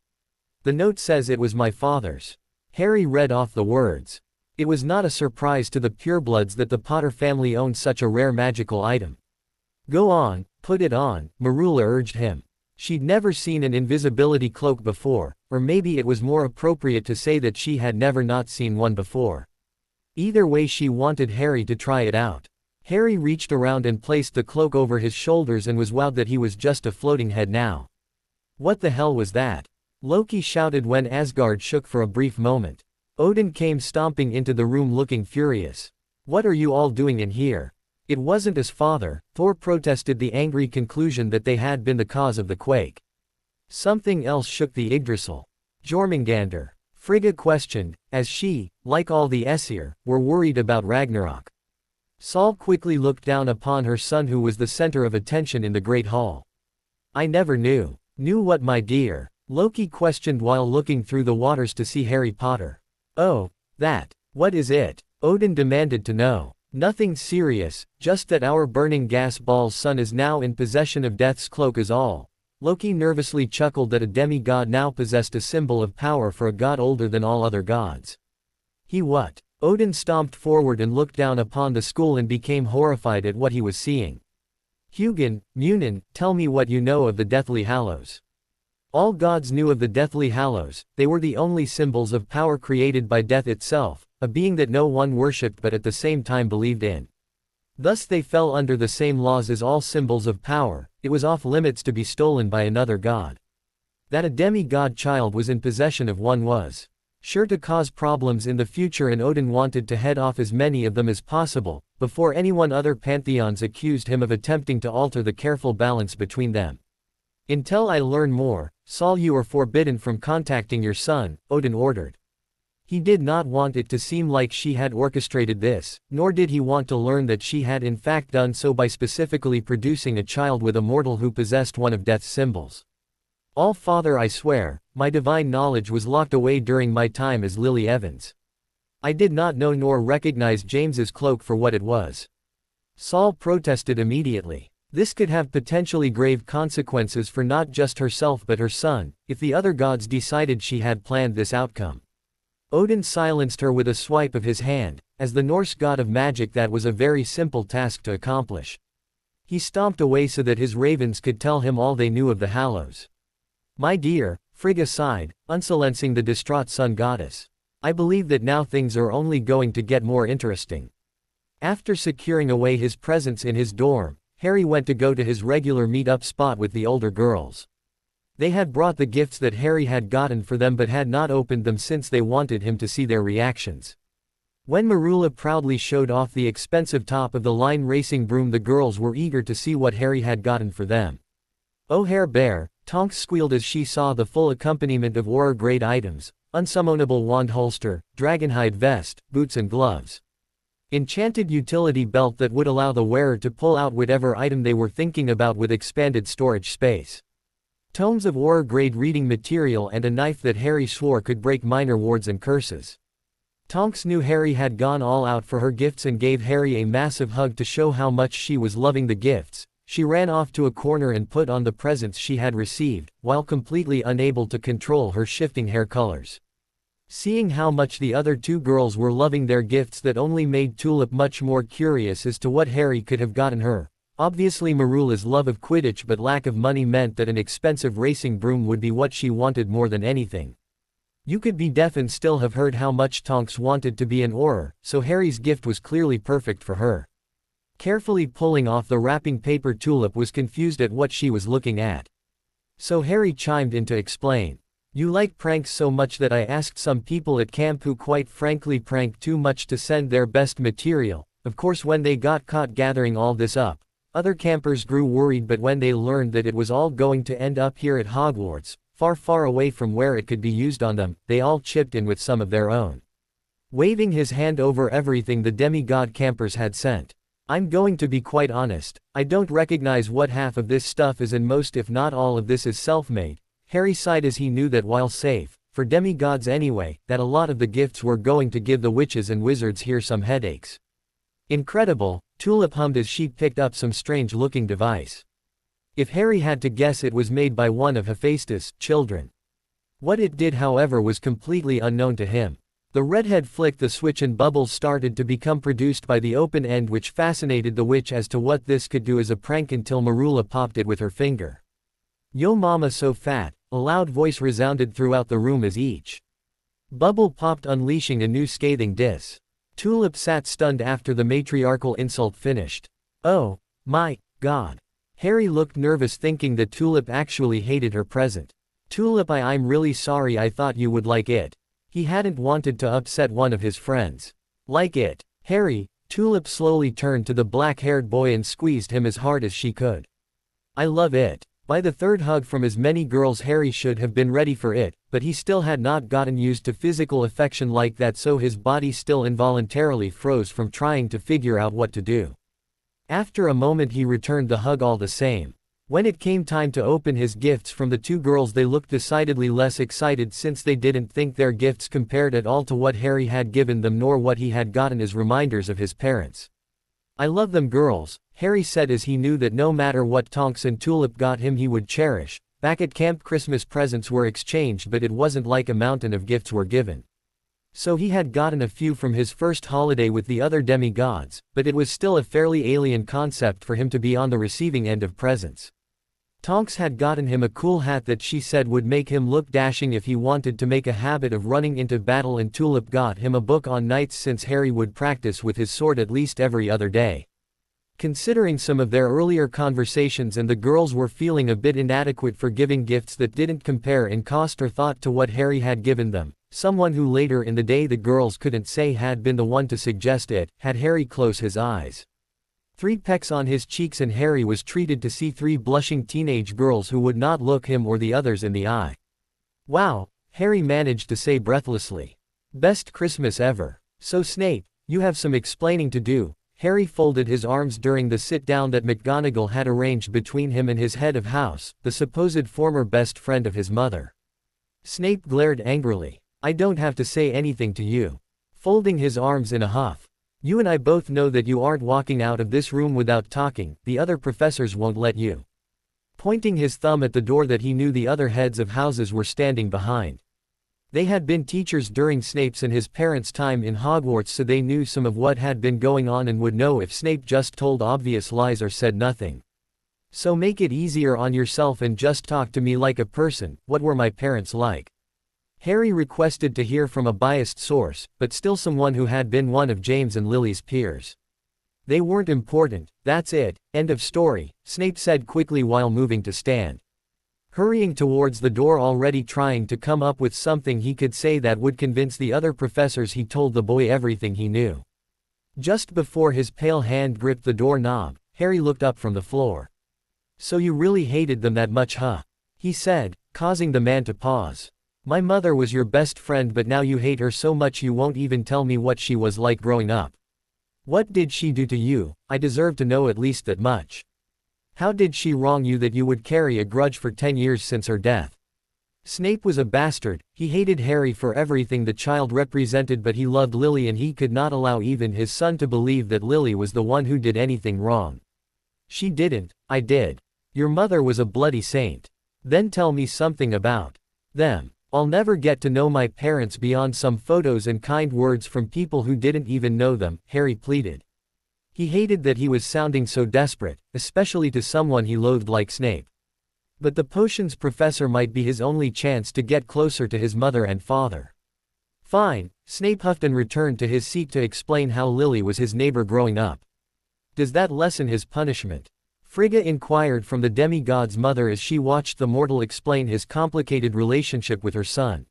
The note says it was my father's. Harry read off the words. It was not a surprise to the purebloods that the Potter family owned such a rare magical item. Go on, put it on, Marula urged him. She'd never seen an invisibility cloak before, or maybe it was more appropriate to say that she had never not seen one before. Either way, she wanted Harry to try it out. Harry reached around and placed the cloak over his shoulders and was wowed that he was just a floating head now. What the hell was that? Loki shouted when Asgard shook for a brief moment. Odin came stomping into the room looking furious. What are you all doing in here? It wasn't his father, Thor protested, the angry conclusion that they had been the cause of the quake. Something else shook the Yggdrasil. Jormungandr. Frigga questioned, as she, like all the Aesir, were worried about Ragnarok. Saul quickly looked down upon her son who was the center of attention in the Great Hall. I never knew. Knew what, my dear? Loki questioned while looking through the waters to see Harry Potter. Oh, that. What is it? Odin demanded to know. Nothing serious, just that our burning gas ball's son is now in possession of Death's cloak is all. Loki nervously chuckled that a demigod now possessed a symbol of power for a god older than all other gods. He what? Odin stomped forward and looked down upon the school and became horrified at what he was seeing. Hugin, Munin, tell me what you know of the Deathly Hallows. All gods knew of the Deathly Hallows. They were the only symbols of power created by death itself, a being that no one worshipped but at the same time believed in. Thus they fell under the same laws as all symbols of power. It was off limits to be stolen by another god. That a demigod child was in possession of one was sure to cause problems in the future, and Odin wanted to head off as many of them as possible, before anyone other pantheons accused him of attempting to alter the careful balance between them. Until I learn more, Saul, you are forbidden from contacting your son, Odin ordered. He did not want it to seem like she had orchestrated this, nor did he want to learn that she had in fact done so by specifically producing a child with a mortal who possessed one of death's symbols. All Father, I swear, my divine knowledge was locked away during my time as Lily Evans. I did not know nor recognize James's cloak for what it was. Saul protested immediately. This could have potentially grave consequences for not just herself but her son, if the other gods decided she had planned this outcome. Odin silenced her with a swipe of his hand. As the Norse god of magic, that was a very simple task to accomplish. He stomped away so that his ravens could tell him all they knew of the Hallows. My dear, Frigga sighed, unsilencing the distraught sun goddess. I believe that now things are only going to get more interesting. After securing away his presents in his dorm, Harry went to go to his regular meet-up spot with the older girls. They had brought the gifts that Harry had gotten for them but had not opened them since they wanted him to see their reactions. When Marula proudly showed off the expensive top-of-the-line racing broom, the girls were eager to see what Harry had gotten for them. Oh Hair Bear, Tonks squealed as she saw the full accompaniment of Auror-grade items, unsummonable wand holster, dragonhide vest, boots and gloves. Enchanted utility belt that would allow the wearer to pull out whatever item they were thinking about with expanded storage space. Tomes of Auror-grade reading material and a knife that Harry swore could break minor wards and curses. Tonks knew Harry had gone all out for her gifts and gave Harry a massive hug to show how much she was loving the gifts. She ran off to a corner and put on the presents she had received, while completely unable to control her shifting hair colors. Seeing how much the other two girls were loving their gifts, that only made Tulip much more curious as to what Harry could have gotten her. Obviously Marula's love of Quidditch but lack of money meant that an expensive racing broom would be what she wanted more than anything. You could be deaf and still have heard how much Tonks wanted to be an Auror, so Harry's gift was clearly perfect for her. Carefully pulling off the wrapping paper, Tulip was confused at what she was looking at. So Harry chimed in to explain. You like pranks so much that I asked some people at camp who quite frankly pranked too much to send their best material. Of course when they got caught gathering all this up, other campers grew worried, but when they learned that it was all going to end up here at Hogwarts, far far away from where it could be used on them, they all chipped in with some of their own. Waving his hand over everything the demigod campers had sent. I'm going to be quite honest, I don't recognize what half of this stuff is, and most if not all of this is self-made. Harry sighed as he knew that while safe, for demigods anyway, that a lot of the gifts were going to give the witches and wizards here some headaches. Incredible, Tulip hummed as she picked up some strange-looking device. If Harry had to guess, it was made by one of Hephaestus' children. What it did, however, was completely unknown to him. The redhead flicked the switch and bubbles started to become produced by the open end, which fascinated the witch as to what this could do as a prank until Marula popped it with her finger. Yo mama so fat, a loud voice resounded throughout the room as each bubble popped, unleashing a new scathing diss. Tulip sat stunned after the matriarchal insult finished. Oh, my God. Harry looked nervous, thinking that Tulip actually hated her present. Tulip, I'm really sorry, I thought you would like it. He hadn't wanted to upset one of his friends. Like it, Harry? Tulip slowly turned to the black-haired boy and squeezed him as hard as she could. I love it. By the third hug from as many girls, Harry should have been ready for it, but he still had not gotten used to physical affection like that, so his body still involuntarily froze from trying to figure out what to do. After a moment he returned the hug all the same. When it came time to open his gifts from the two girls, they looked decidedly less excited, since they didn't think their gifts compared at all to what Harry had given them, nor what he had gotten as reminders of his parents. "I love them girls," Harry said, as he knew that no matter what Tonks and Tulip got him he would cherish. Back at camp, Christmas presents were exchanged, but it wasn't like a mountain of gifts were given. So he had gotten a few from his first holiday with the other demigods, but it was still a fairly alien concept for him to be on the receiving end of presents. Tonks had gotten him a cool hat that she said would make him look dashing if he wanted to make a habit of running into battle, and Tulip got him a book on knights, since Harry would practice with his sword at least every other day. Considering some of their earlier conversations, and the girls were feeling a bit inadequate for giving gifts that didn't compare in cost or thought to what Harry had given them, someone who later in the day the girls couldn't say had been the one to suggest it, had Harry close his eyes. 3 pecks on his cheeks and Harry was treated to see 3 blushing teenage girls who would not look him or the others in the eye. "Wow," Harry managed to say breathlessly. "Best Christmas ever. So Snape, you have some explaining to do." Harry folded his arms during the sit-down that McGonagall had arranged between him and his head of house, the supposed former best friend of his mother. Snape glared angrily. "I don't have to say anything to you." Folding his arms in a huff. "You and I both know that you aren't walking out of this room without talking. The other professors won't let you." Pointing his thumb at the door that he knew the other heads of houses were standing behind. They had been teachers during Snape's and his parents' time in Hogwarts, so they knew some of what had been going on and would know if Snape just told obvious lies or said nothing. "So make it easier on yourself and just talk to me like a person. What were my parents like?" Harry requested to hear from a biased source, but still someone who had been one of James and Lily's peers. "They weren't important, that's it, end of story," Snape said quickly while moving to stand. Hurrying towards the door, already trying to come up with something he could say that would convince the other professors, he told the boy everything he knew. Just before his pale hand gripped the door knob, Harry looked up from the floor. "So you really hated them that much, huh?" he said, causing the man to pause. "My mother was your best friend, but now you hate her so much you won't even tell me what she was like growing up. What did she do to you? I deserve to know at least that much. How did she wrong you that you would carry a grudge for 10 years since her death?" Snape was a bastard. He hated Harry for everything the child represented, but he loved Lily, and he could not allow even his son to believe that Lily was the one who did anything wrong. "She didn't, I did. Your mother was a bloody saint." "Then tell me something about them." "I'll never get to know my parents beyond some photos and kind words from people who didn't even know them," Harry pleaded. He hated that he was sounding so desperate, especially to someone he loathed like Snape. But the potions professor might be his only chance to get closer to his mother and father. "Fine," Snape huffed and returned to his seat to explain how Lily was his neighbor growing up. "Does that lessen his punishment?" Frigga inquired from the demigod's mother as she watched the mortal explain his complicated relationship with her son.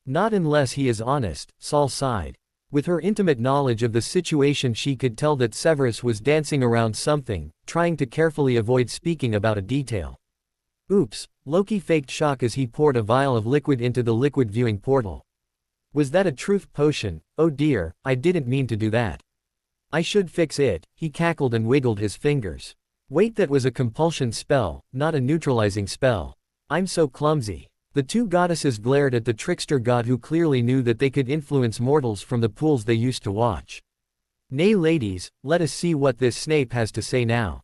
"Not unless he is honest," Saul sighed. With her intimate knowledge of the situation, she could tell that Severus was dancing around something, trying to carefully avoid speaking about a detail. "Oops," Loki faked shock as he poured a vial of liquid into the liquid viewing portal. "Was that a truth potion? Oh dear, I didn't mean to do that. I should fix it," he cackled and wiggled his fingers. "Wait, that was a compulsion spell, not a neutralizing spell. I'm so clumsy." The two goddesses glared at the trickster god, who clearly knew that they could influence mortals from the pools they used to watch. "Nay ladies, let us see what this Snape has to say now."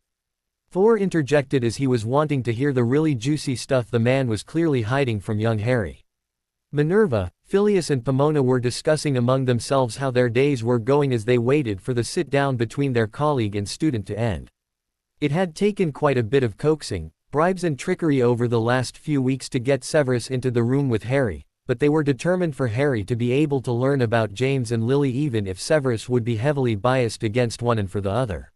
Thor interjected as he was wanting to hear the really juicy stuff the man was clearly hiding from young Harry. Minerva, Phileas and Pomona were discussing among themselves how their days were going as they waited for the sit-down between their colleague and student to end. It had taken quite a bit of coaxing, bribes and trickery over the last few weeks to get Severus into the room with Harry, but they were determined for Harry to be able to learn about James and Lily even if Severus would be heavily biased against one and for the other.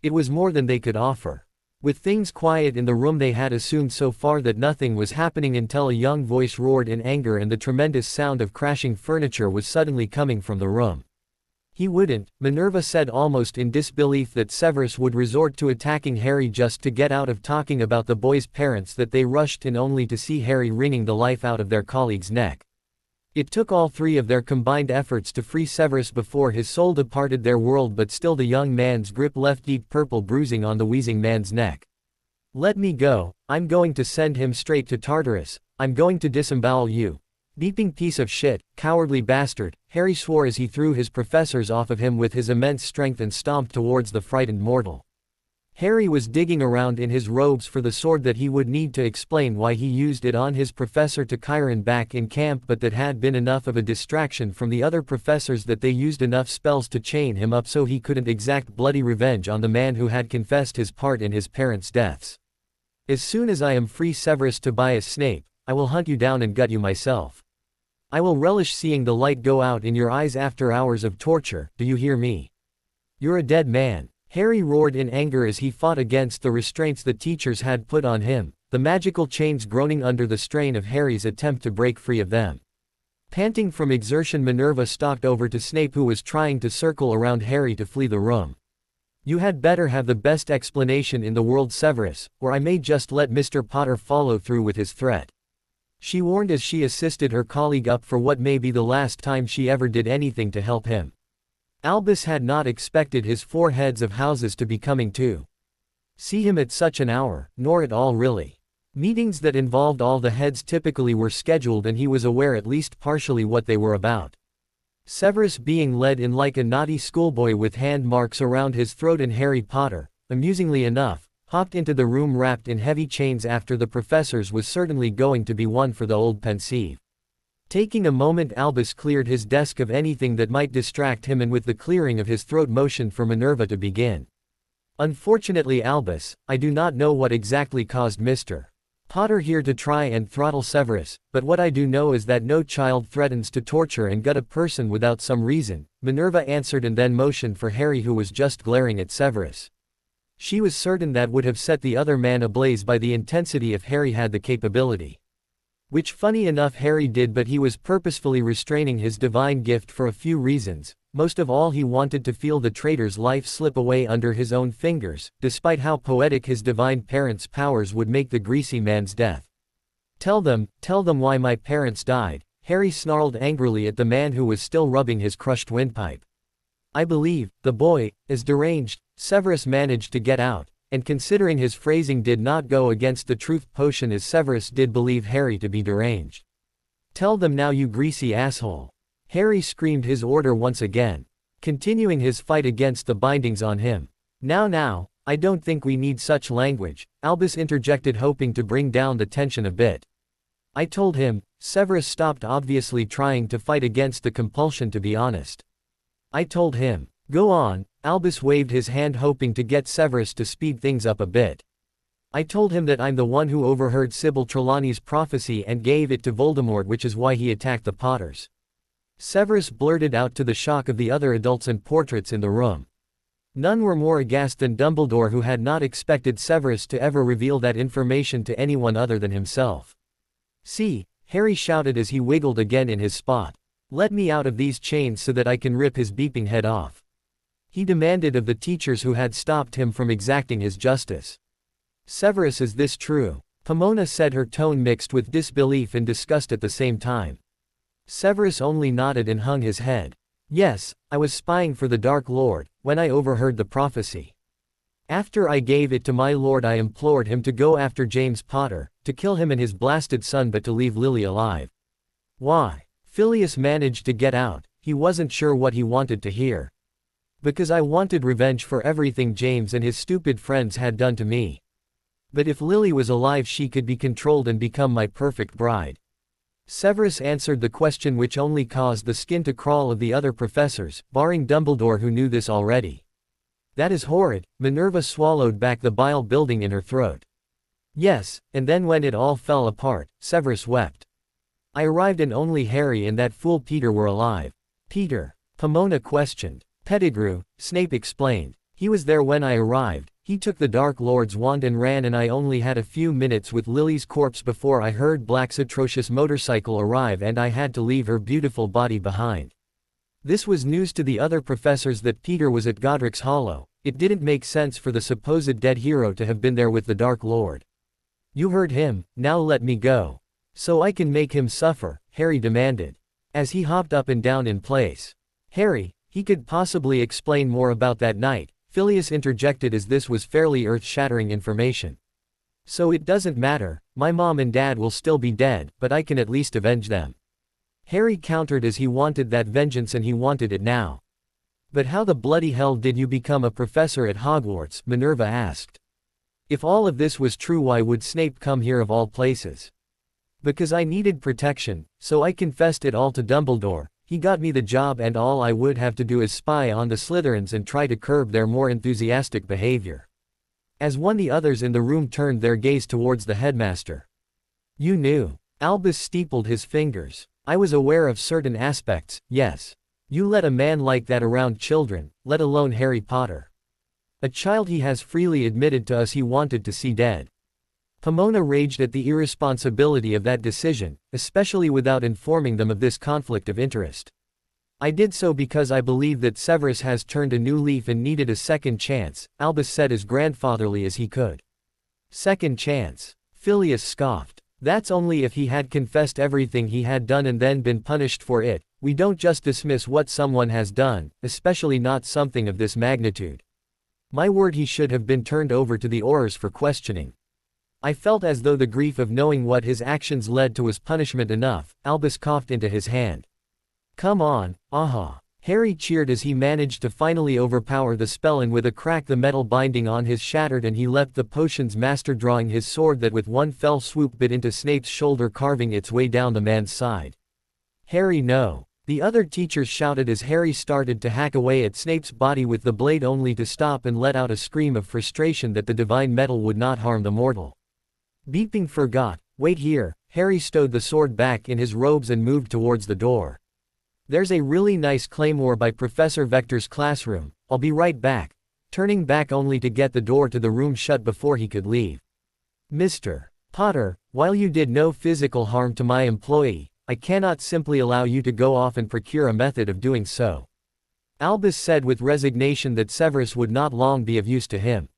It was more than they could offer. With things quiet in the room, they had assumed so far that nothing was happening until a young voice roared in anger and the tremendous sound of crashing furniture was suddenly coming from the room. He wouldn't, Minerva said almost in disbelief that Severus would resort to attacking Harry just to get out of talking about the boy's parents, that they rushed in only to see Harry wringing the life out of their colleague's neck. It took all three of their combined efforts to free Severus before his soul departed their world, but still the young man's grip left deep purple bruising on the wheezing man's neck. Let me go, I'm going to send him straight to Tartarus, I'm going to disembowel you. Beeping piece of shit, cowardly bastard, Harry swore as he threw his professors off of him with his immense strength and stomped towards the frightened mortal. Harry was digging around in his robes for the sword that he would need to explain why he used it on his professor to Chiron back in camp, but that had been enough of a distraction from the other professors that they used enough spells to chain him up so he couldn't exact bloody revenge on the man who had confessed his part in his parents' deaths. As soon as I am free, Severus Tobias Snape, I will hunt you down and gut you myself. I will relish seeing the light go out in your eyes after hours of torture, do you hear me? You're a dead man. Harry roared in anger as he fought against the restraints the teachers had put on him, the magical chains groaning under the strain of Harry's attempt to break free of them. Panting from exertion, Minerva stalked over to Snape, who was trying to circle around Harry to flee the room. You had better have the best explanation in the world, Severus, or I may just let Mr. Potter follow through with his threat. She warned as she assisted her colleague up for what may be the last time she ever did anything to help him. Albus had not expected his 4 heads of houses to be coming to see him at such an hour, nor at all really. Meetings that involved all the heads typically were scheduled, and he was aware at least partially what they were about. Severus being led in like a naughty schoolboy with hand marks around his throat, and Harry Potter, amusingly enough, hopped into the room wrapped in heavy chains after the professors was certainly going to be one for the old pensieve. Taking a moment, Albus cleared his desk of anything that might distract him, and with the clearing of his throat motioned for Minerva to begin. Unfortunately, Albus, I do not know what exactly caused Mr. Potter here to try and throttle Severus, but what I do know is that no child threatens to torture and gut a person without some reason, Minerva answered, and then motioned for Harry, who was just glaring at Severus. She was certain that would have set the other man ablaze by the intensity if Harry had the capability. Which funny enough Harry did, but he was purposefully restraining his divine gift for a few reasons. Most of all, he wanted to feel the traitor's life slip away under his own fingers, despite how poetic his divine parents' powers would make the greasy man's death. Tell them why my parents died, Harry snarled angrily at the man who was still rubbing his crushed windpipe. I believe the boy is deranged, Severus managed to get out, and considering his phrasing did not go against the truth potion, as Severus did believe Harry to be deranged. Tell them now, you greasy asshole. Harry screamed his order once again, continuing his fight against the bindings on him. Now, I don't think we need such language, Albus interjected, hoping to bring down the tension a bit. I told him, Severus stopped, obviously trying to fight against the compulsion to be honest. I told him. Go on, Albus waved his hand, hoping to get Severus to speed things up a bit. I told him that I'm the one who overheard Sybil Trelawney's prophecy and gave it to Voldemort, which is why he attacked the Potters. Severus blurted out, to the shock of the other adults and portraits in the room. None were more aghast than Dumbledore, who had not expected Severus to ever reveal that information to anyone other than himself. See, Harry shouted as he wiggled again in his spot. Let me out of these chains so that I can rip his beeping head off. He demanded of the teachers who had stopped him from exacting his justice. Severus, is this true? Pomona said, her tone mixed with disbelief and disgust at the same time. Severus only nodded and hung his head. Yes, I was spying for the Dark Lord, when I overheard the prophecy. After I gave it to my lord, I implored him to go after James Potter, to kill him and his blasted son, but to leave Lily alive. Why? Phileas managed to get out. He wasn't sure what he wanted to hear. Because I wanted revenge for everything James and his stupid friends had done to me. But if Lily was alive, she could be controlled and become my perfect bride. Severus answered the question, which only caused the skin to crawl of the other professors, barring Dumbledore, who knew this already. That is horrid. Minerva swallowed back the bile building in her throat. Yes, and then when it all fell apart, Severus wept. I arrived and only Harry and that fool Peter were alive. Peter? Pomona questioned. Pettigrew, Snape explained. He was there when I arrived. He took the Dark Lord's wand and ran, and I only had a few minutes with Lily's corpse before I heard Black's atrocious motorcycle arrive, and I had to leave her beautiful body behind. This was news to the other professors that Peter was at Godric's Hollow. It didn't make sense for the supposed dead hero to have been there with the Dark Lord. You heard him, now let me go. So I can make him suffer, Harry demanded, as he hopped up and down in place. Harry, he could possibly explain more about that night, Phileas interjected as this was fairly earth-shattering information. So it doesn't matter, my mom and dad will still be dead, but I can at least avenge them. Harry countered as he wanted that vengeance and he wanted it now. But how the bloody hell did you become a professor at Hogwarts? Minerva asked. If all of this was true, why would Snape come here of all places? Because I needed protection, so I confessed it all to Dumbledore. He got me the job and all I would have to do is spy on the Slytherins and try to curb their more enthusiastic behavior. As one, the others in the room turned their gaze towards the headmaster. You knew. Albus steepled his fingers. I was aware of certain aspects, yes. You let a man like that around children, let alone Harry Potter. A child he has freely admitted to us he wanted to see dead. Pomona raged at the irresponsibility of that decision, especially without informing them of this conflict of interest. I did so because I believe that Severus has turned a new leaf and needed a second chance, Albus said as grandfatherly as he could. Second chance? Phileas scoffed. That's only if he had confessed everything he had done and then been punished for it. We don't just dismiss what someone has done, especially not something of this magnitude. My word, he should have been turned over to the Aurors for questioning. I felt as though the grief of knowing what his actions led to was punishment enough. Albus coughed into his hand. Come on, aha. Harry cheered as he managed to finally overpower the spell, and with a crack the metal binding on his shattered and he leapt the potion's master, drawing his sword that with one fell swoop bit into Snape's shoulder, carving its way down the man's side. Harry, no. The other teachers shouted as Harry started to hack away at Snape's body with the blade, only to stop and let out a scream of frustration that the divine metal would not harm the mortal. Beeping forgot. Wait here. Harry stowed the sword back in his robes and moved towards the door. There's a really nice claymore by Professor Vector's classroom. I'll be right back. Turning back only to get the door to the room shut before he could leave. Mr. Potter, while you did no physical harm to my employee, I cannot simply allow you to go off and procure a method of doing so. Albus said with resignation that Severus would not long be of use to him.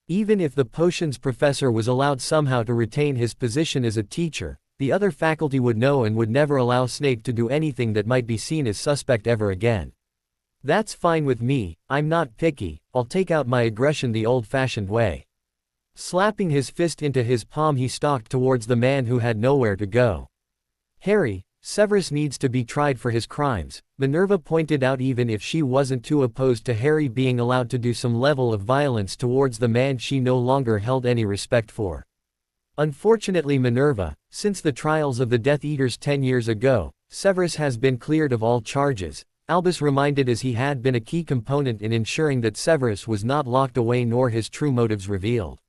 Even if the potions professor was allowed somehow to retain his position as a teacher, the other faculty would know and would never allow Snape to do anything that might be seen as suspect ever again. That's fine with me, I'm not picky, I'll take out my aggression the old-fashioned way. Slapping his fist into his palm, he stalked towards the man who had nowhere to go. Harry, Severus needs to be tried for his crimes, Minerva pointed out, even if she wasn't too opposed to Harry being allowed to do some level of violence towards the man she no longer held any respect for. Unfortunately, Minerva, since the trials of the Death Eaters 10 years ago, Severus has been cleared of all charges, Albus reminded, as he had been a key component in ensuring that Severus was not locked away nor his true motives revealed.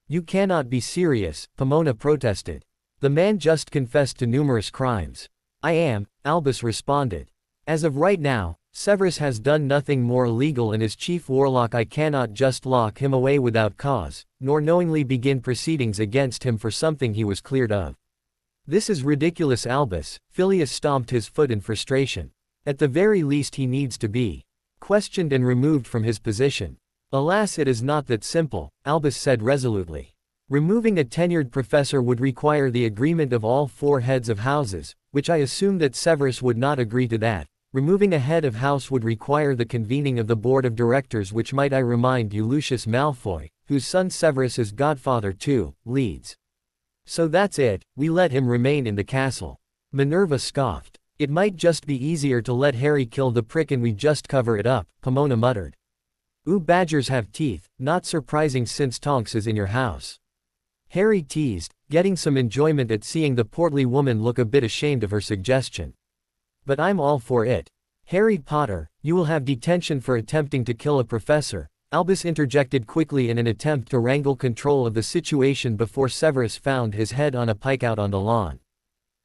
You cannot be serious, Pomona protested. The man just confessed to numerous crimes. I am, Albus responded. As of right now, Severus has done nothing more illegal and as chief warlock I cannot just lock him away without cause, nor knowingly begin proceedings against him for something he was cleared of. This is ridiculous, Albus. Phileas stomped his foot in frustration. At the very least he needs to be questioned and removed from his position. Alas, it is not that simple, Albus said resolutely. Removing a tenured professor would require the agreement of all 4 heads of houses, which I assume that Severus would not agree to that. Removing a head of house would require the convening of the board of directors, which, might I remind you, Lucius Malfoy, whose son Severus is godfather to, leads. So that's it, we let him remain in the castle. Minerva scoffed. It might just be easier to let Harry kill the prick and we just cover it up, Pomona muttered. Ooh, badgers have teeth, not surprising since Tonks is in your house. Harry teased, getting some enjoyment at seeing the portly woman look a bit ashamed of her suggestion. But I'm all for it. Harry Potter, you will have detention for attempting to kill a professor, Albus interjected quickly in an attempt to wrangle control of the situation before Severus found his head on a pike out on the lawn.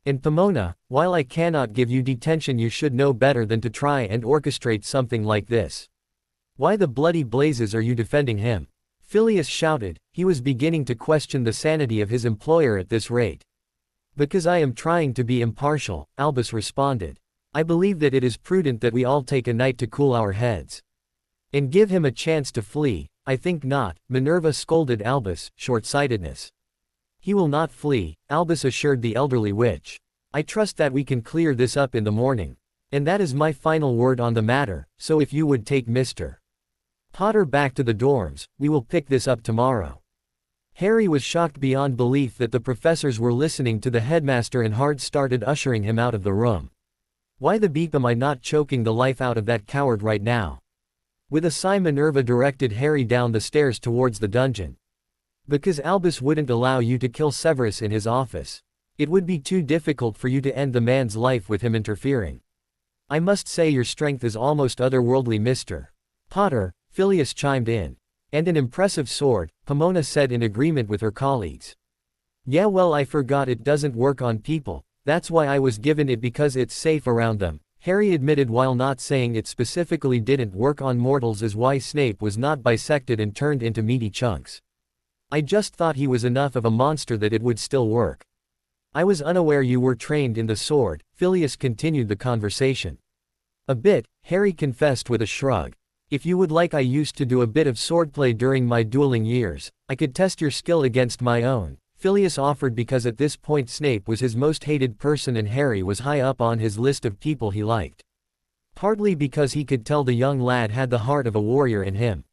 And Pomona, while I cannot give you detention, you should know better than to try and orchestrate something like this. Why the bloody blazes are you defending him? Phileas shouted. He was beginning to question the sanity of his employer at this rate. Because I am trying to be impartial, Albus responded. I believe that it is prudent that we all take a night to cool our heads. And give him a chance to flee. I think not, Minerva scolded Albus, short-sightedness. He will not flee, Albus assured the elderly witch. I trust that we can clear this up in the morning. And that is my final word on the matter, so if you would take Mr. Potter back to the dorms, we will pick this up tomorrow. Harry was shocked beyond belief that the professors were listening to the headmaster and hard started ushering him out of the room. Why the beep am I not choking the life out of that coward right now? With a sigh Minerva directed Harry down the stairs towards the dungeon. Because Albus wouldn't allow you to kill Severus in his office. It would be too difficult for you to end the man's life with him interfering. I must say your strength is almost otherworldly, Mr. Potter, Phileas chimed in. And an impressive sword, Pomona said in agreement with her colleagues. Yeah, well, I forgot it doesn't work on people, that's why I was given it, because it's safe around them, Harry admitted, while not saying it specifically didn't work on mortals is why Snape was not bisected and turned into meaty chunks. I just thought he was enough of a monster that it would still work. I was unaware you were trained in the sword, Phileas continued the conversation. A bit, Harry confessed with a shrug. If you would like, I used to do a bit of swordplay during my dueling years, I could test your skill against my own, Phileas offered, because at this point Snape was his most hated person and Harry was high up on his list of people he liked. Partly because he could tell the young lad had the heart of a warrior in him.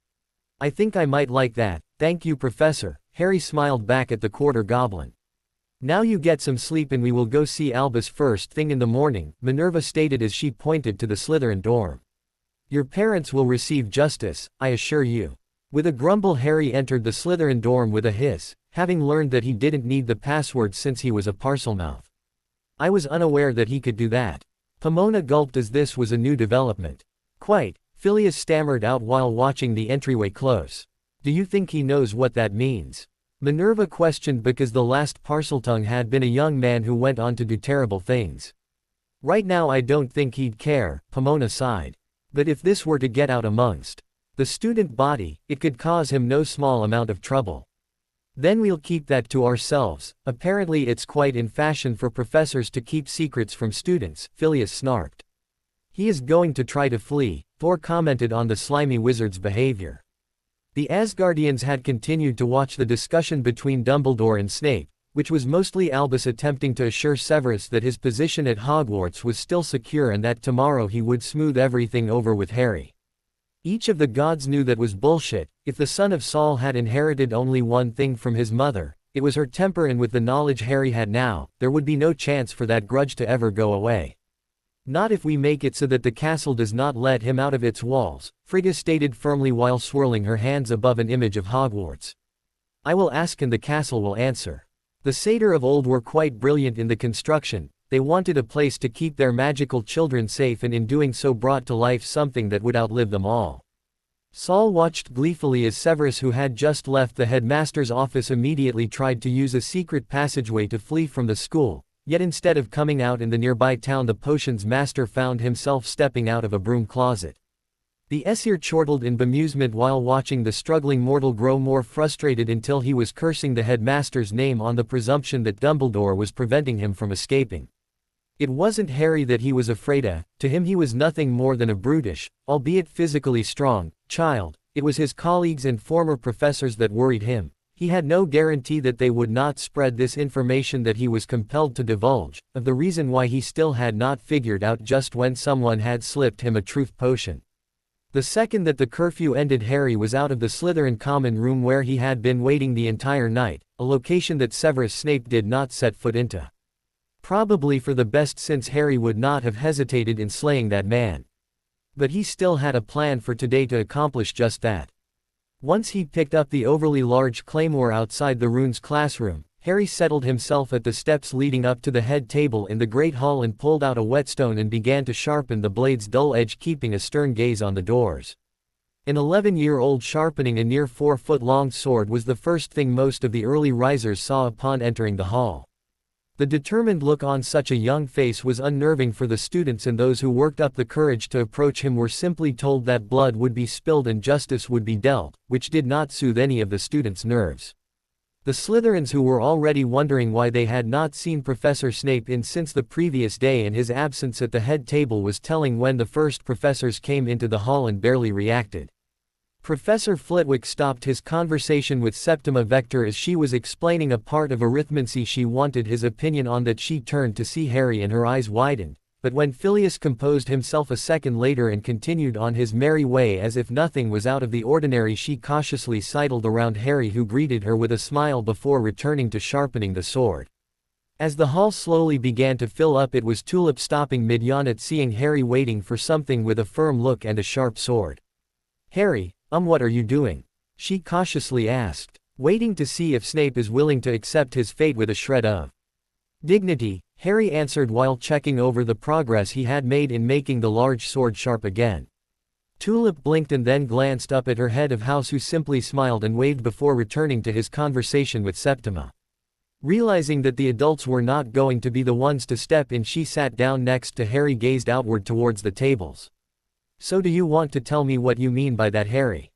I think I might like that, thank you, Professor, Harry smiled back at the quarter goblin. Now you get some sleep and we will go see Albus first thing in the morning, Minerva stated as she pointed to the Slytherin dorm. Your parents will receive justice, I assure you. With a grumble Harry entered the Slytherin dorm with a hiss, having learned that he didn't need the password since he was a Parselmouth. I was unaware that he could do that. Pomona gulped as this was a new development. Quite, Phileas stammered out while watching the entryway close. Do you think he knows what that means? Minerva questioned, because the last Parseltongue had been a young man who went on to do terrible things. Right now I don't think he'd care, Pomona sighed. But if this were to get out amongst the student body, it could cause him no small amount of trouble. Then we'll keep that to ourselves. Apparently it's quite in fashion for professors to keep secrets from students, Phileas snarked. He is going to try to flee, Thor commented on the slimy wizard's behavior. The Asgardians had continued to watch the discussion between Dumbledore and Snape, which was mostly Albus attempting to assure Severus that his position at Hogwarts was still secure and that tomorrow he would smooth everything over with Harry. Each of the gods knew that was bullshit. If the son of Saul had inherited only one thing from his mother, it was her temper, and with the knowledge Harry had now, there would be no chance for that grudge to ever go away. Not if we make it so that the castle does not let him out of its walls, Frigga stated firmly while swirling her hands above an image of Hogwarts. I will ask and the castle will answer. The satyr of old were quite brilliant in the construction. They wanted a place to keep their magical children safe, and in doing so brought to life something that would outlive them all. Saul watched gleefully as Severus, who had just left the headmaster's office, immediately tried to use a secret passageway to flee from the school, yet instead of coming out in the nearby town, the potions master found himself stepping out of a broom closet. The Aesir chortled in bemusement while watching the struggling mortal grow more frustrated until he was cursing the headmaster's name on the presumption that Dumbledore was preventing him from escaping. It wasn't Harry that he was afraid of, to him he was nothing more than a brutish, albeit physically strong, child. It was his colleagues and former professors that worried him. He had no guarantee that they would not spread this information that he was compelled to divulge, of the reason why he still had not figured out just when someone had slipped him a truth potion. The second that the curfew ended, Harry was out of the Slytherin common room where he had been waiting the entire night, a location that Severus Snape did not set foot into. Probably for the best, since Harry would not have hesitated in slaying that man. But he still had a plan for today to accomplish just that. Once he picked up the overly large claymore outside the rune's classroom, Harry settled himself at the steps leading up to the head table in the great hall and pulled out a whetstone and began to sharpen the blade's dull edge, keeping a stern gaze on the doors. An 11-year-old sharpening a near 4-foot-long sword was the first thing most of the early risers saw upon entering the hall. The determined look on such a young face was unnerving for the students, and those who worked up the courage to approach him were simply told that blood would be spilled and justice would be dealt, which did not soothe any of the students' nerves. The Slytherins, who were already wondering why they had not seen Professor Snape in since the previous day and his absence at the head table was telling when the first professors came into the hall and barely reacted. Professor Flitwick stopped his conversation with Septima Vector as she was explaining a part of arithmancy she wanted his opinion on that. She turned to see Harry and her eyes widened, but when Phileas composed himself a second later and continued on his merry way as if nothing was out of the ordinary, she cautiously sidled around Harry, who greeted her with a smile before returning to sharpening the sword. As the hall slowly began to fill up, it was Tulip stopping mid-yawn at seeing Harry waiting for something with a firm look and a sharp sword. "Harry, what are you doing?" she cautiously asked. "Waiting to see if Snape is willing to accept his fate with a shred of dignity," Harry answered while checking over the progress he had made in making the large sword sharp again. Tulip blinked and then glanced up at her head of house, who simply smiled and waved before returning to his conversation with Septima. Realizing that the adults were not going to be the ones to step in, she sat down next to Harry, gazed outward towards the tables. "So do you want to tell me what you mean by that, Harry?"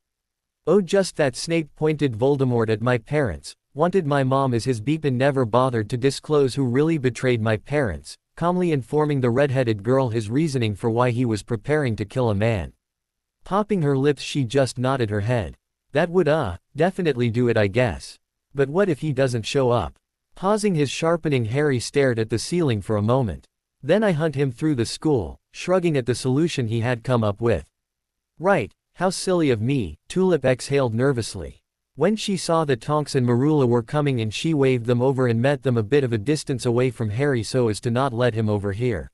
"Oh, just that Snape pointed Voldemort at my parents, wanted my mom as his beep, and never bothered to disclose who really betrayed my parents," calmly informing the red-headed girl his reasoning for why he was preparing to kill a man. Popping her lips, she just nodded her head. "That would definitely do it, I guess. But what if he doesn't show up?" Pausing his sharpening, Harry stared at the ceiling for a moment. "Then I hunt him through the school," shrugging at the solution he had come up with. "Right, how silly of me," Tulip exhaled nervously. When she saw that Tonks and Marula were coming in, she waved them over and met them a bit of a distance away from Harry so as to not let him overhear.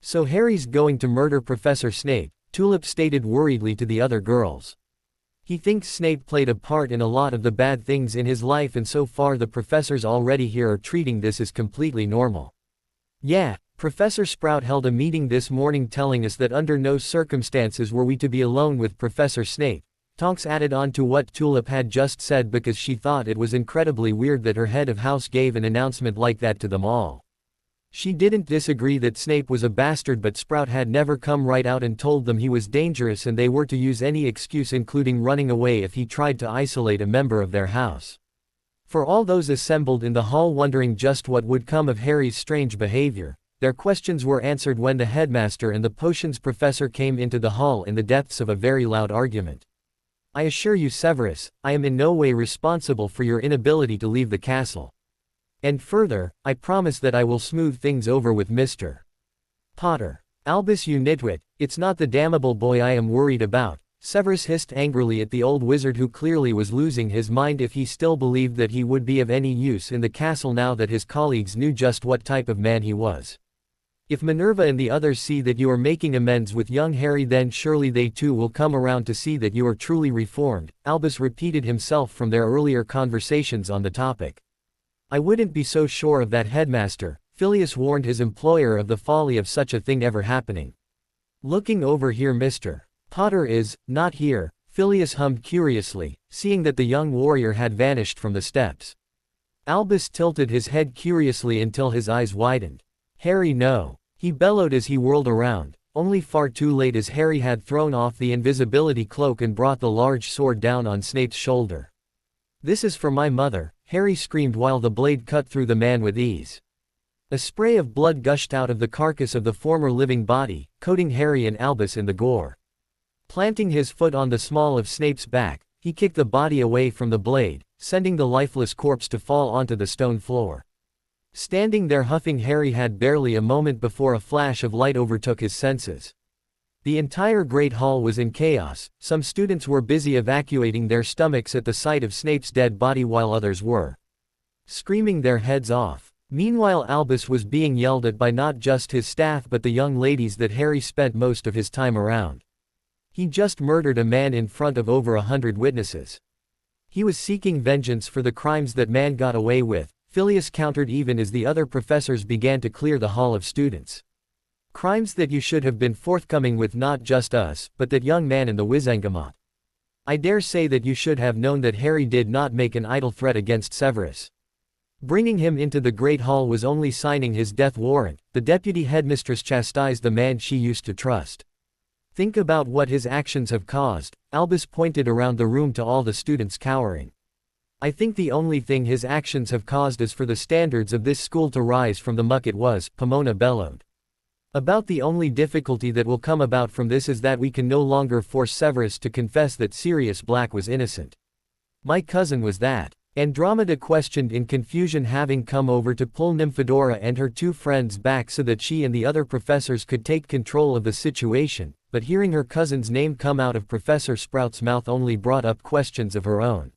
"So Harry's going to murder Professor Snape," Tulip stated worriedly to the other girls. "He thinks Snape played a part in a lot of the bad things in his life, and so far the professors already here are treating this as completely normal." "Yeah, Professor Sprout held a meeting this morning telling us that under no circumstances were we to be alone with Professor Snape," Tonks added on to what Tulip had just said because she thought it was incredibly weird that her head of house gave an announcement like that to them all. She didn't disagree that Snape was a bastard, but Sprout had never come right out and told them he was dangerous and they were to use any excuse, including running away, if he tried to isolate a member of their house. For all those assembled in the hall wondering just what would come of Harry's strange behavior, their questions were answered when the headmaster and the potions professor came into the hall in the depths of a very loud argument. "I assure you, Severus, I am in no way responsible for your inability to leave the castle. And further, I promise that I will smooth things over with Mr. Potter." "Albus, you nitwit, it's not the damnable boy I am worried about," Severus hissed angrily at the old wizard, who clearly was losing his mind if he still believed that he would be of any use in the castle now that his colleagues knew just what type of man he was. "If Minerva and the others see that you are making amends with young Harry, then surely they too will come around to see that you are truly reformed," Albus repeated himself from their earlier conversations on the topic. "I wouldn't be so sure of that, headmaster," Phileas warned his employer of the folly of such a thing ever happening. "Looking over here, Mr. Potter is not here," Phileas hummed curiously, seeing that the young warrior had vanished from the steps. Albus tilted his head curiously until his eyes widened. "Harry, no," he bellowed as he whirled around, only far too late as Harry had thrown off the invisibility cloak and brought the large sword down on Snape's shoulder. "This is for my mother," Harry screamed while the blade cut through the man with ease. A spray of blood gushed out of the carcass of the former living body, coating Harry and Albus in the gore. Planting his foot on the small of Snape's back, he kicked the body away from the blade, sending the lifeless corpse to fall onto the stone floor. Standing there huffing, Harry had barely a moment before a flash of light overtook his senses. The entire Great Hall was in chaos. Some students were busy evacuating their stomachs at the sight of Snape's dead body while others were screaming their heads off. Meanwhile, Albus was being yelled at by not just his staff but the young ladies that Harry spent most of his time around. He just murdered a man in front of over 100 witnesses. He was seeking vengeance for the crimes that man got away with, Phileas countered even as the other professors began to clear the hall of students. "Crimes that you should have been forthcoming with, not just us, but that young man in the Wizengamot. I dare say that you should have known that Harry did not make an idle threat against Severus. Bringing him into the Great Hall was only signing his death warrant." The deputy headmistress chastised the man she used to trust. "Think about what his actions have caused." Albus pointed around the room to all the students cowering. I think the only thing his actions have caused is for the standards of this school to rise from the muck it was, Pomona bellowed. About the only difficulty that will come about from this is that we can no longer force Severus to confess that Sirius Black was innocent. My cousin was that. Andromeda questioned in confusion, having come over to pull Nymphadora and her two friends back so that she and the other professors could take control of the situation, but hearing her cousin's name come out of Professor Sprout's mouth only brought up questions of her own.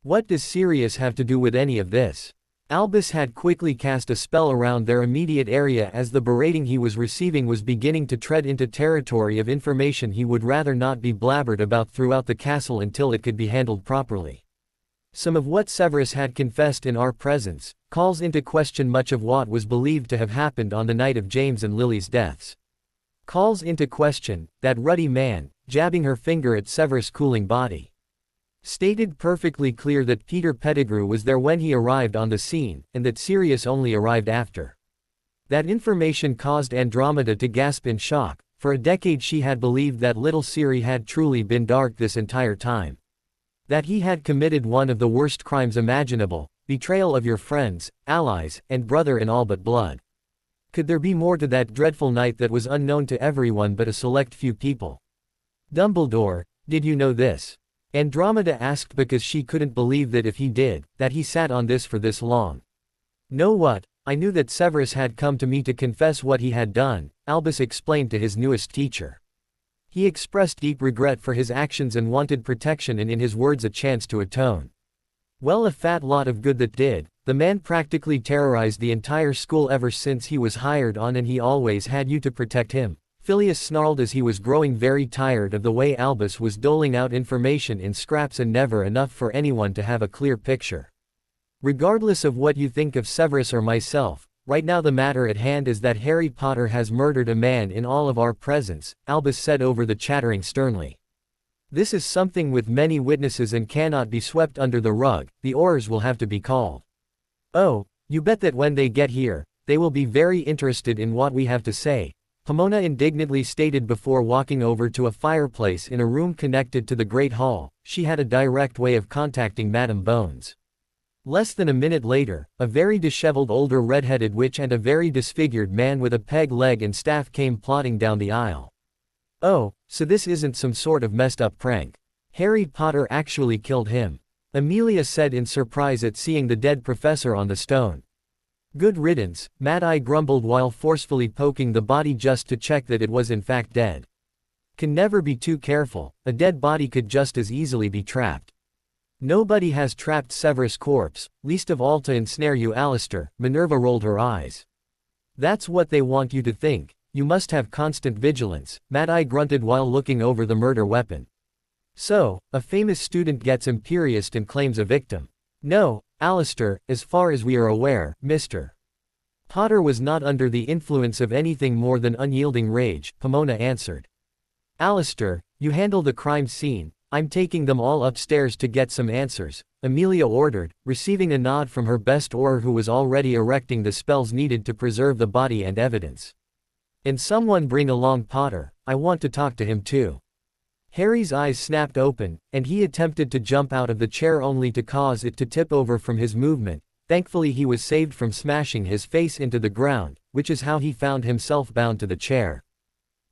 What does Sirius have to do with any of this? Albus had quickly cast a spell around their immediate area as the berating he was receiving was beginning to tread into territory of information he would rather not be blabbered about throughout the castle until it could be handled properly. Some of what Severus had confessed in our presence calls into question much of what was believed to have happened on the night of James and Lily's deaths. Calls into question that ruddy man, jabbing her finger at Severus' cooling body. Stated perfectly clear that Peter Pettigrew was there when he arrived on the scene, and that Sirius only arrived after. That information caused Andromeda to gasp in shock. For a decade she had believed that little Siri had truly been dark this entire time. That he had committed one of the worst crimes imaginable, betrayal of your friends, allies, and brother in all but blood. Could there be more to that dreadful night that was unknown to everyone but a select few people? Dumbledore, did you know this? Andromeda asked because she couldn't believe that if he did, that he sat on this for this long. Know what? I knew that Severus had come to me to confess what he had done, Albus explained to his newest teacher. He expressed deep regret for his actions and wanted protection and in his words a chance to atone. Well, a fat lot of good that did. The man practically terrorized the entire school ever since he was hired on, and he always had you to protect him. Phileas snarled as he was growing very tired of the way Albus was doling out information in scraps and never enough for anyone to have a clear picture. Regardless of what you think of Severus or myself, right now the matter at hand is that Harry Potter has murdered a man in all of our presence, Albus said over the chattering sternly. This is something with many witnesses and cannot be swept under the rug. The Aurors will have to be called. Oh, you bet that when they get here, they will be very interested in what we have to say, Pomona indignantly stated before walking over to a fireplace in a room connected to the Great Hall. She had a direct way of contacting Madame Bones. Less than a minute later, a very disheveled older red-headed witch and a very disfigured man with a peg leg and staff came plodding down the aisle. Oh, so this isn't some sort of messed up prank. Harry Potter actually killed him, Amelia said in surprise at seeing the dead professor on the stone. Good riddance, Mad-Eye grumbled while forcefully poking the body just to check that it was in fact dead. Can never be too careful, a dead body could just as easily be trapped. Nobody has trapped Severus' corpse, least of all to ensnare you, Alistair, Minerva rolled her eyes. That's what they want you to think, you must have constant vigilance, Mad-Eye grunted while looking over the murder weapon. So, a famous student gets imperious and claims a victim. No, Alistair, as far as we are aware, Mr. Potter was not under the influence of anything more than unyielding rage, Pomona answered. Alistair, you handle the crime scene. I'm taking them all upstairs to get some answers, Amelia ordered, receiving a nod from her best Auror who was already erecting the spells needed to preserve the body and evidence. And someone bring along Potter, I want to talk to him too. Harry's eyes snapped open, and he attempted to jump out of the chair only to cause it to tip over from his movement. Thankfully he was saved from smashing his face into the ground, which is how he found himself bound to the chair.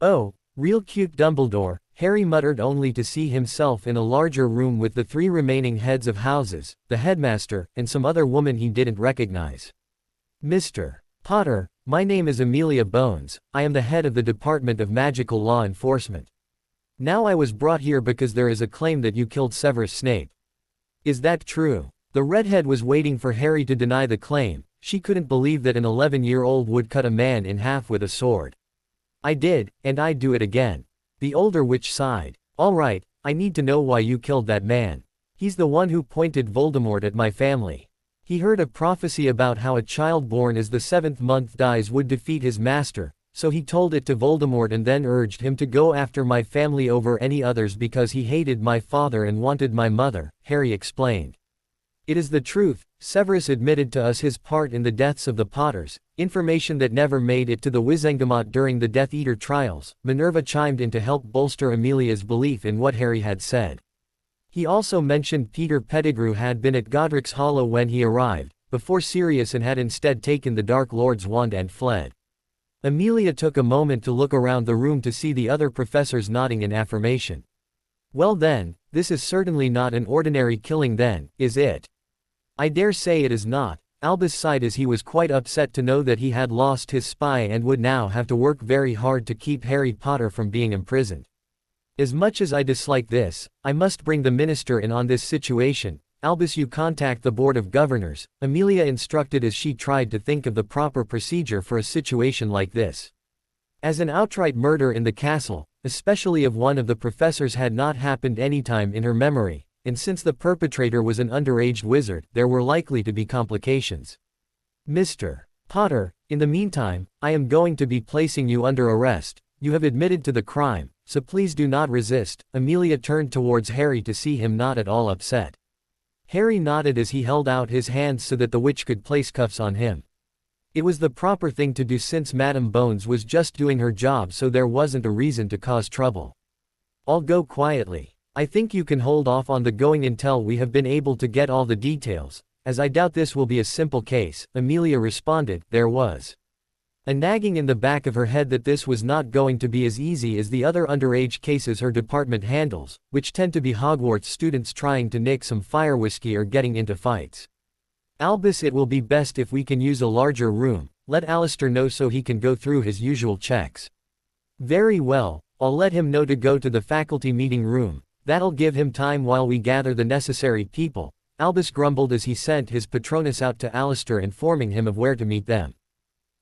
Oh, real cute Dumbledore, Harry muttered only to see himself in a larger room with the three remaining heads of houses, the headmaster, and some other woman he didn't recognize. Mr. Potter, my name is Amelia Bones, I am the head of the Department of Magical Law Enforcement. Now I was brought here because there is a claim that you killed Severus Snape. Is that true? The redhead was waiting for Harry to deny the claim. She couldn't believe that an 11-year-old would cut a man in half with a sword. I did, and I'd do it again. The older witch sighed. All right, I need to know why you killed that man. He's the one who pointed Voldemort at my family. He heard a prophecy about how a child born as the 7th month dies would defeat his master, so he told it to Voldemort and then urged him to go after my family over any others because he hated my father and wanted my mother, Harry explained. It is the truth, Severus admitted to us his part in the deaths of the Potters, information that never made it to the Wizengamot during the Death Eater trials. Minerva chimed in to help bolster Amelia's belief in what Harry had said. He also mentioned Peter Pettigrew had been at Godric's Hollow when he arrived, before Sirius, and had instead taken the Dark Lord's wand and fled. Amelia took a moment to look around the room to see the other professors nodding in affirmation. Well then, this is certainly not an ordinary killing then, is it? I dare say it is not. Albus sighed as he was quite upset to know that he had lost his spy and would now have to work very hard to keep Harry Potter from being imprisoned. As much as I dislike this, I must bring the minister in on this situation. Albus, you contact the Board of Governors, Amelia instructed as she tried to think of the proper procedure for a situation like this. As an outright murder in the castle, especially of one of the professors, had not happened any time in her memory, and since the perpetrator was an underage wizard, there were likely to be complications. Mr. Potter, in the meantime, I am going to be placing you under arrest. You have admitted to the crime, so please do not resist. Amelia turned towards Harry to see him not at all upset. Harry nodded as he held out his hands so that the witch could place cuffs on him. It was the proper thing to do since Madame Bones was just doing her job, so there wasn't a reason to cause trouble. I'll go quietly. I think you can hold off on the going until we have been able to get all the details, as I doubt this will be a simple case, Amelia responded. There was a nagging in the back of her head that this was not going to be as easy as the other underage cases her department handles, which tend to be Hogwarts students trying to nick some fire whiskey or getting into fights. Albus, it will be best if we can use a larger room. Let Alistair know so he can go through his usual checks. Very well, I'll let him know to go to the faculty meeting room. That'll give him time while we gather the necessary people, Albus grumbled as he sent his Patronus out to Alistair, informing him of where to meet them.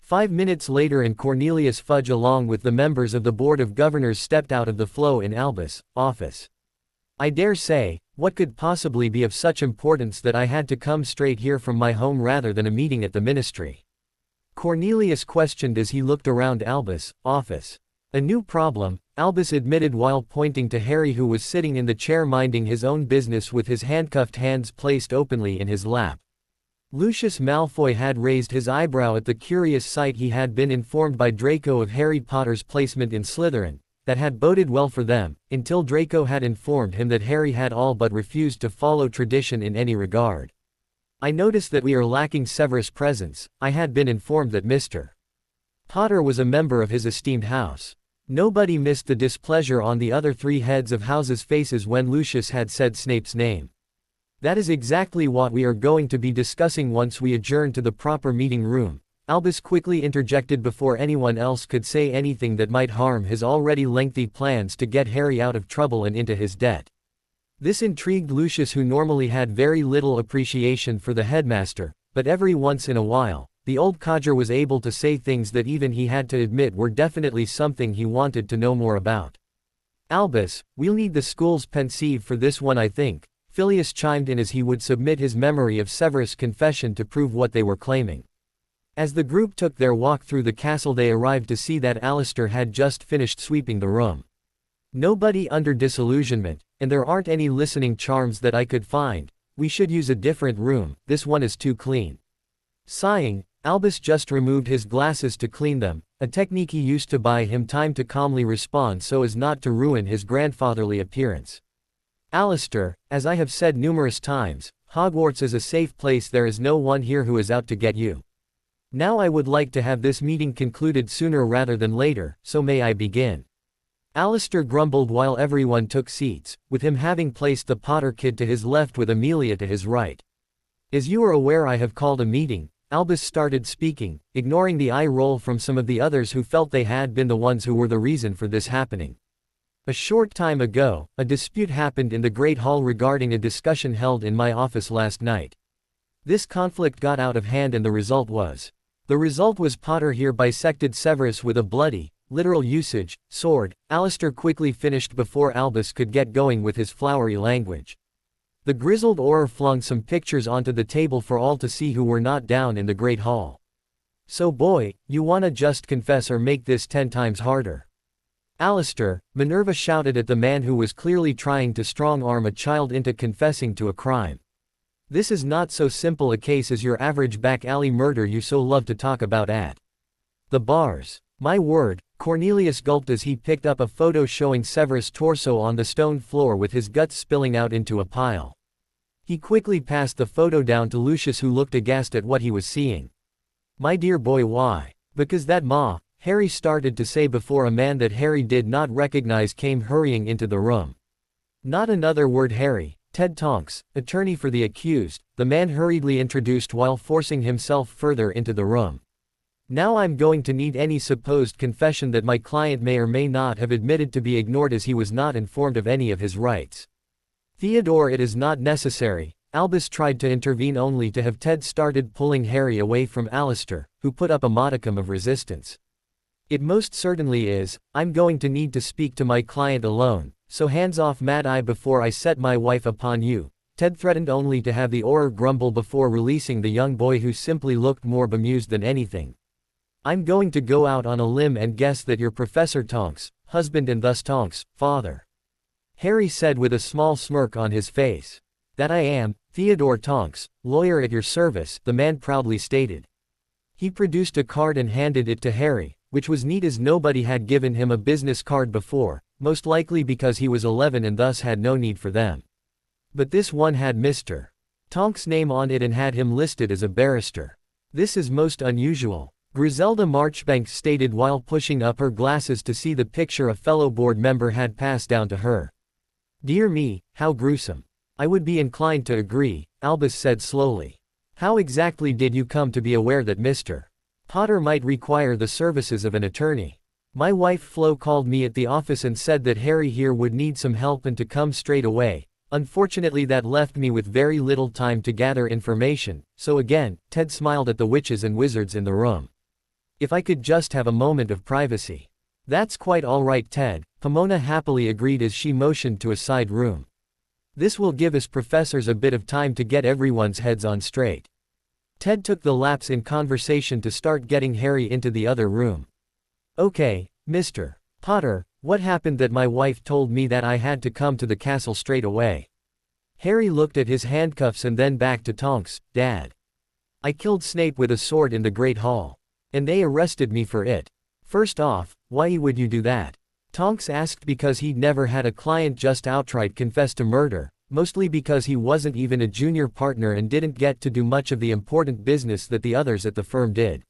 5 minutes later, and Cornelius Fudge along with the members of the Board of Governors stepped out of the flow in Albus' office. I dare say, what could possibly be of such importance that I had to come straight here from my home rather than a meeting at the ministry? Cornelius questioned as he looked around Albus' office. A new problem, Albus admitted while pointing to Harry, who was sitting in the chair minding his own business with his handcuffed hands placed openly in his lap. Lucius Malfoy had raised his eyebrow at the curious sight. He had been informed by Draco of Harry Potter's placement in Slytherin. That had boded well for them, until Draco had informed him that Harry had all but refused to follow tradition in any regard. I noticed that we are lacking Severus' presence. I had been informed that Mr. Potter was a member of his esteemed house. Nobody missed the displeasure on the other three heads of houses' faces when Lucius had said Snape's name. That is exactly what we are going to be discussing once we adjourn to the proper meeting room, Albus quickly interjected before anyone else could say anything that might harm his already lengthy plans to get Harry out of trouble and into his debt. This intrigued Lucius, who normally had very little appreciation for the headmaster, but every once in a while, the old codger was able to say things that even he had to admit were definitely something he wanted to know more about. Albus, we'll need the school's pensieve for this one, I think, Phileas chimed in as he would submit his memory of Severus' confession to prove what they were claiming. As the group took their walk through the castle, they arrived to see that Alistair had just finished sweeping the room. Nobody under disillusionment, and there aren't any listening charms that I could find. We should use a different room, this one is too clean. Sighing, Albus just removed his glasses to clean them, a technique he used to buy him time to calmly respond so as not to ruin his grandfatherly appearance. Alistair, as I have said numerous times, Hogwarts is a safe place. There is no one here who is out to get you. Now I would like to have this meeting concluded sooner rather than later, so may I begin? Alistair grumbled while everyone took seats, with him having placed the Potter kid to his left with Amelia to his right. As you are aware, I have called a meeting. Albus started speaking, ignoring the eye roll from some of the others who felt they had been the ones who were the reason for this happening. A short time ago, a dispute happened in the Great Hall regarding a discussion held in my office last night. This conflict got out of hand and the result was Potter here bisected Severus with a bloody, literal usage, sword. Alistair quickly finished before Albus could get going with his flowery language. The grizzled Auror flung some pictures onto the table for all to see who were not down in the Great Hall. So boy, you wanna just confess or make this 10 times harder? Alistair, Minerva shouted at the man who was clearly trying to strong-arm a child into confessing to a crime. This is not so simple a case as your average back alley murder you so love to talk about at the bars. My word, Cornelius gulped as he picked up a photo showing Severus' torso on the stone floor with his guts spilling out into a pile. He quickly passed the photo down to Lucius, who looked aghast at what he was seeing. "My dear boy, why?" "Because that ma," Harry started to say before a man that Harry did not recognize came hurrying into the room. "Not another word, Harry. Ted Tonks, attorney for the accused," the man hurriedly introduced while forcing himself further into the room. "Now I'm going to need any supposed confession that my client may or may not have admitted to be ignored, as he was not informed of any of his rights." "Theodore, it is not necessary." Albus tried to intervene, only to have Ted started pulling Harry away from Alistair, who put up a modicum of resistance. "It most certainly is. I'm going to need to speak to my client alone, so hands off, Mad Eye, before I set my wife upon you," Ted threatened, only to have the Auror grumble before releasing the young boy, who simply looked more bemused than anything. "I'm going to go out on a limb and guess that you're Professor Tonks, husband, and thus Tonks, father," Harry said with a small smirk on his face. "That I am, Theodore Tonks, lawyer at your service," the man proudly stated. He produced a card and handed it to Harry, which was neat, as nobody had given him a business card before, most likely because he was 11 and thus had no need for them. But this one had Mr. Tonks' name on it and had him listed as a barrister. "This is most unusual," Griselda Marchbanks stated while pushing up her glasses to see the picture a fellow board member had passed down to her. "Dear me, how gruesome." "I would be inclined to agree," Albus said slowly. "How exactly did you come to be aware that Mr. Potter might require the services of an attorney?" "My wife Flo called me at the office and said that Harry here would need some help and to come straight away. Unfortunately, that left me with very little time to gather information, so again," Ted smiled at the witches and wizards in the room. "If I could just have a moment of privacy." "That's quite all right, Ted," Pomona happily agreed as she motioned to a side room. "This will give us professors a bit of time to get everyone's heads on straight." Ted took the lapse in conversation to start getting Harry into the other room. "Okay, Mr. Potter, what happened that my wife told me that I had to come to the castle straight away?" Harry looked at his handcuffs and then back to Tonks. "Dad, I killed Snape with a sword in the Great Hall. And they arrested me for it." "First off, why would you do that?" Tonks asked. "Because he'd never had a client just outright confess to murder, mostly because he wasn't even a junior partner and didn't get to do much of the important business that the others at the firm did."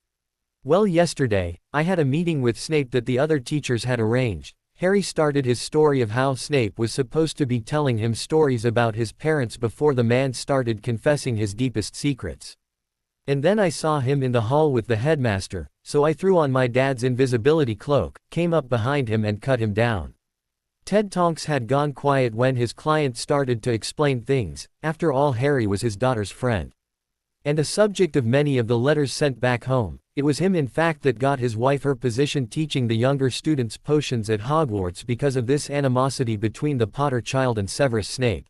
"Well, yesterday, I had a meeting with Snape that the other teachers had arranged." Harry started his story of how Snape was supposed to be telling him stories about his parents before the man started confessing his deepest secrets. "And then I saw him in the hall with the headmaster, so I threw on my dad's invisibility cloak, came up behind him and cut him down." Ted Tonks had gone quiet when his client started to explain things. After all, Harry was his daughter's friend, and a subject of many of the letters sent back home. It was him, in fact, that got his wife her position teaching the younger students potions at Hogwarts because of this animosity between the Potter child and Severus Snape.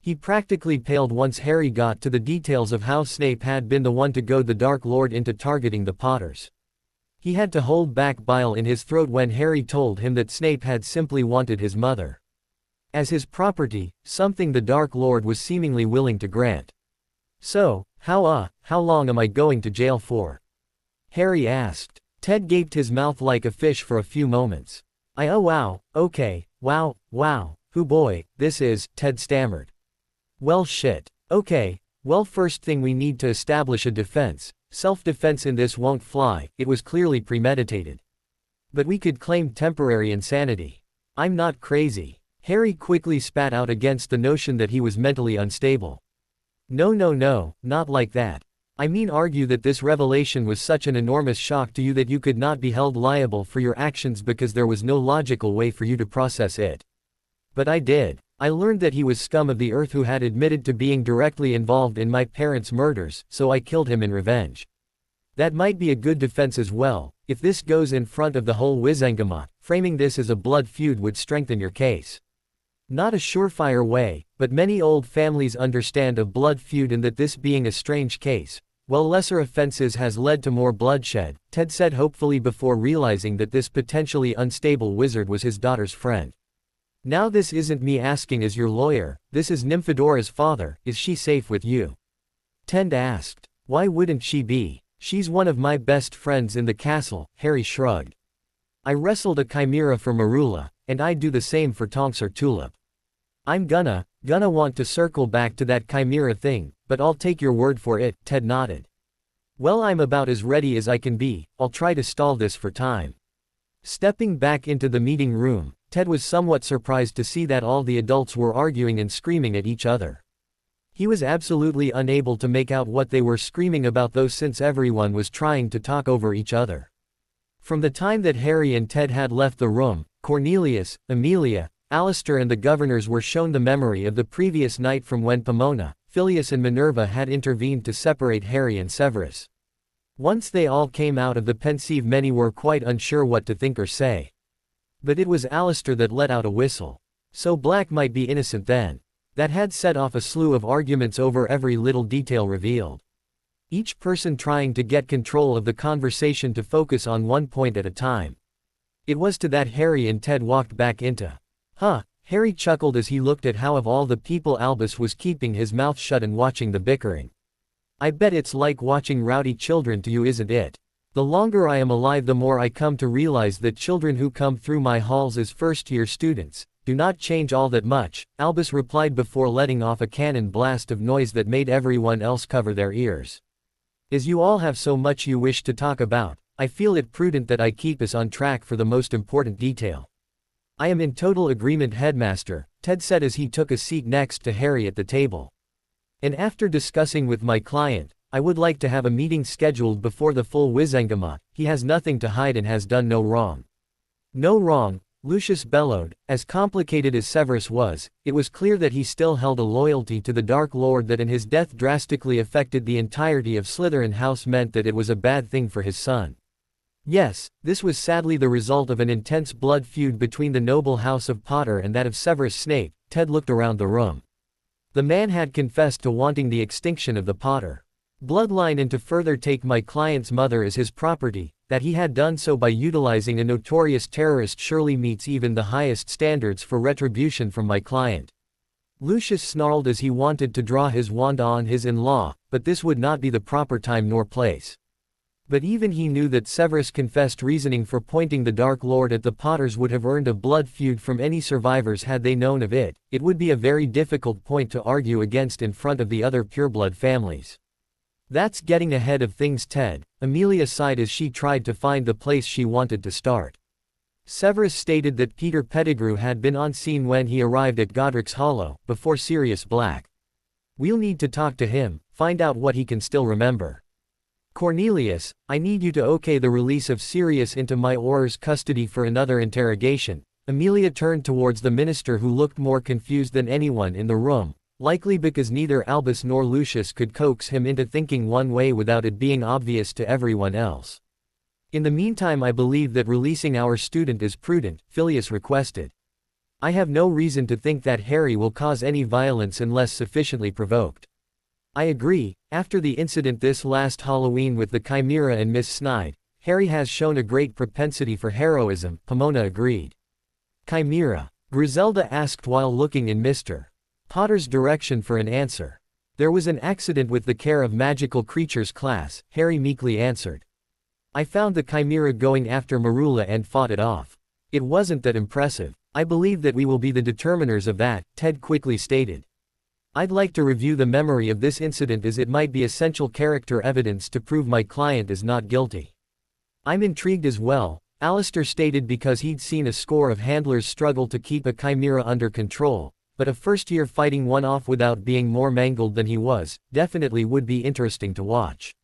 He practically paled once Harry got to the details of how Snape had been the one to goad the Dark Lord into targeting the Potters. He had to hold back bile in his throat when Harry told him that Snape had simply wanted his mother as his property, something the Dark Lord was seemingly willing to grant. "So, how long am I going to jail for?" Harry asked. Ted gaped his mouth like a fish for a few moments. "Oh wow, okay, wow, who boy, this is," Ted stammered. "Well shit. Okay, well, first thing we need to establish a defense. Self-defense in this won't fly, it was clearly premeditated. But we could claim temporary insanity." "I'm not crazy." Harry quickly spat out against the notion that he was mentally unstable. No, not like that. I mean, argue that this revelation was such an enormous shock to you that you could not be held liable for your actions because there was no logical way for you to process it. But I did. I learned that he was scum of the earth who had admitted to being directly involved in my parents' murders, so I killed him in revenge. That might be a good defense as well. If this goes in front of the whole Wizengamot, framing this as a blood feud would strengthen your case. Not a surefire way, but many old families understand a blood feud and that this being a strange case, well, lesser offenses has led to more bloodshed, Ted said hopefully before realizing that this potentially unstable wizard was his daughter's friend. "Now this isn't me asking as your lawyer, this is Nymphadora's father. Is she safe with you?" Ted asked. "Why wouldn't she be? She's one of my best friends in the castle," Harry shrugged. I wrestled a chimera for Marula, and I'd do the same for Tonks or Tulip. I'm gonna want to circle back to that chimera thing, but I'll take your word for it, Ted nodded. Well, I'm about as ready as I can be, I'll try to stall this for time. Stepping back into the meeting room, Ted was somewhat surprised to see that all the adults were arguing and screaming at each other. He was absolutely unable to make out what they were screaming about though, since everyone was trying to talk over each other. From the time that Harry and Ted had left the room, Cornelius, Amelia, Alistair and the governors were shown the memory of the previous night from when Pomona, Phileas and Minerva had intervened to separate Harry and Severus. Once they all came out of the pensieve, many were quite unsure what to think or say. But it was Alistair that let out a whistle. So Black might be innocent then. That had set off a slew of arguments over every little detail revealed. Each person trying to get control of the conversation to focus on one point at a time. It was to that Harry and Ted walked back into. Harry chuckled as he looked at how of all the people Albus was keeping his mouth shut and watching the bickering. I bet it's like watching rowdy children to you, isn't it? The longer I am alive, the more I come to realize that children who come through my halls as first-year students do not change all that much, Albus replied before letting off a cannon blast of noise that made everyone else cover their ears. As you all have so much you wish to talk about, I feel it prudent that I keep us on track for the most important detail. I am in total agreement, Headmaster, Ted said as he took a seat next to Harry at the table. And after discussing with my client, I would like to have a meeting scheduled before the full Wizengamot. He has nothing to hide and has done no wrong. No wrong, Lucius bellowed. As complicated as Severus was, it was clear that he still held a loyalty to the Dark Lord that in his death drastically affected the entirety of Slytherin House meant that it was a bad thing for his son. Yes, this was sadly the result of an intense blood feud between the noble house of Potter and that of Severus Snape. Ted looked around the room. The man had confessed to wanting the extinction of the Potter bloodline and to further take my client's mother as his property. That he had done so by utilizing a notorious terrorist surely meets even the highest standards for retribution from my client. Lucius snarled as he wanted to draw his wand on his in-law, but this would not be the proper time nor place. But even he knew that Severus' confessed reasoning for pointing the Dark Lord at the Potters would have earned a blood feud from any survivors had they known of it. It would be a very difficult point to argue against in front of the other pureblood families. That's getting ahead of things, Ted, Amelia sighed as she tried to find the place she wanted to start. Severus stated that Peter Pettigrew had been on scene when he arrived at Godric's Hollow, before Sirius Black. We'll need to talk to him, find out what he can still remember. Cornelius, I need you to okay the release of Sirius into my Auror's custody for another interrogation. Amelia turned towards the minister, who looked more confused than anyone in the room, likely because neither Albus nor Lucius could coax him into thinking one way without it being obvious to everyone else. In the meantime, I believe that releasing our student is prudent, Phileas requested. I have no reason to think that Harry will cause any violence unless sufficiently provoked. I agree. After the incident this last Halloween with the Chimera and Miss Snide, Harry has shown a great propensity for heroism, Pomona agreed. Chimera? Griselda asked while looking in Mr. Potter's direction for an answer. There was an accident with the Care of Magical Creatures class, Harry meekly answered. I found the Chimera going after Marula and fought it off. It wasn't that impressive. I believe that we will be the determiners of that, Ted quickly stated. I'd like to review the memory of this incident as it might be essential character evidence to prove my client is not guilty. I'm intrigued as well, Alistair stated, because he'd seen a score of handlers struggle to keep a Chimera under control, but a first-year fighting one off without being more mangled than he was, definitely would be interesting to watch.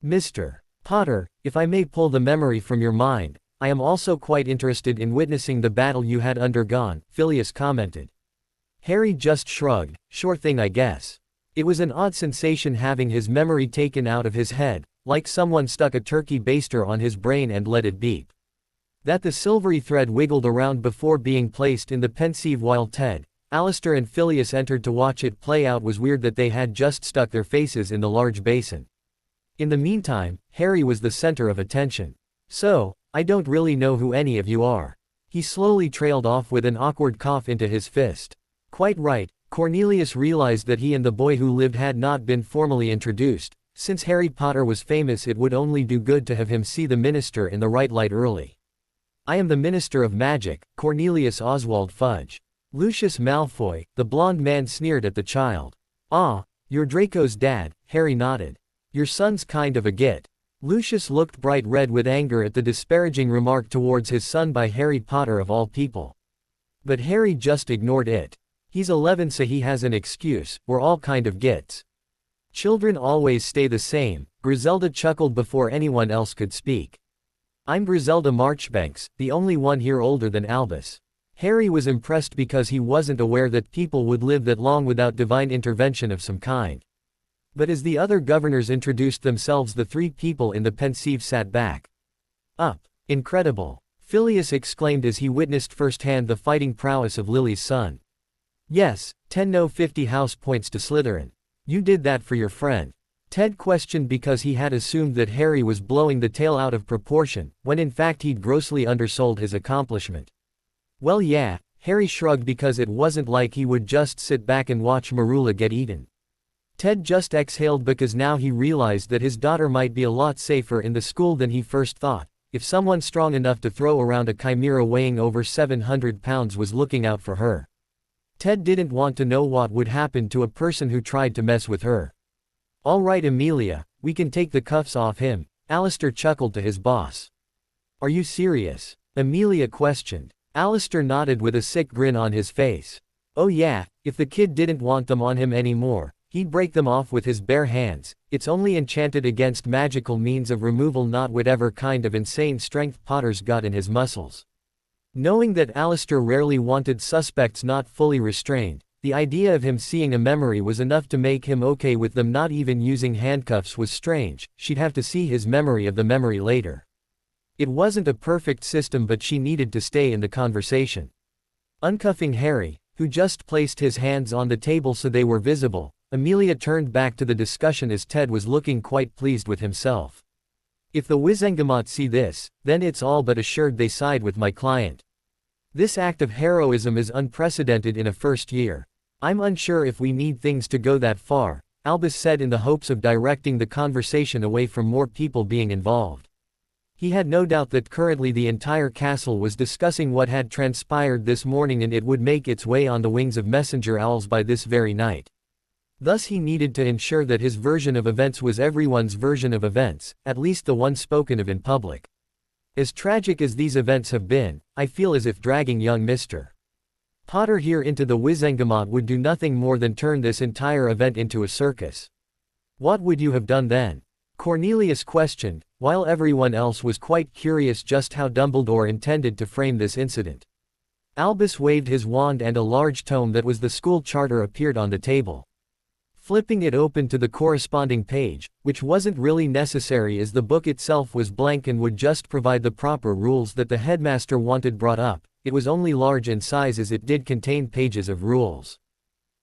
Mr. Potter, if I may pull the memory from your mind, I am also quite interested in witnessing the battle you had undergone, Phileas commented. Harry just shrugged. Sure thing, I guess. It was an odd sensation having his memory taken out of his head, like someone stuck a turkey baster on his brain and let it beep. That the silvery thread wiggled around before being placed in the pensieve while Ted, Alistair and Phileas entered to watch it play out was weird that they had just stuck their faces in the large basin. In the meantime, Harry was the center of attention. So, I don't really know who any of you are. He slowly trailed off with an awkward cough into his fist. Quite right, Cornelius realized that he and the boy who lived had not been formally introduced. Since Harry Potter was famous, it would only do good to have him see the minister in the right light early. I am the Minister of Magic, Cornelius Oswald Fudge. Lucius Malfoy, the blond man sneered at the child. Ah, you're Draco's dad, Harry nodded. Your son's kind of a git. Lucius looked bright red with anger at the disparaging remark towards his son by Harry Potter of all people. But Harry just ignored it. He's 11 so he has an excuse, we're all kind of gits. Children always stay the same, Griselda chuckled before anyone else could speak. I'm Griselda Marchbanks, the only one here older than Albus. Harry was impressed because he wasn't aware that people would live that long without divine intervention of some kind. But as the other governors introduced themselves, the three people in the pensieve sat back. Up. Incredible. Phileas exclaimed as he witnessed firsthand the fighting prowess of Lily's son. Yes, 10 no 50 house points to Slytherin. You did that for your friend. Ted questioned because he had assumed that Harry was blowing the tale out of proportion, when in fact he'd grossly undersold his accomplishment. Well yeah, Harry shrugged because it wasn't like he would just sit back and watch Marula get eaten. Ted just exhaled because now he realized that his daughter might be a lot safer in the school than he first thought, if someone strong enough to throw around a chimera weighing over 700 pounds was looking out for her. Ted didn't want to know what would happen to a person who tried to mess with her. All right Amelia, we can take the cuffs off him, Alistair chuckled to his boss. Are you serious? Amelia questioned. Alistair nodded with a sick grin on his face. Oh yeah, if the kid didn't want them on him anymore, he'd break them off with his bare hands. It's only enchanted against magical means of removal, not whatever kind of insane strength Potter's got in his muscles. Knowing that Alistair rarely wanted suspects not fully restrained, the idea of him seeing a memory was enough to make him okay with them not even using handcuffs was strange. She'd have to see his memory of the memory later. It wasn't a perfect system, but she needed to stay in the conversation. Uncuffing Harry, who just placed his hands on the table so they were visible, Amelia turned back to the discussion as Ted was looking quite pleased with himself. If the Wizengamot see this, then it's all but assured they side with my client. This act of heroism is unprecedented in a first year. I'm unsure if we need things to go that far, Albus said in the hopes of directing the conversation away from more people being involved. He had no doubt that currently the entire castle was discussing what had transpired this morning, and it would make its way on the wings of messenger owls by this very night. Thus he needed to ensure that his version of events was everyone's version of events, at least the one spoken of in public. As tragic as these events have been, I feel as if dragging young Mr. Potter here into the Wizengamot would do nothing more than turn this entire event into a circus. What would you have done then? Cornelius questioned, while everyone else was quite curious just how Dumbledore intended to frame this incident. Albus waved his wand and a large tome that was the school charter appeared on the table. Flipping it open to the corresponding page, which wasn't really necessary as the book itself was blank and would just provide the proper rules that the headmaster wanted brought up, it was only large in size as it did contain pages of rules.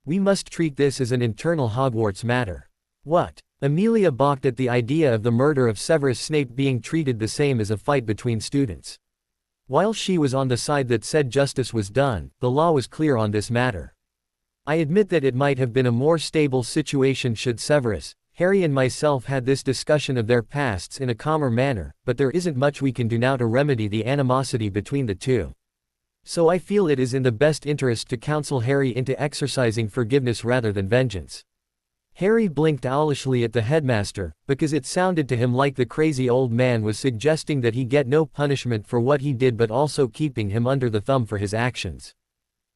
We must treat this as an internal Hogwarts matter. What? Amelia balked at the idea of the murder of Severus Snape being treated the same as a fight between students. While she was on the side that said justice was done, the law was clear on this matter. I admit that it might have been a more stable situation should Severus, Harry and myself had this discussion of their pasts in a calmer manner, but there isn't much we can do now to remedy the animosity between the two. So I feel it is in the best interest to counsel Harry into exercising forgiveness rather than vengeance. Harry blinked owlishly at the headmaster, because it sounded to him like the crazy old man was suggesting that he get no punishment for what he did but also keeping him under the thumb for his actions.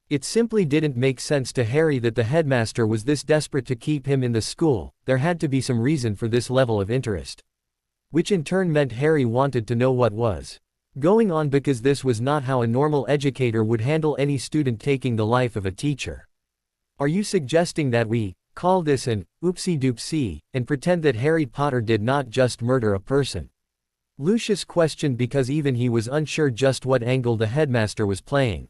It simply didn't make sense to Harry that the headmaster was this desperate to keep him in the school. There had to be some reason for this level of interest. Which in turn meant Harry wanted to know what was going on, because this was not how a normal educator would handle any student taking the life of a teacher. Are you suggesting that we call this an oopsie-doopsie, and pretend that Harry Potter did not just murder a person? Lucius questioned because even he was unsure just what angle the headmaster was playing.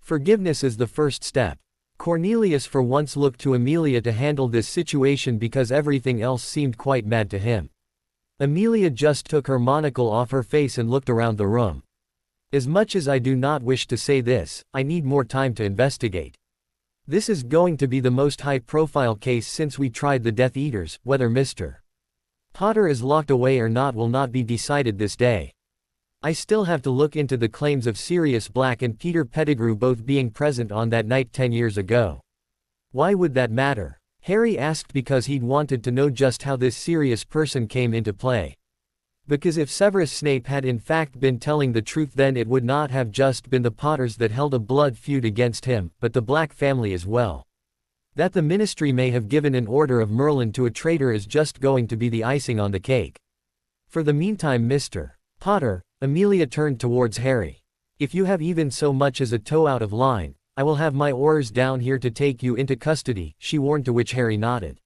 Forgiveness is the first step. Cornelius for once looked to Amelia to handle this situation because everything else seemed quite mad to him. Amelia just took her monocle off her face and looked around the room. As much as I do not wish to say this, I need more time to investigate. This is going to be the most high-profile case since we tried the Death Eaters. Whether Mr. Potter is locked away or not will not be decided this day. I still have to look into the claims of Sirius Black and Peter Pettigrew both being present on that night 10 years ago. Why would that matter? Harry asked because he'd wanted to know just how this Sirius person came into play. Because if Severus Snape had in fact been telling the truth, then it would not have just been the Potters that held a blood feud against him, but the Black family as well. That the Ministry may have given an order of Merlin to a traitor is just going to be the icing on the cake. For the meantime, Mr. Potter, Amelia turned towards Harry. If you have even so much as a toe out of line, I will have my orders down here to take you into custody, she warned, to which Harry nodded.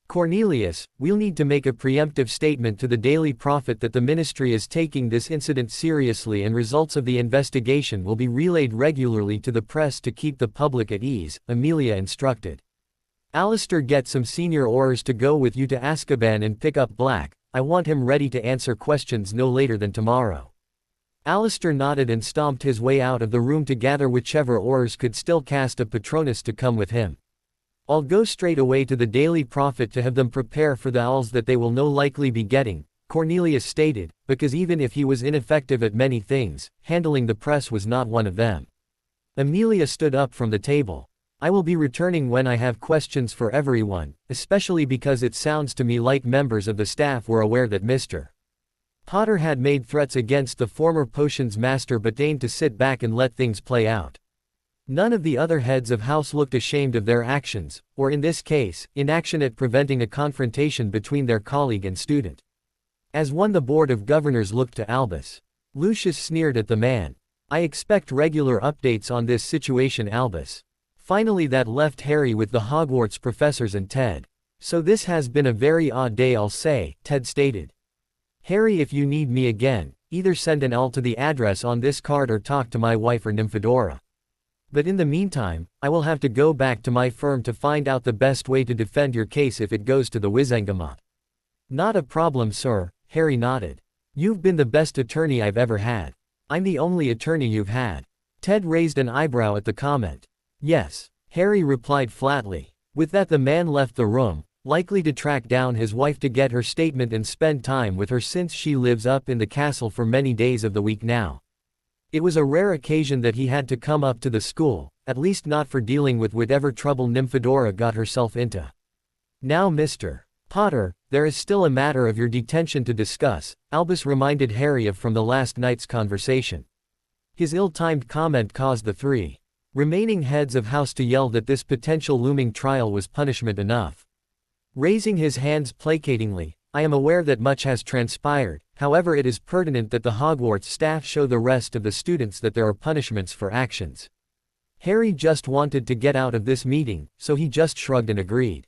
Cornelius, we'll need to make a preemptive statement to the Daily Prophet that the Ministry is taking this incident seriously and results of the investigation will be relayed regularly to the press to keep the public at ease, Amelia instructed. Alistair, get some senior Aurors to go with you to Azkaban and pick up Black. I want him ready to answer questions no later than tomorrow. Alistair nodded and stomped his way out of the room to gather whichever Aurors could still cast a Patronus to come with him. I'll go straight away to the Daily Prophet to have them prepare for the owls that they will no likely be getting, Cornelius stated, because even if he was ineffective at many things, handling the press was not one of them. Amelia stood up from the table. I will be returning when I have questions for everyone, especially because it sounds to me like members of the staff were aware that Mr. Potter had made threats against the former potions master but deigned to sit back and let things play out. None of the other heads of house looked ashamed of their actions, or in this case, inaction at preventing a confrontation between their colleague and student. As one, the Board of Governors looked to Albus. Lucius sneered at the man. I expect regular updates on this situation, Albus. Finally, that left Harry with the Hogwarts professors and Ted. So this has been a very odd day, I'll say, Ted stated. Harry, if you need me again, either send an owl to the address on this card or talk to my wife or Nymphadora. But in the meantime, I will have to go back to my firm to find out the best way to defend your case if it goes to the Wizengamot. Not a problem, sir, Harry nodded. You've been the best attorney I've ever had. I'm the only attorney you've had. Ted raised an eyebrow at the comment. Yes, Harry replied flatly. With that, the man left the room, likely to track down his wife to get her statement and spend time with her since she lives up in the castle for many days of the week now. It was a rare occasion that he had to come up to the school, at least not for dealing with whatever trouble Nymphadora got herself into. Now, Mr. Potter, there is still a matter of your detention to discuss, Albus reminded Harry of from the last night's conversation. His ill-timed comment caused the three remaining heads of house to yell that this potential looming trial was punishment enough. Raising his hands placatingly, I am aware that much has transpired, however it is pertinent that the Hogwarts staff show the rest of the students that there are punishments for actions. Harry just wanted to get out of this meeting, so he just shrugged and agreed.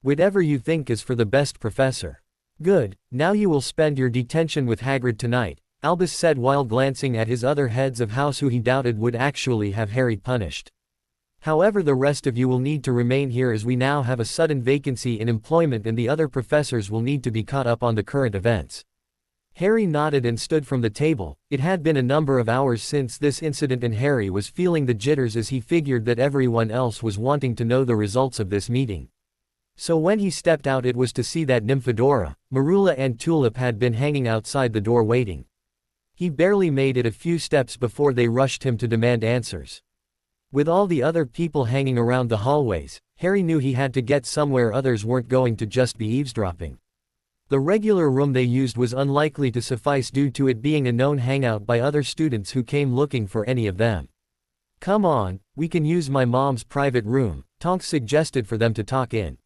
Whatever you think is for the best, Professor. Good, now you will spend your detention with Hagrid tonight, Albus said while glancing at his other heads of house who he doubted would actually have Harry punished. However, the rest of you will need to remain here as we now have a sudden vacancy in employment and the other professors will need to be caught up on the current events. Harry nodded and stood from the table. It had been a number of hours since this incident and Harry was feeling the jitters as he figured that everyone else was wanting to know the results of this meeting. So when he stepped out, it was to see that Nymphadora, Marula and Tulip had been hanging outside the door waiting. He barely made it a few steps before they rushed him to demand answers. With all the other people hanging around the hallways, Harry knew he had to get somewhere others weren't going to just be eavesdropping. The regular room they used was unlikely to suffice due to it being a known hangout by other students who came looking for any of them. Come on, we can use my mom's private room, Tonks suggested for them to talk in.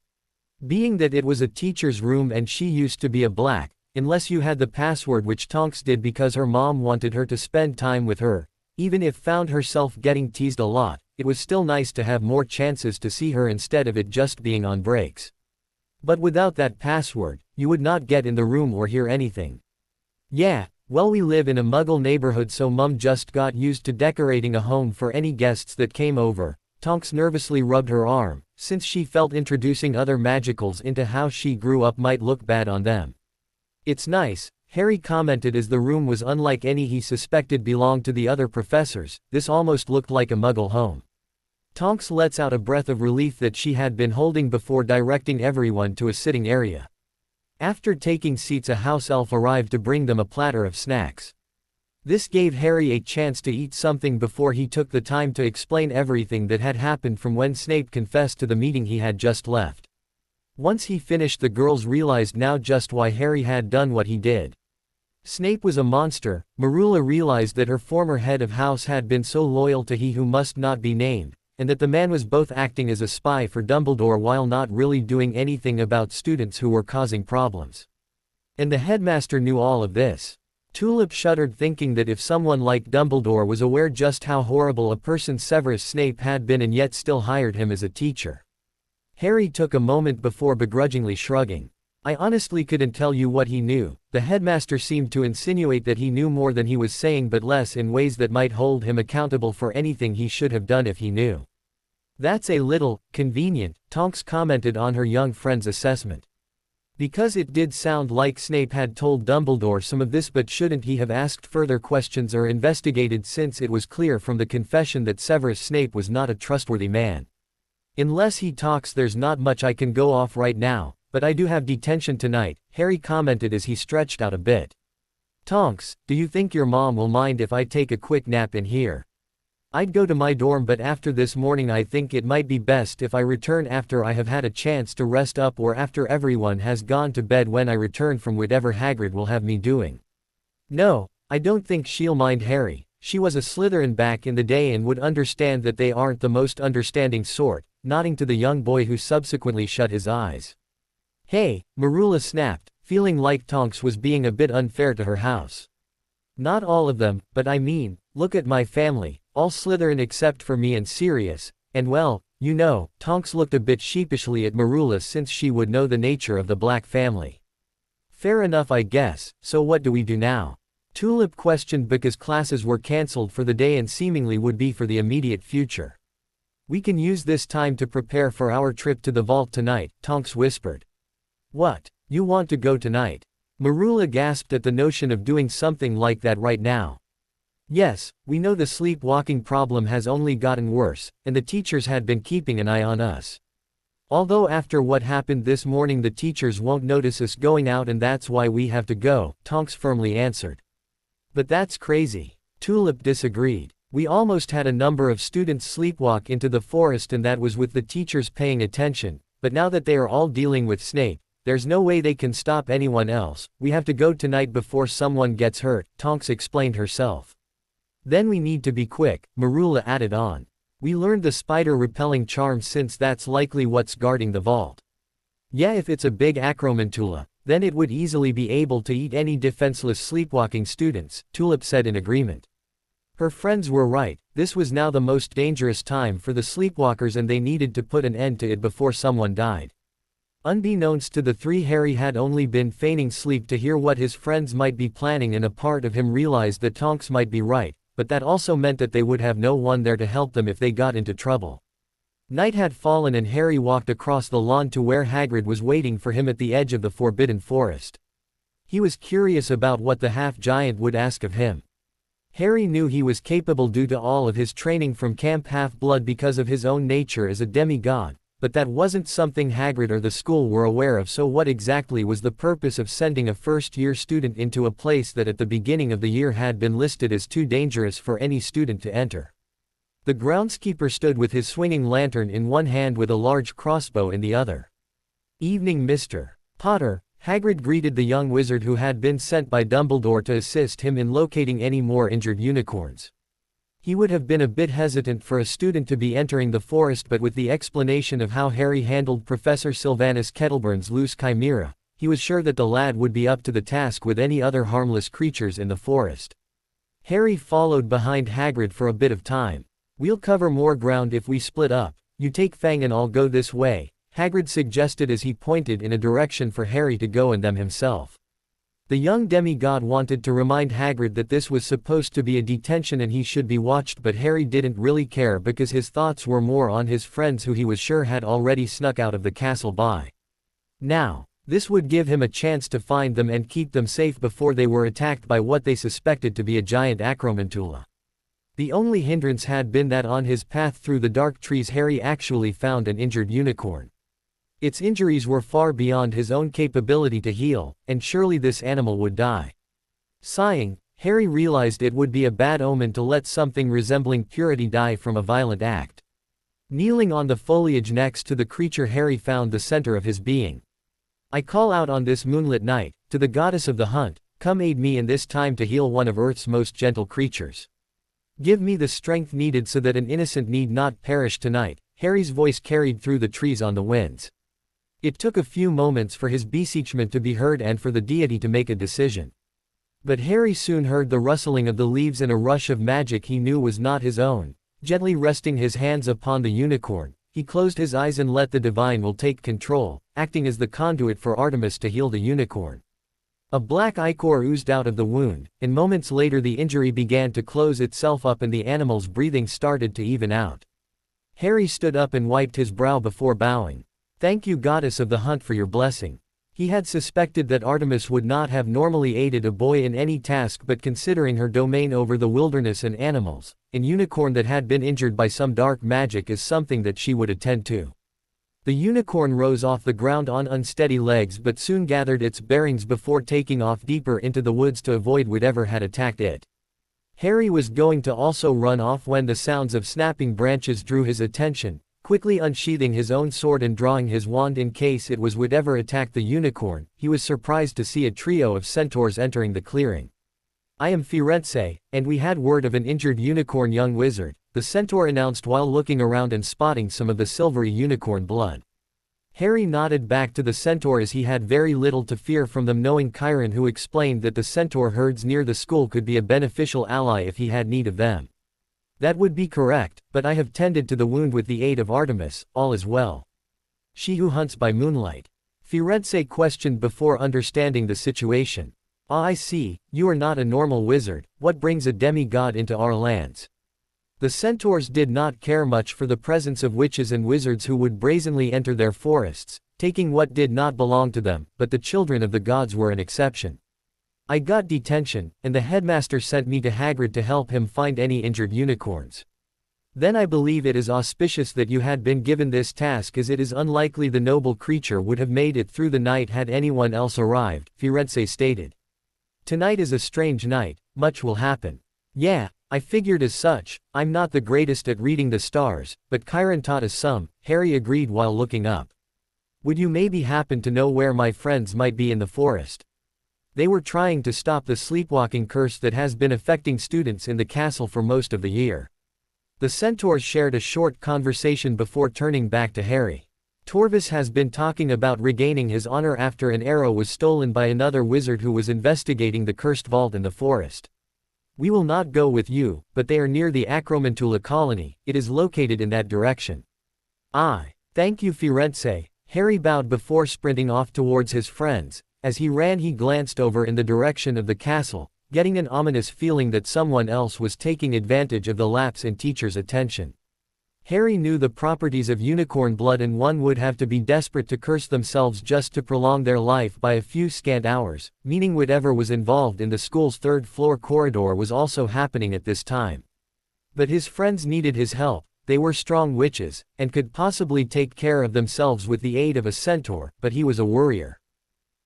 Being that it was a teacher's room and she used to be a black, unless you had the password, which Tonks did because her mom wanted her to spend time with her, even if found herself getting teased a lot, it was still nice to have more chances to see her instead of it just being on breaks. But without that password, you would not get in the room or hear anything. Yeah, well, we live in a muggle neighborhood, so Mum just got used to decorating a home for any guests that came over. Tonks nervously rubbed her arm, since she felt introducing other magicals into how she grew up might look bad on them. It's nice, Harry commented as the room was unlike any he suspected belonged to the other professors. This almost looked like a muggle home. Tonks lets out a breath of relief that she had been holding before directing everyone to a sitting area. After taking seats, a house elf arrived to bring them a platter of snacks. This gave Harry a chance to eat something before he took the time to explain everything that had happened from when Snape confessed to the meeting he had just left. Once he finished, the girls realized now just why Harry had done what he did. Snape was a monster. Marilla realized that her former head of house had been so loyal to he who must not be named, and that the man was both acting as a spy for Dumbledore while not really doing anything about students who were causing problems. And the headmaster knew all of this. Tulip shuddered, thinking that if someone like Dumbledore was aware just how horrible a person Severus Snape had been and yet still hired him as a teacher. Harry took a moment before begrudgingly shrugging. I honestly couldn't tell you what he knew. The headmaster seemed to insinuate that he knew more than he was saying, but less in ways that might hold him accountable for anything he should have done if he knew. That's a little convenient, Tonks commented on her young friend's assessment. Because it did sound like Snape had told Dumbledore some of this, but shouldn't he have asked further questions or investigated, since it was clear from the confession that Severus Snape was not a trustworthy man? Unless he talks, there's not much I can go off right now, but I do have detention tonight, Harry commented as he stretched out a bit. Tonks, do you think your mom will mind if I take a quick nap in here? I'd go to my dorm, but after this morning I think it might be best if I return after I have had a chance to rest up, or after everyone has gone to bed when I return from whatever Hagrid will have me doing. No, I don't think she'll mind, Harry. She was a Slytherin back in the day and would understand that they aren't the most understanding sort, nodding to the young boy who subsequently shut his eyes. Hey, Marilla snapped, feeling like Tonks was being a bit unfair to her house. Not all of them, but I mean, look at my family, all Slytherin except for me and Sirius, and well, you know, Tonks looked a bit sheepishly at Marilla since she would know the nature of the Black family. Fair enough, I guess. So what do we do now? Tulip questioned, because classes were cancelled for the day and seemingly would be for the immediate future. We can use this time to prepare for our trip to the vault tonight, Tonks whispered. What? You want to go tonight? Marilla gasped at the notion of doing something like that right now. Yes, we know the sleepwalking problem has only gotten worse, and the teachers had been keeping an eye on us. Although after what happened this morning the teachers won't notice us going out, and that's why we have to go, Tonks firmly answered. But that's crazy. Tulip disagreed. We almost had a number of students sleepwalk into the forest, and that was with the teachers paying attention, but now that they are all dealing with Snape, there's no way they can stop anyone else. We have to go tonight before someone gets hurt, Tonks explained herself. Then we need to be quick, Marilla added on. We learned the spider-repelling charm, since that's likely what's guarding the vault. Yeah, if it's a big acromantula, then it would easily be able to eat any defenseless sleepwalking students, Tulip said in agreement. Her friends were right. This was now the most dangerous time for the sleepwalkers, and they needed to put an end to it before someone died. Unbeknownst to the three, Harry had only been feigning sleep to hear what his friends might be planning, and a part of him realized that Tonks might be right, but that also meant that they would have no one there to help them if they got into trouble. Night had fallen, and Harry walked across the lawn to where Hagrid was waiting for him at the edge of the Forbidden Forest. He was curious about what the half-giant would ask of him. Harry knew he was capable due to all of his training from Camp Half-Blood because of his own nature as a demigod, but that wasn't something Hagrid or the school were aware of. So what exactly was the purpose of sending a first-year student into a place that at the beginning of the year had been listed as too dangerous for any student to enter? The groundskeeper stood with his swinging lantern in one hand with a large crossbow in the other. "Evening, Mr. Potter," Hagrid greeted the young wizard who had been sent by Dumbledore to assist him in locating any more injured unicorns. He would have been a bit hesitant for a student to be entering the forest, but with the explanation of how Harry handled Professor Sylvanus Kettleburn's loose chimera, he was sure that the lad would be up to the task with any other harmless creatures in the forest. Harry followed behind Hagrid for a bit of time. "We'll cover more ground if we split up. You take Fang and I'll go this way," Hagrid suggested as he pointed in a direction for Harry to go and them himself. The young demigod wanted to remind Hagrid that this was supposed to be a detention and he should be watched, but Harry didn't really care because his thoughts were more on his friends who he was sure had already snuck out of the castle by now. This would give him a chance to find them and keep them safe before they were attacked by what they suspected to be a giant acromantula. The only hindrance had been that on his path through the dark trees Harry actually found an injured unicorn. Its injuries were far beyond his own capability to heal, and surely this animal would die. Sighing, Harry realized it would be a bad omen to let something resembling purity die from a violent act. Kneeling on the foliage next to the creature, Harry found the center of his being. I call out on this moonlit night, to the goddess of the hunt, come aid me in this time to heal one of Earth's most gentle creatures. Give me the strength needed so that an innocent need not perish tonight. Harry's voice carried through the trees on the winds. It took a few moments for his beseechment to be heard and for the deity to make a decision. But Harry soon heard the rustling of the leaves and a rush of magic he knew was not his own. Gently resting his hands upon the unicorn, he closed his eyes and let the divine will take control, acting as the conduit for Artemis to heal the unicorn. A black ichor oozed out of the wound, and moments later the injury began to close itself up and the animal's breathing started to even out. Harry stood up and wiped his brow before bowing. Thank you, goddess of the hunt, for your blessing. He had suspected that Artemis would not have normally aided a boy in any task, but considering her domain over the wilderness and animals, an unicorn that had been injured by some dark magic is something that she would attend to. The unicorn rose off the ground on unsteady legs but soon gathered its bearings before taking off deeper into the woods to avoid whatever had attacked it. Harry was going to also run off when the sounds of snapping branches drew his attention. Quickly unsheathing his own sword and drawing his wand in case it was whatever attacked the unicorn, he was surprised to see a trio of centaurs entering the clearing. I am Firenze, and we had word of an injured unicorn young wizard, the centaur announced while looking around and spotting some of the silvery unicorn blood. Harry nodded back to the centaur as he had very little to fear from them, knowing Chiron, who explained that the centaur herds near the school could be a beneficial ally if he had need of them. That would be correct, but I have tended to the wound with the aid of Artemis. All is well. She who hunts by moonlight? Firenze questioned before understanding the situation. Ah, I see, you are not a normal wizard. What brings a demigod into our lands? The centaurs did not care much for the presence of witches and wizards who would brazenly enter their forests, taking what did not belong to them, but the children of the gods were an exception. I got detention, and the headmaster sent me to Hagrid to help him find any injured unicorns. Then I believe it is auspicious that you had been given this task, as it is unlikely the noble creature would have made it through the night had anyone else arrived, Firenze stated. Tonight is a strange night, much will happen. Yeah, I figured as such. I'm not the greatest at reading the stars, but Chiron taught us some, Harry agreed while looking up. Would you maybe happen to know where my friends might be in the forest? They were trying to stop the sleepwalking curse that has been affecting students in the castle for most of the year. The centaurs shared a short conversation before turning back to Harry. Torvus has been talking about regaining his honor after an arrow was stolen by another wizard who was investigating the cursed vault in the forest. We will not go with you, but they are near the Acromantula colony. It is located in that direction. Thank you, Firenze. Harry bowed before sprinting off towards his friends. As he ran, he glanced over in the direction of the castle, getting an ominous feeling that someone else was taking advantage of the lapse in teacher's attention. Harry knew the properties of unicorn blood, and one would have to be desperate to curse themselves just to prolong their life by a few scant hours, meaning whatever was involved in the school's third-floor corridor was also happening at this time. But his friends needed his help. They were strong witches, and could possibly take care of themselves with the aid of a centaur, but he was a worrier.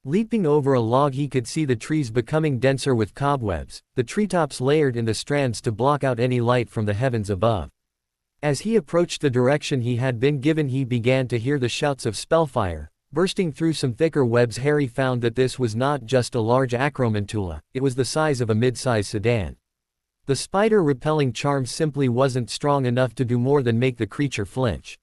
Leaping over a log, he could see the trees becoming denser with cobwebs, the treetops layered in the strands to block out any light from the heavens above. As he approached the direction he had been given, he began to hear the shouts of spellfire. Bursting through some thicker webs, Harry found that this was not just a large acromantula, it was the size of a mid-size sedan. The spider-repelling charm simply wasn't strong enough to do more than make the creature flinch.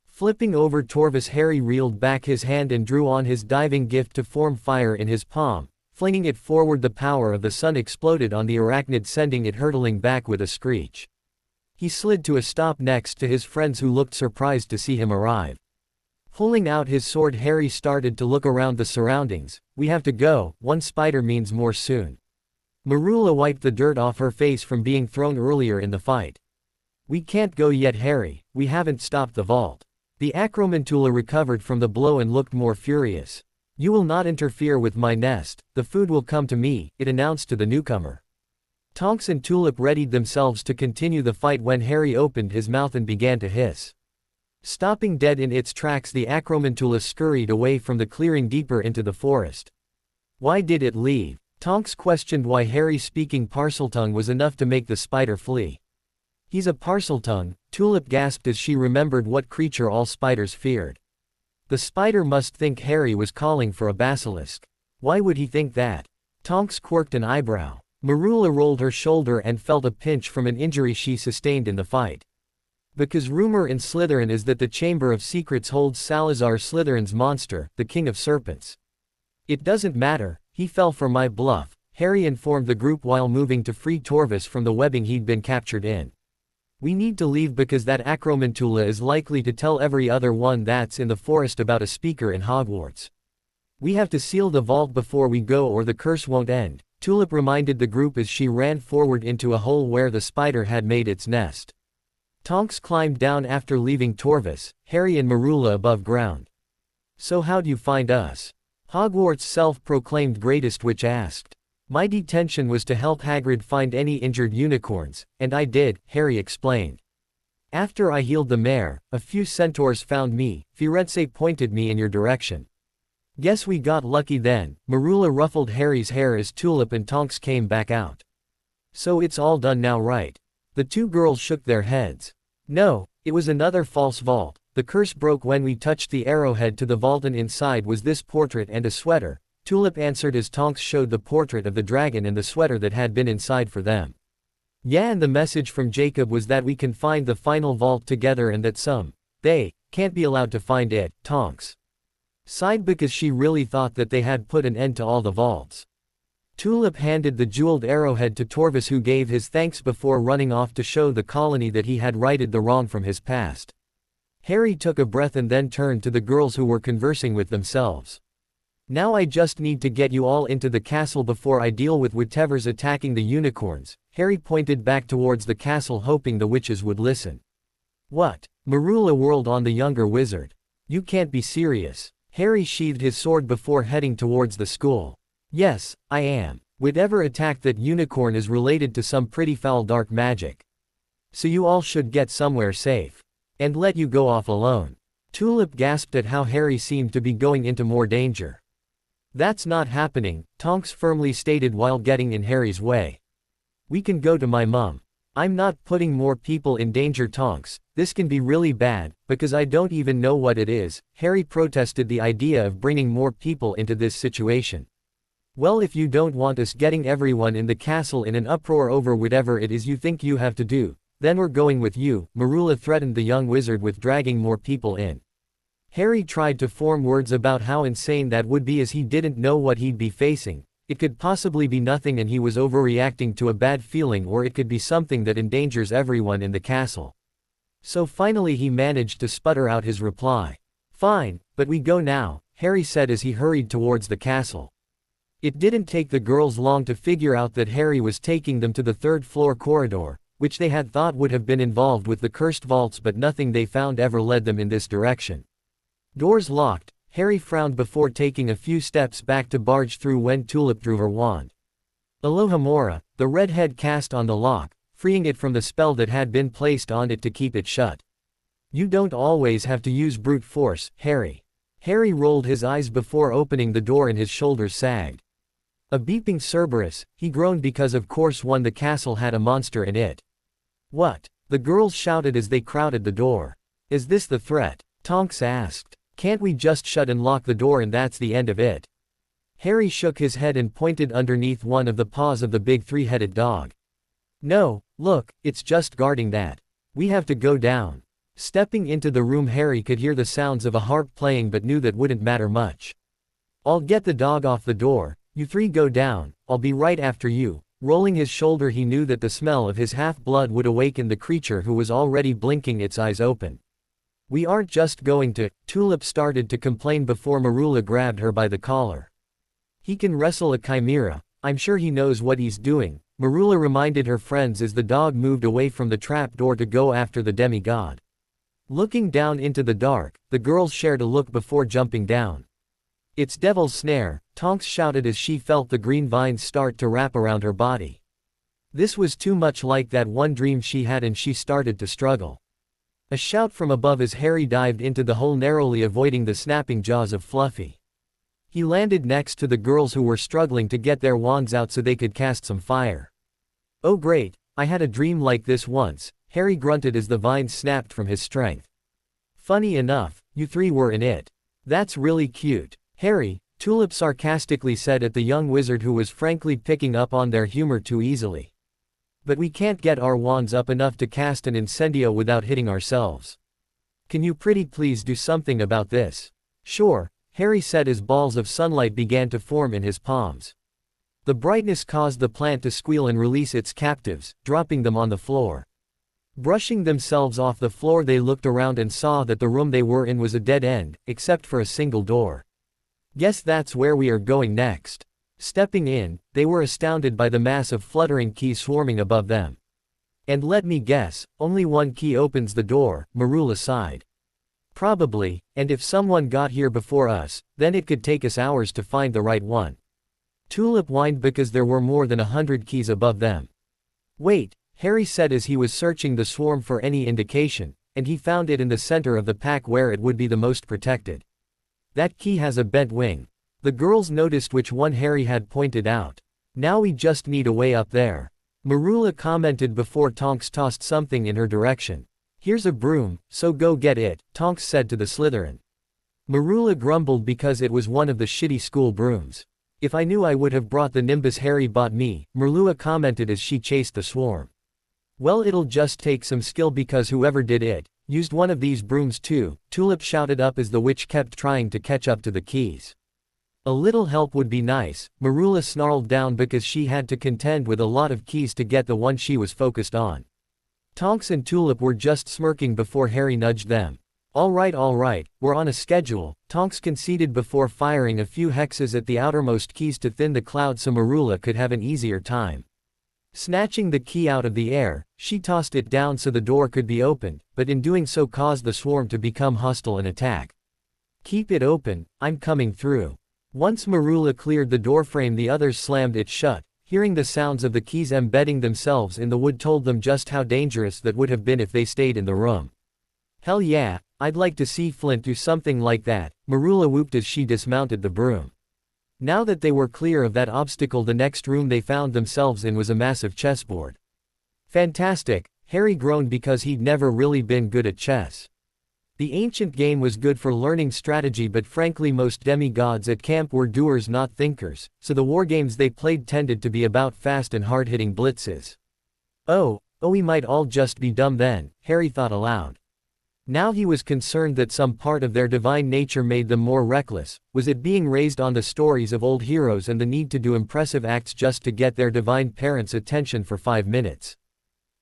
Flipping over Torvus, Harry reeled back his hand and drew on his diving gift to form fire in his palm. Flinging it forward, the power of the sun exploded on the arachnid, sending it hurtling back with a screech. He slid to a stop next to his friends, who looked surprised to see him arrive. Pulling out his sword, Harry started to look around the surroundings. We have to go, one spider means more soon. Marula wiped the dirt off her face from being thrown earlier in the fight. We can't go yet, Harry, we haven't stopped the vault. The acromantula recovered from the blow and looked more furious. You will not interfere with my nest, the food will come to me, it announced to the newcomer. Tonks and Tulip readied themselves to continue the fight when Harry opened his mouth and began to hiss. Stopping dead in its tracks, the acromantula scurried away from the clearing deeper into the forest. Why did it leave? Tonks questioned why Harry speaking Parseltongue was enough to make the spider flee. He's a Parseltongue, Tulip gasped as she remembered what creature all spiders feared. The spider must think Harry was calling for a basilisk. Why would he think that? Tonks quirked an eyebrow. Marula rolled her shoulder and felt a pinch from an injury she sustained in the fight. Because rumor in Slytherin is that the Chamber of Secrets holds Salazar Slytherin's monster, the King of Serpents. It doesn't matter, he fell for my bluff, Harry informed the group while moving to free Torvus from the webbing he'd been captured in. We need to leave because that Acromantula is likely to tell every other one that's in the forest about a speaker in Hogwarts. We have to seal the vault before we go or the curse won't end, Tulip reminded the group as she ran forward into a hole where the spider had made its nest. Tonks climbed down after leaving Torvus, Harry and Marula above ground. So how'd you find us? Hogwarts' self-proclaimed greatest witch asked. My detention was to help Hagrid find any injured unicorns, and I did, Harry explained. After I healed the mare, a few centaurs found me, Firenze pointed me in your direction. Guess we got lucky then, Marula ruffled Harry's hair as Tulip and Tonks came back out. So it's all done now, right? The two girls shook their heads. No, it was another false vault. The curse broke when we touched the arrowhead to the vault and inside was this portrait and a sweater, Tulip answered as Tonks showed the portrait of the dragon and the sweater that had been inside for them. Yeah, and the message from Jacob was that we can find the final vault together and that they can't be allowed to find it, Tonks sighed because she really thought that they had put an end to all the vaults. Tulip handed the jeweled arrowhead to Torvus who gave his thanks before running off to show the colony that he had righted the wrong from his past. Harry took a breath and then turned to the girls who were conversing with themselves. Now I just need to get you all into the castle before I deal with whatever's attacking the unicorns, Harry pointed back towards the castle hoping the witches would listen. What? Marula whirled on the younger wizard. You can't be serious. Harry sheathed his sword before heading towards the school. Yes, I am. Whatever attacked that unicorn is related to some pretty foul dark magic. So you all should get somewhere safe. And let you go off alone. Tulip gasped at how Harry seemed to be going into more danger. That's not happening, Tonks firmly stated while getting in Harry's way. We can go to my mum. I'm not putting more people in danger, Tonks. This can be really bad, because I don't even know what it is, Harry protested the idea of bringing more people into this situation. Well, if you don't want us getting everyone in the castle in an uproar over whatever it is you think you have to do, then we're going with you, Marula threatened the young wizard with dragging more people in. Harry tried to form words about how insane that would be as he didn't know what he'd be facing. It could possibly be nothing and he was overreacting to a bad feeling, or it could be something that endangers everyone in the castle. So finally he managed to sputter out his reply. Fine, but we go now, Harry said as he hurried towards the castle. It didn't take the girls long to figure out that Harry was taking them to the third-floor corridor, which they had thought would have been involved with the cursed vaults, but nothing they found ever led them in this direction. Doors locked, Harry frowned before taking a few steps back to barge through when Tulip drew her wand. Alohomora, the redhead cast on the lock, freeing it from the spell that had been placed on it to keep it shut. You don't always have to use brute force, Harry. Harry rolled his eyes before opening the door and his shoulders sagged. A beeping Cerberus, he groaned because of course the castle had a monster in it. What? The girls shouted as they crowded the door. Is this the threat? Tonks asked. Can't we just shut and lock the door and that's the end of it? Harry shook his head and pointed underneath one of the paws of the big three-headed dog. No, look, it's just guarding that. We have to go down. Stepping into the room, Harry could hear the sounds of a harp playing but knew that wouldn't matter much. I'll get the dog off the door, you three go down, I'll be right after you. Rolling his shoulder, he knew that the smell of his half-blood would awaken the creature who was already blinking its eyes open. We aren't just going to, Tulip started to complain before Marula grabbed her by the collar. He can wrestle a chimera, I'm sure he knows what he's doing, Marula reminded her friends as the dog moved away from the trap door to go after the demigod. Looking down into the dark, the girls shared a look before jumping down. It's Devil's Snare, Tonks shouted as she felt the green vines start to wrap around her body. This was too much like that one dream she had and she started to struggle. A shout from above as Harry dived into the hole, narrowly avoiding the snapping jaws of Fluffy. He landed next to the girls who were struggling to get their wands out so they could cast some fire. "Oh great, I had a dream like this once," Harry grunted as the vines snapped from his strength. "Funny enough, you three were in it. That's really cute, Harry," Tulip sarcastically said at the young wizard who was frankly picking up on their humor too easily. "But we can't get our wands up enough to cast an incendio without hitting ourselves. Can you pretty please do something about this?" "Sure," Harry said as balls of sunlight began to form in his palms. The brightness caused the plant to squeal and release its captives, dropping them on the floor. Brushing themselves off the floor, they looked around and saw that the room they were in was a dead end, except for a single door. "Guess that's where we are going next." Stepping in, they were astounded by the mass of fluttering keys swarming above them. "And let me guess, only one key opens the door," Marula sighed. "Probably, and if someone got here before us, then it could take us hours to find the right one." Tulip whined because there were more than 100 keys above them. "Wait," Harry said as he was searching the swarm for any indication, and he found it in the center of the pack where it would be the most protected. "That key has a bent wing." The girls noticed which one Harry had pointed out. "Now we just need a way up there," Marula commented before Tonks tossed something in her direction. "Here's a broom, so go get it," Tonks said to the Slytherin. Marula grumbled because it was one of the shitty school brooms. "If I knew I would have brought the nimbus Harry bought me," Marula commented as she chased the swarm. "Well, it'll just take some skill because whoever did it used one of these brooms too," Tulip shouted up as the witch kept trying to catch up to the keys. "A little help would be nice," Marula snarled down because she had to contend with a lot of keys to get the one she was focused on. Tonks and Tulip were just smirking before Harry nudged them. All right, we're on a schedule," Tonks conceded before firing a few hexes at the outermost keys to thin the cloud so Marula could have an easier time. Snatching the key out of the air, she tossed it down so the door could be opened, but in doing so caused the swarm to become hostile and attack. "Keep it open, I'm coming through." Once Marula cleared the doorframe, the others slammed it shut. Hearing the sounds of the keys embedding themselves in the wood told them just how dangerous that would have been if they stayed in the room. "Hell yeah, I'd like to see Flint do something like that," Marula whooped as she dismounted the broom. Now that they were clear of that obstacle, the next room they found themselves in was a massive chessboard. "Fantastic," Harry groaned because he'd never really been good at chess. The ancient game was good for learning strategy, but frankly most demigods at camp were doers not thinkers, so the wargames they played tended to be about fast and hard-hitting blitzes. Oh, we might all just be dumb then," Harry thought aloud. Now he was concerned that some part of their divine nature made them more reckless. Was it being raised on the stories of old heroes and the need to do impressive acts just to get their divine parents' attention for 5 minutes?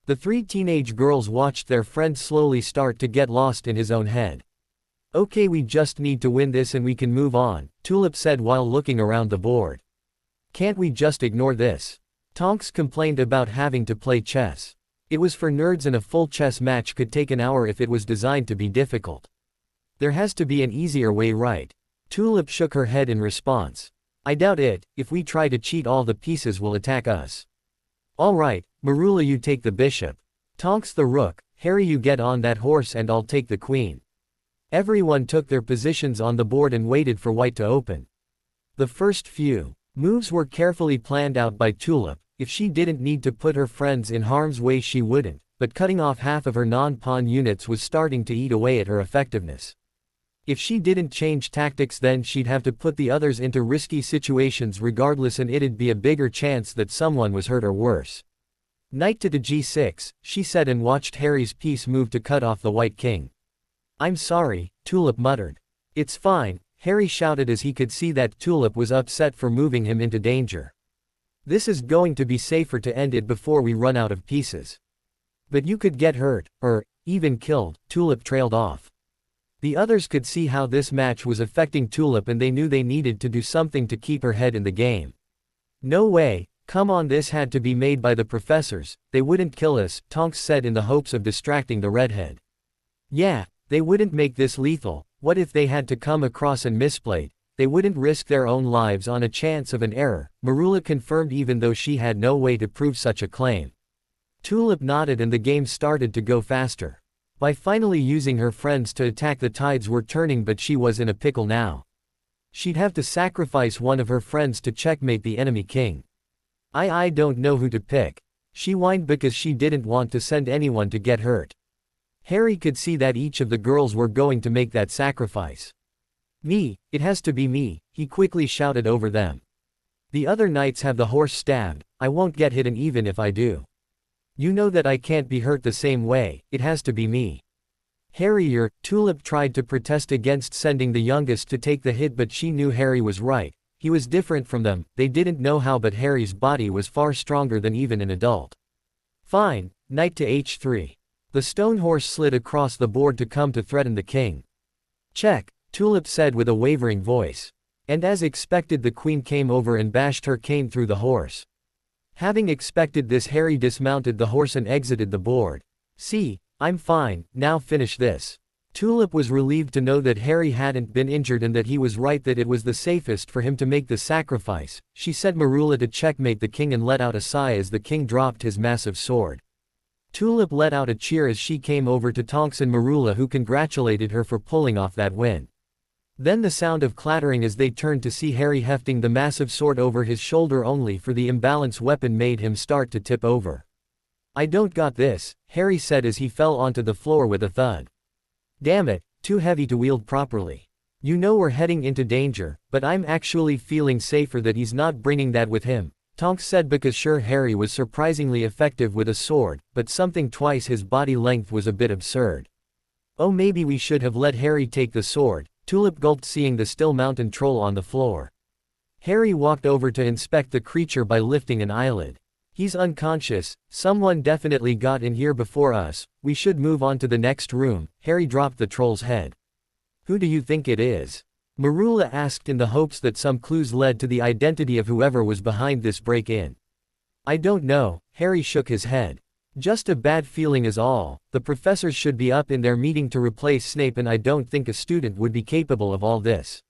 The three teenage girls watched their friend slowly start to get lost in his own head. "Okay, we just need to win this and we can move on," Tulip said while looking around the board. "Can't we just ignore this?" Tonks complained about having to play chess. It was for nerds and a full chess match could take an hour if it was designed to be difficult. "There has to be an easier way, right?" Tulip shook her head in response. "I doubt it. If we try to cheat, all the pieces will attack us." "All right, Marula, you take the bishop. Tonks the rook, Harry you get on that horse and I'll take the queen." Everyone took their positions on the board and waited for white to open. The first few moves were carefully planned out by Tulip. If she didn't need to put her friends in harm's way she wouldn't, but cutting off half of her non-pawn units was starting to eat away at her effectiveness. If she didn't change tactics, then she'd have to put the others into risky situations regardless, and it'd be a bigger chance that someone was hurt or worse. "Knight to g6, she said and watched Harry's piece move to cut off the white king. "I'm sorry," Tulip muttered. "It's fine," Harry shouted as he could see that Tulip was upset for moving him into danger. "This is going to be safer to end it before we run out of pieces." "But you could get hurt, or even killed," Tulip trailed off. The others could see how this match was affecting Tulip and they knew they needed to do something to keep her head in the game. "No way, come on, this had to be made by the professors, they wouldn't kill us," Tonks said in the hopes of distracting the redhead. "Yeah, they wouldn't make this lethal. What if they had to come across and misplayed? They wouldn't risk their own lives on a chance of an error," Marula confirmed even though she had no way to prove such a claim. Tulip nodded and the game started to go faster. By finally using her friends to attack, the tides were turning, but she was in a pickle now. She'd have to sacrifice one of her friends to checkmate the enemy king. I don't know who to pick. She whined because she didn't want to send anyone to get hurt. Harry could see that each of the girls were going to make that sacrifice. Me, it has to be me, he quickly shouted over them. The other knights have the horse stabbed, I won't get hit and even if I do. You know that I can't be hurt the same way, it has to be me. Harry, Tulip tried to protest against sending the youngest to take the hit, but she knew Harry was right. He was different from them, they didn't know how, but Harry's body was far stronger than even an adult. Fine, knight to h3. The stone horse slid across the board to come to threaten the king. Check, Tulip said with a wavering voice. And as expected, the queen came over and bashed her cane through the horse. Having expected this, Harry dismounted the horse and exited the board. See, I'm fine, now finish this. Tulip was relieved to know that Harry hadn't been injured and that he was right, that it was the safest for him to make the sacrifice. She said Marula to checkmate the king and let out a sigh as the king dropped his massive sword. Tulip let out a cheer as she came over to Tonks and Marula, who congratulated her for pulling off that win. Then the sound of clattering as they turned to see Harry hefting the massive sword over his shoulder, only for the imbalanced weapon made him start to tip over. I don't got this, Harry said as he fell onto the floor with a thud. Damn it, too heavy to wield properly. You know we're heading into danger, but I'm actually feeling safer that he's not bringing that with him, Tonks said, because sure, Harry was surprisingly effective with a sword, but something twice his body length was a bit absurd. Oh, maybe we should have let Harry take the sword, Tulip gulped, seeing the still mountain troll on the floor. Harry walked over to inspect the creature by lifting an eyelid. He's unconscious, someone definitely got in here before us, we should move on to the next room. Harry dropped the troll's head. Who do you think it is? Marula asked, in the hopes that some clues led to the identity of whoever was behind this break-in. I don't know, Harry shook his head. Just a bad feeling is all. The professors should be up in their meeting to replace Snape, and I don't think a student would be capable of all this.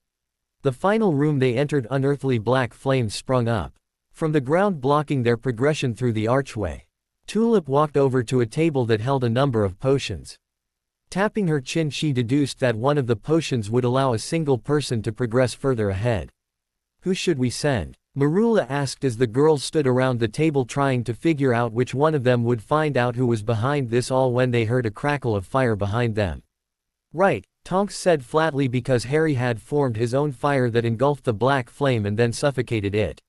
The final room they entered, unearthly black flames sprung up from the ground, blocking their progression through the archway. Tulip walked over to a table that held a number of potions. Tapping her chin, she deduced that one of the potions would allow a single person to progress further ahead. Who should we send? Marula asked as the girls stood around the table trying to figure out which one of them would find out who was behind this all, when they heard a crackle of fire behind them. Right, Tonks said flatly, because Harry had formed his own fire that engulfed the black flame and then suffocated it.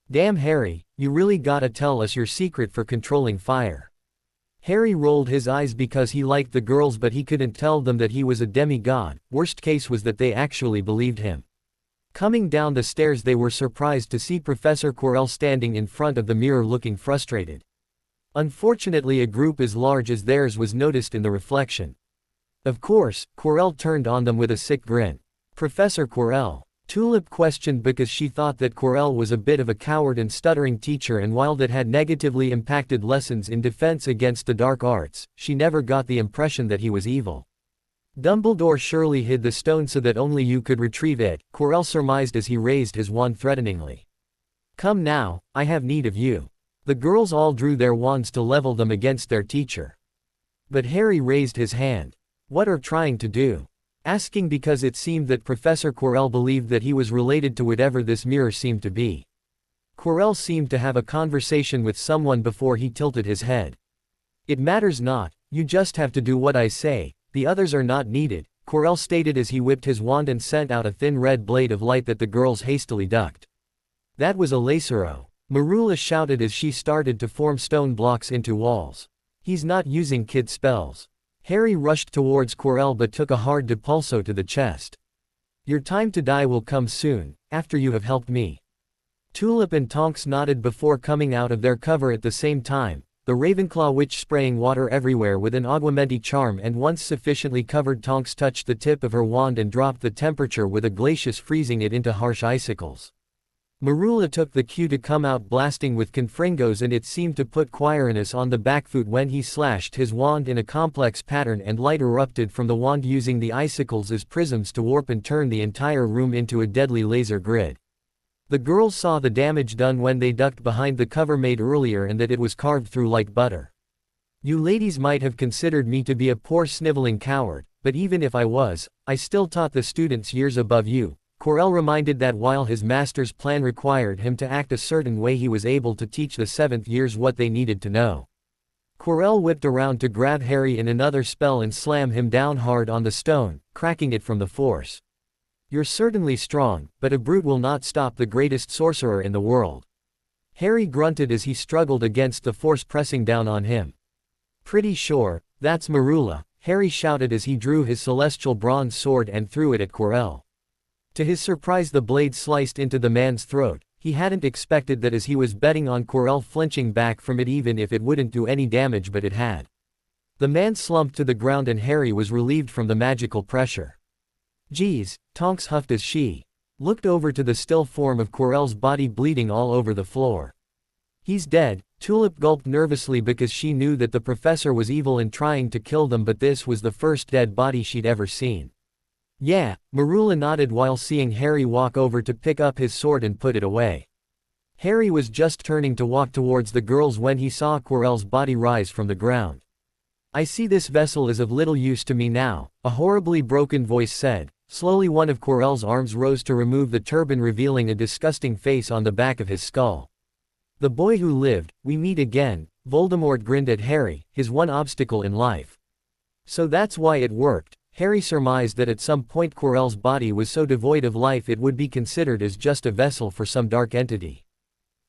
Damn, Harry, you really gotta tell us your secret for controlling fire. Harry rolled his eyes because he liked the girls, but he couldn't tell them that he was a demigod. Worst case was that they actually believed him. Coming down the stairs, they were surprised to see Professor Quirrell standing in front of the mirror looking frustrated. Unfortunately, a group as large as theirs was noticed in the reflection. Of course, Quirrell turned on them with a sick grin. Professor Quirrell? Tulip questioned, because she thought that Quirrell was a bit of a coward and stuttering teacher, and while that had negatively impacted lessons in defense against the dark arts, she never got the impression that he was evil. Dumbledore surely hid the stone so that only you could retrieve it, Quirrell surmised as he raised his wand threateningly. Come now, I have need of you. The girls all drew their wands to level them against their teacher. But Harry raised his hand. What are trying to do? Asking because it seemed that Professor Quirrell believed that he was related to whatever this mirror seemed to be. Quirrell seemed to have a conversation with someone before he tilted his head. It matters not, you just have to do what I say, the others are not needed, Quirrell stated as he whipped his wand and sent out a thin red blade of light that the girls hastily ducked. That was a lacero, Marula shouted as she started to form stone blocks into walls. He's not using kid spells. Harry rushed towards Quirrell but took a hard depulso to the chest. Your time to die will come soon, after you have helped me. Tulip and Tonks nodded before coming out of their cover at the same time, the Ravenclaw witch spraying water everywhere with an augmenti charm, and once sufficiently covered, Tonks touched the tip of her wand and dropped the temperature with a glacius, freezing it into harsh icicles. Marula took the cue to come out blasting with confringos, and it seemed to put Quirinus on the back foot when he slashed his wand in a complex pattern and light erupted from the wand, using the icicles as prisms to warp and turn the entire room into a deadly laser grid. The girls saw the damage done when they ducked behind the cover made earlier, and that it was carved through like butter. You ladies might have considered me to be a poor sniveling coward, but even if I was, I still taught the students years above you, Quirrell reminded that while his master's plan required him to act a certain way, he was able to teach the 7th years what they needed to know. Quirrell whipped around to grab Harry in another spell and slam him down hard on the stone, cracking it from the force. "You're certainly strong, but a brute will not stop the greatest sorcerer in the world." Harry grunted as he struggled against the force pressing down on him. "Pretty sure, that's Marula," Harry shouted as he drew his celestial bronze sword and threw it at Quirrell. To his surprise, the blade sliced into the man's throat. He hadn't expected that, as he was betting on Quirrell flinching back from it even if it wouldn't do any damage, but it had. The man slumped to the ground and Harry was relieved from the magical pressure. "Geez," Tonks huffed as she looked over to the still form of Quirrell's body bleeding all over the floor. "He's dead," Tulip gulped nervously because she knew that the professor was evil in trying to kill them, but this was the first dead body she'd ever seen. "Yeah," Marula nodded while seeing Harry walk over to pick up his sword and put it away. Harry was just turning to walk towards the girls when he saw Quirrell's body rise from the ground. "I see this vessel is of little use to me now," a horribly broken voice said. Slowly one of Quirrell's arms rose to remove the turban, revealing a disgusting face on the back of his skull. "The boy who lived, we meet again," Voldemort grinned at Harry, his one obstacle in life. So that's why it worked. Harry surmised that at some point Quirrell's body was so devoid of life it would be considered as just a vessel for some dark entity.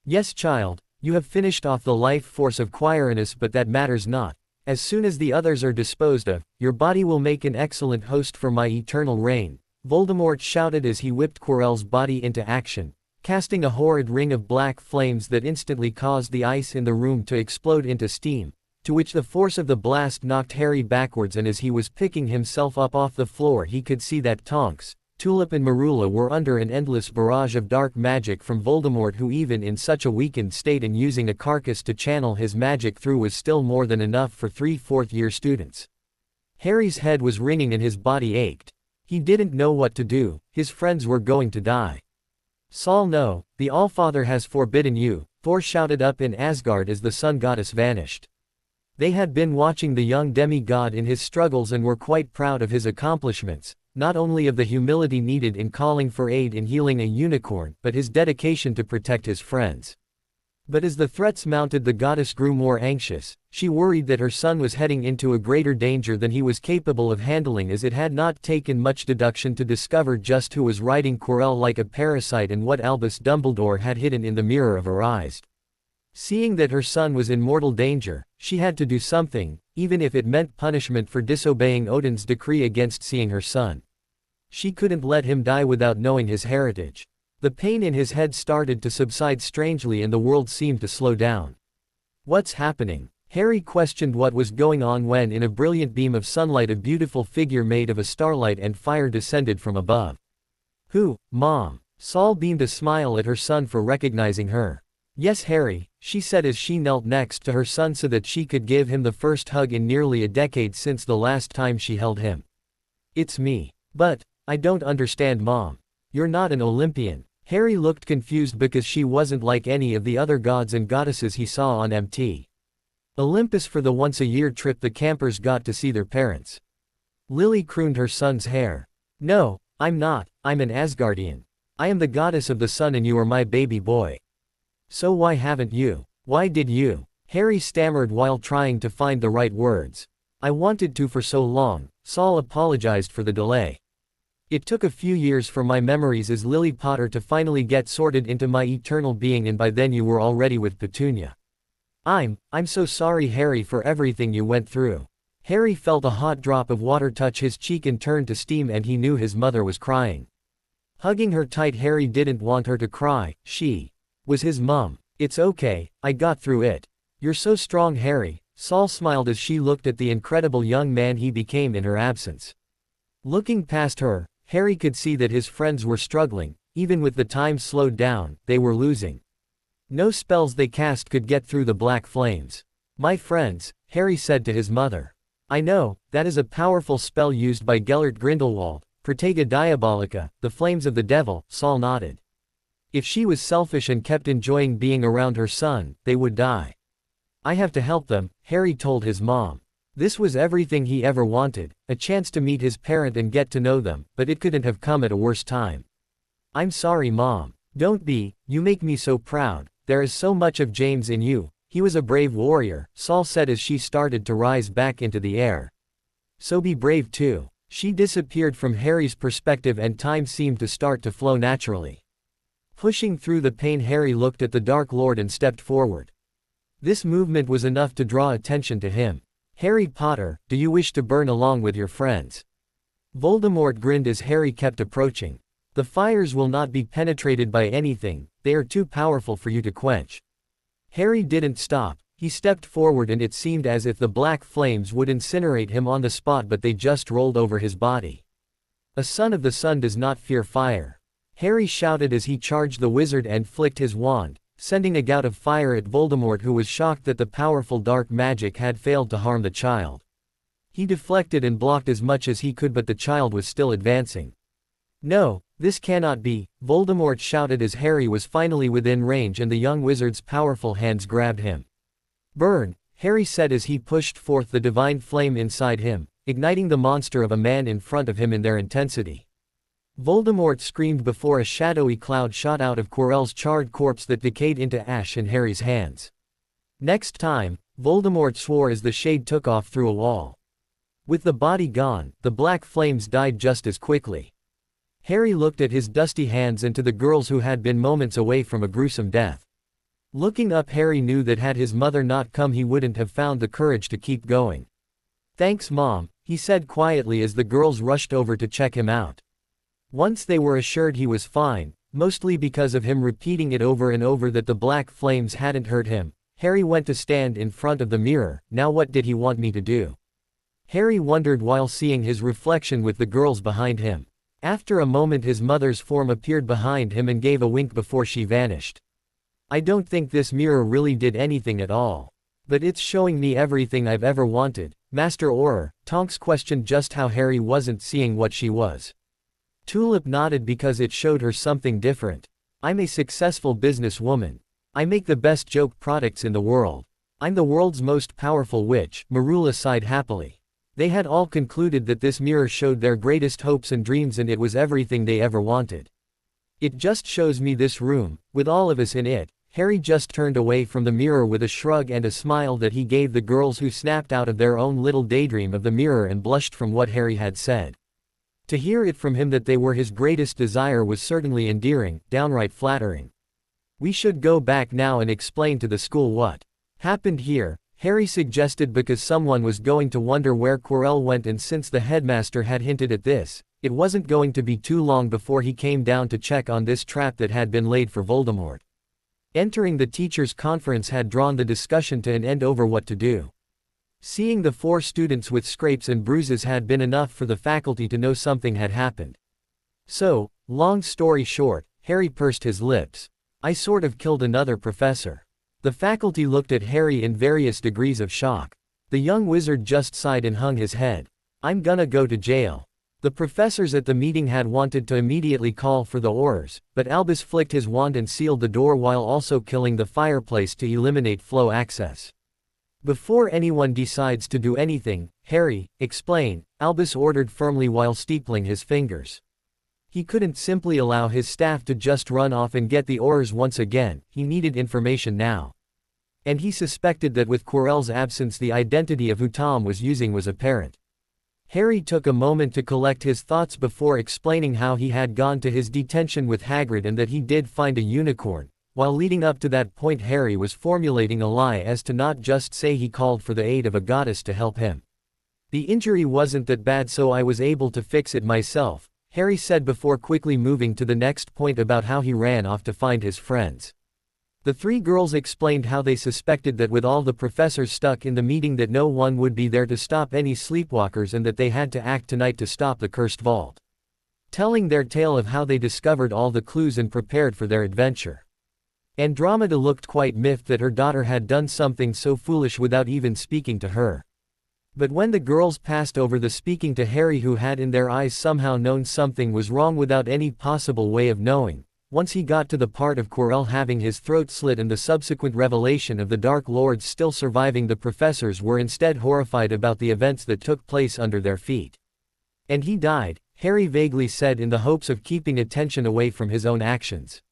"Yes, child, you have finished off the life force of Quirinus, but that matters not. As soon as the others are disposed of, your body will make an excellent host for my eternal reign," Voldemort shouted as he whipped Quirrell's body into action, casting a horrid ring of black flames that instantly caused the ice in the room to explode into steam, to which the force of the blast knocked Harry backwards, and as he was picking himself up off the floor he could see that Tonks, Tulip and Marula were under an endless barrage of dark magic from Voldemort, who even in such a weakened state and using a carcass to channel his magic through was still more than enough for 3 fourth-year students. Harry's head was ringing and his body ached. He didn't know what to do, his friends were going to die. "Saul, no, the Allfather has forbidden you," Thor shouted up in Asgard as the sun goddess vanished. They had been watching the young demigod in his struggles and were quite proud of his accomplishments, not only of the humility needed in calling for aid in healing a unicorn, but his dedication to protect his friends. But as the threats mounted, the goddess grew more anxious. She worried that her son was heading into a greater danger than he was capable of handling, as it had not taken much deduction to discover just who was riding Quirrell like a parasite and what Albus Dumbledore had hidden in the mirror of her eyes. Seeing that her son was in mortal danger, she had to do something, even if it meant punishment for disobeying Odin's decree against seeing her son. She couldn't let him die without knowing his heritage. The pain in his head started to subside strangely and the world seemed to slow down. "What's happening?" Harry questioned what was going on when in a brilliant beam of sunlight a beautiful figure made of a starlight and fire descended from above. "Who, Mom?" Saul beamed a smile at her son for recognizing her. "Yes, Harry," she said as she knelt next to her son so that she could give him the first hug in nearly a decade since the last time she held him. "It's me. But, I don't understand, Mom. You're not an Olympian." Harry looked confused because she wasn't like any of the other gods and goddesses he saw on Mt. Olympus. For the once-a-year trip the campers got to see their parents. Lily crooned her son's hair. "No, I'm not, I'm an Asgardian. I am the goddess of the sun and you are my baby boy." "So why haven't you? Why did you?" Harry stammered while trying to find the right words. "I wanted to for so long," Saul apologized for the delay. "It took a few years for my memories as Lily Potter to finally get sorted into my eternal being, and by then you were already with Petunia." I'm so sorry, Harry, for everything you went through." Harry felt a hot drop of water touch his cheek and turn to steam, and he knew his mother was crying. Hugging her tight, Harry didn't want her to cry. She was his mom. "It's okay, I got through it. You're so strong, Harry." Saul smiled as she looked at the incredible young man he became in her absence. Looking past her, Harry could see that his friends were struggling. Even with the time slowed down, they were losing. No spells they cast could get through the black flames. "My friends," Harry said to his mother. "I know, that is a powerful spell used by Gellert Grindelwald, Protega Diabolica, the flames of the devil." Saul nodded. If she was selfish and kept enjoying being around her son, they would die. "I have to help them," Harry told his mom. This was everything he ever wanted, a chance to meet his parent and get to know them, but it couldn't have come at a worse time. I'm sorry, Mom. Don't be, you make me so proud. There is so much of James in you. He was a brave warrior, Saul said as she started to rise back into the air. So be brave too. She disappeared from Harry's perspective and time seemed to start to flow naturally. Pushing through the pain, Harry looked at the Dark Lord and stepped forward. This movement was enough to draw attention to him. Harry Potter, do you wish to burn along with your friends? Voldemort grinned as Harry kept approaching. The fires will not be penetrated by anything, they are too powerful for you to quench. Harry didn't stop, he stepped forward and it seemed as if the black flames would incinerate him on the spot, but they just rolled over his body. A son of the sun does not fear fire. Harry shouted as he charged the wizard and flicked his wand, sending a gout of fire at Voldemort, who was shocked that the powerful dark magic had failed to harm the child. He deflected and blocked as much as he could, but the child was still advancing. No, this cannot be, Voldemort shouted as Harry was finally within range and the young wizard's powerful hands grabbed him. Burn, Harry said as he pushed forth the divine flame inside him, igniting the monster of a man in front of him in their intensity. Voldemort screamed before a shadowy cloud shot out of Quirrell's charred corpse that decayed into ash in Harry's hands. Next time, Voldemort swore as the shade took off through a wall. With the body gone, the black flames died just as quickly. Harry looked at his dusty hands and to the girls who had been moments away from a gruesome death. Looking up, Harry knew that had his mother not come, he wouldn't have found the courage to keep going. Thanks, Mom, he said quietly as the girls rushed over to check him out. Once they were assured he was fine, mostly because of him repeating it over and over that the black flames hadn't hurt him, Harry went to stand in front of the mirror. Now what did he want me to do? Harry wondered while seeing his reflection with the girls behind him. After a moment his mother's form appeared behind him and gave a wink before she vanished. I don't think this mirror really did anything at all. But it's showing me everything I've ever wanted, Master Auror, Tonks questioned just how Harry wasn't seeing what she was. Tulip nodded because it showed her something different. I'm a successful businesswoman. I make the best joke products in the world. I'm the world's most powerful witch, Marula sighed happily. They had all concluded that this mirror showed their greatest hopes and dreams, and it was everything they ever wanted. It just shows me this room, with all of us in it. Harry just turned away from the mirror with a shrug and a smile that he gave the girls, who snapped out of their own little daydream of the mirror and blushed from what Harry had said. To hear it from him that they were his greatest desire was certainly endearing, downright flattering. We should go back now and explain to the school what happened here, Harry suggested, because someone was going to wonder where Quirrell went, and since the headmaster had hinted at this, it wasn't going to be too long before he came down to check on this trap that had been laid for Voldemort. Entering the teachers' conference had drawn the discussion to an end over what to do. Seeing the 4 students with scrapes and bruises had been enough for the faculty to know something had happened. So, long story short, Harry pursed his lips. I sort of killed another professor. The faculty looked at Harry in various degrees of shock. The young wizard just sighed and hung his head. I'm gonna go to jail. The professors at the meeting had wanted to immediately call for the Aurors, but Albus flicked his wand and sealed the door while also killing the fireplace to eliminate flow access. Before anyone decides to do anything, Harry, explain, Albus ordered firmly while steepling his fingers. He couldn't simply allow his staff to just run off and get the Aurors once again, he needed information now. And he suspected that with Quirrell's absence the identity of who Tom was using was apparent. Harry took a moment to collect his thoughts before explaining how he had gone to his detention with Hagrid and that he did find a unicorn. While leading up to that point, Harry was formulating a lie as to not just say he called for the aid of a goddess to help him. The injury wasn't that bad, so I was able to fix it myself, Harry said before quickly moving to the next point about how he ran off to find his friends. The 3 girls explained how they suspected that with all the professors stuck in the meeting that no one would be there to stop any sleepwalkers and that they had to act tonight to stop the cursed vault. Telling their tale of how they discovered all the clues and prepared for their adventure. Andromeda looked quite miffed that her daughter had done something so foolish without even speaking to her. But when the girls passed over the speaking to Harry, who had in their eyes somehow known something was wrong without any possible way of knowing, once he got to the part of Quirrell having his throat slit and the subsequent revelation of the Dark Lords still surviving, the professors were instead horrified about the events that took place under their feet. And he died, Harry vaguely said in the hopes of keeping attention away from his own actions.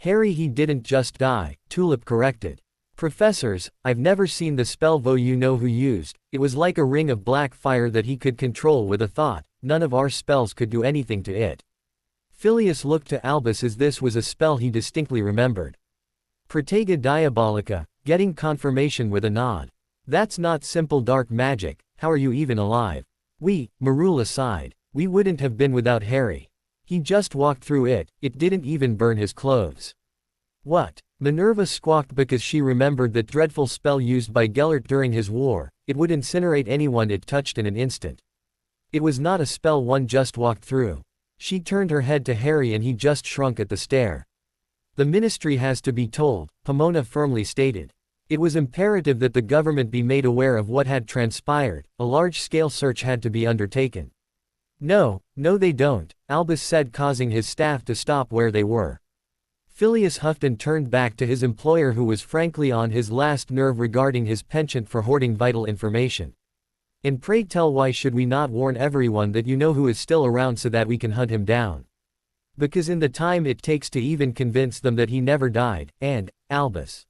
Harry, he didn't just die, Tulip corrected. Professors, I've never seen the spell Vo you know who used, it was like a ring of black fire that he could control with a thought, none of our spells could do anything to it. Phileas looked to Albus as this was a spell he distinctly remembered. Protega Diabolica, getting confirmation with a nod. That's not simple dark magic, how are you even alive? Marula sighed. We wouldn't have been without Harry. He just walked through it, it didn't even burn his clothes. What? Minerva squawked because she remembered that dreadful spell used by Gellert during his war, it would incinerate anyone it touched in an instant. It was not a spell one just walked through. She turned her head to Harry and he just shrunk at the stare. The ministry has to be told, Pomona firmly stated. It was imperative that the government be made aware of what had transpired, a large-scale search had to be undertaken. No, they don't, Albus said, causing his staff to stop where they were. Phileas huffed and turned back to his employer, who was frankly on his last nerve regarding his penchant for hoarding vital information. And pray tell, why should we not warn everyone that you know who is still around so that we can hunt him down? Because in the time it takes to even convince them that he never died, and, Albus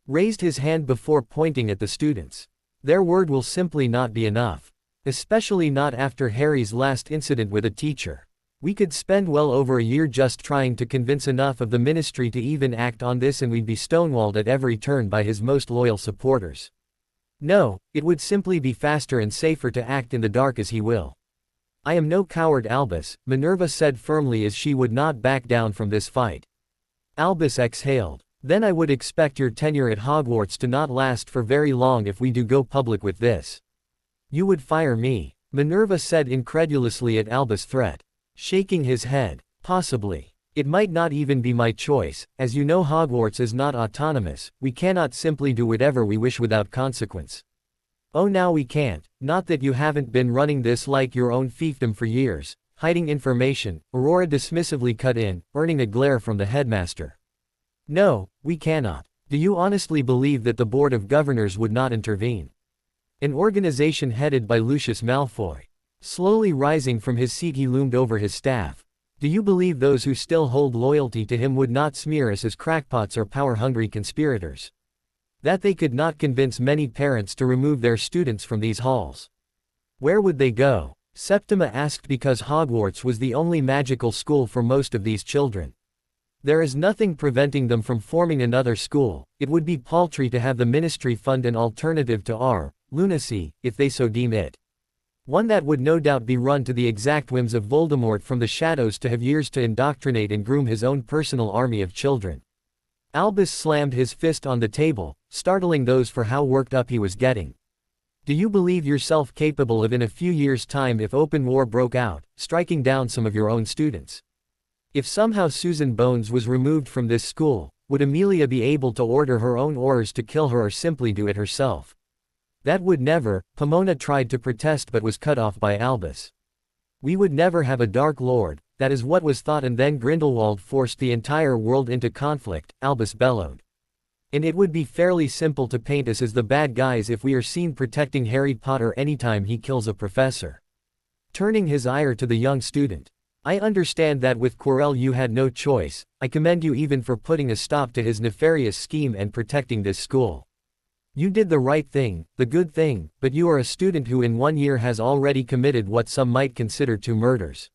raised his hand before pointing at the students. Their word will simply not be enough. Especially not after Harry's last incident with a teacher. We could spend well over a year just trying to convince enough of the ministry to even act on this, and we'd be stonewalled at every turn by his most loyal supporters. No, it would simply be faster and safer to act in the dark as he will. I am no coward, Albus, Minerva said firmly as she would not back down from this fight. Albus exhaled. Then I would expect your tenure at Hogwarts to not last for very long if we do go public with this. You would fire me, Minerva said incredulously at Albus' threat. Shaking his head. Possibly. It might not even be my choice, as you know Hogwarts is not autonomous, we cannot simply do whatever we wish without consequence. Oh, now we can't, not that you haven't been running this like your own fiefdom for years, hiding information, Aurora dismissively cut in, earning a glare from the headmaster. No, we cannot. Do you honestly believe that the Board of Governors would not intervene? An organization headed by Lucius Malfoy. Slowly rising from his seat, he loomed over his staff. Do you believe those who still hold loyalty to him would not smear us as crackpots or power-hungry conspirators? That they could not convince many parents to remove their students from these halls? Where would they go? Septima asked, because Hogwarts was the only magical school for most of these children. There is nothing preventing them from forming another school. It would be paltry to have the ministry fund an alternative to our lunacy, if they so deem it. One that would no doubt be run to the exact whims of Voldemort from the shadows to have years to indoctrinate and groom his own personal army of children. Albus slammed his fist on the table, startling those for how worked up he was getting. Do you believe yourself capable of, in a few years' time, if open war broke out, striking down some of your own students? If somehow Susan Bones was removed from this school, would Amelia be able to order her own Aurors to kill her, or simply do it herself? That would never, Pomona tried to protest but was cut off by Albus. We would never have a Dark Lord, that is what was thought, and then Grindelwald forced the entire world into conflict, Albus bellowed. And it would be fairly simple to paint us as the bad guys if we are seen protecting Harry Potter anytime he kills a professor. Turning his ire to the young student. I understand that with Quirrell you had no choice, I commend you even for putting a stop to his nefarious scheme and protecting this school. You did the right thing, the good thing, but you are a student who in 1 year has already committed what some might consider 2 murders.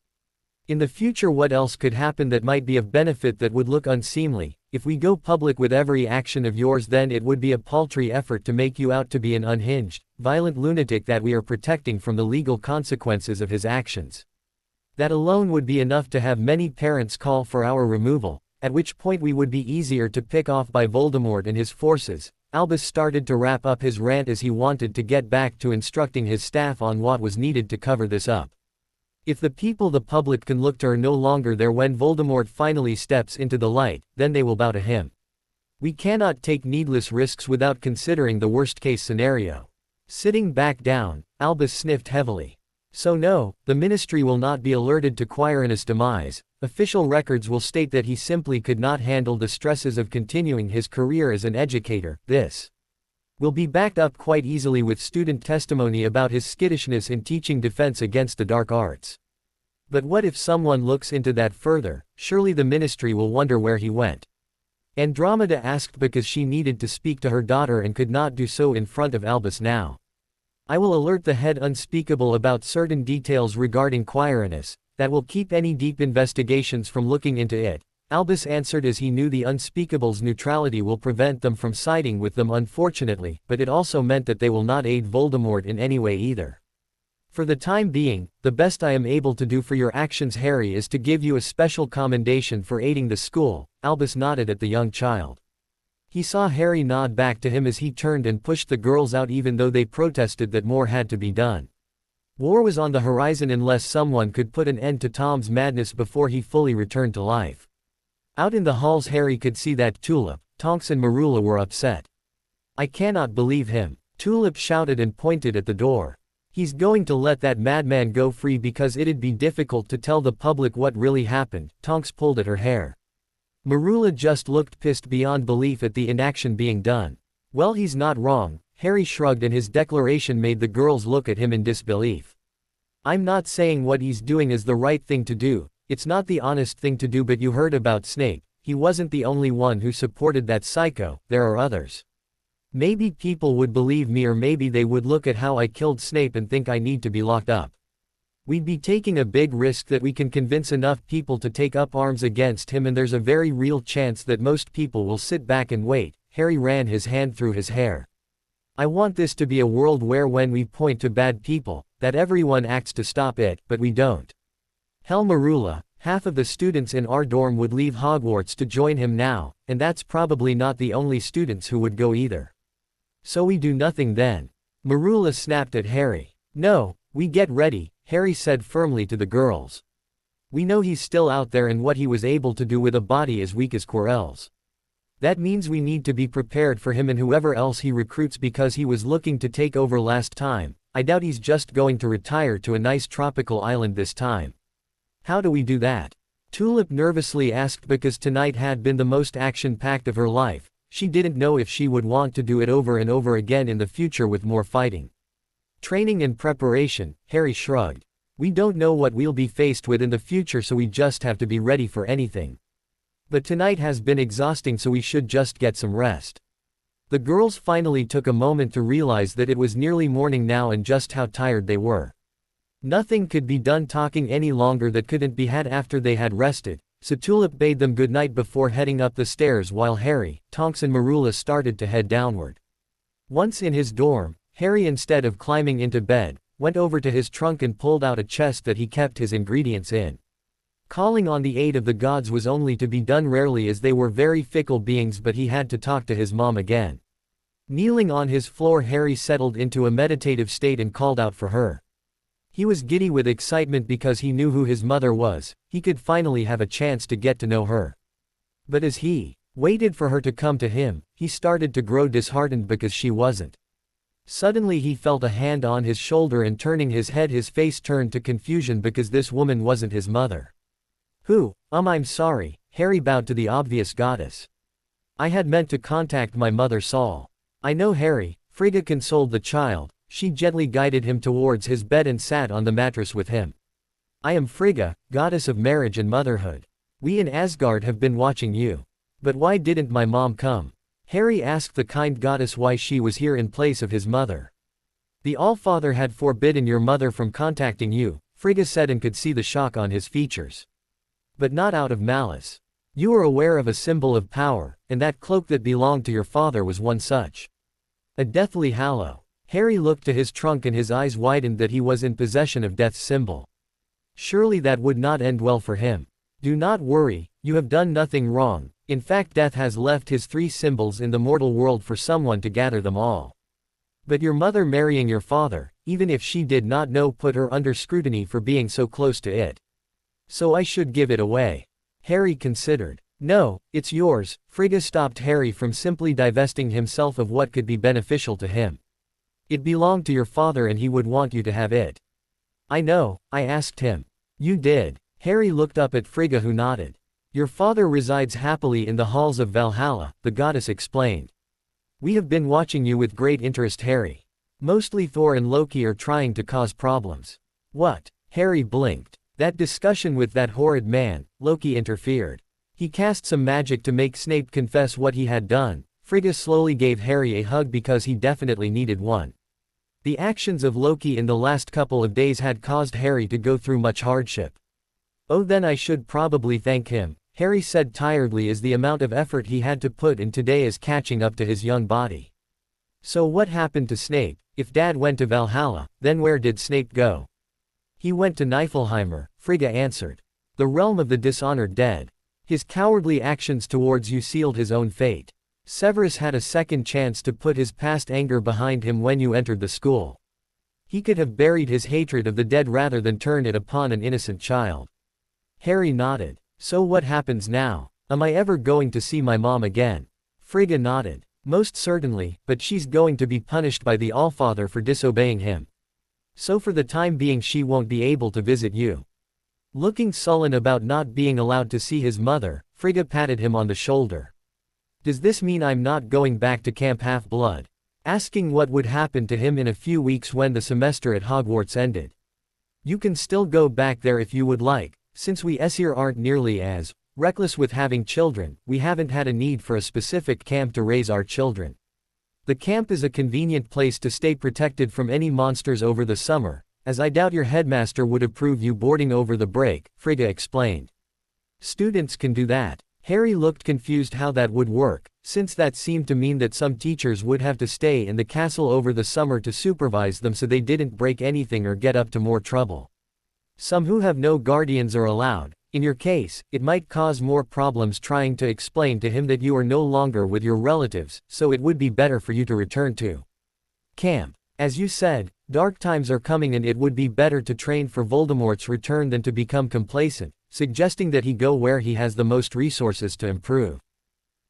In the future, what else could happen that might be of benefit that would look unseemly? If we go public with every action of yours, then it would be a paltry effort to make you out to be an unhinged, violent lunatic that we are protecting from the legal consequences of his actions. That alone would be enough to have many parents call for our removal, at which point we would be easier to pick off by Voldemort and his forces. Albus started to wrap up his rant as he wanted to get back to instructing his staff on what was needed to cover this up. If the people, the public, can look to are no longer there when Voldemort finally steps into the light, then they will bow to him. We cannot take needless risks without considering the worst-case scenario. Sitting back down, Albus sniffed heavily. So no, the ministry will not be alerted to Quirinius' demise. Official records will state that he simply could not handle the stresses of continuing his career as an educator. This will be backed up quite easily with student testimony about his skittishness in teaching defense against the dark arts. But what if someone looks into that further? Surely the ministry will wonder where he went. Andromeda asked because she needed to speak to her daughter and could not do so in front of Albus now. I will alert the head unspeakable about certain details regarding Quirinus, that will keep any deep investigations from looking into it. Albus answered as he knew the unspeakable's neutrality will prevent them from siding with them unfortunately, but it also meant that they will not aid Voldemort in any way either. For the time being, the best I am able to do for your actions, Harry, is to give you a special commendation for aiding the school. Albus nodded at the young child. He saw Harry nod back to him as he turned and pushed the girls out even though they protested that more had to be done. War was on the horizon unless someone could put an end to Tom's madness before he fully returned to life. Out in the halls Harry could see that Tulip, Tonks and Marula were upset. I cannot believe him. Tulip shouted and pointed at the door. He's going to let that madman go free because it'd be difficult to tell the public what really happened. Tonks pulled at her hair. Marula just looked pissed beyond belief at the inaction being done. Well, he's not wrong. Harry shrugged and his declaration made the girls look at him in disbelief. I'm not saying what he's doing is the right thing to do. It's not the honest thing to do, but you heard about Snape. He wasn't the only one who supported that psycho, there are others. Maybe people would believe me, or maybe they would look at how I killed Snape and think I need to be locked up. We'd be taking a big risk that we can convince enough people to take up arms against him, and there's a very real chance that most people will sit back and wait. Harry ran his hand through his hair. I want this to be a world where when we point to bad people, that everyone acts to stop it, but we don't. Hell, Marula, half of the students in our dorm would leave Hogwarts to join him now, and that's probably not the only students who would go either. So we do nothing then? Marula snapped at Harry. No, we get ready, Harry said firmly to the girls. We know he's still out there and what he was able to do with a body as weak as Quirrell's. That means we need to be prepared for him and whoever else he recruits because he was looking to take over last time. I doubt he's just going to retire to a nice tropical island this time. How do we do that? Tulip nervously asked because tonight had been the most action-packed of her life. She didn't know if she would want to do it over and over again in the future with more fighting. Training and preparation, Harry shrugged. We don't know what we'll be faced with in the future, so we just have to be ready for anything. But tonight has been exhausting, so we should just get some rest. The girls finally took a moment to realize that it was nearly morning now and just how tired they were. Nothing could be done talking any longer that couldn't be had after they had rested, so Tulip bade them goodnight before heading up the stairs while Harry, Tonks and Marula started to head downward. Once in his dorm, Harry, instead of climbing into bed, went over to his trunk and pulled out a chest that he kept his ingredients in. Calling on the aid of the gods was only to be done rarely as they were very fickle beings, but he had to talk to his mom again. Kneeling on his floor, Harry settled into a meditative state and called out for her. He was giddy with excitement because he knew who his mother was. He could finally have a chance to get to know her. But as he waited for her to come to him, he started to grow disheartened because she wasn't. Suddenly he felt a hand on his shoulder, and turning his head, his face turned to confusion because this woman wasn't his mother. Who? I'm sorry, Harry bowed to the obvious goddess. I had meant to contact my mother Saul. I know, Harry, Frigga consoled the child. She gently guided him towards his bed and sat on the mattress with him. I am Frigga, goddess of marriage and motherhood. We in Asgard have been watching you. But why didn't my mom come? Harry asked the kind goddess why she was here in place of his mother. The Allfather had forbidden your mother from contacting you, Frigga said, and could see the shock on his features. But not out of malice. You are aware of a symbol of power, and that cloak that belonged to your father was one such. A deathly hallow. Harry looked to his trunk and his eyes widened that he was in possession of death's symbol. Surely that would not end well for him. Do not worry, you have done nothing wrong. In fact, death has left his 3 symbols in the mortal world for someone to gather them all. But your mother marrying your father, even if she did not know, put her under scrutiny for being so close to it. So I should give it away. Harry considered. No, it's yours. Frigga stopped Harry from simply divesting himself of what could be beneficial to him. It belonged to your father and he would want you to have it. I know, I asked him. You did. Harry looked up at Frigga, who nodded. Your father resides happily in the halls of Valhalla, the goddess explained. We have been watching you with great interest, Harry. Mostly Thor and Loki are trying to cause problems. What? Harry blinked. That discussion with that horrid man, Loki interfered. He cast some magic to make Snape confess what he had done. Frigga slowly gave Harry a hug because he definitely needed one. The actions of Loki in the last couple of days had caused Harry to go through much hardship. Oh, then I should probably thank him, Harry said tiredly, as the amount of effort he had to put in today is catching up to his young body. So what happened to Snape? If Dad went to Valhalla, then where did Snape go? He went to Niflheimer, Frigga answered. The realm of the dishonored dead. His cowardly actions towards you sealed his own fate. Severus had a second chance to put his past anger behind him when you entered the school. He could have buried his hatred of the dead rather than turn it upon an innocent child. Harry nodded. So what happens now? Am I ever going to see my mom again? Frigga nodded. Most certainly, but she's going to be punished by the Allfather for disobeying him. So for the time being she won't be able to visit you. Looking sullen about not being allowed to see his mother, Frigga patted him on the shoulder. Does this mean I'm not going back to Camp Half-Blood? Asking what would happen to him in a few weeks when the semester at Hogwarts ended. You can still go back there if you would like, since we Aesir aren't nearly as reckless with having children. We haven't had a need for a specific camp to raise our children. The camp is a convenient place to stay protected from any monsters over the summer, as I doubt your headmaster would approve you boarding over the break, Frigga explained. Students can do that. Harry looked confused how that would work, since that seemed to mean that some teachers would have to stay in the castle over the summer to supervise them so they didn't break anything or get up to more trouble. Some who have no guardians are allowed. In your case, it might cause more problems trying to explain to him that you are no longer with your relatives, so it would be better for you to return to camp. As you said, dark times are coming and it would be better to train for Voldemort's return than to become complacent, suggesting that he go where he has the most resources to improve.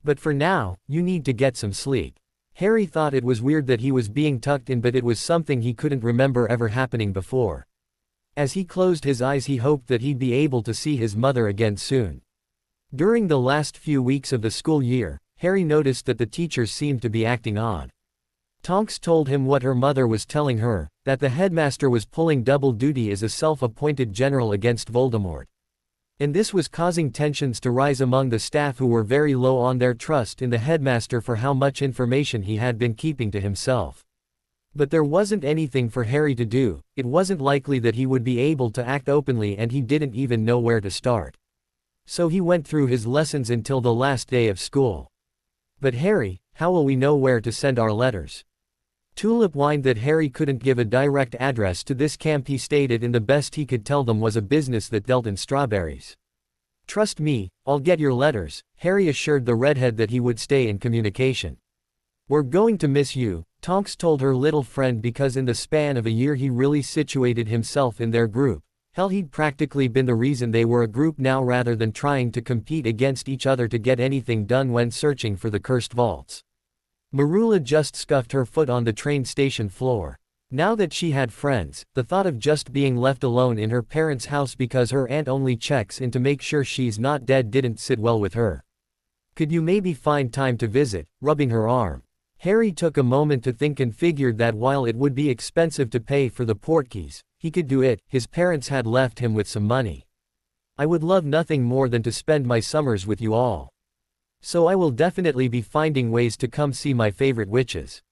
But for now, you need to get some sleep. Harry thought it was weird that he was being tucked in, but it was something he couldn't remember ever happening before. As he closed his eyes he hoped that he'd be able to see his mother again soon. During the last few weeks of the school year, Harry noticed that the teachers seemed to be acting odd. Tonks told him what her mother was telling her, that the headmaster was pulling double duty as a self-appointed general against Voldemort. And this was causing tensions to rise among the staff, who were very low on their trust in the headmaster for how much information he had been keeping to himself. But there wasn't anything for Harry to do. It wasn't likely that he would be able to act openly, and he didn't even know where to start. So he went through his lessons until the last day of school. But Harry, how will we know where to send our letters? Tulip whined that Harry couldn't give a direct address to this camp. He stated in the best he could tell them was a business that dealt in strawberries. Trust me, I'll get your letters, Harry assured the redhead that he would stay in communication. We're going to miss you, Tonks told her little friend, because in the span of a year he really situated himself in their group. Hell, he'd practically been the reason they were a group now rather than trying to compete against each other to get anything done when searching for the cursed vaults. Marula just scuffed her foot on the train station floor. Now that she had friends, the thought of just being left alone in her parents' house because her aunt only checks in to make sure she's not dead didn't sit well with her. Could you maybe find time to visit? Rubbing her arm. Harry took a moment to think and figured that while it would be expensive to pay for the portkeys, he could do it. His parents had left him with some money. I would love nothing more than to spend my summers with you all. So I will definitely be finding ways to come see my favorite witches.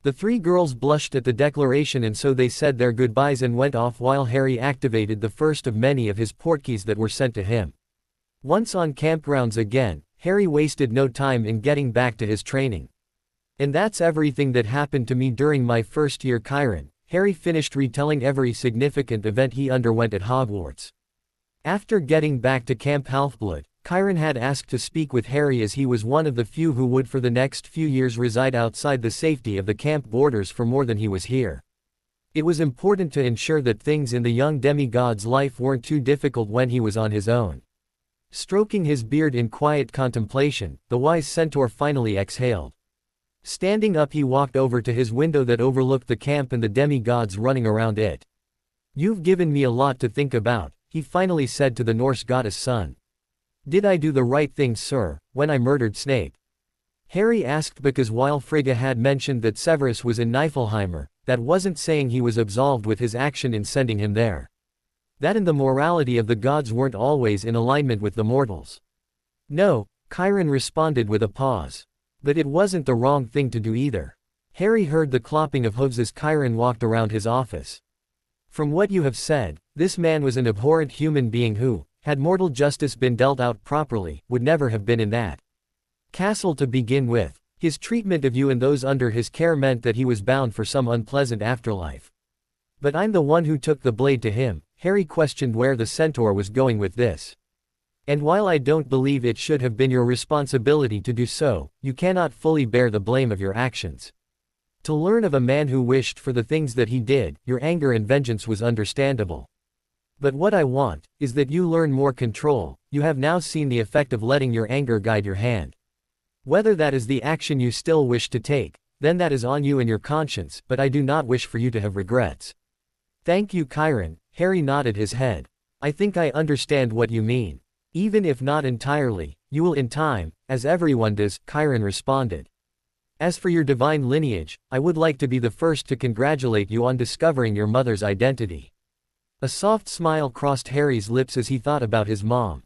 The three girls blushed at the declaration, and so they said their goodbyes and went off while Harry activated the first of many of his portkeys that were sent to him. Once on campgrounds again, Harry wasted no time in getting back to his training. And that's everything that happened to me during my first year, Chiron. Harry finished retelling every significant event he underwent at Hogwarts. After getting back to Camp Half-Blood, Chiron had asked to speak with Harry, as he was one of the few who would for the next few years reside outside the safety of the camp borders for more than he was here. It was important to ensure that things in the young demigod's life weren't too difficult when he was on his own. Stroking his beard in quiet contemplation, the wise centaur finally exhaled. Standing up, he walked over to his window that overlooked the camp and the demigods running around it. You've given me a lot to think about, he finally said to the Norse goddess Sun. Did I do the right thing, sir, when I murdered Snape? Harry asked, because while Frigga had mentioned that Severus was in Niflheimer, that wasn't saying he was absolved with his action in sending him there. That and the morality of the gods weren't always in alignment with the mortals. No, Chiron responded with a pause. But it wasn't the wrong thing to do either. Harry heard the clopping of hooves as Chiron walked around his office. From what you have said, this man was an abhorrent human being who, had mortal justice been dealt out properly, would never have been in that castle to begin with. His treatment of you and those under his care meant that he was bound for some unpleasant afterlife. But I'm the one who took the blade to him. Harry questioned where the centaur was going with this. And while I don't believe it should have been your responsibility to do so, you cannot fully bear the blame of your actions. To learn of a man who wished for the things that he did, your anger and vengeance was understandable. But what I want, is that you learn more control. You have now seen the effect of letting your anger guide your hand. Whether that is the action you still wish to take, then that is on you and your conscience, but I do not wish for you to have regrets. Thank you, Chiron. Harry nodded his head. I think I understand what you mean. Even if not entirely, you will in time, as everyone does, Chiron responded. As for your divine lineage, I would like to be the first to congratulate you on discovering your mother's identity. A soft smile crossed Harry's lips as he thought about his mom.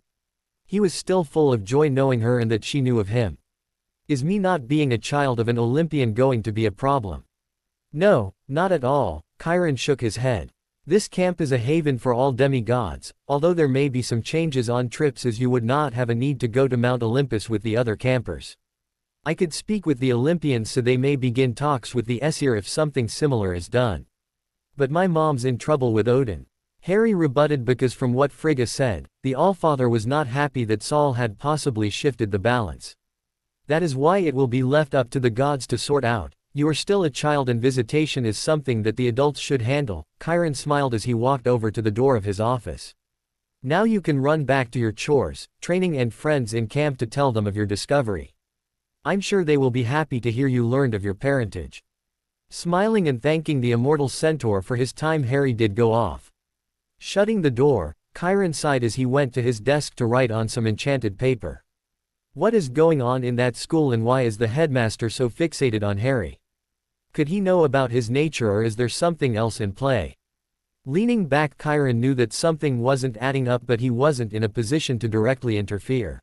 He was still full of joy knowing her and that she knew of him. Is me not being a child of an Olympian going to be a problem? No, not at all, Chiron shook his head. This camp is a haven for all demigods, although there may be some changes on trips as you would not have a need to go to Mount Olympus with the other campers. I could speak with the Olympians so they may begin talks with the Aesir if something similar is done. But my mom's in trouble with Odin. Harry rebutted because from what Frigga said, the Allfather was not happy that Saul had possibly shifted the balance. That is why it will be left up to the gods to sort out. You are still a child and visitation is something that the adults should handle. Chiron smiled as he walked over to the door of his office. Now you can run back to your chores, training and friends in camp to tell them of your discovery. I'm sure they will be happy to hear you learned of your parentage. Smiling and thanking the immortal centaur for his time, Harry did go off. Shutting the door, Chiron sighed as he went to his desk to write on some enchanted paper. What is going on in that school and why is the headmaster so fixated on Harry? Could he know about his nature or is there something else in play? Leaning back, Chiron knew that something wasn't adding up, but he wasn't in a position to directly interfere.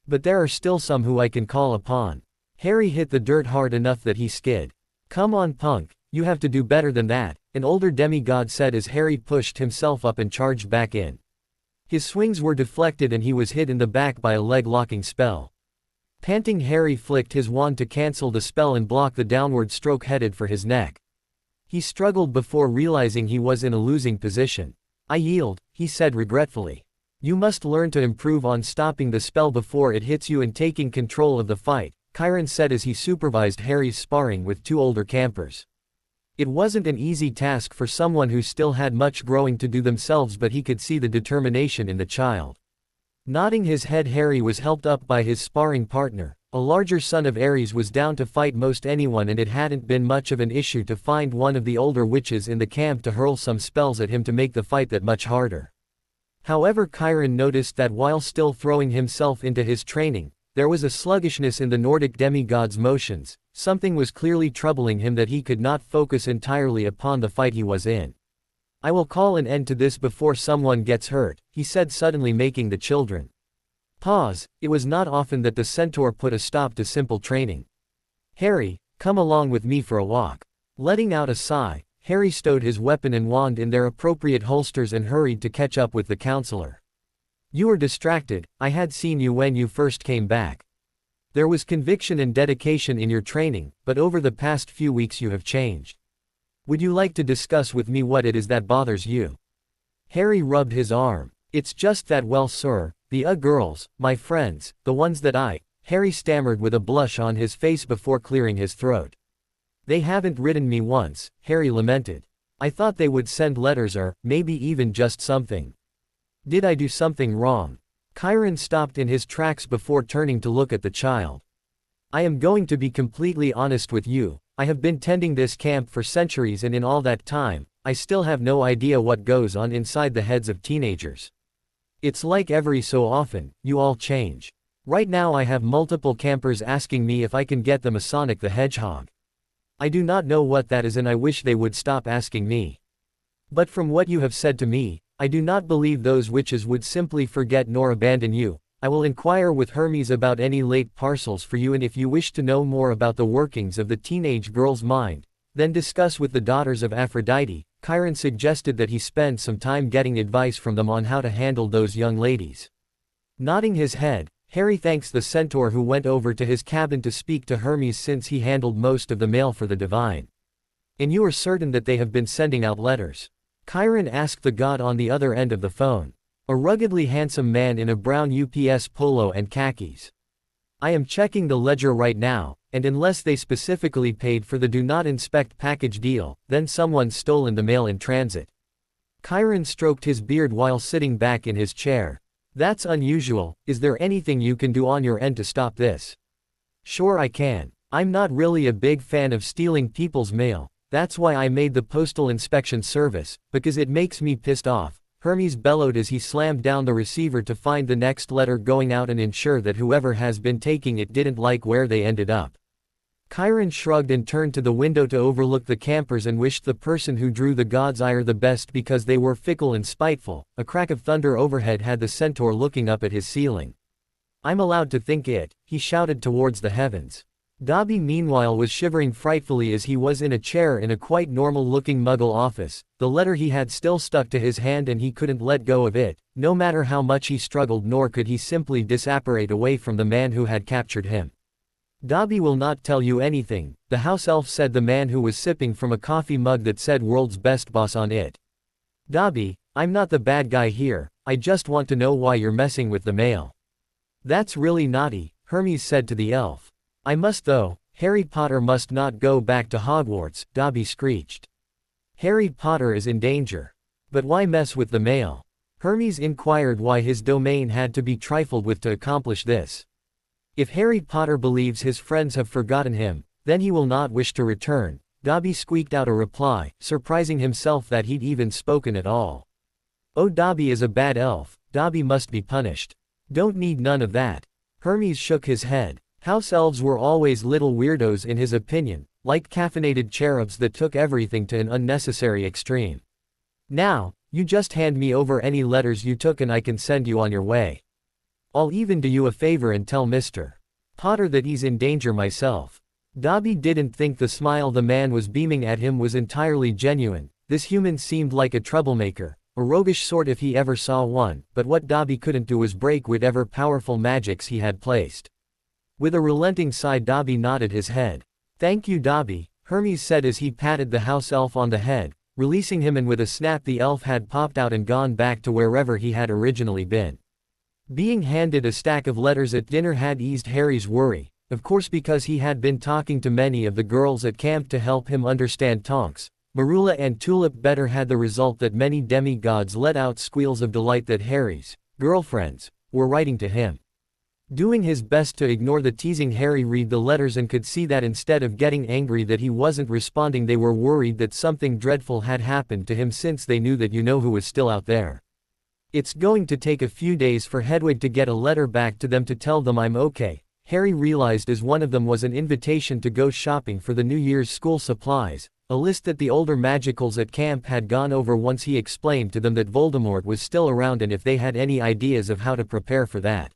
But there are still some who I can call upon. Harry hit the dirt hard enough that he skid. Come on, punk, you have to do better than that, an older demigod said as Harry pushed himself up and charged back in. His swings were deflected and he was hit in the back by a leg-locking spell. Panting, Harry flicked his wand to cancel the spell and block the downward stroke headed for his neck. He struggled before realizing he was in a losing position. I yield, he said regretfully. You must learn to improve on stopping the spell before it hits you and taking control of the fight, Chiron said as he supervised Harry's sparring with two older campers. It wasn't an easy task for someone who still had much growing to do themselves, but he could see the determination in the child. Nodding his head, Harry was helped up by his sparring partner. A larger son of Ares was down to fight most anyone, and it hadn't been much of an issue to find one of the older witches in the camp to hurl some spells at him to make the fight that much harder. However, Chiron noticed that while still throwing himself into his training, there was a sluggishness in the Nordic demigod's motions. Something was clearly troubling him that he could not focus entirely upon the fight he was in. I will call an end to this before someone gets hurt, he said, suddenly making the children pause. It was not often that the centaur put a stop to simple training. Harry, come along with me for a walk. Letting out a sigh, Harry stowed his weapon and wand in their appropriate holsters and hurried to catch up with the counselor. You were distracted. I had seen you when you first came back. There was conviction and dedication in your training, but over the past few weeks you have changed. Would you like to discuss with me what it is that bothers you? Harry rubbed his arm. It's just that, well, sir, the girls, my friends, the ones that Harry stammered with a blush on his face before clearing his throat. They haven't written me once, Harry lamented. I thought they would send letters or, maybe even just something. Did I do something wrong? Chiron stopped in his tracks before turning to look at the child. I am going to be completely honest with you. I have been tending this camp for centuries, and in all that time, I still have no idea what goes on inside the heads of teenagers. It's like every so often, you all change. Right now I have multiple campers asking me if I can get them a Sonic the Hedgehog. I do not know what that is, and I wish they would stop asking me. But from what you have said to me, I do not believe those witches would simply forget nor abandon you. I will inquire with Hermes about any late parcels for you, and if you wish to know more about the workings of the teenage girl's mind, then discuss with the daughters of Aphrodite. Chiron suggested that he spend some time getting advice from them on how to handle those young ladies. Nodding his head, Harry thanks the centaur who went over to his cabin to speak to Hermes since he handled most of the mail for the divine. And you are certain that they have been sending out letters? Chiron asked the god on the other end of the phone. A ruggedly handsome man in a brown UPS polo and khakis. I am checking the ledger right now, and unless they specifically paid for the do not inspect package deal, then someone's stolen the mail in transit. Chiron stroked his beard while sitting back in his chair. That's unusual. Is there anything you can do on your end to stop this? Sure I can. I'm not really a big fan of stealing people's mail. That's why I made the postal inspection service, because it makes me pissed off. Hermes bellowed as he slammed down the receiver to find the next letter going out and ensure that whoever has been taking it didn't like where they ended up. Chiron shrugged and turned to the window to overlook the campers and wished the person who drew the god's ire the best because they were fickle and spiteful. A crack of thunder overhead had the centaur looking up at his ceiling. I'm allowed to think it, he shouted towards the heavens. Dobby meanwhile was shivering frightfully as he was in a chair in a quite normal-looking muggle office. The letter he had still stuck to his hand and he couldn't let go of it, no matter how much he struggled, nor could he simply disapparate away from the man who had captured him. Dobby will not tell you anything, the house elf said, the man who was sipping from a coffee mug that said world's best boss on it. Dobby, I'm not the bad guy here, I just want to know why you're messing with the mail. That's really naughty, Hermes said to the elf. I must though. Harry Potter must not go back to Hogwarts, Dobby screeched. Harry Potter is in danger. But why mess with the mail? Hermes inquired why his domain had to be trifled with to accomplish this. If Harry Potter believes his friends have forgotten him, then he will not wish to return. Dobby squeaked out a reply, surprising himself that he'd even spoken at all. Oh, Dobby is a bad elf. Dobby must be punished. Don't need none of that. Hermes shook his head. House elves were always little weirdos in his opinion, like caffeinated cherubs that took everything to an unnecessary extreme. Now, you just hand me over any letters you took and I can send you on your way. I'll even do you a favor and tell Mr. Potter that he's in danger myself. Dobby didn't think the smile the man was beaming at him was entirely genuine. This human seemed like a troublemaker, a roguish sort if he ever saw one, but what Dobby couldn't do was break whatever powerful magics he had placed. With a relenting sigh, Dobby nodded his head. Thank you, Dobby, Hermes said as he patted the house elf on the head, releasing him, and with a snap the elf had popped out and gone back to wherever he had originally been. Being handed a stack of letters at dinner had eased Harry's worry, of course because he had been talking to many of the girls at camp to help him understand Tonks. Marula and Tulip better had the result that many demigods let out squeals of delight that Harry's girlfriends were writing to him. Doing his best to ignore the teasing, Harry read the letters and could see that instead of getting angry that he wasn't responding, they were worried that something dreadful had happened to him, since they knew that you-know-who was still out there. It's going to take a few days for Hedwig to get a letter back to them to tell them I'm okay, Harry realized, as one of them was an invitation to go shopping for the New Year's school supplies, a list that the older magicals at camp had gone over once he explained to them that Voldemort was still around and if they had any ideas of how to prepare for that.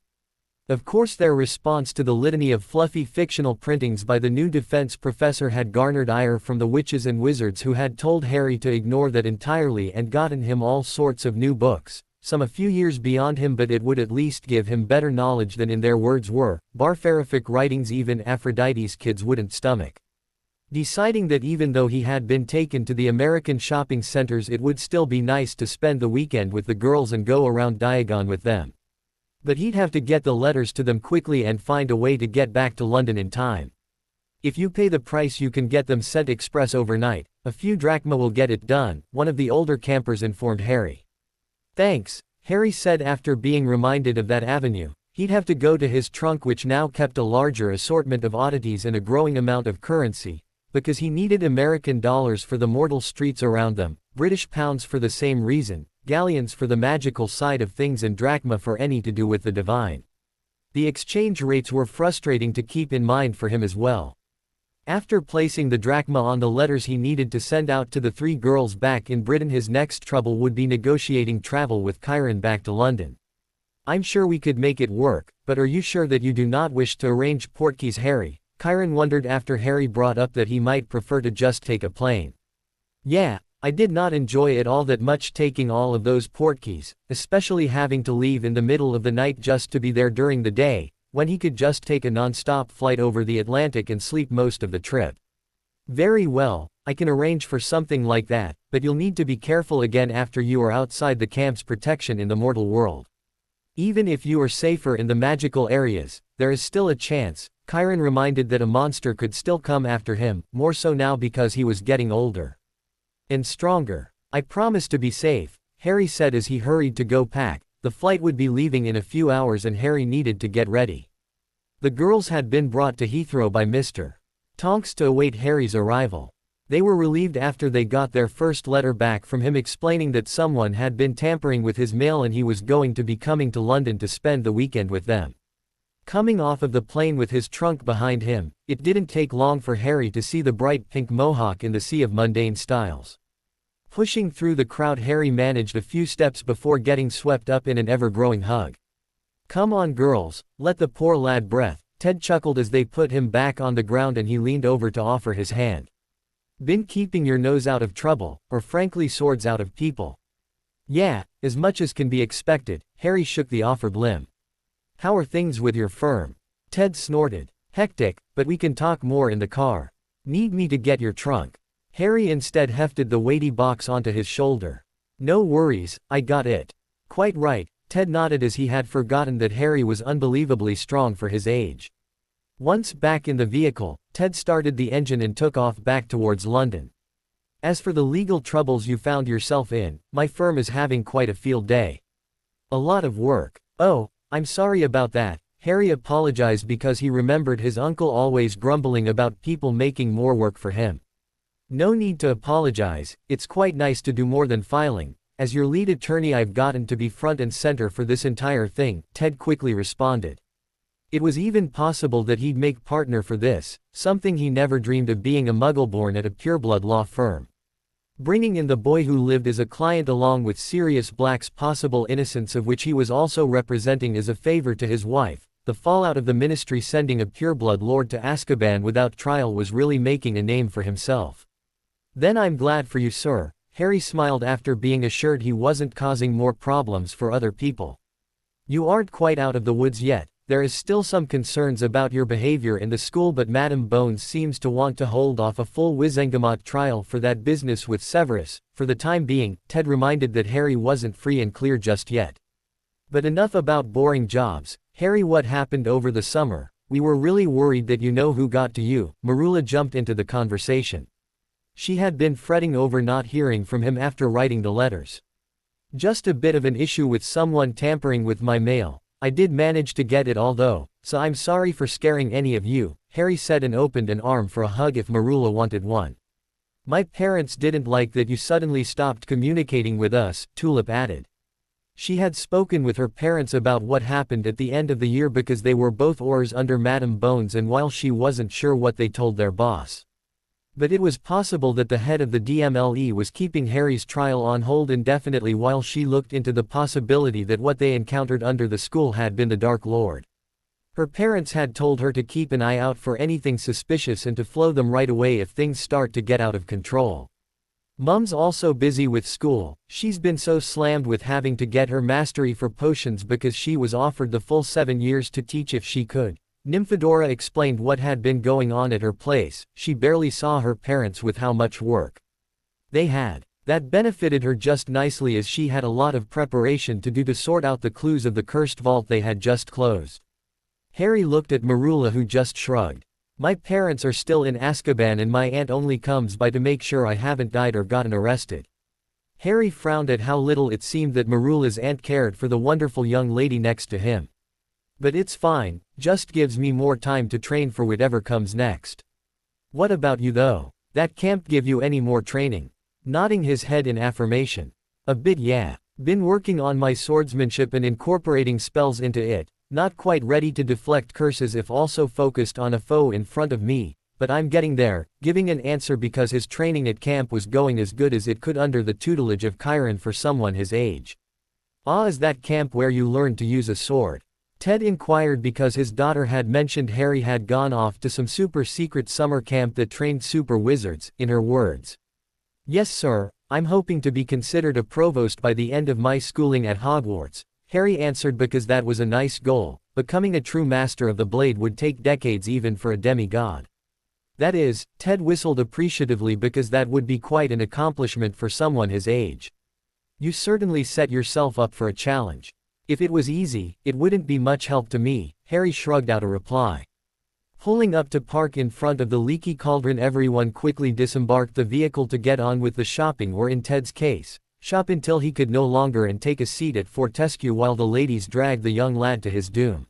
Of course, their response to the litany of fluffy fictional printings by the new defense professor had garnered ire from the witches and wizards who had told Harry to ignore that entirely and gotten him all sorts of new books, some a few years beyond him, but it would at least give him better knowledge than, in their words, were barbaric writings even Aphrodite's kids wouldn't stomach. Deciding that even though he had been taken to the American shopping centers, it would still be nice to spend the weekend with the girls and go around Diagon with them. But he'd have to get the letters to them quickly and find a way to get back to London in time. If you pay the price, you can get them sent express overnight. A few drachma will get it done, one of the older campers informed Harry. Thanks, Harry said after being reminded of that avenue. He'd have to go to his trunk, which now kept a larger assortment of oddities and a growing amount of currency, because he needed American dollars for the mortal streets around them, British pounds for the same reason, galleons for the magical side of things, and drachma for any to do with the divine. The exchange rates were frustrating to keep in mind for him as well. After placing the drachma on the letters he needed to send out to the 3 girls back in Britain, his next trouble would be negotiating travel with Chiron back to London. I'm sure we could make it work, but are you sure that you do not wish to arrange portkeys, Harry? Chiron wondered after Harry brought up that he might prefer to just take a plane. Yeah, I did not enjoy it all that much taking all of those portkeys, especially having to leave in the middle of the night just to be there during the day, when he could just take a non-stop flight over the Atlantic and sleep most of the trip. Very well, I can arrange for something like that, but you'll need to be careful again after you are outside the camp's protection in the mortal world. Even if you are safer in the magical areas, there is still a chance. Chiron reminded that a monster could still come after him, more so now because he was getting older and stronger. I promise to be safe, Harry said as he hurried to go pack. The flight would be leaving in a few hours and Harry needed to get ready. The girls had been brought to Heathrow by Mr. Tonks to await Harry's arrival. They were relieved after they got their first letter back from him explaining that someone had been tampering with his mail and he was going to be coming to London to spend the weekend with them. Coming off of the plane with his trunk behind him, it didn't take long for Harry to see the bright pink mohawk in the sea of mundane styles. Pushing through the crowd, Harry managed a few steps before getting swept up in an ever-growing hug. Come on girls, let the poor lad breathe, Ted chuckled as they put him back on the ground and he leaned over to offer his hand. Been keeping your nose out of trouble, or frankly swords out of people? Yeah, as much as can be expected, Harry shook the offered limb. How are things with your firm? Ted snorted. Hectic, but we can talk more in the car. Need me to get your trunk? Harry instead hefted the weighty box onto his shoulder. No worries, I got it. Quite right, Ted nodded as he had forgotten that Harry was unbelievably strong for his age. Once back in the vehicle, Ted started the engine and took off back towards London. As for the legal troubles you found yourself in, my firm is having quite a field day. A lot of work. Oh, I'm sorry about that, Harry apologized because he remembered his uncle always grumbling about people making more work for him. No need to apologize, it's quite nice to do more than filing. As your lead attorney I've gotten to be front and center for this entire thing, Ted quickly responded. It was even possible that he'd make partner for this, something he never dreamed of being a muggle-born at a pureblood law firm. Bringing in the boy who lived as a client along with Sirius Black's possible innocence of which he was also representing as a favor to his wife, the fallout of the ministry sending a pureblood lord to Azkaban without trial was really making a name for himself. Then I'm glad for you, sir, Harry smiled after being assured he wasn't causing more problems for other people. You aren't quite out of the woods yet, there is still some concerns about your behavior in the school, but Madam Bones seems to want to hold off a full Wizengamot trial for that business with Severus, for the time being. Ted reminded that Harry wasn't free and clear just yet. But enough about boring jobs, Harry, what happened over the summer? We were really worried that you know who got to you. Marula jumped into the conversation. She had been fretting over not hearing from him after writing the letters. Just a bit of an issue with someone tampering with my mail. I did manage to get it all though, so I'm sorry for scaring any of you, Harry said and opened an arm for a hug if Marula wanted one. My parents didn't like that you suddenly stopped communicating with us, Tulip added. She had spoken with her parents about what happened at the end of the year because they were both oars under Madam Bones, and while she wasn't sure what they told their boss. But it was possible that the head of the DMLE was keeping Harry's trial on hold indefinitely while she looked into the possibility that what they encountered under the school had been the Dark Lord. Her parents had told her to keep an eye out for anything suspicious and to flow them right away if things start to get out of control. Mum's also busy with school, she's been so slammed with having to get her mastery for potions because she was offered the full 7 years to teach if she could. Nymphadora explained what had been going on at her place. She barely saw her parents with how much work they had. That benefited her just nicely as she had a lot of preparation to do to sort out the clues of the cursed vault they had just closed. Harry looked at Marula, who just shrugged. My parents are still in Azkaban and my aunt only comes by to make sure I haven't died or gotten arrested. Harry frowned at how little it seemed that Marula's aunt cared for the wonderful young lady next to him. But it's fine, just gives me more time to train for whatever comes next. What about you though? That can't give you any more training. Nodding his head in affirmation. A bit, yeah. Been working on my swordsmanship and incorporating spells into it, not quite ready to deflect curses if also focused on a foe in front of me. but I'm getting there," giving an answer because his training at camp was going as good as it could under the tutelage of Chiron for someone his age. "Ah, is that camp where you learned to use a sword?" Ted inquired because his daughter had mentioned Harry had gone off to some super secret summer camp that trained super wizards, in her words. "Yes sir, I'm hoping to be considered a provost by the end of my schooling at Hogwarts," Harry answered because that was a nice goal. Becoming a true master of the blade would take decades even for a demigod. That is, Ted whistled appreciatively because that would be quite an accomplishment for someone his age. "You certainly set yourself up for a challenge. If it was easy, it wouldn't be much help to me," Harry shrugged out a reply. Pulling up to park in front of the leaky cauldron, everyone quickly disembarked the vehicle to get on with the shopping, or in Ted's case, shop until he could no longer and take a seat at Fortescue while the ladies dragged the young lad to his doom.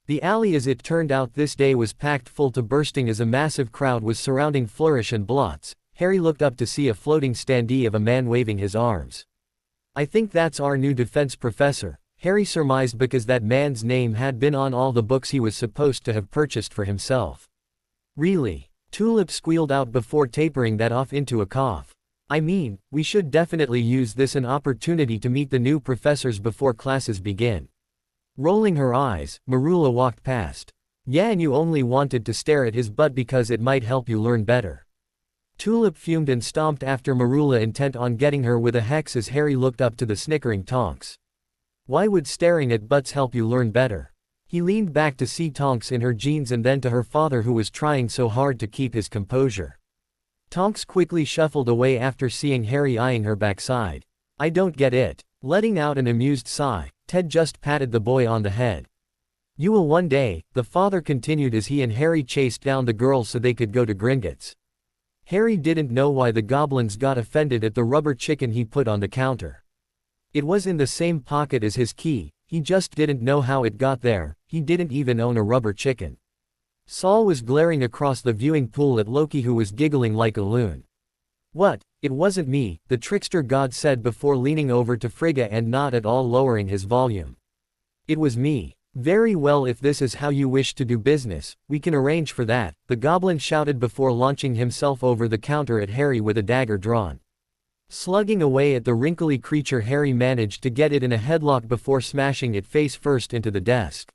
The alley, as it turned out this day, was packed full to bursting as a massive crowd was surrounding Flourish and Blotz. Harry looked up to see a floating standee of a man waving his arms. "I think that's our new defense professor," Harry surmised because that man's name had been on all the books he was supposed to have purchased for himself. "Really?" Tulip squealed out before tapering that off into a cough. "I mean, we should definitely use this an opportunity to meet the new professors before classes begin." Rolling her eyes, Marula walked past. "Yeah, and you only wanted to stare at his butt because it might help you learn better." Tulip fumed and stomped after Marula, intent on getting her with a hex as Harry looked up to the snickering Tonks. "Why would staring at butts help you learn better?" He leaned back to see Tonks in her jeans and then to her father, who was trying so hard to keep his composure. Tonks quickly shuffled away after seeing Harry eyeing her backside. "I don't get it." Letting out an amused sigh, Ted just patted the boy on the head. "You will one day," the father continued as he and Harry chased down the girls so they could go to Gringotts. Harry didn't know why the goblins got offended at the rubber chicken he put on the counter. It was in the same pocket as his key, he just didn't know how it got there. He didn't even own a rubber chicken. Saul was glaring across the viewing pool at Loki, who was giggling like a loon. "What? It wasn't me," the trickster god said before leaning over to Frigga and not at all lowering his volume. "It was me." "Very well, if this is how you wish to do business, we can arrange for that," the goblin shouted before launching himself over the counter at Harry with a dagger drawn. Slugging away at the wrinkly creature, Harry managed to get it in a headlock before smashing it face first into the desk.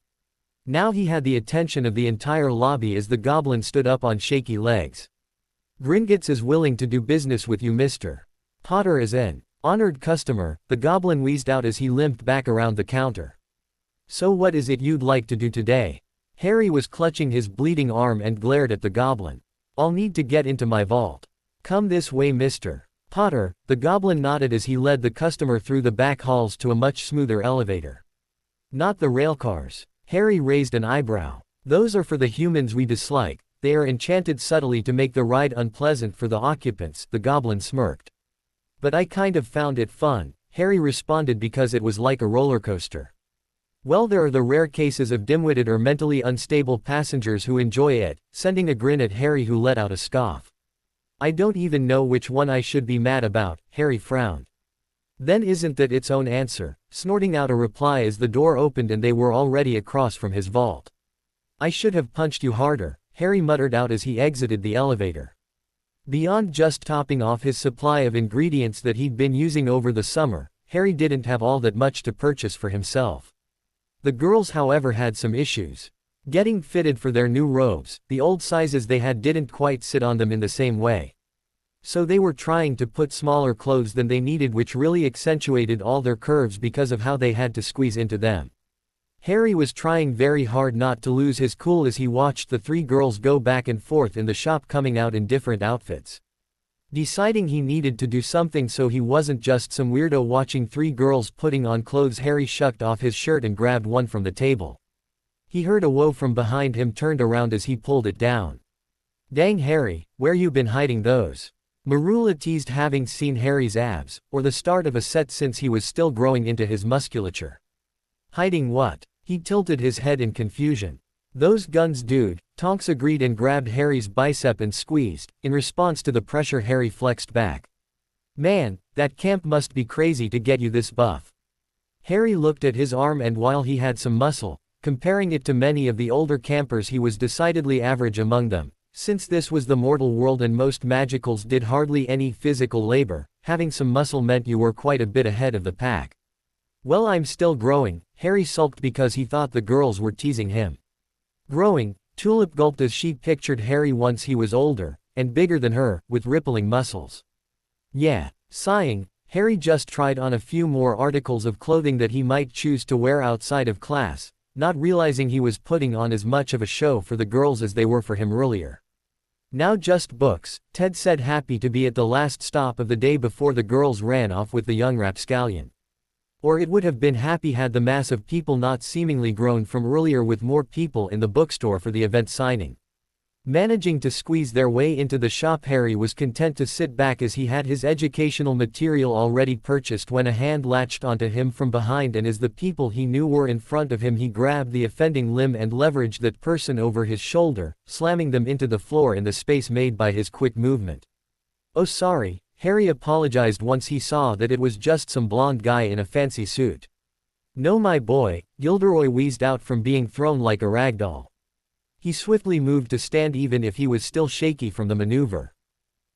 Now he had the attention of the entire lobby as the goblin stood up on shaky legs. "Gringotts is willing to do business with you, Mr. Potter is an honored customer," the goblin wheezed out as he limped back around the counter. "So what is it you'd like to do today?" Harry was clutching his bleeding arm and glared at the goblin. "I'll need to get into my vault." "Come this way, Mr. Potter," the goblin nodded as he led the customer through the back halls to a much smoother elevator. "Not the railcars." Harry raised an eyebrow. "Those are for the humans we dislike. They are enchanted subtly to make the ride unpleasant for the occupants," the goblin smirked. "But I kind of found it fun," Harry responded, because it was like a roller coaster. "Well, there are the rare cases of dim-witted or mentally unstable passengers who enjoy it," sending a grin at Harry, who let out a scoff. "I don't even know which one I should be mad about," Harry frowned. "Then isn't that its own answer?" snorting out a reply as the door opened and they were already across from his vault. "I should have punched you harder," Harry muttered out as he exited the elevator. Beyond just topping off his supply of ingredients that he'd been using over the summer, Harry didn't have all that much to purchase for himself. The girls, however, had some issues. Getting fitted for their new robes, the old sizes they had didn't quite sit on them in the same way. So they were trying to put smaller clothes than they needed, which really accentuated all their curves because of how they had to squeeze into them. Harry was trying very hard not to lose his cool as he watched the three girls go back and forth in the shop, coming out in different outfits. Deciding he needed to do something so he wasn't just some weirdo watching three girls putting on clothes, Harry shucked off his shirt and grabbed one from the table. He heard a whoa from behind him, turned around as he pulled it down. "Dang, Harry, where you been hiding those?" Marula teased, having seen Harry's abs, or the start of a set since he was still growing into his musculature. "Hiding what?" He tilted his head in confusion. "Those guns, dude," Tonks agreed and grabbed Harry's bicep and squeezed. In response to the pressure, Harry flexed back. "Man, that camp must be crazy to get you this buff." Harry looked at his arm, and while he had some muscle, comparing it to many of the older campers, he was decidedly average among them. Since this was the mortal world and most magicals did hardly any physical labor, having some muscle meant you were quite a bit ahead of the pack. Well, I'm still growing, Harry sulked because he thought the girls were teasing him. Growing, Tulip gulped as she pictured Harry once he was older, and bigger than her, with rippling muscles. Yeah. Sighing, Harry just tried on a few more articles of clothing that he might choose to wear outside of class, not realizing he was putting on as much of a show for the girls as they were for him earlier. Now just books, Ted said, happy to be at the last stop of the day before the girls ran off with the young rapscallion. Or it would have been happy had the mass of people not seemingly grown from earlier with more people in the bookstore for the event signing. Managing to squeeze their way into the shop, Harry was content to sit back as he had his educational material already purchased when a hand latched onto him from behind, and as the people he knew were in front of him he grabbed the offending limb and leveraged that person over his shoulder, slamming them into the floor in the space made by his quick movement. "Oh sorry," Harry apologized once he saw that it was just some blonde guy in a fancy suit. "No my boy," Gilderoy wheezed out from being thrown like a ragdoll. He swiftly moved to stand even if he was still shaky from the maneuver.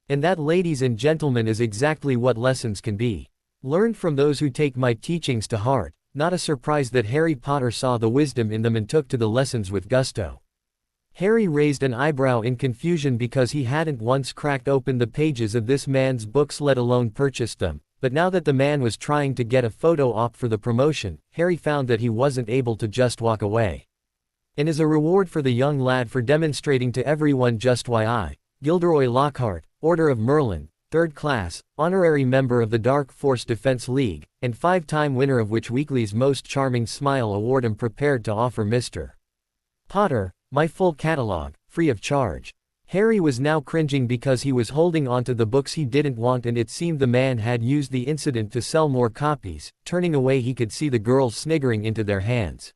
And that, ladies and gentlemen, is exactly what lessons can be. Learned from those who take my teachings to heart. Not a surprise that Harry Potter saw the wisdom in them and took to the lessons with gusto. Harry raised an eyebrow in confusion because he hadn't once cracked open the pages of this man's books, let alone purchased them, but now that the man was trying to get a photo op for the promotion, Harry found that he wasn't able to just walk away. And as a reward for the young lad for demonstrating to everyone just why I, Gilderoy Lockhart, Order of Merlin, 3rd class, honorary member of the Dark Force Defense League, and 5-time winner of Witch Weekly's Most Charming Smile Award, am prepared to offer Mr. Potter my full catalog, free of charge. Harry was now cringing because he was holding onto the books he didn't want, and it seemed the man had used the incident to sell more copies. Turning away, he could see the girls sniggering into their hands.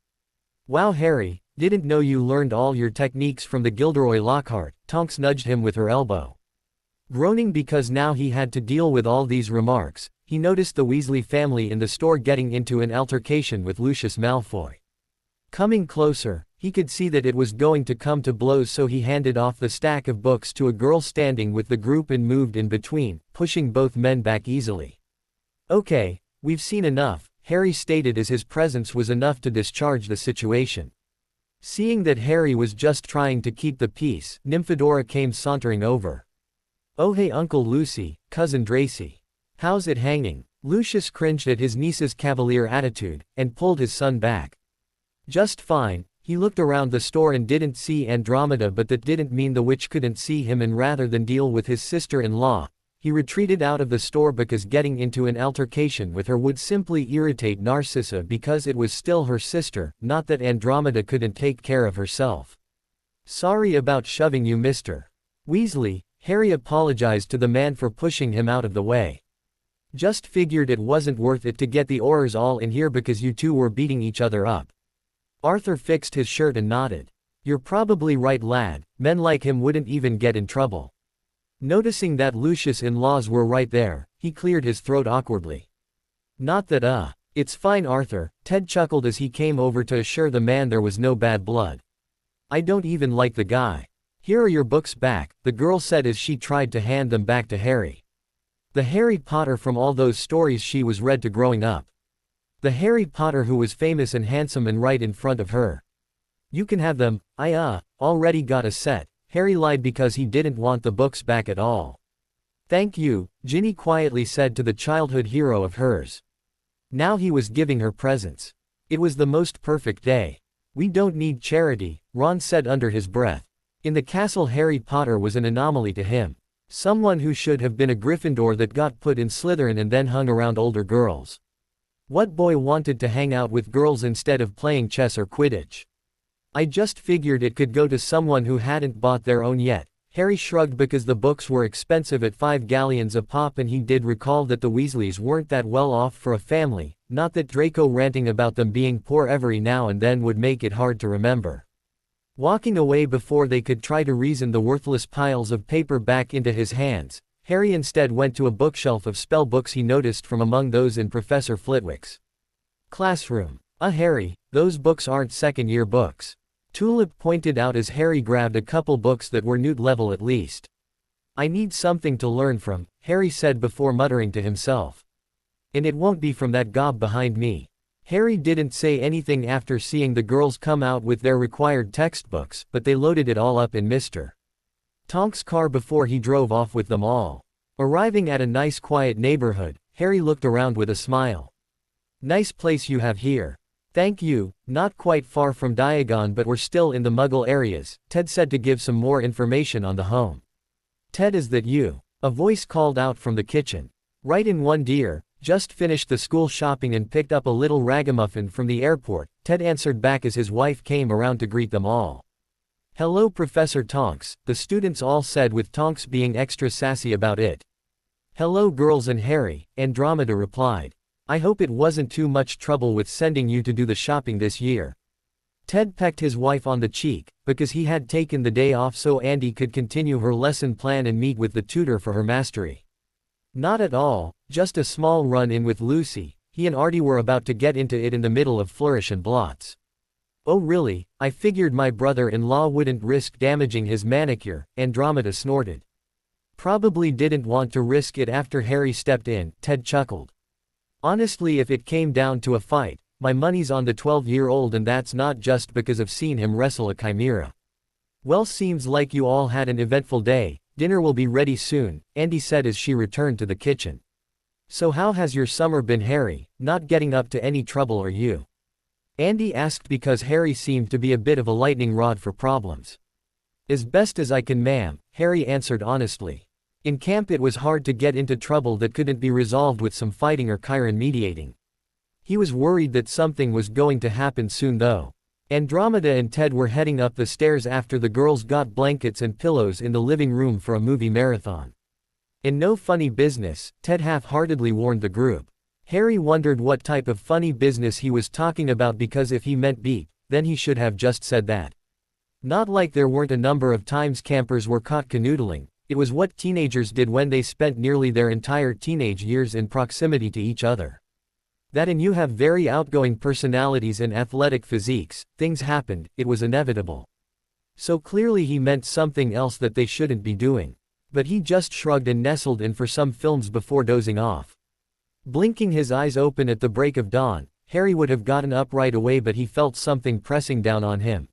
"Wow Harry, didn't know you learned all your techniques from the Gilderoy Lockhart," Tonks nudged him with her elbow. Groaning because now he had to deal with all these remarks, he noticed the Weasley family in the store getting into an altercation with Lucius Malfoy. Coming closer, he could see that it was going to come to blows, so he handed off the stack of books to a girl standing with the group and moved in between, pushing both men back easily. "Okay, we've seen enough," Harry stated as his presence was enough to discharge the situation. Seeing that Harry was just trying to keep the peace, Nymphadora came sauntering over. "Oh hey Uncle Lucy, Cousin Dracy. How's it hanging?" Lucius cringed at his niece's cavalier attitude, and pulled his son back. "Just fine." He looked around the store and didn't see Andromeda, but that didn't mean the witch couldn't see him, and rather than deal with his sister-in-law, he retreated out of the store because getting into an altercation with her would simply irritate Narcissa because it was still her sister, not that Andromeda couldn't take care of herself. "Sorry about shoving you, Mr. Weasley," Harry apologized to the man for pushing him out of the way. "Just figured it wasn't worth it to get the Aurors all in here because you two were beating each other up." Arthur fixed his shirt and nodded. "You're probably right, lad, men like him wouldn't even get in trouble." Noticing that Lucius' in-laws were right there, he cleared his throat awkwardly. "Not that it's fine Arthur," Ted chuckled as he came over to assure the man there was no bad blood. "I don't even like the guy." "Here are your books back," the girl said as she tried to hand them back to Harry. The Harry Potter from all those stories she was read to growing up. The Harry Potter who was famous and handsome and right in front of her. "You can have them, I already got a set," Harry lied because he didn't want the books back at all. "Thank you," Ginny quietly said to the childhood hero of hers. Now he was giving her presents. It was the most perfect day. "We don't need charity," Ron said under his breath. In the castle, Harry Potter was an anomaly to him. Someone who should have been a Gryffindor that got put in Slytherin and then hung around older girls. What boy wanted to hang out with girls instead of playing chess or Quidditch? "I just figured it could go to someone who hadn't bought their own yet." Harry shrugged because the books were expensive at 5 galleons a pop, and he did recall that the Weasleys weren't that well off for a family, not that Draco ranting about them being poor every now and then would make it hard to remember. Walking away before they could try to reason the worthless piles of paper back into his hands, Harry instead went to a bookshelf of spell books he noticed from among those in Professor Flitwick's classroom. Harry, those books aren't second-year books." Tulip pointed out as Harry grabbed a couple books that were newt level at least. I need something to learn from, Harry said before muttering to himself. And it won't be from that gob behind me. Harry didn't say anything after seeing the girls come out with their required textbooks, but they loaded it all up in Mr. Tonk's car before he drove off with them all. Arriving at a nice quiet neighborhood, Harry looked around with a smile. Nice place you have here. Thank you, not quite far from Diagon but we're still in the Muggle areas, Ted said to give some more information on the home. Ted, is that you? A voice called out from the kitchen. Right in one, dear, just finished the school shopping and picked up a little ragamuffin from the airport, Ted answered back as his wife came around to greet them all. Hello Professor Tonks, the students all said with Tonks being extra sassy about it. Hello girls and Harry, Andromeda replied. I hope it wasn't too much trouble with sending you to do the shopping this year. Ted pecked his wife on the cheek, because he had taken the day off so Andy could continue her lesson plan and meet with the tutor for her mastery. Not at all, just a small run-in with Lucy, he and Artie were about to get into it in the middle of Flourish and Blots. Oh really, I figured my brother-in-law wouldn't risk damaging his manicure, Andromeda snorted. Probably didn't want to risk it after Harry stepped in, Ted chuckled. Honestly, if it came down to a fight, my money's on the 12-year-old, and that's not just because I've seen him wrestle a chimera. Well, seems like you all had an eventful day. Dinner will be ready soon, Andy said as she returned to the kitchen. So how has your summer been, Harry? Not getting up to any trouble, are you? Andy asked because Harry seemed to be a bit of a lightning rod for problems. As best as I can, ma'am, Harry answered honestly. In camp it was hard to get into trouble that couldn't be resolved with some fighting or Chiron mediating. He was worried that something was going to happen soon though. Andromeda and Ted were heading up the stairs after the girls got blankets and pillows in the living room for a movie marathon. In no funny business, Ted half-heartedly warned the group. Harry wondered what type of funny business he was talking about, because if he meant beep, then he should have just said that. Not like there weren't a number of times campers were caught canoodling. It was what teenagers did when they spent nearly their entire teenage years in proximity to each other. That, and you have very outgoing personalities and athletic physiques, things happened, it was inevitable. So clearly he meant something else that they shouldn't be doing. But he just shrugged and nestled in for some films before dozing off. Blinking his eyes open at the break of dawn, Harry would have gotten up right away, but he felt something pressing down on him.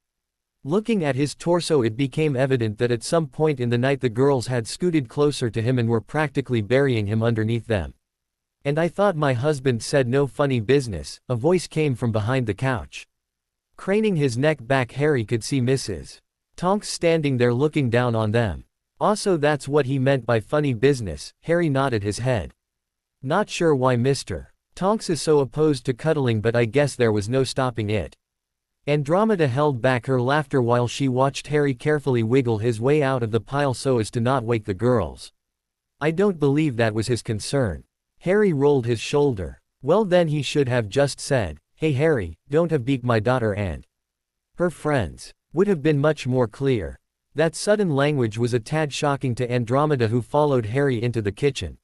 Looking at his torso, it became evident that at some point in the night the girls had scooted closer to him and were practically burying him underneath them. And I thought my husband said no funny business, a voice came from behind the couch. Craning his neck back, Harry could see Mrs. Tonks standing there looking down on them. Also, that's what he meant by funny business, Harry nodded his head. Not sure why Mr. Tonks is so opposed to cuddling, but I guess there was no stopping it. Andromeda held back her laughter while she watched Harry carefully wiggle his way out of the pile so as to not wake the girls. I don't believe that was his concern. Harry rolled his shoulder. Well, then he should have just said, hey Harry, don't have beat my daughter and her friends. Would have been much more clear. That sudden language was a tad shocking to Andromeda, who followed Harry into the kitchen.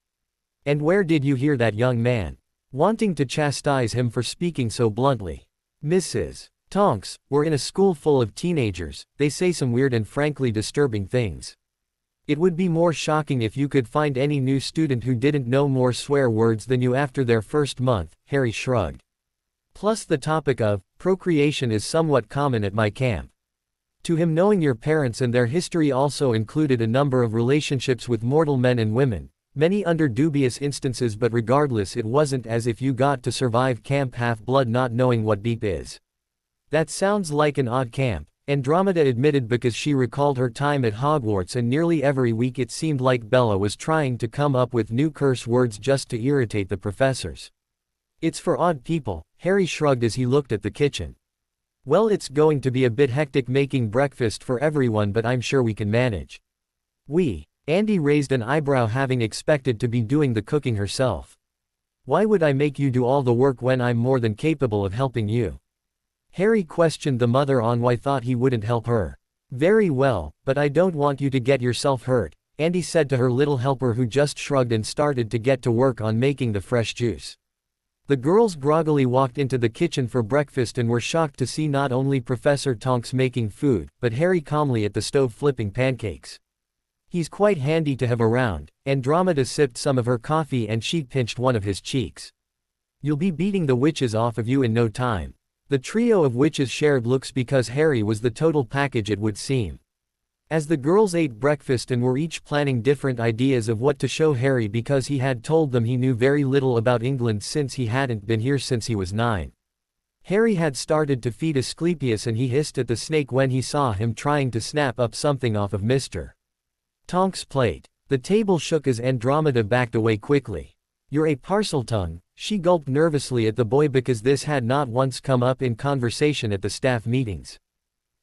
And where did you hear that, young man? Wanting to chastise him for speaking so bluntly. Mrs. Tonks, we're in a school full of teenagers, they say some weird and frankly disturbing things. It would be more shocking if you could find any new student who didn't know more swear words than you after their first month, Harry shrugged. Plus the topic of procreation is somewhat common at my camp. To him, knowing your parents and their history also included a number of relationships with mortal men and women, many under dubious instances, but regardless, it wasn't as if you got to survive camp half-blood not knowing what beep is. That sounds like an odd camp, Andromeda admitted, because she recalled her time at Hogwarts, and nearly every week it seemed like Bella was trying to come up with new curse words just to irritate the professors. It's for odd people, Harry shrugged as he looked at the kitchen. Well, it's going to be a bit hectic making breakfast for everyone, but I'm sure we can manage. Andy raised an eyebrow, having expected to be doing the cooking herself. Why would I make you do all the work when I'm more than capable of helping you? Harry questioned the mother on why thought he wouldn't help her. Very well, but I don't want you to get yourself hurt, Andy said to her little helper, who just shrugged and started to get to work on making the fresh juice. The girls groggily walked into the kitchen for breakfast and were shocked to see not only Professor Tonks making food, but Harry calmly at the stove flipping pancakes. He's quite handy to have around. Andromeda sipped some of her coffee and she pinched one of his cheeks. You'll be beating the witches off of you in no time. The trio of witches shared looks because Harry was the total package, it would seem. As the girls ate breakfast and were each planning different ideas of what to show Harry because he had told them he knew very little about England since he hadn't been here since he was 9. Harry had started to feed Asclepius and he hissed at the snake when he saw him trying to snap up something off of Mr. Tonks' plate. The table shook as Andromeda backed away quickly. You're a parseltongue, she gulped nervously at the boy because this had not once come up in conversation at the staff meetings.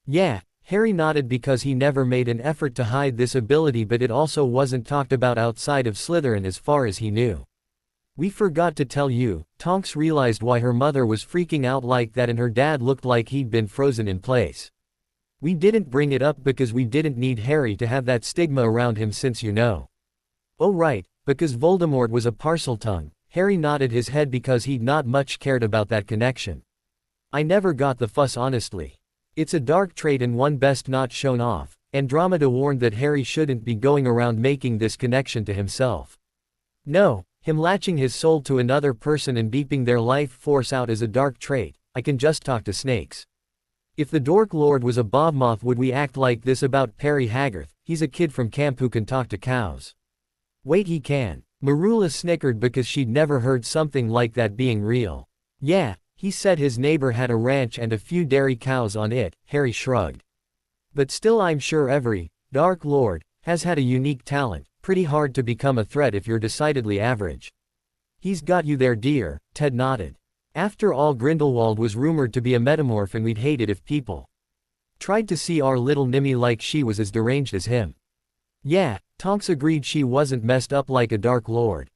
Yeah. Harry nodded because he never made an effort to hide this ability, but it also wasn't talked about outside of Slytherin as far as he knew. We forgot to tell you. Tonks realized why her mother was freaking out like that and her dad looked like he'd been frozen in place. We didn't bring it up because we didn't need Harry to have that stigma around him since you know. Oh right, because Voldemort was a parseltongue. Harry nodded his head because he'd not much cared about that connection. I never got the fuss honestly. It's a dark trait and one best not shown off. Andromeda warned that Harry shouldn't be going around making this connection to himself. No, him latching his soul to another person and beeping their life force out is a dark trait. I can just talk to snakes. If the Dork Lord was a bobmoth, would we act like this about Perry Haggarth? He's a kid from camp who can talk to cows. Wait, he can. Marula snickered because she'd never heard something like that being real. Yeah. He said his neighbor had a ranch and a few dairy cows on it. Harry shrugged. But still, I'm sure every Dark Lord has had a unique talent. Pretty hard to become a threat if you're decidedly average. He's got you there, dear. Ted nodded. After all, Grindelwald was rumored to be a metamorph and we'd hate it if people tried to see our little Nimmy like she was as deranged as him. Yeah, Tonks agreed. She wasn't messed up like a Dark Lord.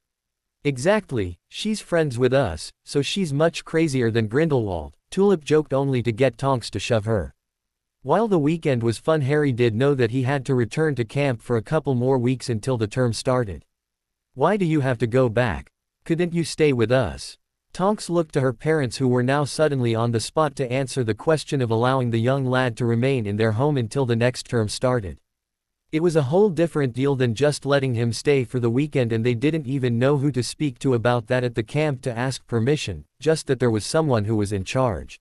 Exactly, she's friends with us, so she's much crazier than Grindelwald, Tulip joked only to get Tonks to shove her. While the weekend was fun, Harry did know that he had to return to camp for a couple more weeks until the term started. Why do you have to go back? Couldn't you stay with us? Tonks looked to her parents, who were now suddenly on the spot to answer the question of allowing the young lad to remain in their home until the next term started. It was a whole different deal than just letting him stay for the weekend, and they didn't even know who to speak to about that at the camp to ask permission, just that there was someone who was in charge.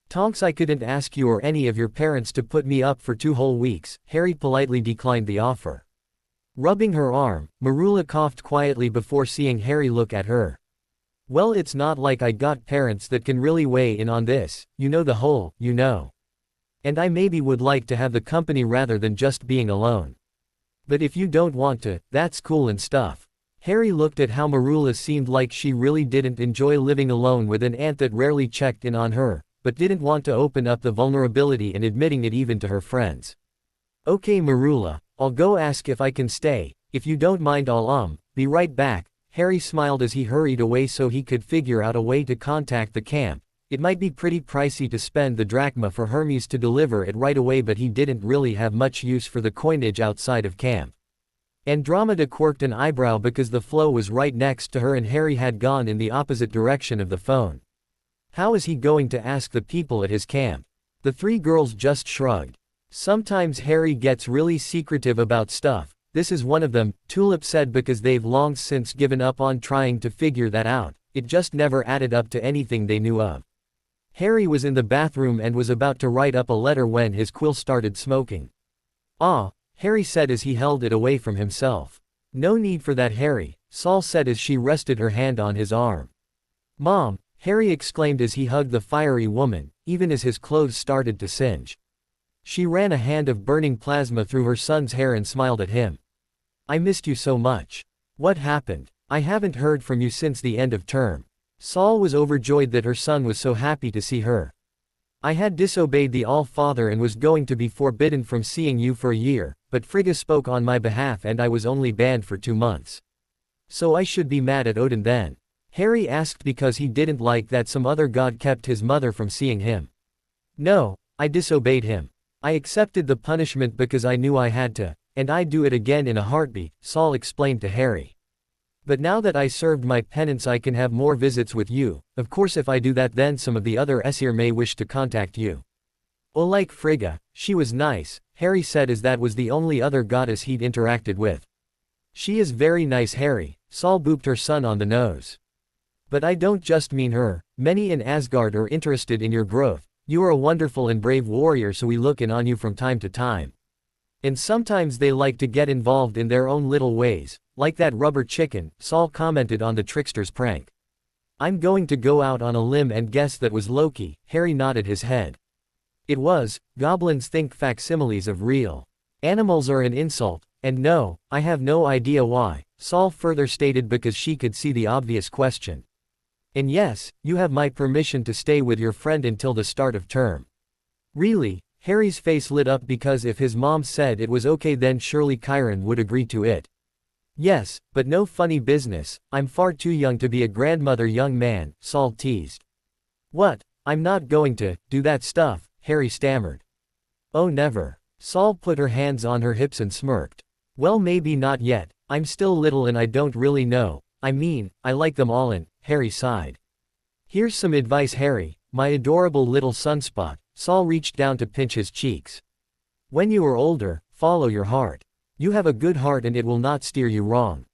Tonks, I couldn't ask you or any of your parents to put me up for 2 whole weeks. Harry politely declined the offer. Rubbing her arm, Marula coughed quietly before seeing Harry look at her. Well, it's not like I got parents that can really weigh in on this, you know, the whole, you know. And I maybe would like to have the company rather than just being alone. But if you don't want to, that's cool and stuff. Harry looked at how Marula seemed like she really didn't enjoy living alone with an aunt that rarely checked in on her, but didn't want to open up the vulnerability and admitting it even to her friends. Okay Marula, I'll go ask if I can stay. If you don't mind, I'll be right back. Harry smiled as he hurried away so he could figure out a way to contact the camp. It might be pretty pricey to spend the drachma for Hermes to deliver it right away, but he didn't really have much use for the coinage outside of camp. Andromeda quirked an eyebrow because the flow was right next to her and Harry had gone in the opposite direction of the phone. How is he going to ask the people at his camp? The 3 girls just shrugged. Sometimes Harry gets really secretive about stuff. This is one of them, Tulip said, because they've long since given up on trying to figure that out. It just never added up to anything they knew of. Harry was in the bathroom and was about to write up a letter when his quill started smoking. Ah, Harry said as he held it away from himself. No need for that, Harry, Saul said as she rested her hand on his arm. Mom, Harry exclaimed as he hugged the fiery woman, even as his clothes started to singe. She ran a hand of burning plasma through her son's hair and smiled at him. I missed you so much. What happened? I haven't heard from you since the end of term. Saul was overjoyed that her son was so happy to see her. I had disobeyed the All-Father and was going to be forbidden from seeing you for a year, but Frigga spoke on my behalf and I was only banned for 2 months. So I should be mad at Odin then? Harry asked because he didn't like that some other god kept his mother from seeing him. No, I disobeyed him. I accepted the punishment because I knew I had to, and I'd do it again in a heartbeat, Saul explained to Harry. But now that I served my penance I can have more visits with you. Of course if I do that then some of the other Aesir may wish to contact you. Oh like Frigga, she was nice, Harry said as that was the only other goddess he'd interacted with. She is very nice Harry, Saul booped her son on the nose. But I don't just mean her, many in Asgard are interested in your growth, you are a wonderful and brave warrior so we look in on you from time to time. And sometimes they like to get involved in their own little ways, like that rubber chicken, Saul commented on the trickster's prank. I'm going to go out on a limb and guess that was Loki, Harry nodded his head. It was, goblins think facsimiles of real animals are an insult, and no, I have no idea why, Saul further stated because she could see the obvious question. And yes, you have my permission to stay with your friend until the start of term. Really? Harry's face lit up because if his mom said it was okay then surely Chiron would agree to it. Yes, but no funny business, I'm far too young to be a grandmother young man, Saul teased. What? I'm not going to do that stuff, Harry stammered. Oh never. Saul put her hands on her hips and smirked. Well maybe not yet, I'm still little and I don't really know, I mean, I like them all and, Harry sighed. Here's some advice Harry, my adorable little sunspot, Saul reached down to pinch his cheeks. When you are older, follow your heart. You have a good heart and it will not steer you wrong.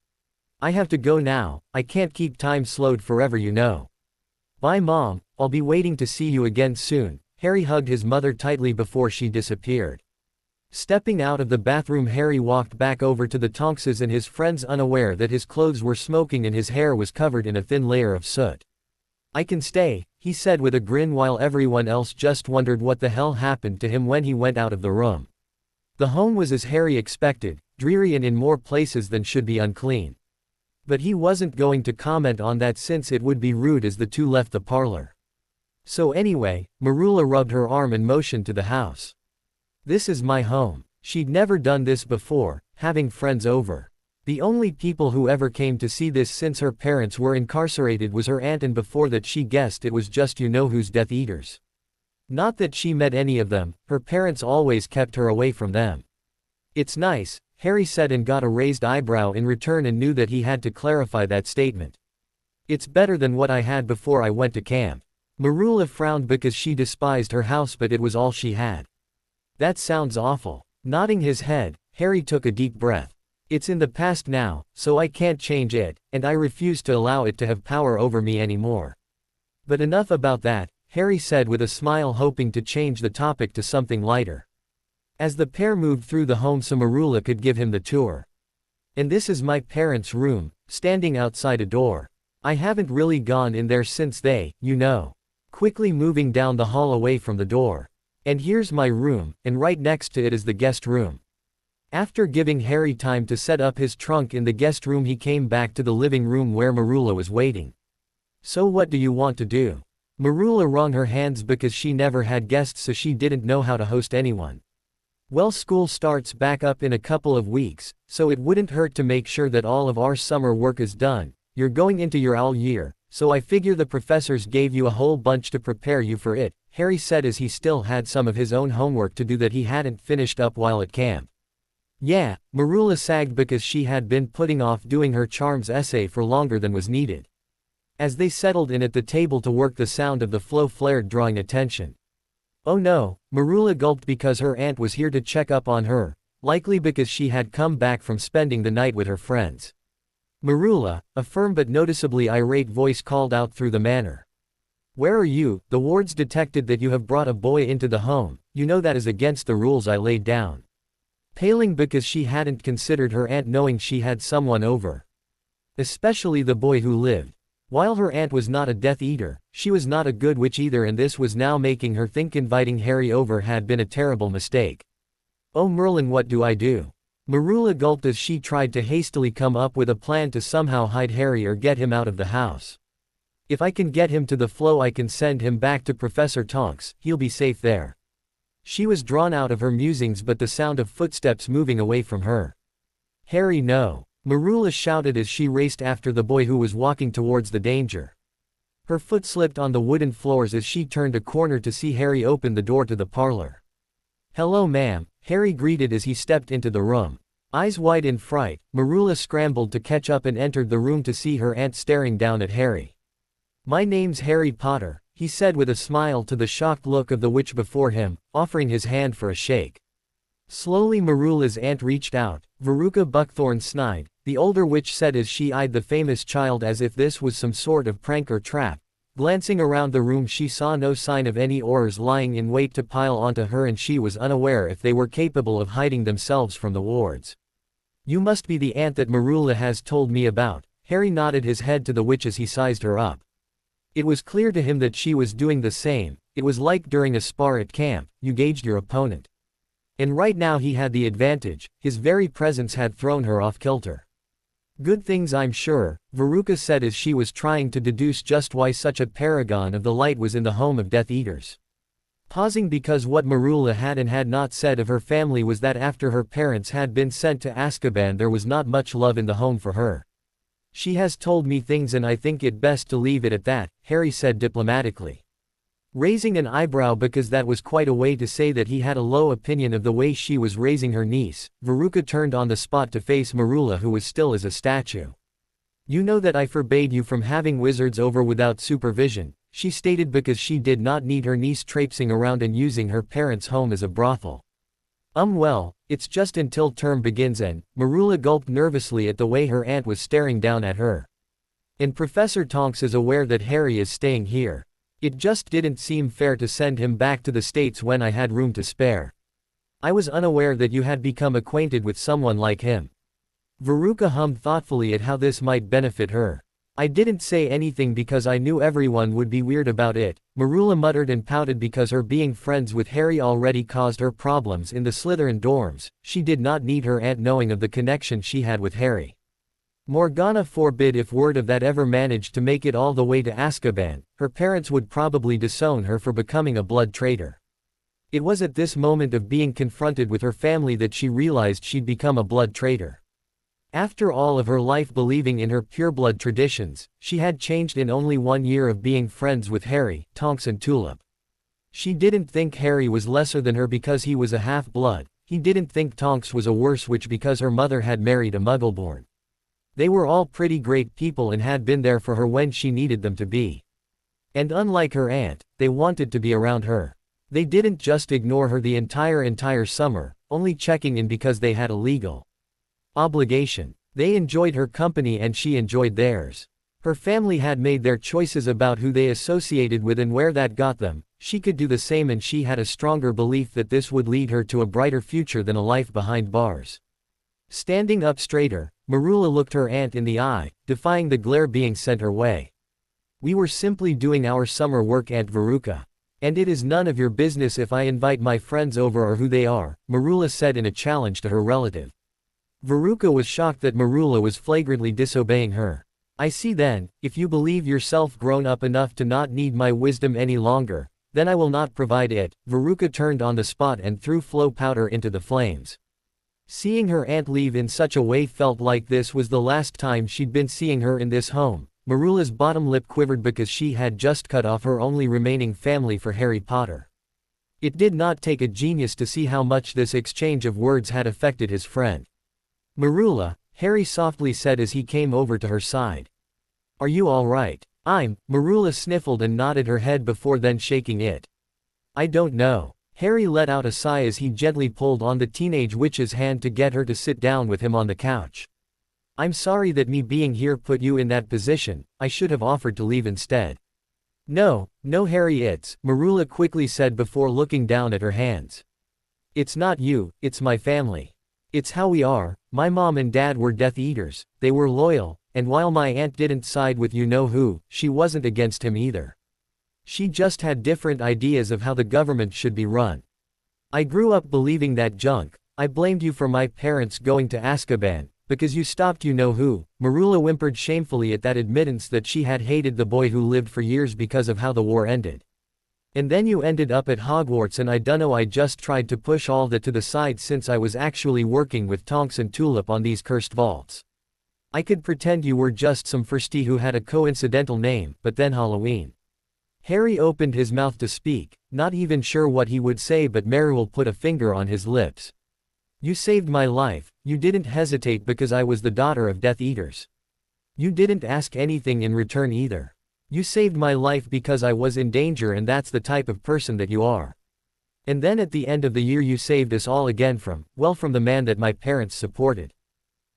I have to go now, I can't keep time slowed forever you know. Bye mom, I'll be waiting to see you again soon, Harry hugged his mother tightly before she disappeared. Stepping out of the bathroom Harry walked back over to the Tonkses and his friends unaware that his clothes were smoking and his hair was covered in a thin layer of soot. I can stay, he said with a grin while everyone else just wondered what the hell happened to him when he went out of the room. The home was as Harry expected, dreary and in more places than should be unclean. But he wasn't going to comment on that since it would be rude as the two left the parlor. So anyway, Marula rubbed her arm and motioned to the house. This is my home. She'd never done this before, having friends over. The only people who ever came to see this since her parents were incarcerated was her aunt and before that she guessed it was just you-know-who's Death Eaters. Not that she met any of them, her parents always kept her away from them. It's nice, Harry said and got a raised eyebrow in return and knew that he had to clarify that statement. It's better than what I had before I went to camp. Marula frowned because she despised her house but it was all she had. That sounds awful. Nodding his head, Harry took a deep breath. It's in the past now, so I can't change it, and I refuse to allow it to have power over me anymore. But enough about that, Harry said with a smile hoping to change the topic to something lighter. As the pair moved through the home so Marula could give him the tour. And this is my parents' room, standing outside a door. I haven't really gone in there since they, you know. Quickly moving down the hall away from the door. And here's my room, and right next to it is the guest room. After giving Harry time to set up his trunk in the guest room he came back to the living room where Marula was waiting. So what do you want to do? Marula wrung her hands because she never had guests so she didn't know how to host anyone. Well school starts back up in a couple of weeks, so it wouldn't hurt to make sure that all of our summer work is done. You're going into your OWL year, so I figure the professors gave you a whole bunch to prepare you for it, Harry said as he still had some of his own homework to do that he hadn't finished up while at camp. Yeah, Marula sagged because she had been putting off doing her charms essay for longer than was needed. As they settled in at the table to work the sound of the flow flared drawing attention. Oh no, Marula gulped because her aunt was here to check up on her, likely because she had come back from spending the night with her friends. Marula, a firm but noticeably irate voice called out through the manor. Where are you? The wards detected that you have brought a boy into the home, you know that is against the rules I laid down. Paling because she hadn't considered her aunt knowing she had someone over. Especially the boy who lived. While her aunt was not a Death Eater, she was not a good witch either and this was now making her think inviting Harry over had been a terrible mistake. Oh Merlin, what do I do? Marula gulped as she tried to hastily come up with a plan to somehow hide Harry or get him out of the house. If I can get him to the flow I can send him back to Professor Tonks, he'll be safe there. She was drawn out of her musings but the sound of footsteps moving away from her. Harry no. Marula shouted as she raced after the boy who was walking towards the danger. Her foot slipped on the wooden floors as she turned a corner to see Harry open the door to the parlor. Hello ma'am, Harry greeted as he stepped into the room. Eyes wide in fright, Marula scrambled to catch up and entered the room to see her aunt staring down at Harry. "My name's Harry Potter," he said with a smile to the shocked look of the witch before him, offering his hand for a shake. Slowly Marula's aunt reached out. "Veruca Buckthorn Snide," the older witch said as she eyed the famous child as if this was some sort of prank or trap. Glancing around the room she saw no sign of any Aurors lying in wait to pile onto her, and she was unaware if they were capable of hiding themselves from the wards. "You must be the aunt that Marula has told me about." Harry nodded his head to the witch as he sized her up. It was clear to him that she was doing the same. It was like during a spar at camp, you gauged your opponent. And right now he had the advantage, his very presence had thrown her off kilter. "Good things, I'm sure," Veruca said as she was trying to deduce just why such a paragon of the light was in the home of Death Eaters. Pausing because what Marula had and had not said of her family was that after her parents had been sent to Azkaban there was not much love in the home for her. "She has told me things and I think it best to leave it at that," Harry said diplomatically. Raising an eyebrow because that was quite a way to say that he had a low opinion of the way she was raising her niece, Veruca turned on the spot to face Marula, who was still as a statue. "You know that I forbade you from having wizards over without supervision," she stated because she did not need her niece traipsing around and using her parents' home as a brothel. Well, it's just until term begins," and Marula gulped nervously at the way her aunt was staring down at her. "And Professor Tonks is aware that Harry is staying here. It just didn't seem fair to send him back to the States when I had room to spare. I was unaware that you had become acquainted with someone like him." Veruca hummed thoughtfully at how this might benefit her. "I didn't say anything because I knew everyone would be weird about it," Marula muttered and pouted because her being friends with Harry already caused her problems in the Slytherin dorms. She did not need her aunt knowing of the connection she had with Harry. Morgana forbid if word of that ever managed to make it all the way to Azkaban, her parents would probably disown her for becoming a blood traitor. It was at this moment of being confronted with her family that she realized she'd become a blood traitor. After all of her life believing in her pureblood traditions, she had changed in only 1 year of being friends with Harry, Tonks and Tulip. She didn't think Harry was lesser than her because he was a half-blood. He didn't think Tonks was a worse witch because her mother had married a Muggleborn. They were all pretty great people and had been there for her when she needed them to be. And unlike her aunt, they wanted to be around her. They didn't just ignore her the entire summer, only checking in because they had a legal obligation. They enjoyed her company and she enjoyed theirs. Her family had made their choices about who they associated with and where that got them. She could do the same, and she had a stronger belief that this would lead her to a brighter future than a life behind bars. Standing up straighter, Marula looked her aunt in the eye, defying the glare being sent her way. "We were simply doing our summer work, Aunt Veruca. And it is none of your business if I invite my friends over or who they are," Marula said in a challenge to her relative. Veruca was shocked that Marula was flagrantly disobeying her. "I see then, if you believe yourself grown up enough to not need my wisdom any longer, then I will not provide it." Veruca turned on the spot and threw flow powder into the flames. Seeing her aunt leave in such a way felt like this was the last time she'd been seeing her in this home. Marula's bottom lip quivered because she had just cut off her only remaining family for Harry Potter. It did not take a genius to see how much this exchange of words had affected his friend. "Marula," Harry softly said as he came over to her side. "Are you all right?" Marula sniffled and nodded her head before then shaking it. "I don't know." Harry let out a sigh as he gently pulled on the teenage witch's hand to get her to sit down with him on the couch. "I'm sorry that me being here put you in that position. I should have offered to leave instead." No, Harry, Marula quickly said before looking down at her hands. "It's not you, it's my family. It's how we are. My mom and dad were Death Eaters, they were loyal, and while my aunt didn't side with you-know-who, she wasn't against him either. She just had different ideas of how the government should be run. I grew up believing that junk. I blamed you for my parents going to Azkaban, because you stopped you-know-who." Marula whimpered shamefully at that admittance that she had hated the boy who lived for years because of how the war ended. "And then you ended up at Hogwarts, and I dunno, I just tried to push all that to the side since I was actually working with Tonks and Tulip on these cursed vaults. I could pretend you were just some firstie who had a coincidental name, but then Halloween." Harry opened his mouth to speak, not even sure what he would say, but Meryl put a finger on his lips. You saved my life, you didn't hesitate because I was the daughter of Death Eaters. You didn't ask anything in return either. You saved my life because I was in danger, and that's the type of person that you are. And then at the end of the year you saved us all again from the man that my parents supported.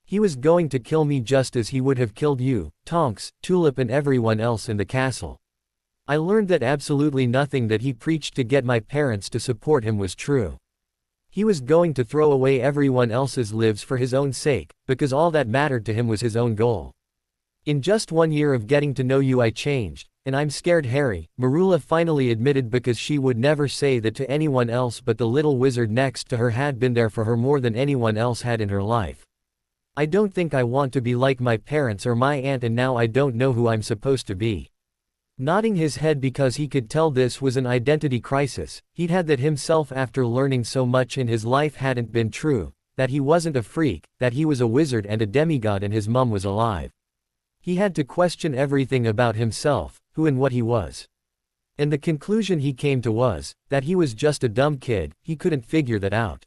He was going to kill me just as he would have killed you, Tonks, Tulip and everyone else in the castle. I learned that absolutely nothing that he preached to get my parents to support him was true. He was going to throw away everyone else's lives for his own sake, because all that mattered to him was his own goal. In just 1 year of getting to know you I changed, and I'm scared, Harry, Marula finally admitted, because she would never say that to anyone else, but the little wizard next to her had been there for her more than anyone else had in her life. I don't think I want to be like my parents or my aunt, and now I don't know who I'm supposed to be. Nodding his head because he could tell this was an identity crisis he'd had that himself after learning so much in his life hadn't been true, that he wasn't a freak, that he was a wizard and a demigod and his mum was alive. He had to question everything about himself, who and what he was. And the conclusion he came to was, that he was just a dumb kid, he couldn't figure that out.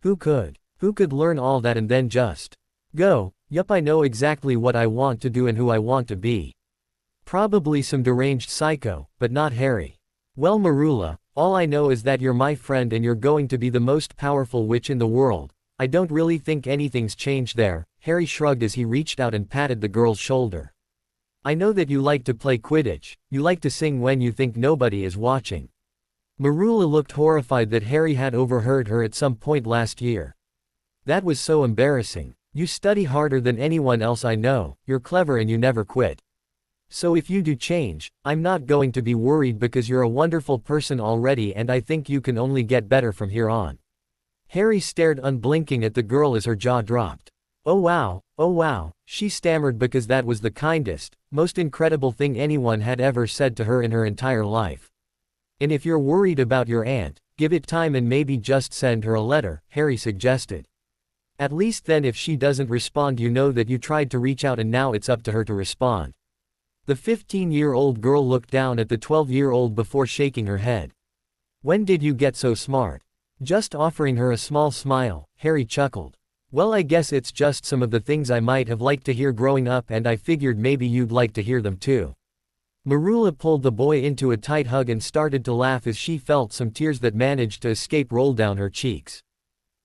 Who could? Who could learn all that and then just go, yup, I know exactly what I want to do and who I want to be. Probably some deranged psycho, but not Harry. Well, Marula, all I know is that you're my friend and you're going to be the most powerful witch in the world. I don't really think anything's changed there, Harry shrugged as he reached out and patted the girl's shoulder. I know that you like to play Quidditch, you like to sing when you think nobody is watching. Marula looked horrified that Harry had overheard her at some point last year. That was so embarrassing. You study harder than anyone else I know, you're clever and you never quit. So if you do change, I'm not going to be worried because you're a wonderful person already and I think you can only get better from here on. Harry stared unblinking at the girl as her jaw dropped. Oh wow, she stammered because that was the kindest, most incredible thing anyone had ever said to her in her entire life. And if you're worried about your aunt, give it time and maybe just send her a letter, Harry suggested. At least then if she doesn't respond you know that you tried to reach out and now it's up to her to respond. The 15-year-old girl looked down at the 12-year-old before shaking her head. When did you get so smart? Just offering her a small smile, Harry chuckled. Well, I guess it's just some of the things I might have liked to hear growing up and I figured maybe you'd like to hear them too. Marula pulled the boy into a tight hug and started to laugh as she felt some tears that managed to escape roll down her cheeks.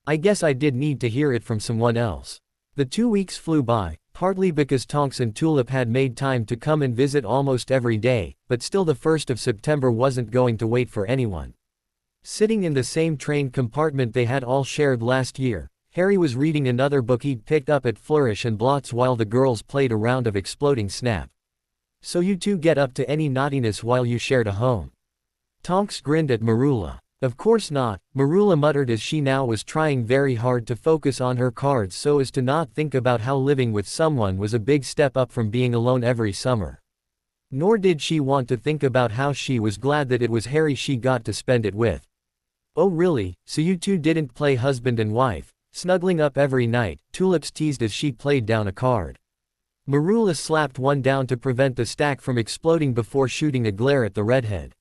I guess I did need to hear it from someone else. The 2 weeks flew by, partly because Tonks and Tulip had made time to come and visit almost every day, but still the 1st of September wasn't going to wait for anyone. Sitting in the same train compartment they had all shared last year, Harry was reading another book he'd picked up at Flourish and Blots while the girls played a round of Exploding Snap. So you two get up to any naughtiness while you shared a home? Tonks grinned at Marula. Of course not, Marula muttered as she now was trying very hard to focus on her cards so as to not think about how living with someone was a big step up from being alone every summer. Nor did she want to think about how she was glad that it was Harry she got to spend it with. Oh really, so you two didn't play husband and wife, snuggling up every night, Tulips teased as she played down a card. Marula slapped one down to prevent the stack from exploding before shooting a glare at the redhead.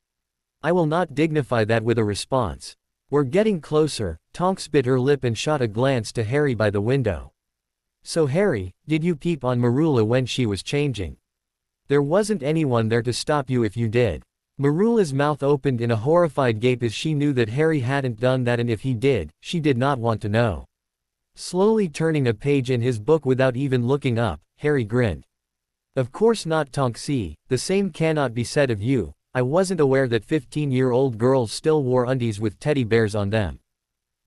I will not dignify that with a response. We're getting closer, Tonks bit her lip and shot a glance to Harry by the window. So Harry, did you peep on Marula when she was changing? There wasn't anyone there to stop you if you did. Marula's mouth opened in a horrified gape as she knew that Harry hadn't done that, and if he did, she did not want to know. Slowly turning a page in his book without even looking up, Harry grinned. Of course not, Tonksy, the same cannot be said of you. I wasn't aware that 15-year-old girls still wore undies with teddy bears on them.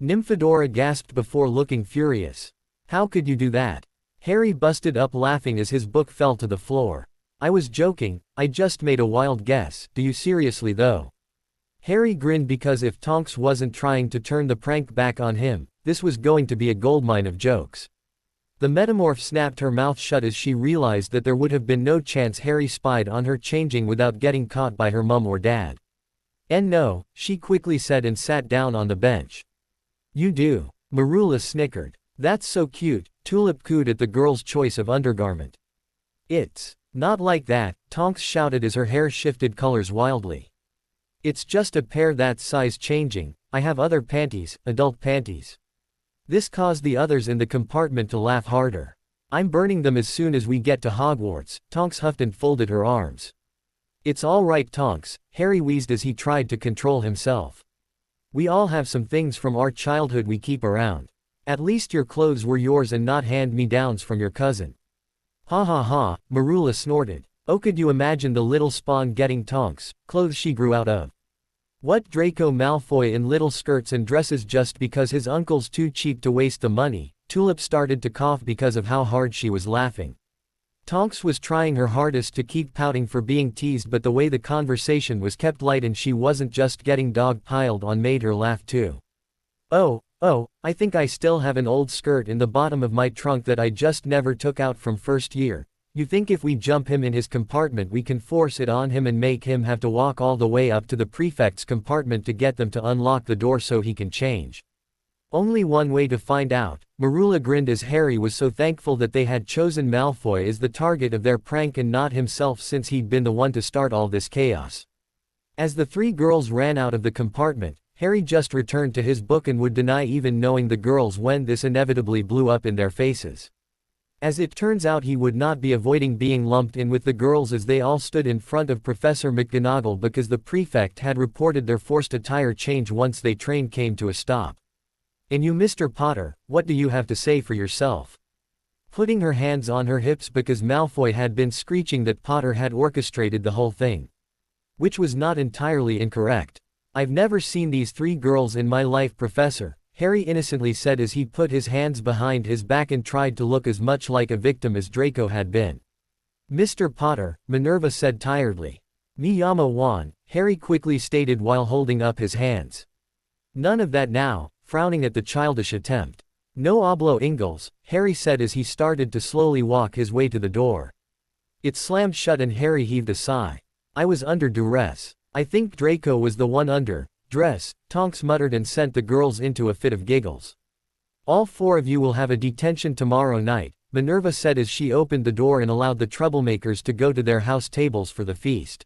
Nymphadora gasped before looking furious. How could you do that? Harry busted up laughing as his book fell to the floor. I was joking, I just made a wild guess. Do you seriously though? Harry grinned because if Tonks wasn't trying to turn the prank back on him, this was going to be a goldmine of jokes. The metamorph snapped her mouth shut as she realized that there would have been no chance Harry spied on her changing without getting caught by her mum or dad. And no, she quickly said and sat down on the bench. You do. Marula snickered. That's so cute, Tulip cooed at the girl's choice of undergarment. It's not like that, Tonks shouted as her hair shifted colors wildly. It's just a pair that's size changing, I have other panties, adult panties. This caused the others in the compartment to laugh harder. I'm burning them as soon as we get to Hogwarts, Tonks huffed and folded her arms. It's all right Tonks, Harry wheezed as he tried to control himself. We all have some things from our childhood we keep around. At least your clothes were yours and not hand-me-downs from your cousin. Ha ha ha, Marula snorted. Oh, could you imagine the little spawn getting Tonks, clothes she grew out of. What, Draco Malfoy in little skirts and dresses just because his uncle's too cheap to waste the money? Tulip started to cough because of how hard she was laughing. Tonks was trying her hardest to keep pouting for being teased, but the way the conversation was kept light and she wasn't just getting dog-piled on made her laugh too. Oh, I think I still have an old skirt in the bottom of my trunk that I just never took out from first year. You think if we jump him in his compartment we can force it on him and make him have to walk all the way up to the prefect's compartment to get them to unlock the door so he can change? Only one way to find out. Marula grinned as Harry was so thankful that they had chosen Malfoy as the target of their prank and not himself, since he'd been the one to start all this chaos. As the three girls ran out of the compartment, Harry just returned to his book and would deny even knowing the girls when this inevitably blew up in their faces. As it turns out, he would not be avoiding being lumped in with the girls as they all stood in front of Professor McGonagall because the prefect had reported their forced attire change once their train came to a stop. And you, Mr. Potter, what do you have to say for yourself? Putting her hands on her hips because Malfoy had been screeching that Potter had orchestrated the whole thing. Which was not entirely incorrect. I've never seen these three girls in my life, Professor, Harry innocently said as he put his hands behind his back and tried to look as much like a victim as Draco had been. Mr. Potter, Minerva said tiredly. Me llamo Juan, Harry quickly stated while holding up his hands. None of that now, frowning at the childish attempt. No hablo Ingalls, Harry said as he started to slowly walk his way to the door. It slammed shut and Harry heaved a sigh. I was under duress. I think Draco was the one under dress, Tonks muttered and sent the girls into a fit of giggles. All four of you will have a detention tomorrow night, Minerva said as she opened the door and allowed the troublemakers to go to their house tables for the feast.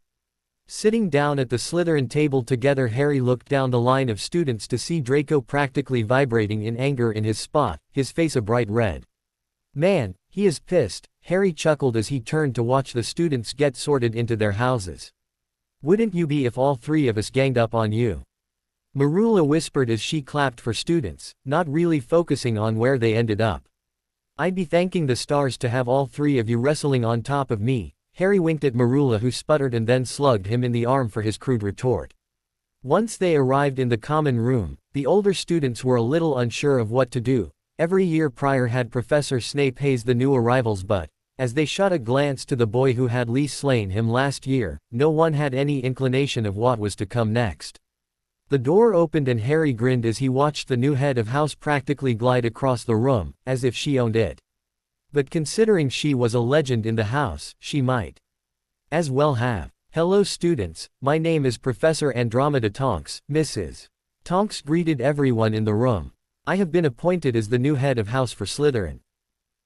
Sitting down at the Slytherin table together, Harry looked down the line of students to see Draco practically vibrating in anger in his spot, his face a bright red. Man, he is pissed, Harry chuckled as he turned to watch the students get sorted into their houses. Wouldn't you be if all three of us ganged up on you? Marula whispered as she clapped for students, not really focusing on where they ended up. I'd be thanking the stars to have all three of you wrestling on top of me, Harry winked at Marula, who sputtered and then slugged him in the arm for his crude retort. Once they arrived in the common room, the older students were a little unsure of what to do. Every year prior had Professor Snape hazed the new arrivals, but as they shot a glance to the boy who had least slain him last year, no one had any inclination of what was to come next. The door opened and Harry grinned as he watched the new head of house practically glide across the room, as if she owned it. But considering she was a legend in the house, she might as well have. Hello students, my name is Professor Andromeda Tonks, Mrs. Tonks greeted everyone in the room. I have been appointed as the new head of house for Slytherin.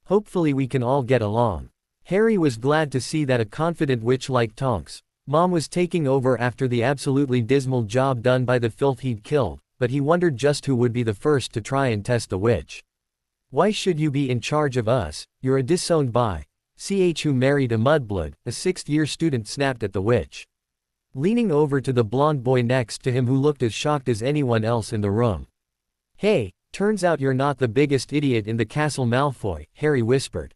Hopefully we can all get along. Harry was glad to see that a confident witch like Tonks' mom was taking over after the absolutely dismal job done by the filth he'd killed, but he wondered just who would be the first to try and test the witch. Why should you be in charge of us? You're a disowned by who married a mudblood, a sixth-year student snapped at the witch. Leaning over to the blonde boy next to him who looked as shocked as anyone else in the room. Hey, turns out you're not the biggest idiot in the castle, Malfoy, Harry whispered.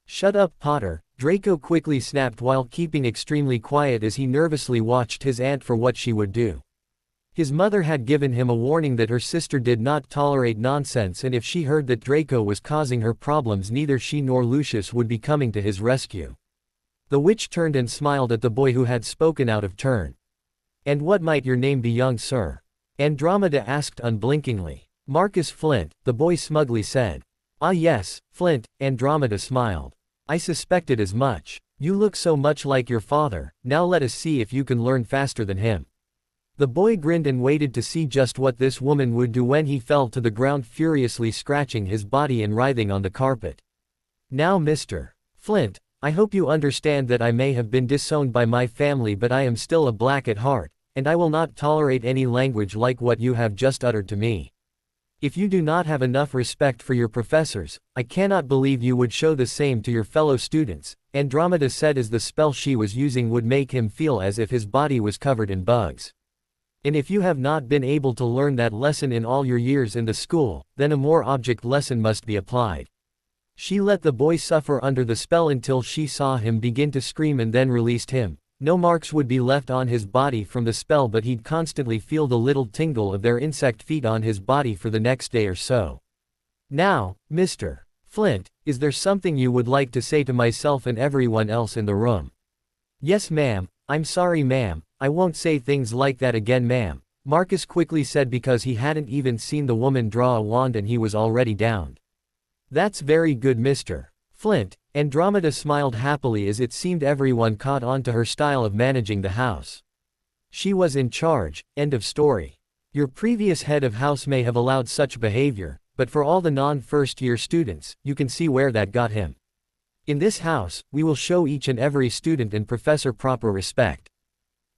Shut up, Potter, Draco quickly snapped while keeping extremely quiet as he nervously watched his aunt for what she would do. His mother had given him a warning that her sister did not tolerate nonsense, and if she heard that Draco was causing her problems, neither she nor Lucius would be coming to his rescue. The witch turned and smiled at the boy who had spoken out of turn. And what might your name be, young sir? Andromeda asked unblinkingly. Marcus Flint, the boy smugly said. Ah yes, Flint, Andromeda smiled. I suspected as much. You look so much like your father, now let us see if you can learn faster than him. The boy grinned and waited to see just what this woman would do when he fell to the ground, furiously scratching his body and writhing on the carpet. Now Mr. Flint, I hope you understand that I may have been disowned by my family, but I am still a black at heart, and I will not tolerate any language like what you have just uttered to me. If you do not have enough respect for your professors, I cannot believe you would show the same to your fellow students, Andromeda said as the spell she was using would make him feel as if his body was covered in bugs. And if you have not been able to learn that lesson in all your years in the school, then a more object lesson must be applied. She let the boy suffer under the spell until she saw him begin to scream and then released him. No marks would be left on his body from the spell, but he'd constantly feel the little tingle of their insect feet on his body for the next day or so. Now, Mr. Flint, is there something you would like to say to myself and everyone else in the room? Yes, ma'am. I'm sorry, ma'am. I won't say things like that again, ma'am, Marcus quickly said because he hadn't even seen the woman draw a wand and he was already downed. That's very good, Mr. Flint. Andromeda smiled happily as it seemed everyone caught on to her style of managing the house. She was in charge, end of story. Your previous head of house may have allowed such behavior, but for all the non-first-year students, you can see where that got him. In this house, we will show each and every student and professor proper respect.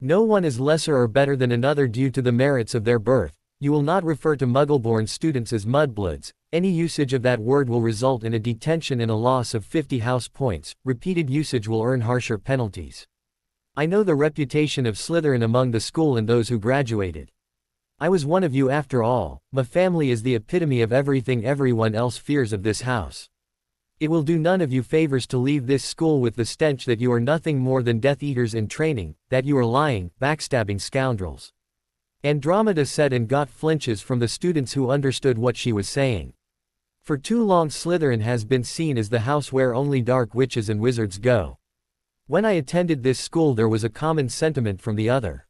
No one is lesser or better than another due to the merits of their birth. You will not refer to Muggle-born students as mudbloods. Any usage of that word will result in a detention and a loss of 50 house points. Repeated usage will earn harsher penalties. I know the reputation of Slytherin among the school and those who graduated. I was one of you after all. My family is the epitome of everything everyone else fears of this house. It will do none of you favors to leave this school with the stench that you are nothing more than Death Eaters in training, that you are lying, backstabbing scoundrels. Andromeda said and got flinches from the students who understood what she was saying. For too long Slytherin has been seen as the house where only dark witches and wizards go. When I attended this school there was a common sentiment from the other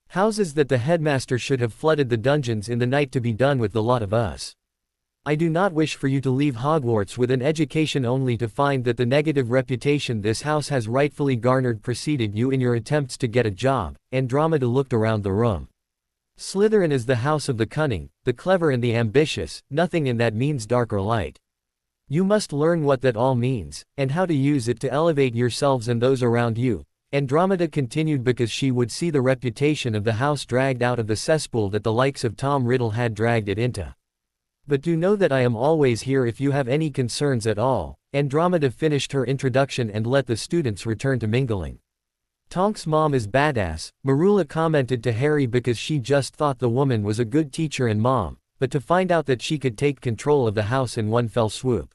houses that the headmaster should have flooded the dungeons in the night to be done with the lot of us. I do not wish for you to leave Hogwarts with an education only to find that the negative reputation this house has rightfully garnered preceded you in your attempts to get a job. Andromeda looked around the room. Slytherin is the house of the cunning, the clever and the ambitious. Nothing in that means dark or light. You must learn what that all means, and how to use it to elevate yourselves and those around you. Andromeda continued because she would see the reputation of the house dragged out of the cesspool that the likes of Tom Riddle had dragged it into. But do know that I am always here if you have any concerns at all. Andromeda finished her introduction and let the students return to mingling. Tonk's mom is badass, Marula commented to Harry because she just thought the woman was a good teacher and mom, but to find out that she could take control of the house in one fell swoop.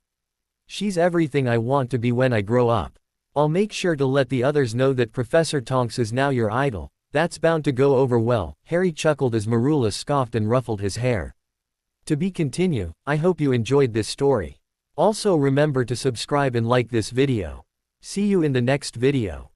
She's everything I want to be when I grow up. I'll make sure to let the others know that Professor Tonks is now your idol. That's bound to go over well. Harry chuckled as Marula scoffed and ruffled his hair. To be continued. I hope you enjoyed this story. Also remember to subscribe and like this video. See you in the next video.